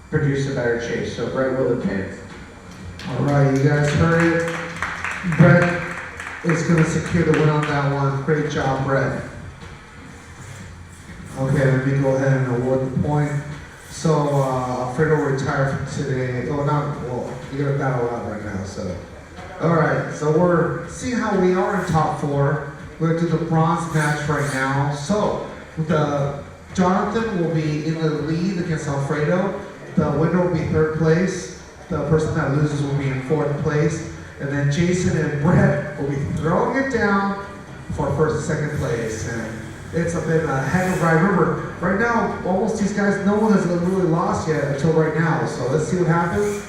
produce a better chase, so Brett will advance. All right, you guys heard it. Brett is going to secure the win on that one. Great job, Brett. Okay, let me go ahead and award the point. So, Alfredo retired from today. Oh, not, well, you're going to battle out right now, so. All right, so we're seeing how we are in top 4. We're going to do the bronze match right now. So, Jonathan will be in the lead against Alfredo. The winner will be 3rd place. The person that loses will be in 4th place. And then Jason and Brett will be throwing it down for 1st and 2nd place. And it's been a heck of a ride. Remember, right now, almost these guys, no one has really lost yet until right now. So let's see what happens.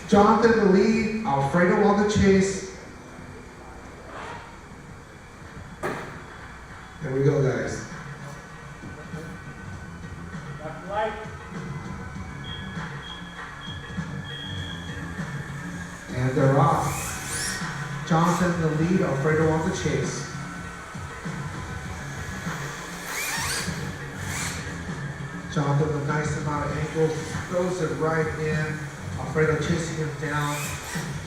Jonathan the lead, Alfredo on the chase. There we go, guys. That's right. And they're off. Jonathan the lead, Alfredo on the chase. Jonathan with a nice amount of angles, throws it right in. Alfredo chasing him down.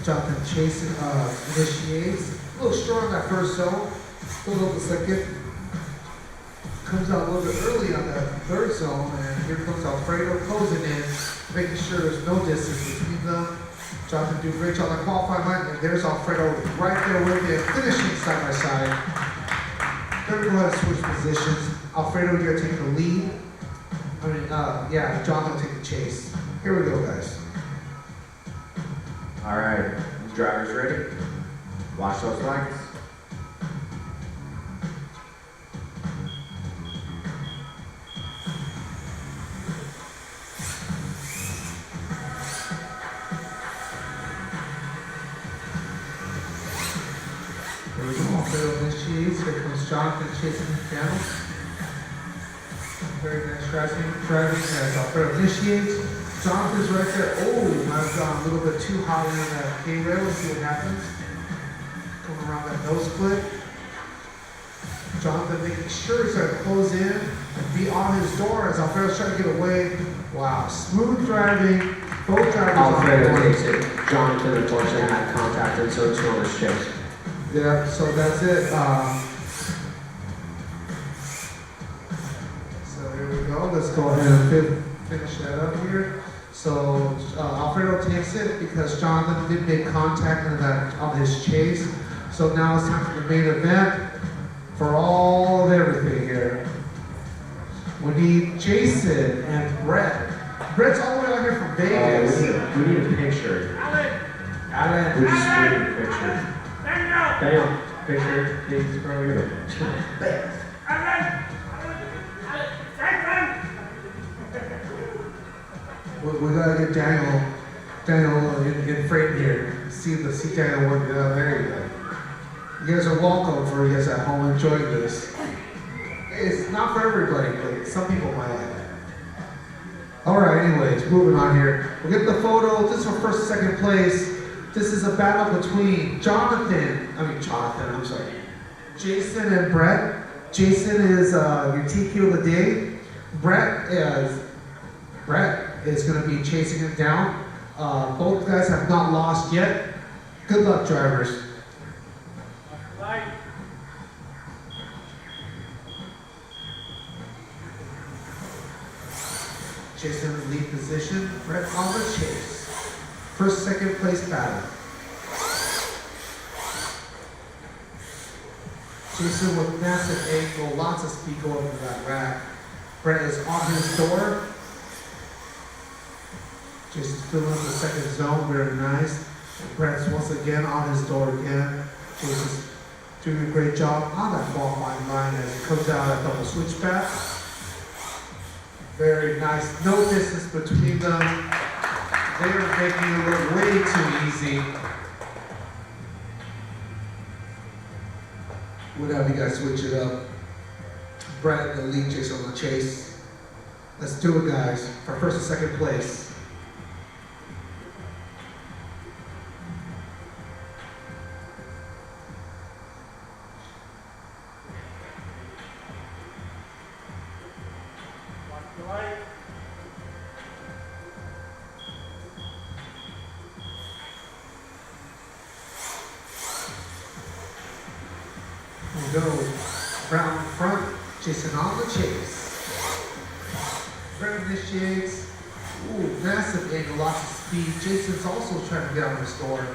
Jonathan chasing, initiates. A little strong on that first zone. Goes up the second. Comes out a little bit early on that 3rd zone, and here comes Alfredo closing in, making sure there's no distance between them. Jonathan do a great job on the qualifying line, and there's Alfredo right there with him, finishing side by side. Then we go ahead and switch positions. Alfredo here taking the lead. Jonathan will take the chase. Here we go, guys. All right, drivers ready? Watch those lights. Here we go, Alfredo initiates. Here comes Jonathan chasing him down. Very nice driving as Alfredo initiates. Jonathan's right there. Oh, I've gone a little bit too high on that K-rail. Let's see what happens. Coming around that nose split. Jonathan making sure he's going to close in and be on his door as Alfredo's trying to get away. Wow, smooth driving. Both drivers Alfredo on takes it. Jonathan unfortunately had contact and so too on his chase. Yeah, so that's it. So here we go. Let's go ahead and finish that up here. So Alfredo takes it because Jonathan did make contact on his chase. So now it's time for the main event for all of everything here. We need Jason and Brett. Brett's all the way out here from Vegas. We need a picture. Alan. We just need a picture. Daniel, picture, please, bro. We gotta get Daniel in frame here. See Daniel work. There you go. You guys are welcome for you guys at home enjoying this. It's not for everybody, but some people might like it. All right, anyways, moving on here. We'll get the photo. This is for 1st and 2nd place. This is a battle between Jason and Brett. Jason is your TQ of the day. Brett is going to be chasing him down. Both guys have not lost yet. Good luck, drivers. Right. Jason in the lead position. Brett on the chase. 1st, 2nd place battle. Jason with massive angle, lots of speed going over that rack. Brett is on his door. Jason's filling up the 2nd zone, very nice. And Brett's once again on his door again. Jason's doing a great job on that qualifying line as he comes out at double switchback. Very nice, no distance between them. They are making it look way too easy. Would have you guys switch it up. Brett in the lead, Jason on the chase. Let's do it, guys, for 1st and 2nd place. go. Brown front, Jason on the chase. Brett initiates. Ooh, massive angle, lots of speed. Jason's also trying to get on the score.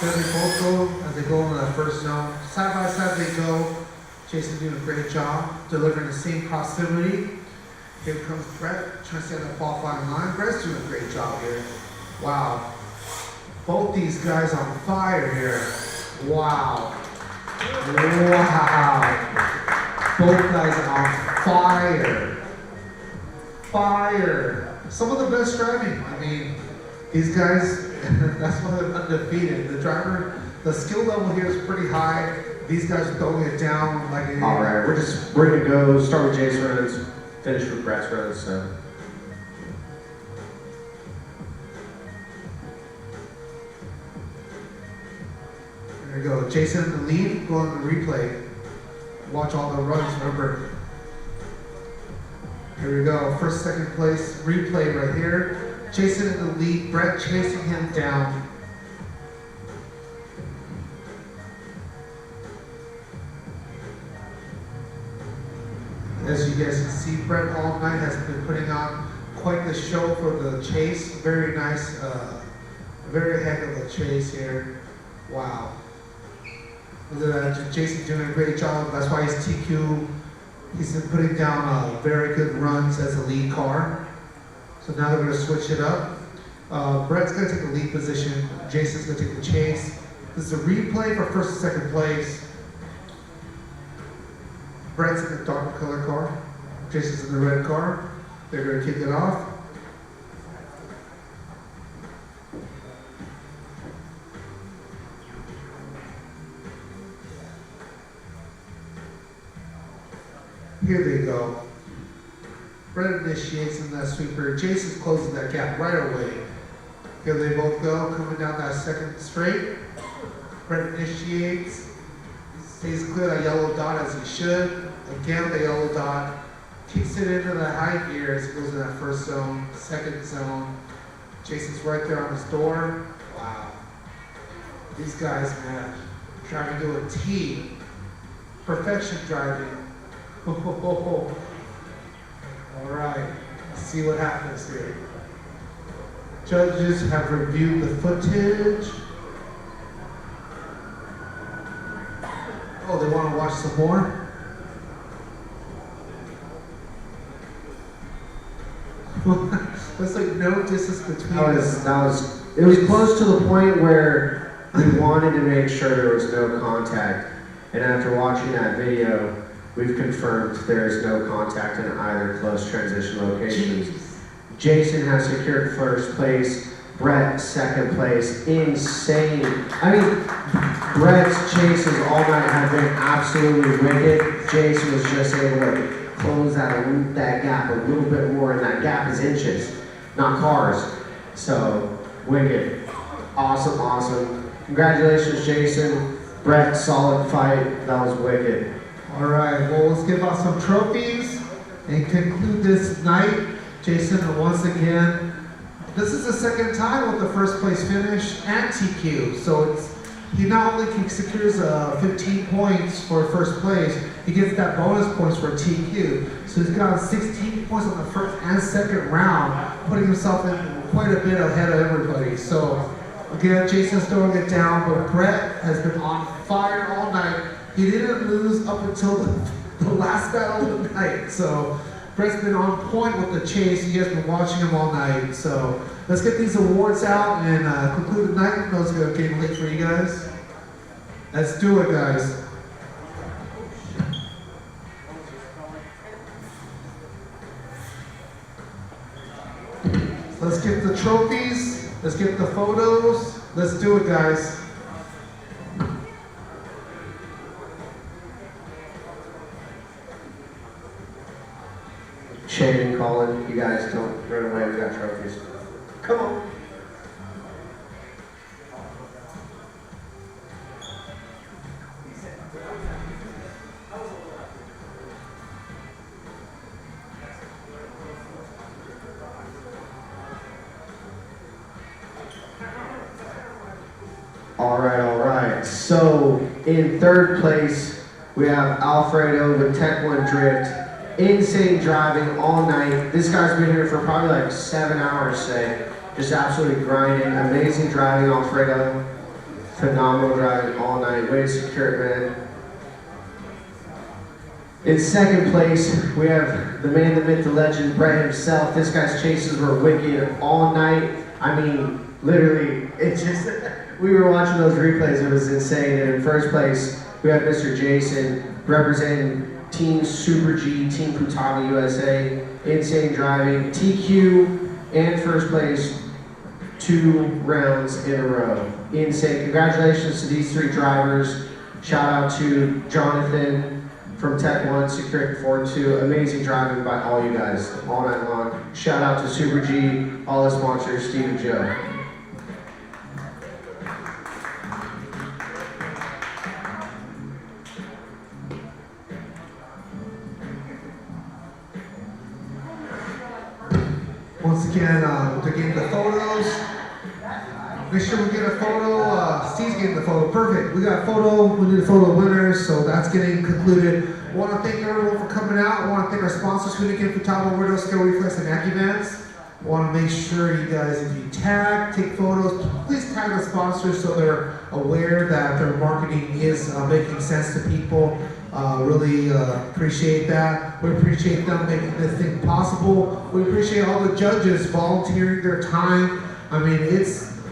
Then they both go as they go in the first zone. Side by side they go. Jason doing a great job, delivering the same proximity. Here comes Brett, trying to stay on the qualifying line. Brett's doing a great job here. Wow. Both these guys on fire here. Wow. Wow. Both guys on fire. Fire. Some of the best driving. I mean, these guys, that's why they're undefeated. The driver, the skill level here is pretty high. These guys are throwing it down like it. All right, we're gonna go start with Jay's runs, finish with Brett's runs. So. There you go. Jason in the lead, go on the replay. Watch all the runs, remember. Here we go. First, second place, replay right here. Jason in the lead, Brett chasing him down. As you guys can see, Brett all night has been putting on quite the show for the chase. Very nice, very heck of a chase here. Wow. Look at that, Jason doing a great job. That's why he's TQ. He's been putting down very good runs as a lead car. So now they're going to switch it up. Brett's going to take the lead position. Jason's going to take the chase. This is a replay for first and second place. Brett's in the dark color car. Jason's in the red car. They're going to kick it off. Here they go. Brett initiates in that sweeper. Jason's closing that gap right away. Here they both go, coming down that second straight. Brett initiates. Stays clear that yellow dot as he should. Again, the yellow dot kicks it into the high gear as it goes in that first zone, second zone. Jason's right there on his door. Wow. These guys, man, driving to a T. Perfection driving. All right, let's see what happens here. Judges have reviewed the footage. Oh, they want to watch some more? There's like no distance between us. It was close to the point where we wanted to make sure there was no contact. And after watching that video, we've confirmed there is no contact in either close transition locations. Jason has secured first place, Brett second place. Insane. I mean, Brett's chases all night have been absolutely wicked. Jason was just able to close that gap a little bit more, and that gap is inches, not cars. So, wicked. Awesome, awesome. Congratulations, Jason. Brett, solid fight. That was wicked. All right, well, let's give out some trophies and conclude this night. Jason, once again, this is the second time with the first place finish and TQ. So he not only secures 15 points for first place, he gets that bonus points for TQ. So he's got 16 points on the first and second round, putting himself in quite a bit ahead of everybody. So again, Jason's throwing it down, but Brett has been on fire all night. He didn't lose up until the last battle of the night. So Brett's been on point with the chase. You guys have been watching him all night. So let's get these awards out and conclude the night. I know it's getting late for you guys. Let's do it, guys. Let's get the trophies. Let's get the photos. Let's do it, guys. Shane and Colin, you guys don't run away, we got trophies. Come on. All right. So in third place, We have Alfredo with Tech 1 Drift. Insane driving all night. This guy's been here for probably like 7 hours today. Just absolutely grinding. Amazing driving, Alfredo. Phenomenal driving all night. Way to secure it, man. In second place, we have the man, the myth, the legend, Brett himself. This guy's chases were wicked all night. I mean, literally, it just, we were watching those replays, it was insane. And in first place, we have Mr. Jason representing Team Super G, Team Putami USA. Insane driving, TQ, and first place 2 rounds in a row. Insane. Congratulations to these 3 drivers. Shout out to Jonathan from Tech 1, securing 4-2. Amazing driving by all you guys all night long. Shout out to Super G, all the sponsors, Steve and Joe. Once again, they're getting the photos. Make sure we get a photo. Steve's getting the photo. Perfect. We got a photo. We need a photo of winners, so that's getting concluded. I want to thank everyone for coming out. I want to thank our sponsors, Hoonigan, Futaba, Weirdo, Scale Reflex, and AccuVents. I want to make sure you guys, if you tag, take photos, please tag the sponsors so they're aware that their marketing is making sense to people. Really appreciate that. We appreciate them making this thing possible. We appreciate all the judges volunteering their time. I mean,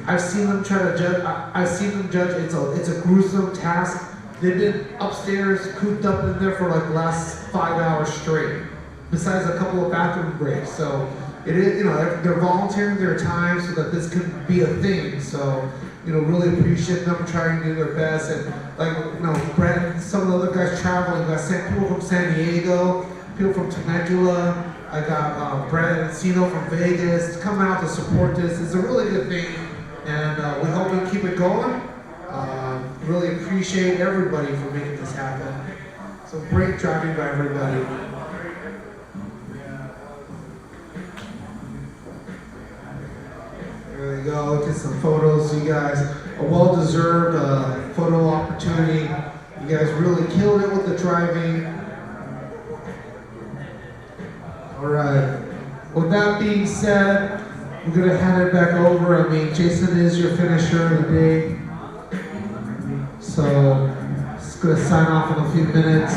I've seen them try to judge. I've seen them judge. It's a gruesome task. They've been upstairs, cooped up in there for like the last 5 hours straight, besides a couple of bathroom breaks. So it is, you know, they're volunteering their time so that this could be a thing. So, you know, really appreciate them trying to do their best. And like, you know, Brett and some of the other guys traveling. I sent people from San Diego, people from Temecula. I got Brett and Cino from Vegas coming out to support this. It's a really good thing, and we hope we keep it going. Really appreciate everybody for making this happen. So great driving by everybody. There we go. Get some photos. You guys, a well-deserved photo opportunity. You guys really killed it with the driving. All right. With that being said, we're gonna hand it back over. I mean, Jason is your finisher of the day. So, just gonna sign off in a few minutes.